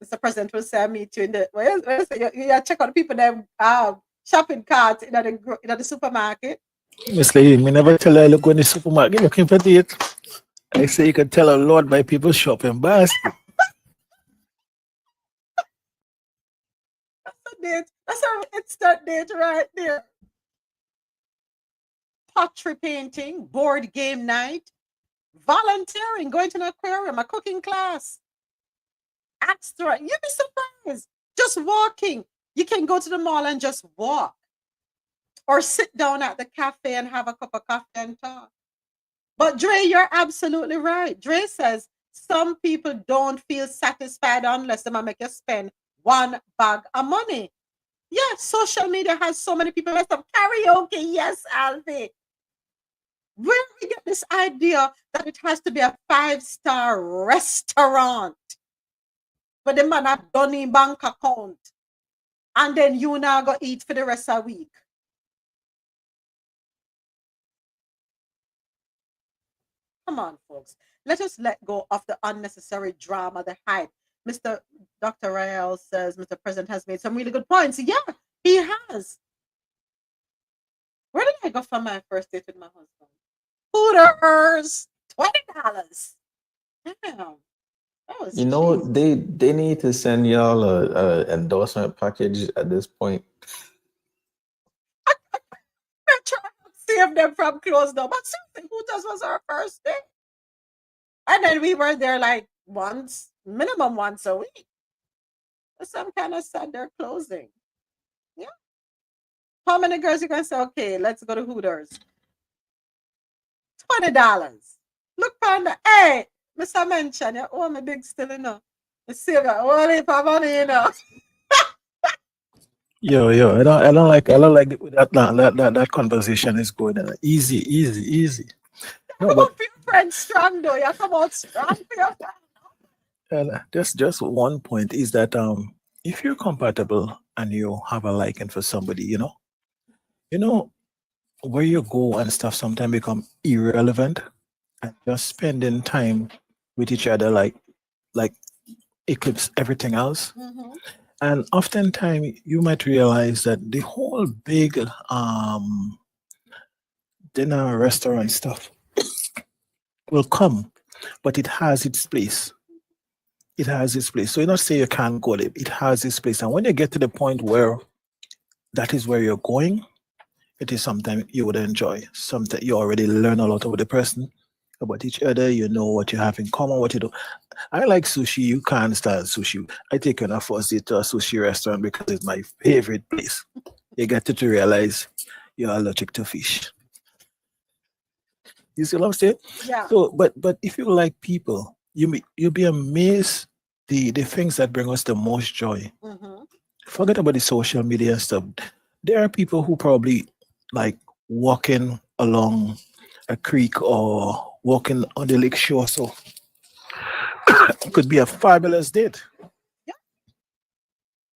Mr. President will say, meet you in the, you check out the people that shopping carts in the supermarket. Miss Lady, me never tell her look in the supermarket looking for it. I say you can tell a lot by people shopping basket. That's a date. That's an instant date right there. Pottery painting, board game night, volunteering, going to an aquarium, a cooking class. Extra. You'd be surprised. Just walking. You can go to the mall and just walk. Or sit down at the cafe and have a cup of coffee and talk. But Dre, you're absolutely right. Dre says some people don't feel satisfied unless they make you spend one bag of money. Yeah, social media has so many people. Let's have karaoke. Yes, Alfie. Where we get this idea that it has to be a 5-star restaurant, but the man have done in bank account, and then you now go eat for the rest of the week. Come on, folks. Let us let go of the unnecessary drama, the hype. Dr. Rael says Mr. President has made some really good points. Yeah, he has. Where did I go for my first date with my husband? Hooters, $20. Damn. That was You know, cheap. they need to send y'all a endorsement package at this point. I try to save them from close down, but seriously, Hooters was our first date. And then we were there like minimum once a week. But some kind of sad they're closing. Yeah. How many girls you can say, okay, let's go to Hooters? $20. Look, Panda. Hey, Mr. Mention, you owe me big still, you know. You save your only for money, you know. Yo, I don't like that conversation is going on. Easy. No, but For your friend strong though. You come out strong for your friend. just one point is that if you're compatible and you have a liking for somebody, you know where you go and stuff sometimes become irrelevant, and just spending time with each other like eclipse everything else. Mm-hmm. And oftentimes you might realize that the whole big dinner restaurant stuff will come, but it has its place. It has its place. So you not say you can't go there. It has its place. And when you get to the point where that is where you're going, it is something you would enjoy. Something you already learn a lot about the person, about each other. You know what you have in common, what you do. I like sushi. You can't stand sushi. I take you on a first date to a sushi restaurant because it's my favorite place. You get to realize you're allergic to fish. You see what I'm saying? Yeah. So, but if you like people, you'll be amazed the things that bring us the most joy. Mm-hmm. Forget about the social media and stuff. There are people who probably like walking along a creek or walking on the lake shore. So it could be a fabulous date. Yeah.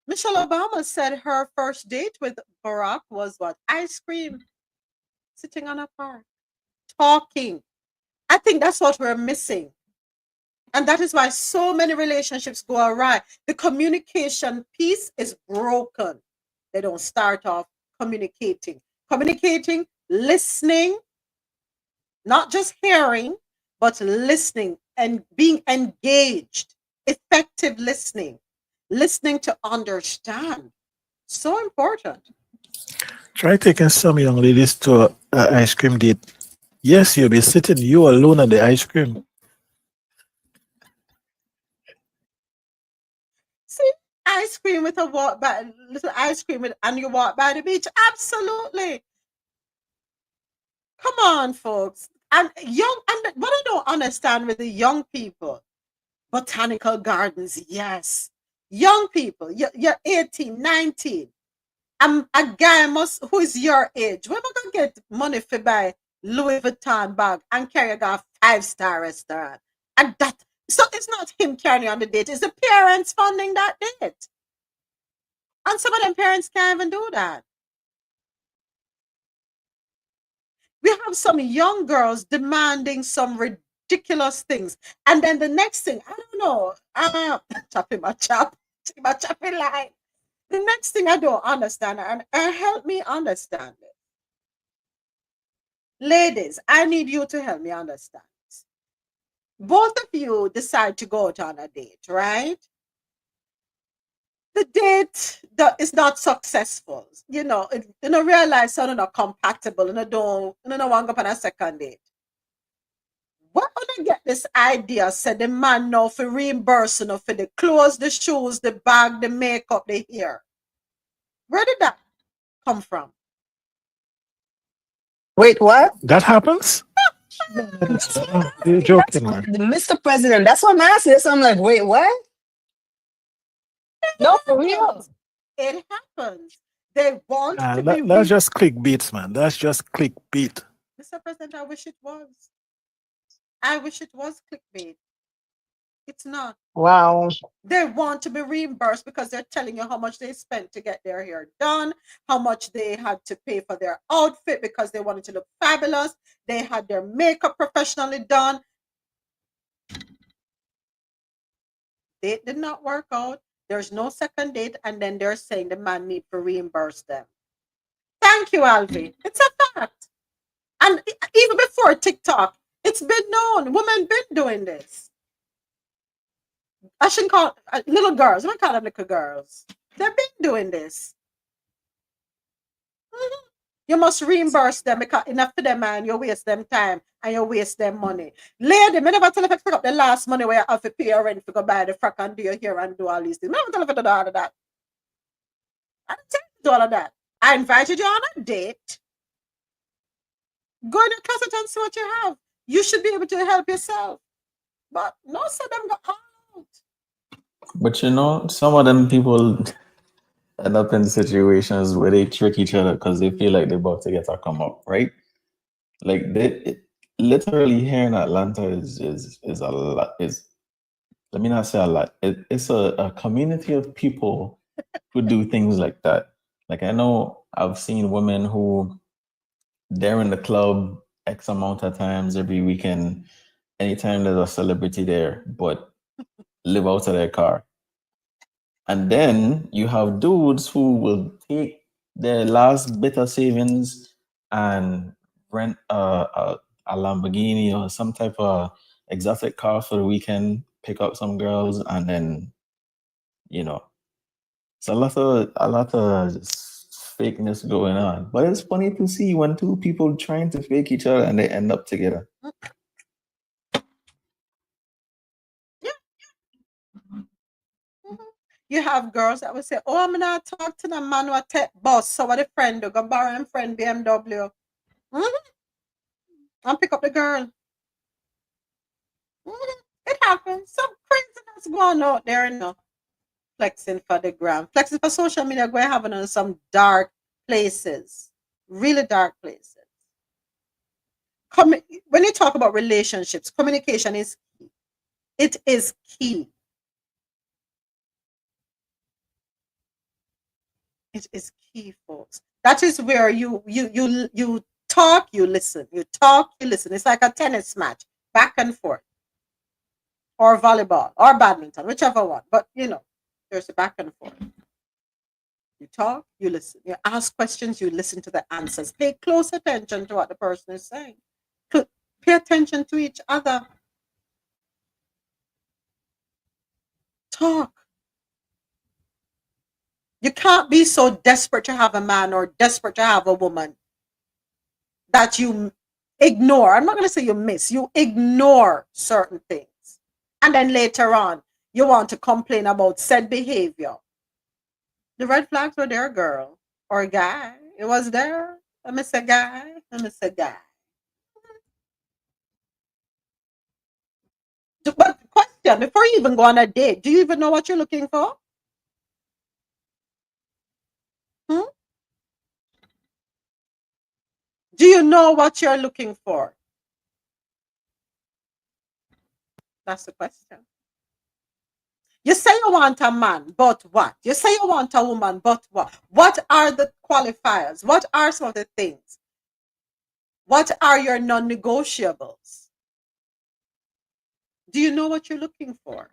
Michelle Obama said her first date with Barack was what? Ice cream, sitting on a park, talking. I think that's what we're missing. And that is why so many relationships go awry. The communication piece is broken. They don't start off communicating. Communicating, listening, not just hearing, but listening and being engaged. Effective listening. Listening to understand. So important. Try taking some young ladies to an ice cream date. Yes, you'll be sitting you alone at the ice cream. See, ice cream with a walk by little ice cream and you walk by the beach. Absolutely. Come on, folks. And what I don't understand with the young people, botanical gardens, yes. Young people, you're 18, 19. A guy who is your age. We're not gonna get money for buy Louis Vuitton bag and carry a 5-star restaurant. And that so it's not him carrying on the date, it's the parents funding that date. And some of them parents can't even do that. We have some young girls demanding some ridiculous things. And then the next thing, I don't know, chopping my chopping line. The next thing I don't understand, and help me understand it. Ladies, I need you to help me understand. Both of you decide to go out on a date, right? The date that is not successful. You know, you don't realize something not compatible, and you don't want to go on a second date. What when I get this idea, said the man now for reimbursing for the clothes, the shoes, the bag, the makeup, the hair. Where did that come from? Wait, what? That happens? You're joking, man. Mr. President, that's what I'm asking. So I'm like, wait, what? No, for real. It happens. They want to be. That's just clickbait, man. That's just clickbait. Mr. President, I wish it was. I wish it was clickbait. It's not. Wow. They want to be reimbursed because they're telling you how much they spent to get their hair done, how much they had to pay for their outfit because they wanted to look fabulous. They had their makeup professionally done. Date did not work out. There's no second date, and then they're saying the man need to reimburse them. Thank you, Alvi. It's a fact. And even before TikTok, it's been known. Women been doing this. I shouldn't call little girls. I don't call them little girls. They've been doing this. You must reimburse them because enough for them, man. You waste them time and you waste them money. Lady, me never tell you to pick up the last money where you have to pay your rent to go buy the frock and do your hair and do all these things. Me never tell you to do all of that. I didn't tell you to do all of that. I invited you on a date. Go in your closet and see what you have. You should be able to help yourself. But no, so them go out. But you know, some of them people end up in situations where they trick each other because they feel like they're about to get a come up, right? Like literally here in Atlanta is a lot. Let me not say a lot. It's a community of people who do things like that. Like I know I've seen women who they're in the club X amount of times every weekend, anytime there's a celebrity there, but live out of their car. And then you have dudes who will take their last bit of savings and rent a Lamborghini or some type of exotic car for the weekend, pick up some girls, and then, you know, it's a lot of just fakeness going on. But it's funny to see when two people trying to fake each other and they end up together. You have girls that will say, oh, I'm not talk to the man who take bus. So what a friend do? Go borrow him friend BMW. And pick up the girl. It happens. Some craziness going out there, you know. Flexing for the gram. Flexing for social media, going having on some dark places. Really dark places. When you talk about relationships, communication is key. It is key. It is key, folks. That is where you talk, you listen. You talk, you listen. It's like a tennis match, back and forth. Or volleyball, or badminton, whichever one. But, you know, there's a back and forth. You talk, you listen. You ask questions, you listen to the answers. Pay close attention to what the person is saying. Pay attention to each other. Talk. You can't be so desperate to have a man or desperate to have a woman that you ignore. I'm not going to say you miss. You ignore certain things. And then later on, you want to complain about said behavior. The red flags were there, girl. Or guy. It was there. I miss a guy. I miss a guy. But question, before you even go on a date, do you even know what you're looking for? Do you know what you're looking for? That's the question. You say you want a man, but what? You say you want a woman, but what? What are the qualifiers? What are some of the things? What are your non-negotiables? Do you know what you're looking for?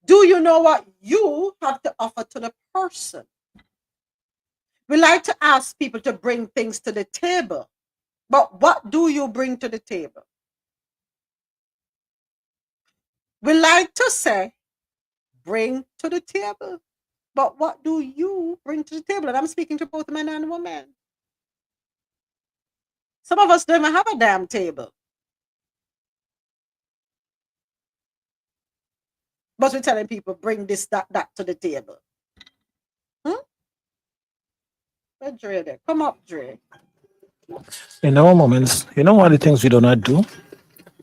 Do you know what you have to offer to the person? We like to ask people to bring things to the table, but what do you bring to the table? We like to say, bring to the table, but what do you bring to the table? And I'm speaking to both men and women. Some of us don't even have a damn table. But we're telling people, bring this, that to the table. Where Dre there? Come up, Dre. In our moments, you know one of the things we do not do?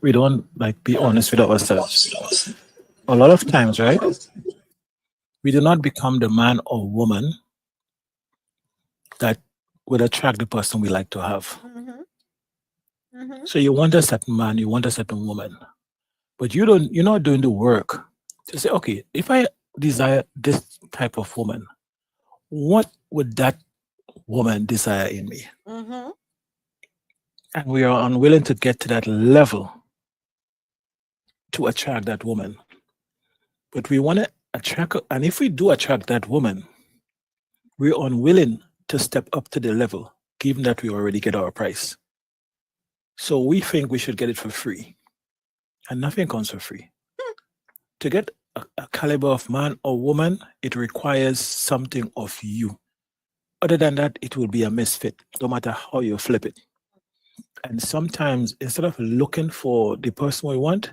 We don't like be honest with ourselves. A lot of times, right? We do not become the man or woman that would attract the person we like to have. So you want a certain man, you want a certain woman, but you're not doing the work to say, okay, if I desire this type of woman, what would that woman desire in me? And we are unwilling to get to that level to attract that woman. But we want to attract, and if we do attract that woman, we're unwilling to step up to the level, given that we already get our price. So we think we should get it for free. And nothing comes for free. To get a caliber of man or woman, it requires something of you. Other than that, it will be a misfit, no matter how you flip it. And sometimes, instead of looking for the person we want,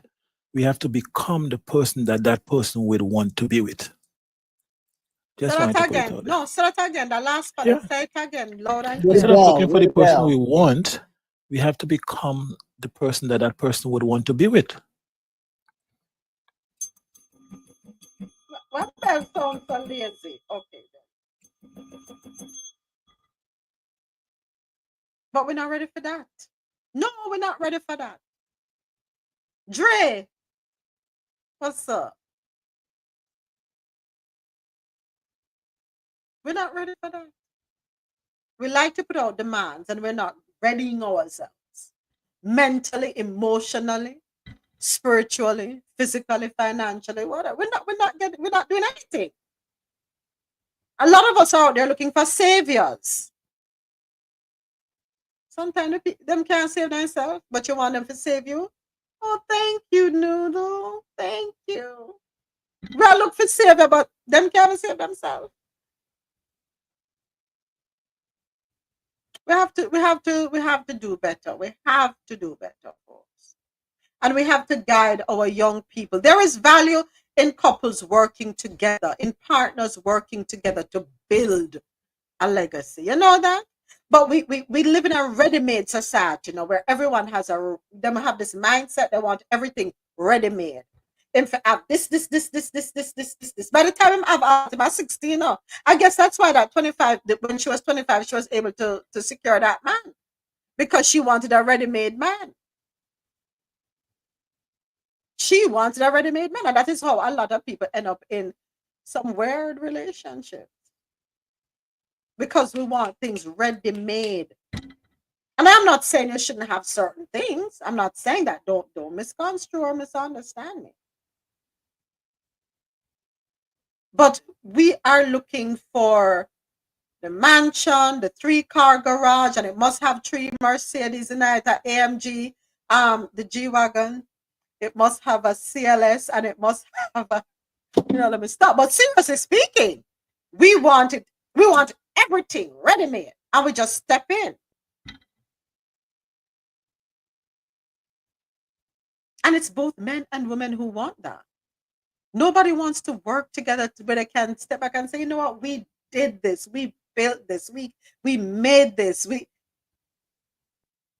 we have to become the person that that person would want to be with. Just Say wanted that to put it again. out there. No, say that again. The last part. Yeah. Say it again. Loud and Instead clear. of looking for the person we want, we have to become the person that that person would want to be with. What that sounds so lazy? Okay. But we're not ready for that. No, we're not ready for that. Dre, what's up? We're not ready for that. We like to put out demands and we're not readying ourselves mentally, emotionally, spiritually, physically, financially, whatever. We're not doing anything. A lot of us are out there looking for saviors. Sometimes them can't save themselves, but you want them to save you. Oh, thank you, Noodle. Thank you. We all look for savior, but them can't save themselves. We have to do better. We have to do better, folks. And we have to guide our young people. There is value in couples working together, in partners working together to build a legacy. You know that? But we live in a ready-made society, where everyone them have this mindset, they want everything ready-made. If I have this. By the time I'm about 16, I guess that's why that 25, when she was 25, she was able to secure that man. Because she wanted a ready-made man. She wanted a ready-made man. And that is how a lot of people end up in some weird relationships. Because we want things ready-made. And I'm not saying you shouldn't have certain things. I'm not saying that. Don't misconstrue or misunderstand me. But we are looking for the mansion, the 3-car garage, and it must have 3 Mercedes in it, an AMG, the G-Wagon. It must have a CLS, and it must have a, let me stop. But seriously speaking, we want everything ready-made, and we just step in. And it's both men and women who want that. Nobody wants to work together where they can step back and say, you know what, we did this, we built this, we made this,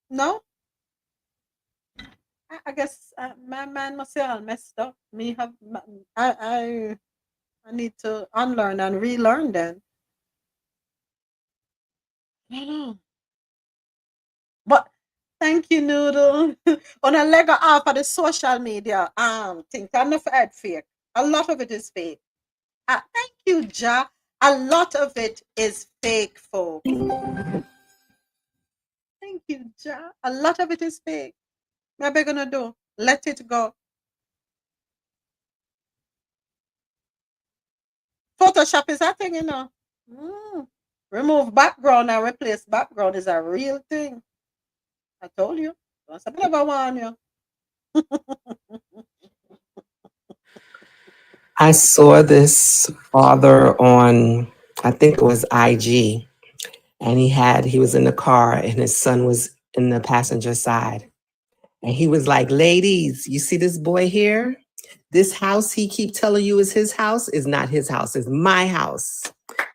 no. I guess my man must say all messed up. I need to unlearn and relearn then. I don't know. But thank you, Noodle. On a leg off of the social media thing. I'm not fake. A lot of it is fake. Thank you, Ja. A lot of it is fake, folks. Thank you, Ja. A lot of it is fake. What are we gonna do? Let it go. Photoshop is a thing, you know. Remove background and replace background is a real thing. I told you. Once I never warn you. I saw this father on, I think it was IG, and he was in the car and his son was in the passenger side. And he was like, ladies, you see this boy here? This house he keep telling you is his house is not his house, it's my house.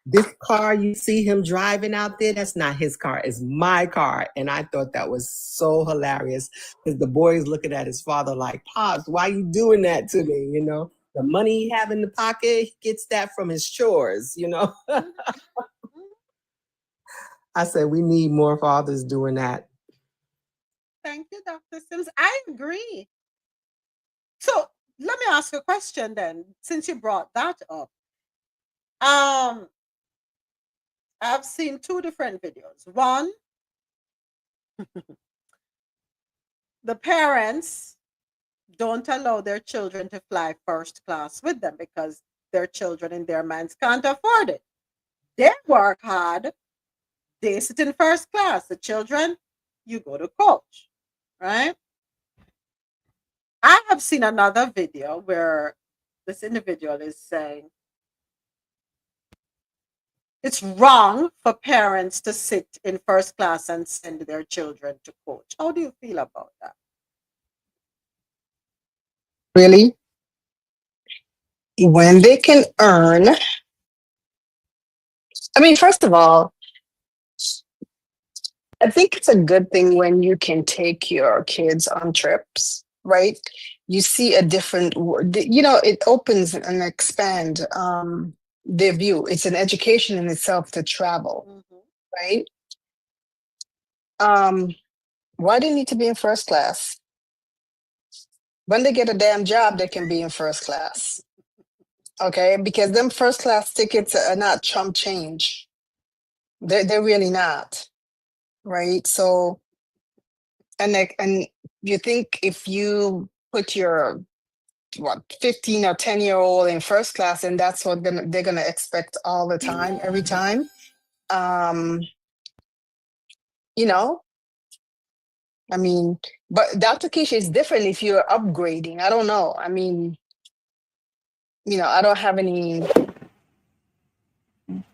This car you see him driving out there, that's not his car, it's my car. And I thought that was so hilarious because the boy is looking at his father like, Pops, why you doing that to me? You know, the money he have in the pocket, he gets that from his chores, you know? I said, we need more fathers doing that. Thank you, Dr. Sims. I agree. So let me ask you a question then, since you brought that up. I've seen two different videos. One, the parents don't allow their children to fly first class with them because their children in their minds can't afford it. They work hard. They sit in first class. The children, you go to coach, right? I have seen another video where this individual is saying it's wrong for parents to sit in first class and send their children to coach. How do you feel about that? Really? When they can earn, I mean, first of all, I think it's a good thing when you can take your kids on trips, right? You see a different world. You know, it opens and expand their view. It's an education in itself to travel, right? Why do they need to be in first class? When they get a damn job, they can be in first class. Okay, because them first class tickets are not chump change. They're really not, right? So, and you think if you put your 15 or 10-year-old in first class, and that's what they're gonna expect all the time, every time. You know, I mean, but the application is different if you're upgrading. I don't know. I mean, you know, I don't have any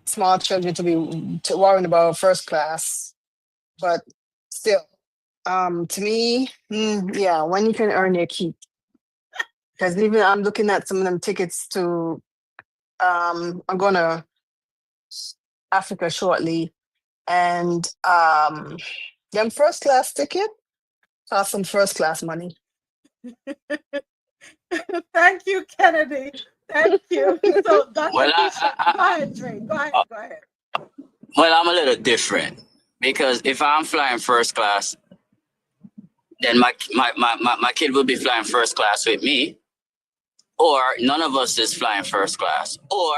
small children to be worrying about first class, but still, to me, yeah, when you can earn your keep. Because even I'm looking at some of them tickets to, I'm going to Africa shortly, and them first class ticket cost some first class money. Thank you, Kennedy. Thank you. So, Dr. Well, Keisha, go ahead, Trey. Go ahead. Well, I'm a little different because if I'm flying first class, then my kid will be flying first class with me, or none of us is flying first class, or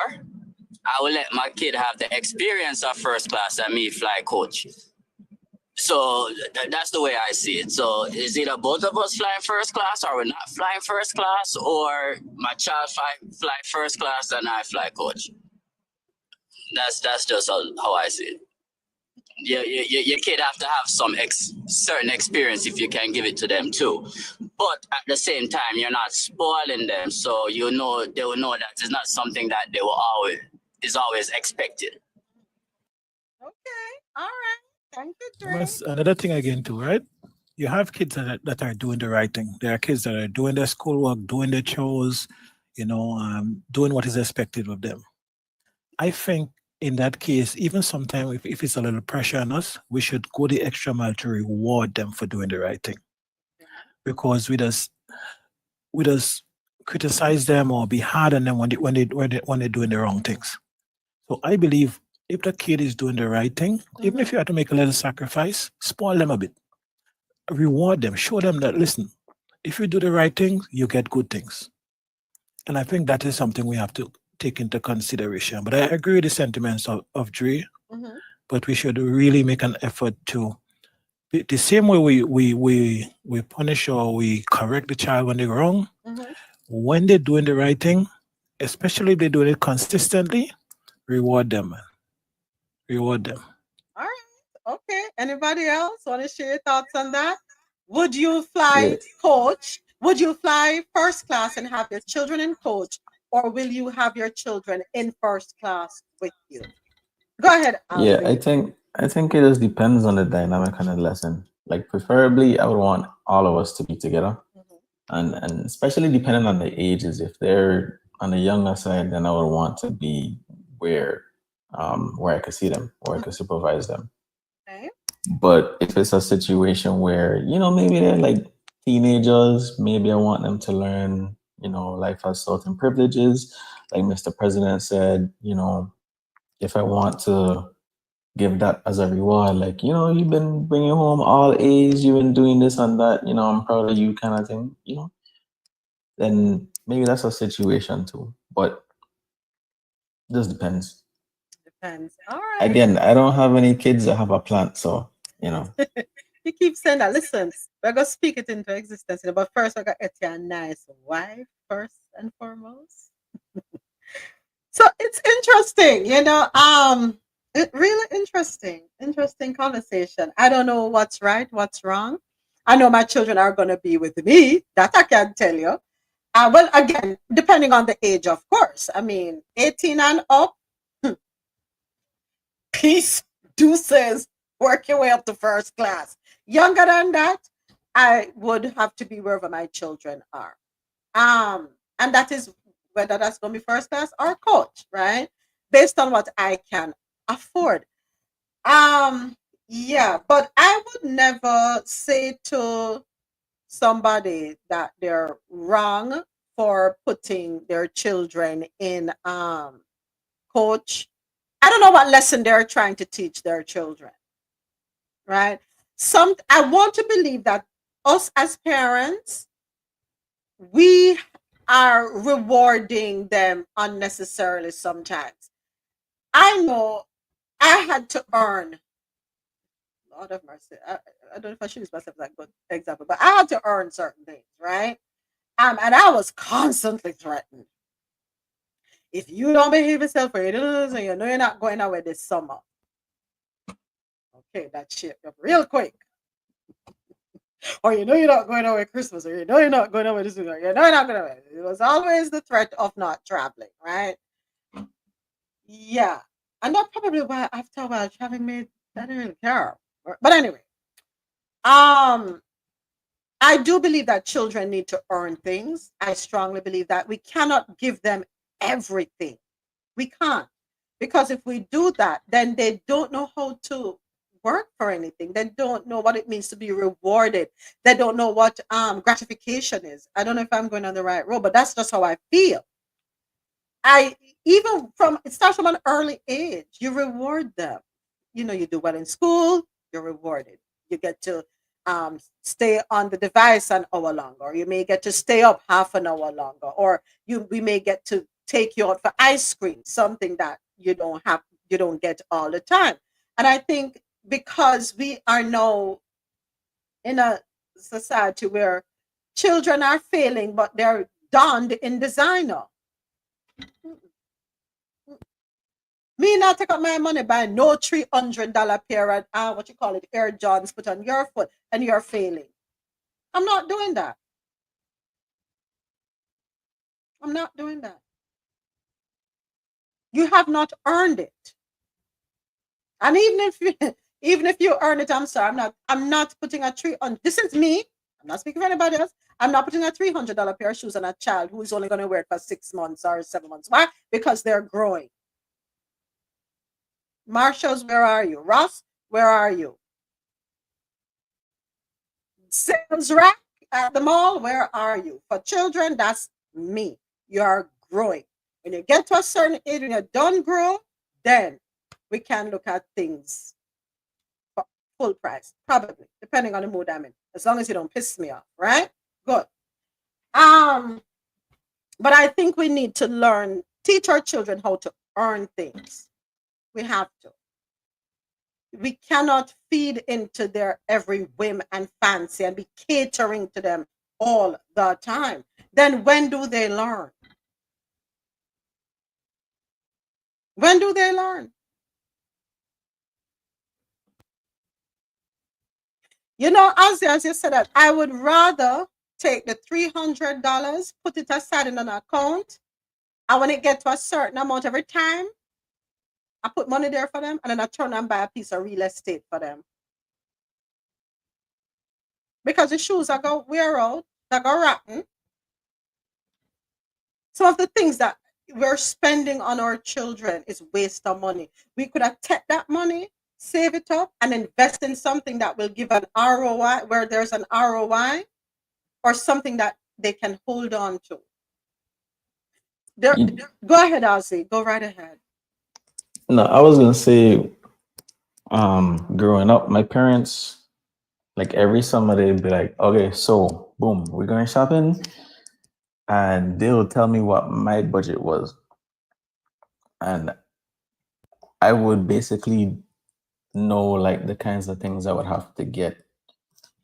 I will let my kid have the experience of first class and me fly coach. So that's the way I see it. So is either both of us flying first class or we're not flying first class, or my child fly first class and I fly coach. That's just how I see it. Your kid have to have some certain experience if you can give it to them too. But at the same time, you're not spoiling them, so they will know that it's not something that they will always expected. Okay, all right. Thank you, Trey. That's another thing again too, right? You have kids that are doing the right thing. There are kids that are doing their schoolwork, doing their chores, you know, doing what is expected of them. I think in that case, even sometimes if it's a little pressure on us, we should go the extra mile to reward them for doing the right thing. Because we just criticize them or be hard on them when they're doing the wrong things. So I believe if the kid is doing the right thing, even if you have to make a little sacrifice, spoil them a bit. Reward them, show them that, listen, if you do the right thing, you get good things. And I think that is something we have to take into consideration. But I agree with the sentiments of Dre. Mhm. But we should really make an effort to the same way we punish or we correct the child when they're wrong. Mhm. When they're doing the right thing, especially if they're doing it consistently, reward them, man. Reward them. All right. Okay. Anybody else want to share your thoughts on that? Would you fly Yeah, coach? Would you fly first class and have your children in coach, or will you have your children in first class with you? Go ahead, yeah. Ozzy. I think it just depends on the dynamic and the lesson. Like preferably, I would want all of us to be together, and especially depending on the ages. If they're on the younger side, then I would want to be where where I could see them, where I could supervise them. Okay. But if it's a situation where, maybe they're like teenagers, maybe I want them to learn, life has certain privileges. Like Mr. President said, if I want to give that as a reward, like, you've been bringing home all A's, you've been doing this and that, I'm proud of you kind of thing, then maybe that's a situation too. But just depends. Depends. All right. Again, I don't have any kids that have a plant, so, You keep saying that. Listen, we're gonna speak it into existence, but first I gotta get you a nice wife first and foremost. So it's interesting, it really interesting conversation. I don't know what's right, what's wrong. I know my children are gonna be with me. That I can tell you. Well, again, depending on the age, of course. I mean, 18 and up, peace, deuces, work your way up to first class. Younger than that, I would have to be wherever my children are. And that is whether that's going to be first class or coach, right? Based on what I can afford. Yeah, but I would never say to somebody that they're wrong for putting their children in coach. I don't know what lesson they're trying to teach their children, right? I want to believe that us as parents, we are rewarding them unnecessarily sometimes. I know I had to earn. Lord of mercy. I don't know if I should use myself as a good example, but I had to earn certain things, right? And I was constantly threatened. If you don't behave yourself, or you don't, you know you're not going away this summer. Okay, that shit up real quick. Or you're not going away Christmas, or you're not going away this week, or you're not going away. It was always the threat of not traveling, right? Yeah. And that's probably why after a while traveling made I didn't really care. But anyway, I do believe that children need to earn things. I strongly believe that we cannot give them everything. We can't. Because if we do that, then they don't know how to work for anything. They don't know what it means to be rewarded. They don't know what gratification is. I don't know if I'm going on the right road, but that's just how I feel. It starts from an early age. You reward them. You do well in school, you're rewarded. You get to stay on the device an hour longer, or you may get to stay up half an hour longer, or we may get to take you out for ice cream, something that you don't get all the time. And I think because we are now in a society where children are failing, but they're donned in designer. Me not take up my money buy no $300 pair of what you call it, Air Johns put on your foot and you're failing. I'm not doing that. I'm not doing that. You have not earned it. And even if you earn it, I'm sorry, I'm not putting a tree on. This is me. I'm not speaking for anybody else. I'm not putting a $300 pair of shoes on a child who is only going to wear it for 6 months or 7 months. Why? Because they're growing. Marshalls, where are you? Ross, where are you? Sales rack at the mall, where are you? For children, that's me. You are growing. When you get to a certain age, when you're done grow, then we can look at things for full price, probably, depending on the mood I'm in. As long as you don't piss me off, right? Good. But I think we need to learn teach our children how to earn things. We have to. We cannot feed into their every whim and fancy and be catering to them all the time. Then when do they learn? When do they learn? You know, as you said that, I would rather take the $300, put it aside in an account, and when it gets to a certain amount every time, I put money there for them, and then I turn and buy a piece of real estate for them. Because the shoes are going to wear out, they're going to rotten. Some of the things that we're spending on our children is waste of money. We could have take that money, save it up, and invest in something that will give an ROI, where there's an ROI, or something that they can hold on to. Go ahead, Ozzy. Go right ahead. No, I was gonna say, growing up, my parents, like every summer, they'd be like, "Okay, so boom, we're going shopping," and they'll tell me what my budget was, and I would basically know like the kinds of things I would have to get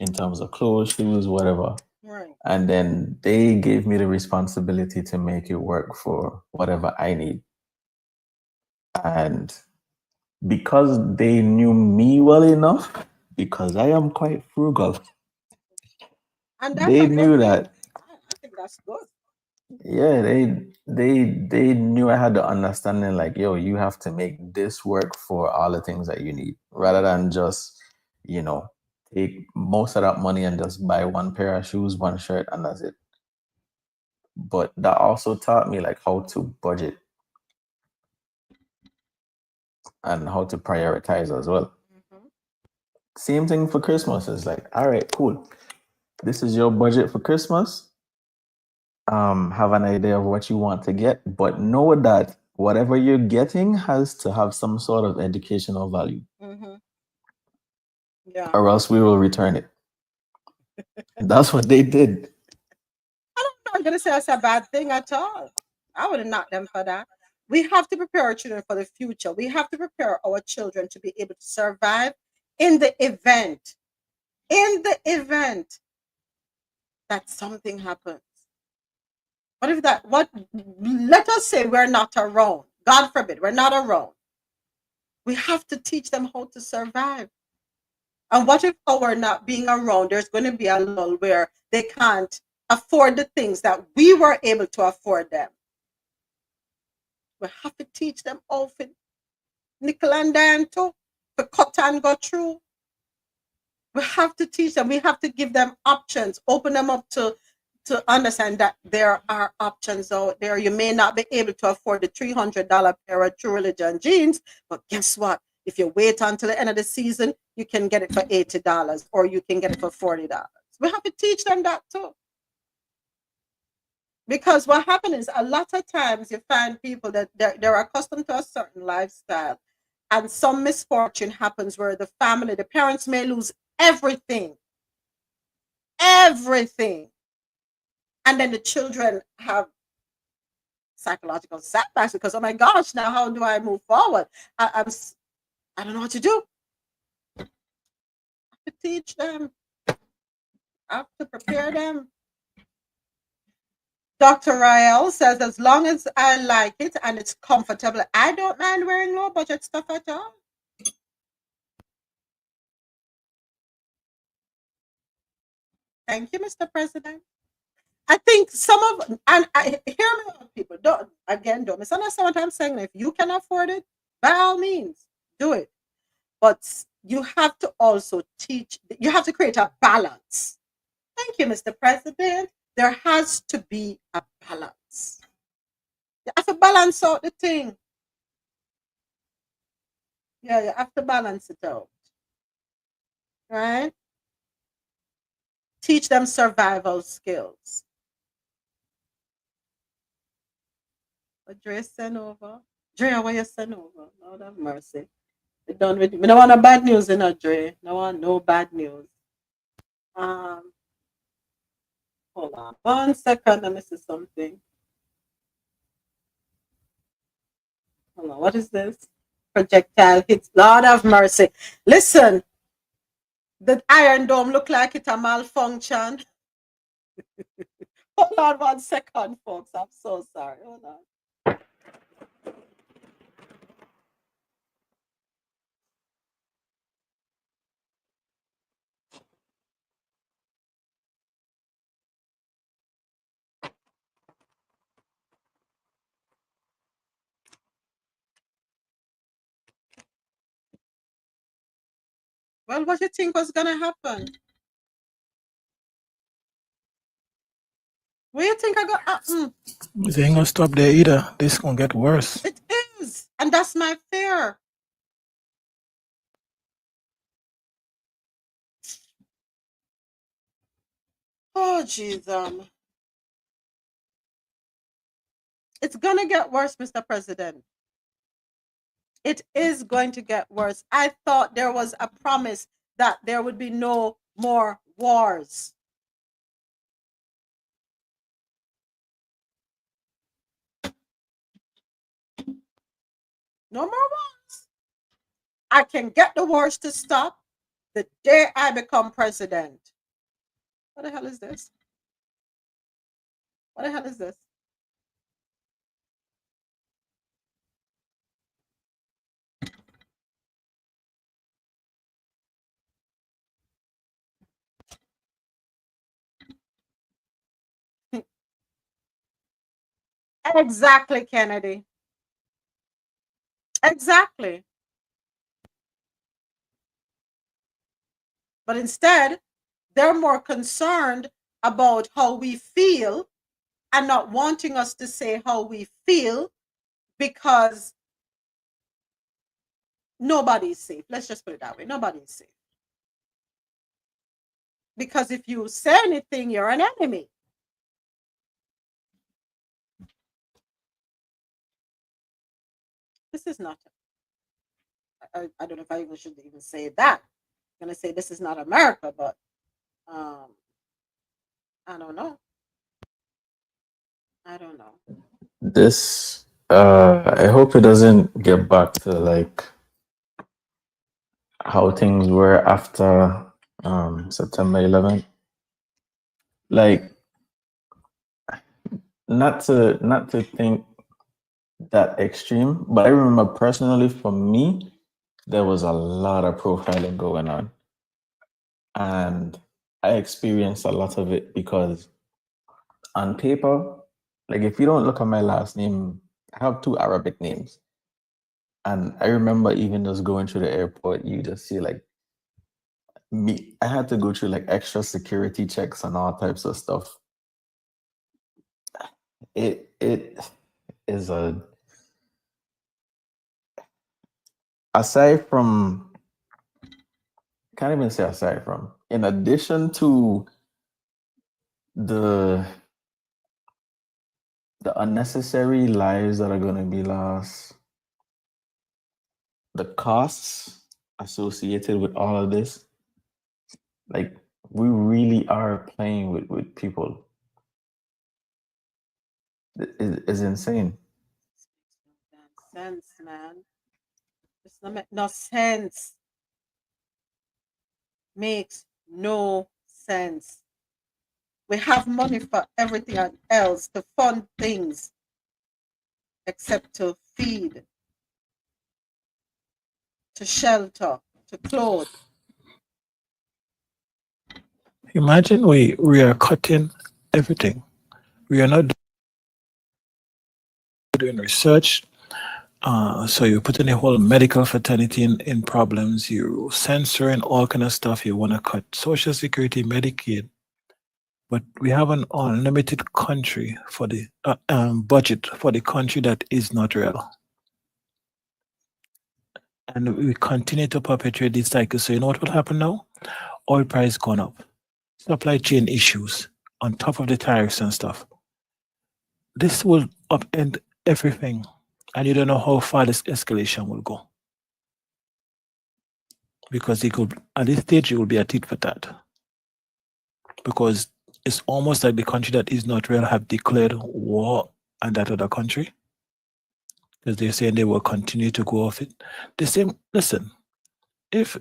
in terms of clothes, shoes, whatever. Right. And then they gave me the responsibility to make it work for whatever I need. And because they knew me well enough, because I am quite frugal, And that's they a good knew thing. that. I think that's good. Yeah, they knew I had the understanding, like, yo, you have to make this work for all the things that you need, rather than just, you know, take most of that money and just buy one pair of shoes, one shirt, and that's it. But that also taught me like how to budget and how to prioritize as well. Same thing for Christmas. It's like, all right, cool. This is your budget for Christmas. Have an idea of what you want to get, but know that whatever you're getting has to have some sort of educational value, Yeah. or else we will return it. That's what they did. I'm not going to say that's a bad thing at all. I wouldn't knock them for that. We have to prepare our children for the future. We have to prepare our children to be able to survive in the event. In the event that something happens. What if that, let us say we're not around. God forbid, we're not around. We have to teach them how to survive. And what if our not being around, there's going to be a lull where they can't afford the things that we were able to afford them. We have to teach them how to nickel and dime too, to cut and go through. We have to teach them. We have to give them options, open them up to understand that there are options out there. You may not be able to afford the $300 pair of True Religion jeans, but guess what? If you wait until the end of the season, you can get it for $80 or you can get it for $40. We have to teach them that too. Because what happens is a lot of times you find people that they're accustomed to a certain lifestyle, and some misfortune happens where the family, the parents may lose everything. Everything. And then the children have psychological setbacks because, oh my gosh, now how do I move forward? I don't know what to do. I have to teach them. I have to prepare them. Dr. Rael says, as long as I like it and it's comfortable, I don't mind wearing low budget stuff at all. Thank you, Mr. President. I think some of, and I hear me out, people. Don't misunderstand what I'm saying. If you can afford it, by all means, do it. But you have to also teach, you have to create a balance. Thank you, Mr. President. There has to be a balance. You have to balance out the thing. Yeah, you have to balance it out. Right? Teach them survival skills. What Dre sent over? Dre, what you sent over? Lord have mercy. You're done with me. I don't want no bad news, Dre. I want no bad news. Hold on 1 second. Let me see something. What is this? Projectile hits. Lord of mercy. Listen, the Iron Dome look like it a malfunction. Hold on 1 second, folks. I'm so sorry. Hold on. Well, what do you think was gonna happen? What do you think I got happen? They ain't gonna stop there either. This gonna get worse. It is, and that's my fear. Oh, jeez, it's gonna get worse, Mr. President. It is going to get worse. I thought there was a promise that there would be no more wars. No more wars. I can get the wars to stop the day I become president. What the hell is this? What the hell is this? Exactly, Kennedy. Exactly. But instead, they're more concerned about how we feel and not wanting us to say how we feel because nobody's safe. Let's just put it that way. Nobody's safe. Because if you say anything, you're an enemy. This is not, I don't know if I even should even say that. I'm going to say this is not America, but I don't know. I don't know. This, I hope it doesn't get back to like how things were after September 11th. Like, not to think that extreme, but I remember personally for me, there was a lot of profiling going on. And I experienced a lot of it because on paper, like if you don't look at my last name, I have 2 Arabic names. And I remember even just going through the airport, you just see like me, I had to go through like extra security checks and all types of stuff. It is aside from, can't even say aside from, in addition to the unnecessary lives that are going to be lost, the costs associated with all of this, like we really are playing with people. It's insane. Sense, man. It's not make no sense. Makes no sense. We have money for everything else to fund things except to feed, to shelter, to clothe. Imagine we are cutting everything. We are not doing research. So you're putting a whole medical fraternity in problems. You're censoring all kind of stuff. You want to cut Social Security, Medicaid. But we have an unlimited country for the budget for the country that is not real. And we continue to perpetuate this cycle. So you know what will happen now? Oil price gone up. Supply chain issues on top of the tariffs and stuff. This will upend everything. And you don't know how far this escalation will go. Because it could, at this stage, it will be a tit for tat. Because it's almost like the country that is not real have declared war on that other country. because they're saying they will continue to go off it. The same, listen, if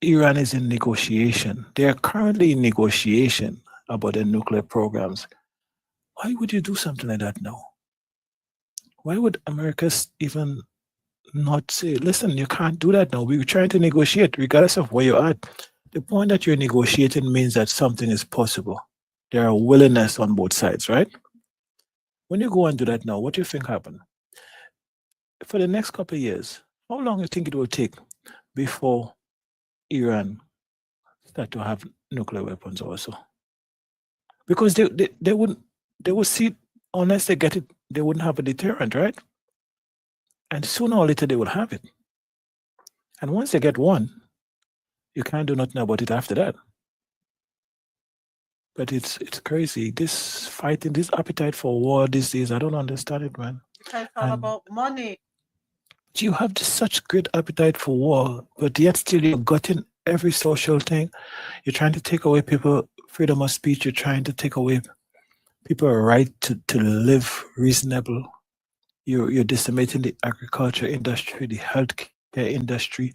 Iran is in negotiation, they are currently in negotiation about their nuclear programs. Why would you do something like that now? Why would America even not say, listen, you can't do that now. We were trying to negotiate, regardless of where you're at. The point that you're negotiating means that something is possible. There are willingness on both sides, right? When you go and do that now, what do you think happened? For the next couple of years, how long do you think it will take before Iran start to have nuclear weapons also? Because they would see, unless they get it, they wouldn't have a deterrent, right? And sooner or later they will have it. And once they get one, you can't do nothing about it after that. But it's crazy. This fighting, this appetite for war these days, I don't understand it, man. It's all about money. You have such great appetite for war, but yet still you're gutting every social thing. You're trying to take away people freedom of speech. You're trying to take away people a right to live reasonable. You're decimating the agriculture industry, the healthcare industry,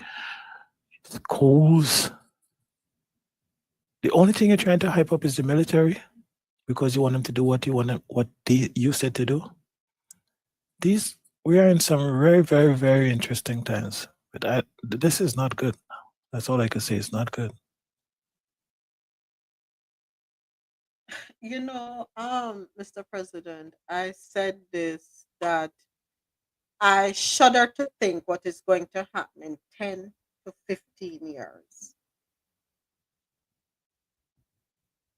schools. The only thing you're trying to hype up is the military because you want them to do what you said to do. We are in some very, very, very interesting times. But this is not good. That's all I can say. It's not good. You know, Mr. President, I said this, that I shudder to think what is going to happen in 10 to 15 years.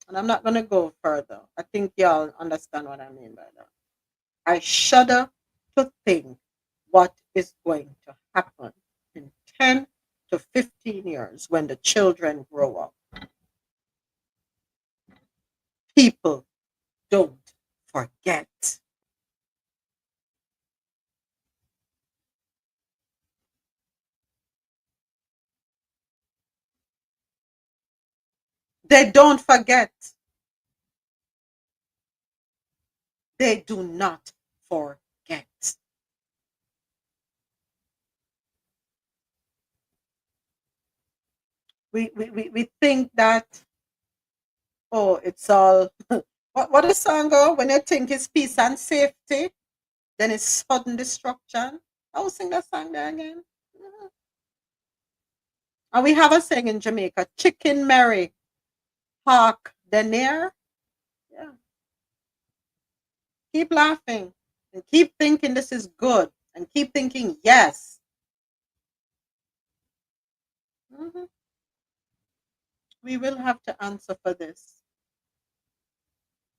And I'm not going to go further. I think y'all understand what I mean by that. I shudder to think what is going to happen in 10 to 15 years when the children grow up. People don't forget. They don't forget. They do not forget. We think that, oh, it's all, what the song go? When you think it's peace and safety, then it's sudden destruction. I will sing that song there again. Mhm. And we have a saying in Jamaica, chicken Mary, hawk the near. Yeah. Keep laughing and keep thinking this is good and keep thinking yes. Mhm. We will have to answer for this.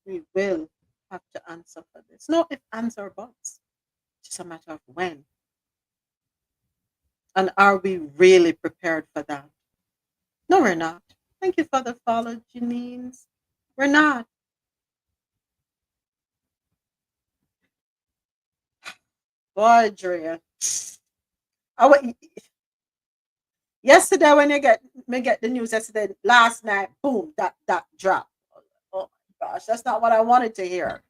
We will have to answer for this. No if, ands, or buts. It's just a matter of when. And are we really prepared for that? No, we're not. Thank you for the follow, Janines. We're not. Boy, Drea. Yesterday when you get the news yesterday, last night, boom, that drop. Oh my gosh, that's not what I wanted to hear.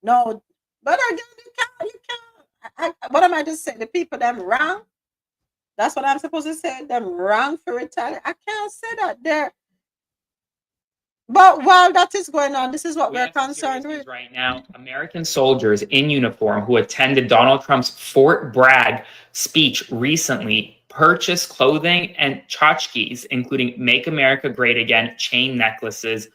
No, but again, you can't. What am I just saying? The people them wrong. That's what I'm supposed to say. Them wrong for retaliate. I can't say that there. But while that is going on, this is what we're concerned with right now. American soldiers in uniform who attended Donald Trump's Fort Bragg speech recently purchased clothing and tchotchkes, including Make America Great Again chain necklaces,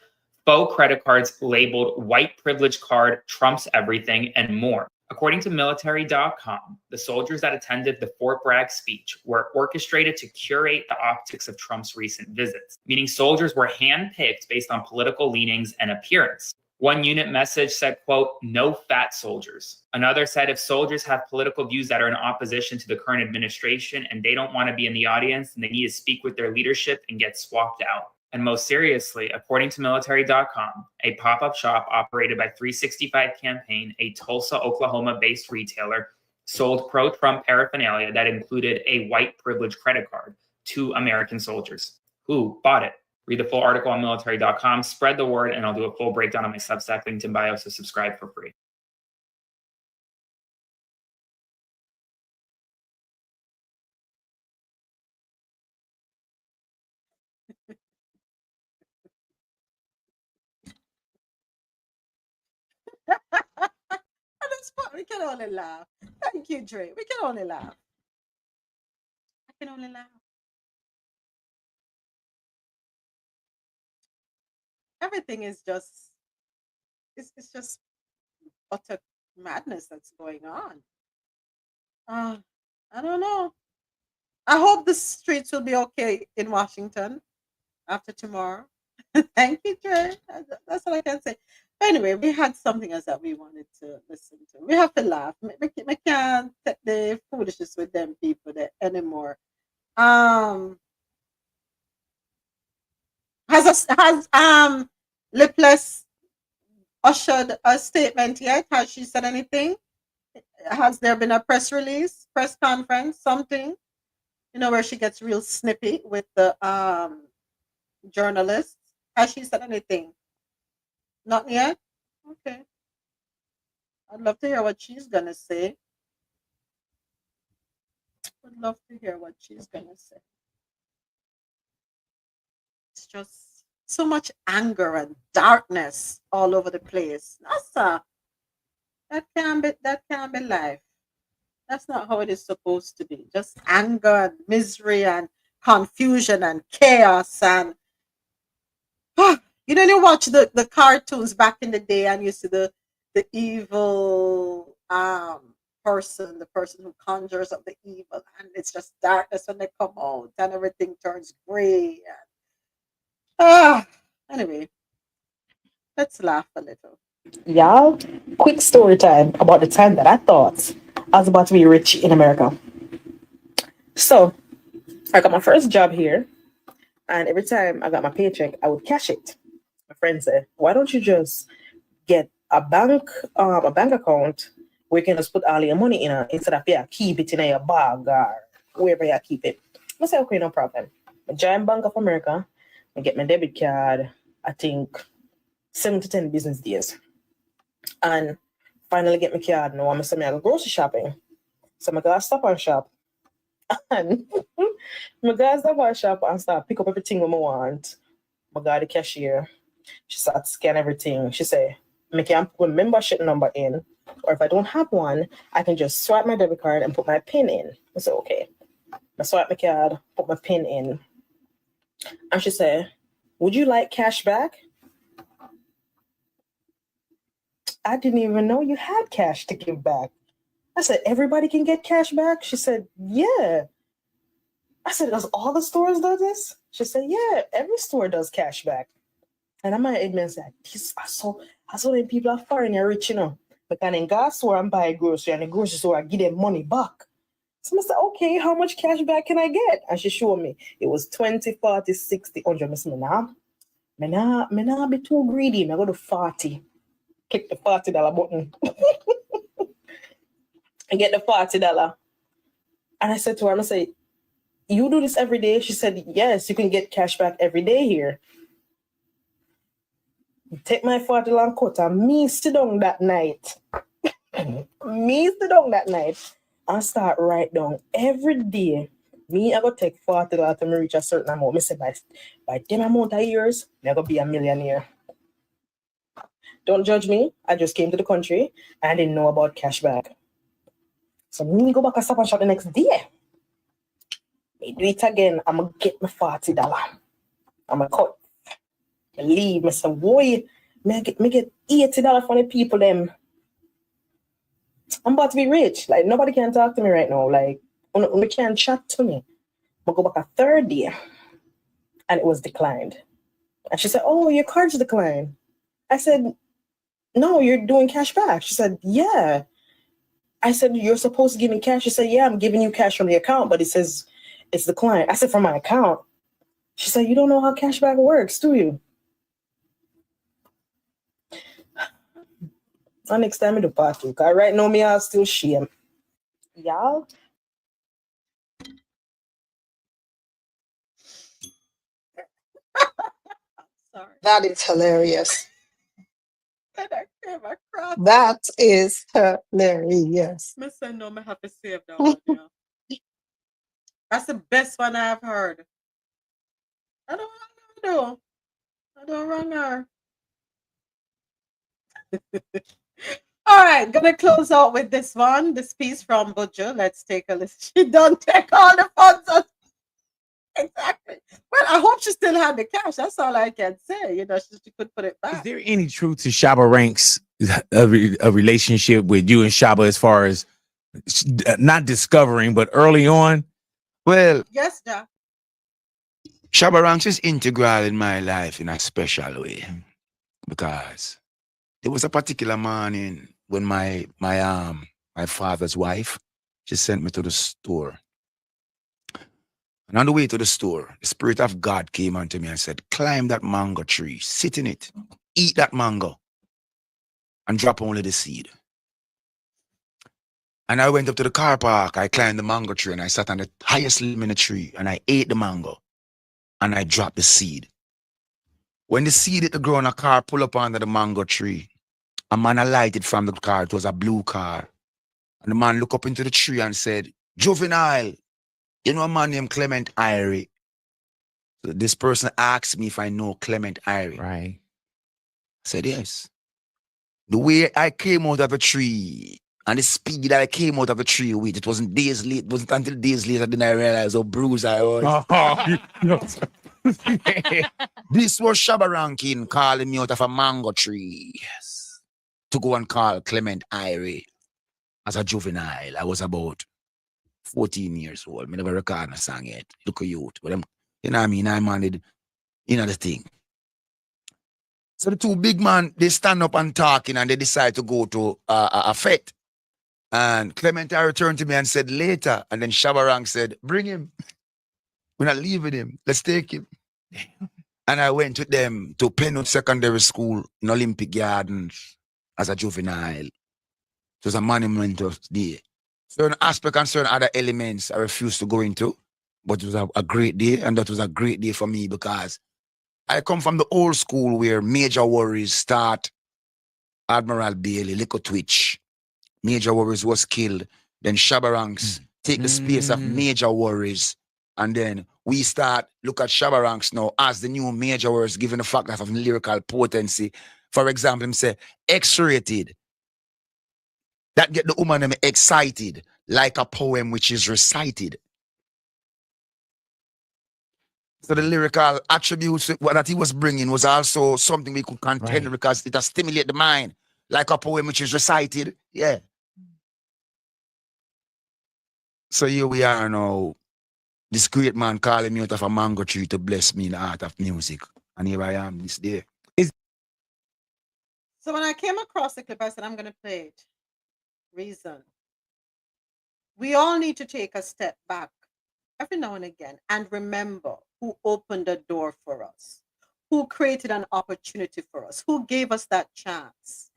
faux credit cards labeled white privilege card, Trump's everything, and more. According to military.com, the soldiers that attended the Fort Bragg speech were orchestrated to curate the optics of Trump's recent visits, meaning soldiers were handpicked based on political leanings and appearance. One unit message said, quote, no fat soldiers. Another said if soldiers have political views that are in opposition to the current administration and they don't want to be in the audience, then they need to speak with their leadership and get swapped out. And most seriously, according to military.com, a pop-up shop operated by 365 Campaign, a Tulsa, Oklahoma-based retailer, sold pro-Trump paraphernalia that included a white privilege credit card to American soldiers. Who bought it? Read the full article on military.com, spread the word, and I'll do a full breakdown on my Substack linked in bio, so subscribe for free. We can only laugh. Thank you, Dre. We can only laugh. I can only laugh. Everything is just it's just utter madness that's going on. I don't know. I hope the streets will be okay in Washington after tomorrow. Thank you, Dre. That's all I can say. Anyway, we had something else that we wanted to listen to. We have to laugh. We can't take the foolishness with them people there anymore. Has Lipless ushered a statement yet? Has she said anything? Has there been a press release, press conference, something? You know, where she gets real snippy with the journalists. Has she said anything? Not yet? Okay. I'd love to hear what she's gonna say. Would love to hear what she's gonna say. It's just so much anger and darkness all over the place. That can't be life. That's not how it is supposed to be. Just anger and misery and confusion and chaos and you know, you watch the cartoons back in the day and you see the evil person, the person who conjures up the evil, and it's just darkness when they come out and everything turns gray. Anyway, let's laugh a little. Y'all, quick story time about the time that I thought I was about to be rich in America. So, I got my first job here, and every time I got my paycheck, I would cash it. My friend said, "Why don't you just get a bank account where you can just put all your money in it instead of you keep it in your bag or wherever you keep it?" I said, "Okay, no problem." I join Bank of America, I get my debit card, I think 7 to 10 business days. And finally get my card. Now I'm going to go grocery shopping. So I go stop and shop. And I go stop and shop and start pick up everything I want. I go to the cashier. She starts scan everything. She say, I can put my membership number in. Or if I don't have one, I can just swipe my debit card and put my PIN in. I said, okay. I swipe my card, put my PIN in. And she said, would you like cash back? I didn't even know you had cash to give back. I said, everybody can get cash back? She said, yeah. I said, does all the stores do this? She said, yeah, every store does cash back. And I might admit that these are so many people are foreign and rich, you know. But then in gas store and buy grocery and the grocery store I give them money back. So I said, okay, how much cash back can I get? And she showed me it was 20, 40, 60, 100. I said, me nah be too greedy. I go to 40. Click the $40 button. And get the $40. And I said to her, I say, you do this every day? She said, yes, you can get cash back every day here. Take my $40 and cut and me sit down that night. And start write down every day. Me, I go take $40 to me reach a certain amount. I say by 10 amount of years, I go be a millionaire. Don't judge me. I just came to the country and I didn't know about cash back. So me go back and stop and shop the next day. Me do it again. I'm going to get my $40. I'm going to cut. I leave. I say, boy, me get $80 from the people them. I'm about to be rich. Like, nobody can talk to me right now. Like, we can't chat to me. I go back a third day. And it was declined. And she said, oh, your card's declined. I said, no, you're doing cash back. She said, yeah. I said, you're supposed to give me cash. She said, yeah, I'm giving you cash from the account, but it says it's declined. I said, from my account. She said, you don't know how cashback works, do you? And next time I do party, because right now me I still shame. Y'all? Sorry. That is hilarious. And I came across. That is hilarious. Mister, no, I have to save that one. Yeah. That's the best one I've heard. I don't wrong her. All right, gonna close out with this one. This piece from Butcher. Let's take a listen. She don't take all the funds. Exactly. Well, I hope she still had the cash. That's all I can say. She could put it Is back. there any truth to Shaba Ranks a relationship with you and Shaba as far as not discovering, but early on? Well, Yes, Jack. Shabba Ranks is integral in my life in a special way because there was a particular morning when my father's wife, she sent me to the store. And on the way to the store, the Spirit of God came unto me and said, climb that mango tree, sit in it, eat that mango, and drop only the seed. And I went up to the car park, I climbed the mango tree, and I sat on the highest limb in the tree, and I ate the mango, and I dropped the seed. When the seed hit the ground, a car pulled up under the mango tree. A man alighted from the car. It was a blue car. And the man looked up into the tree and said, Juvenile, you know a man named Clement Irie? So this person asked me if I know Clement Irie. Right. I said, yes. The way I came out of the tree and the speed that I came out of the tree with, it wasn't days late. It wasn't until days later did I realize how bruised I was. This was Shabba Rankin calling me out of a mango tree to go and call Clement Irie as a juvenile. I was about 14 years old. I never record a song yet. Look at youth. But you know what I mean? I managed, the thing. So the two big men, they stand up and talking and they decide to go to a fete. And Clement Irie turned to me and said, later. And then Shabba Rank said, bring him. We're not leaving him. Let's take him. And I went with them to Penwood Secondary School in Olympic Gardens as a juvenile. It was a monumental day. Certain aspect and certain other elements I refused to go into, but it was a great day, and that was a great day for me because I come from the old school where Major Worries start Admiral Bailey, Lico Twitch. Major Worries was killed. Then Shabba Ranks take the space of Major Worries. And then we start look at Shabba Ranks now as the new Major Worries, given the fact of lyrical potency. For example, him say X-rated. That get the woman excited like a poem which is recited. So the lyrical attributes that he was bringing was also something we could contend because it has stimulate the mind like a poem which is recited. Yeah. So here we are now. This great man calling me out of a mango tree to bless me in the art of music. And here I am this day. So when I came across the clip, I said, I'm going to play it. Reason. We all need to take a step back every now and again and remember who opened the door for us, who created an opportunity for us, who gave us that chance.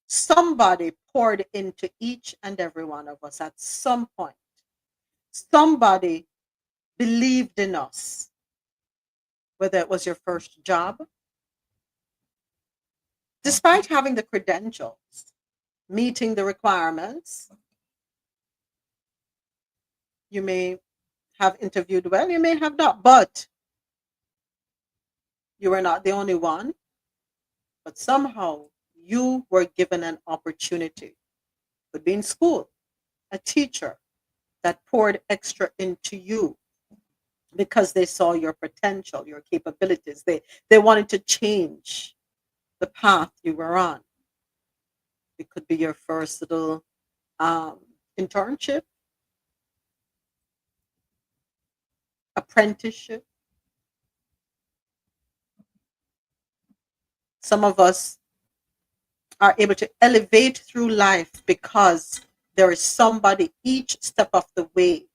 Somebody poured into each and every one of us at some point. Somebody believed in us, whether it was your first job, despite having the credentials, meeting the requirements. You may have interviewed well, you may have not, but you were not the only one. But somehow you were given an opportunity. Could be in school, a teacher that poured extra into you because they saw your potential, your capabilities. They wanted to change the path you were on. It could be your first little internship, apprenticeship. Some of us are able to elevate through life because there is somebody each step of the way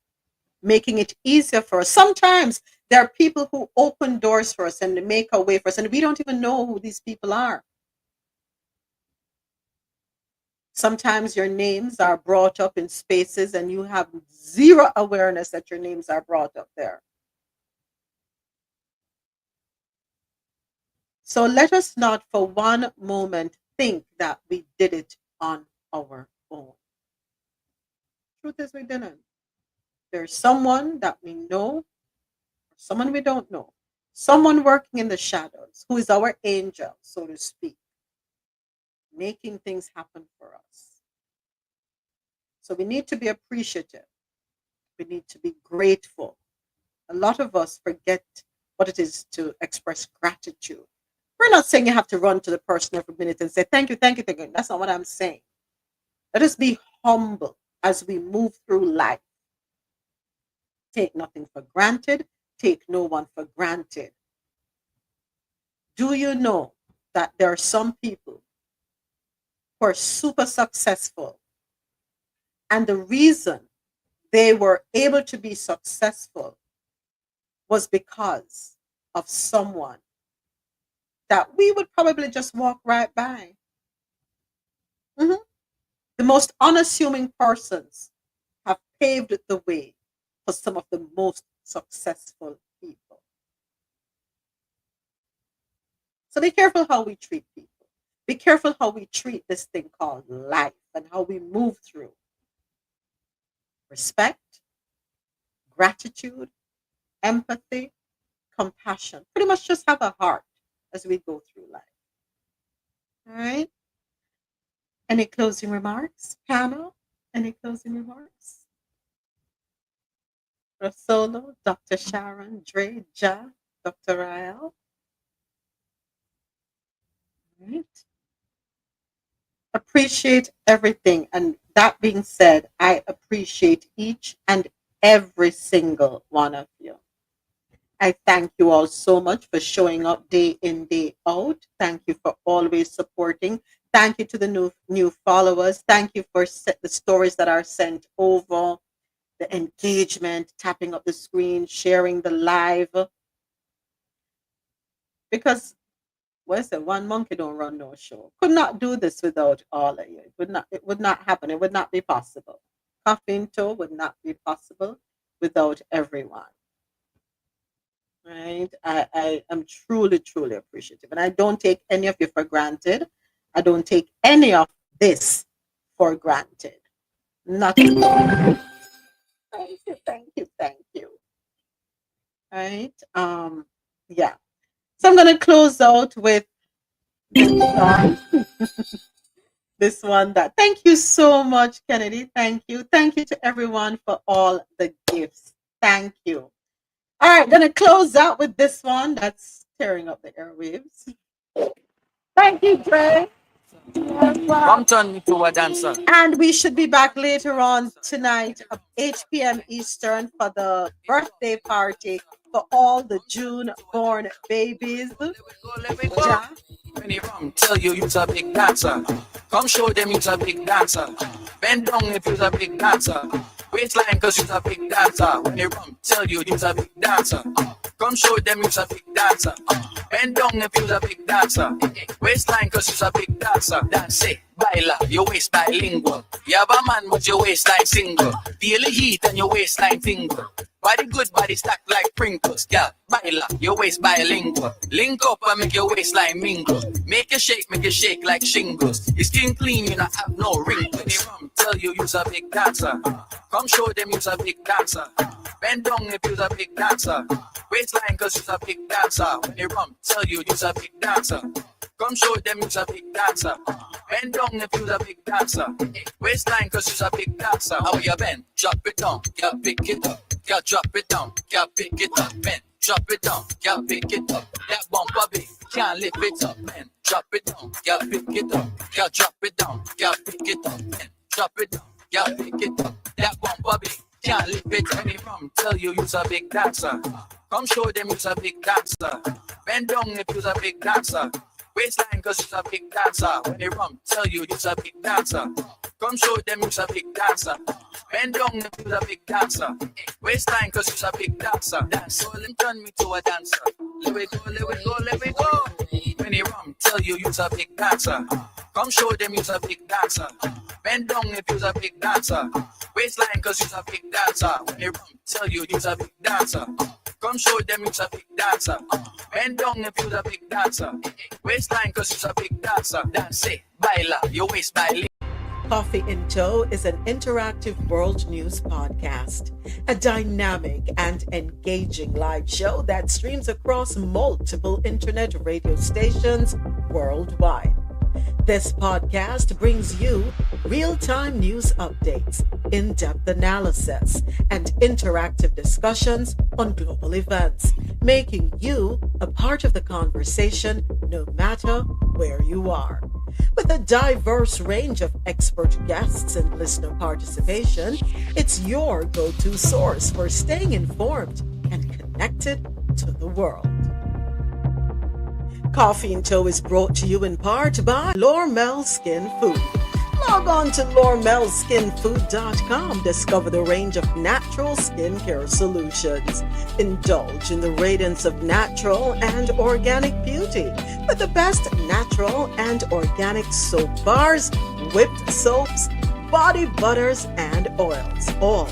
making it easier for us. Sometimes there are people who open doors for us and they make a way for us, and we don't even know who these people are. Sometimes your names are brought up in spaces and you have zero awareness that your names are brought up there. So let us not for one moment think that we did it on our own. Truth is, we didn't. There's someone that we know, someone we don't know, someone working in the shadows who is our angel, so to speak, making things happen for us. So we need to be appreciative. We need to be grateful. A lot of us forget what it is to express gratitude. We're not saying you have to run to the person every minute and say, thank you, thank you, thank you. That's not what I'm saying. Let us be humble as we move through life. Take nothing for granted. Take no one for granted. Do you know that there are some people who are super successful, and the reason they were able to be successful was because of someone that we would probably just walk right by? Mhm. The most unassuming persons have paved the way for some of the most successful people. So be careful how we treat people. Be careful how we treat this thing called life and how we move through. Respect, gratitude, empathy, compassion. Pretty much just have a heart as we go through life. All right? Any closing remarks? Panel? Any closing remarks? Rosolo, Dr. Sharon, Dre, Ja, Dr. Rael. Right. Appreciate everything. And that being said, I appreciate each and every single one of you. I thank you all so much for showing up day in, day out. Thank you for always supporting. Thank you to the new followers. Thank you for the stories that are sent over, the engagement, tapping up the screen, sharing the live. Because one monkey don't run no show. Could not do this without all of you. It would not happen. It would not be possible. Coffee in Toe would not be possible without everyone. Right? I am truly, truly appreciative. And I don't take any of you for granted. I don't take any of this for granted. Nothing. Thank you, thank you, thank you. Right? Yeah. So I'm gonna close out with this song. This one that thank you so much, Kennedy. Thank you. Thank you to everyone for all the gifts. Thank you. All right, gonna close out with this one that's tearing up the airwaves. Thank you, Dre. Come turn me to a dancer. And we should be back later on tonight at 8 p.m. Eastern for the birthday party for all the June-born babies. Ja. When he rum, tell you you's a big dancer. Come show them you's a big dancer. Bend down if you's a big dancer. Waistline cause you's a big dancer. When he rum, tell you you's a big dancer. Come show them you's a big dancer. Bend down if you's a big dancer. Waistline cause you's a big dancer. Dance it, baila, your waist bilingual. You have a man with your waistline single. Feel the heat and your waistline tingle. Body good, body stacked like Pringles. Girl, baila, your waist bilingual. Link up and make your waistline mingle. Make you shake like shingles. Your skin clean, you not have no wrinkles. When they rum, tell you you's a big dancer. Come show them you's a big dancer. Bend down if you's a big dancer. Waistline cause you's a big dancer. When they rum, tell you you's a big dancer. Come show them you's a big dancer. Bend down if you's a big dancer. Waistline cause you's a big dancer. How you bend? Drop it down, yeah, pick it up. Yeah, drop it down, yeah, pick it up. Bend, drop it down, yeah, pick it up. That bumper big, can't lift it up. Bend, drop it down, yeah, pick it up. Yeah, drop it down, yeah, pick it up. Bend, drop it down, yeah, pick it up. That bumper big, can't lift it up. Any from tell you you's a big dancer. Come show them you's a big dancer. Bend down if you's a big dancer. Waistline cause you's a big dancer. When they rum, tell you you's a big dancer. Come show them you's a big dancer. Bend down if you's a big dancer. Waistline cause you's a big dancer. Dance, so them turn me to a dancer. Let me go, let me go, let me go. When they rum, tell you you's a big dancer. Come show them you's a big dancer. Bend down if you's a big dancer. Waistline cause you's a big dancer. When they rum, tell you you's a big dancer. Come show them you's a big dancer. Bend down if you's a big dancer. Waistline cause you's a big dancer. Dance it, baila, your waist baila. Coffee in Toe is an interactive world news podcast, a dynamic and engaging live show that streams across multiple internet radio stations worldwide. This podcast brings you real-time news updates, in-depth analysis, and interactive discussions on global events, making you a part of the conversation no matter where you are. With a diverse range of expert guests and listener participation, it's your go-to source for staying informed and connected to the world. Coffee and Toe is brought to you in part by Lormel Skin Food. Log on to lormelskinfood.com. Discover the range of natural skincare solutions. Indulge in the radiance of natural and organic beauty with the best natural and organic soap bars, whipped soaps, body butters, and oils. All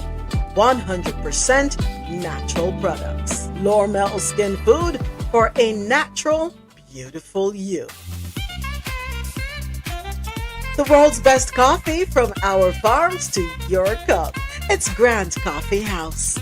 100% natural products. Lormel Skin Food for a natural, beautiful you. The world's best coffee from our farms to your cup. It's Grand Coffee House.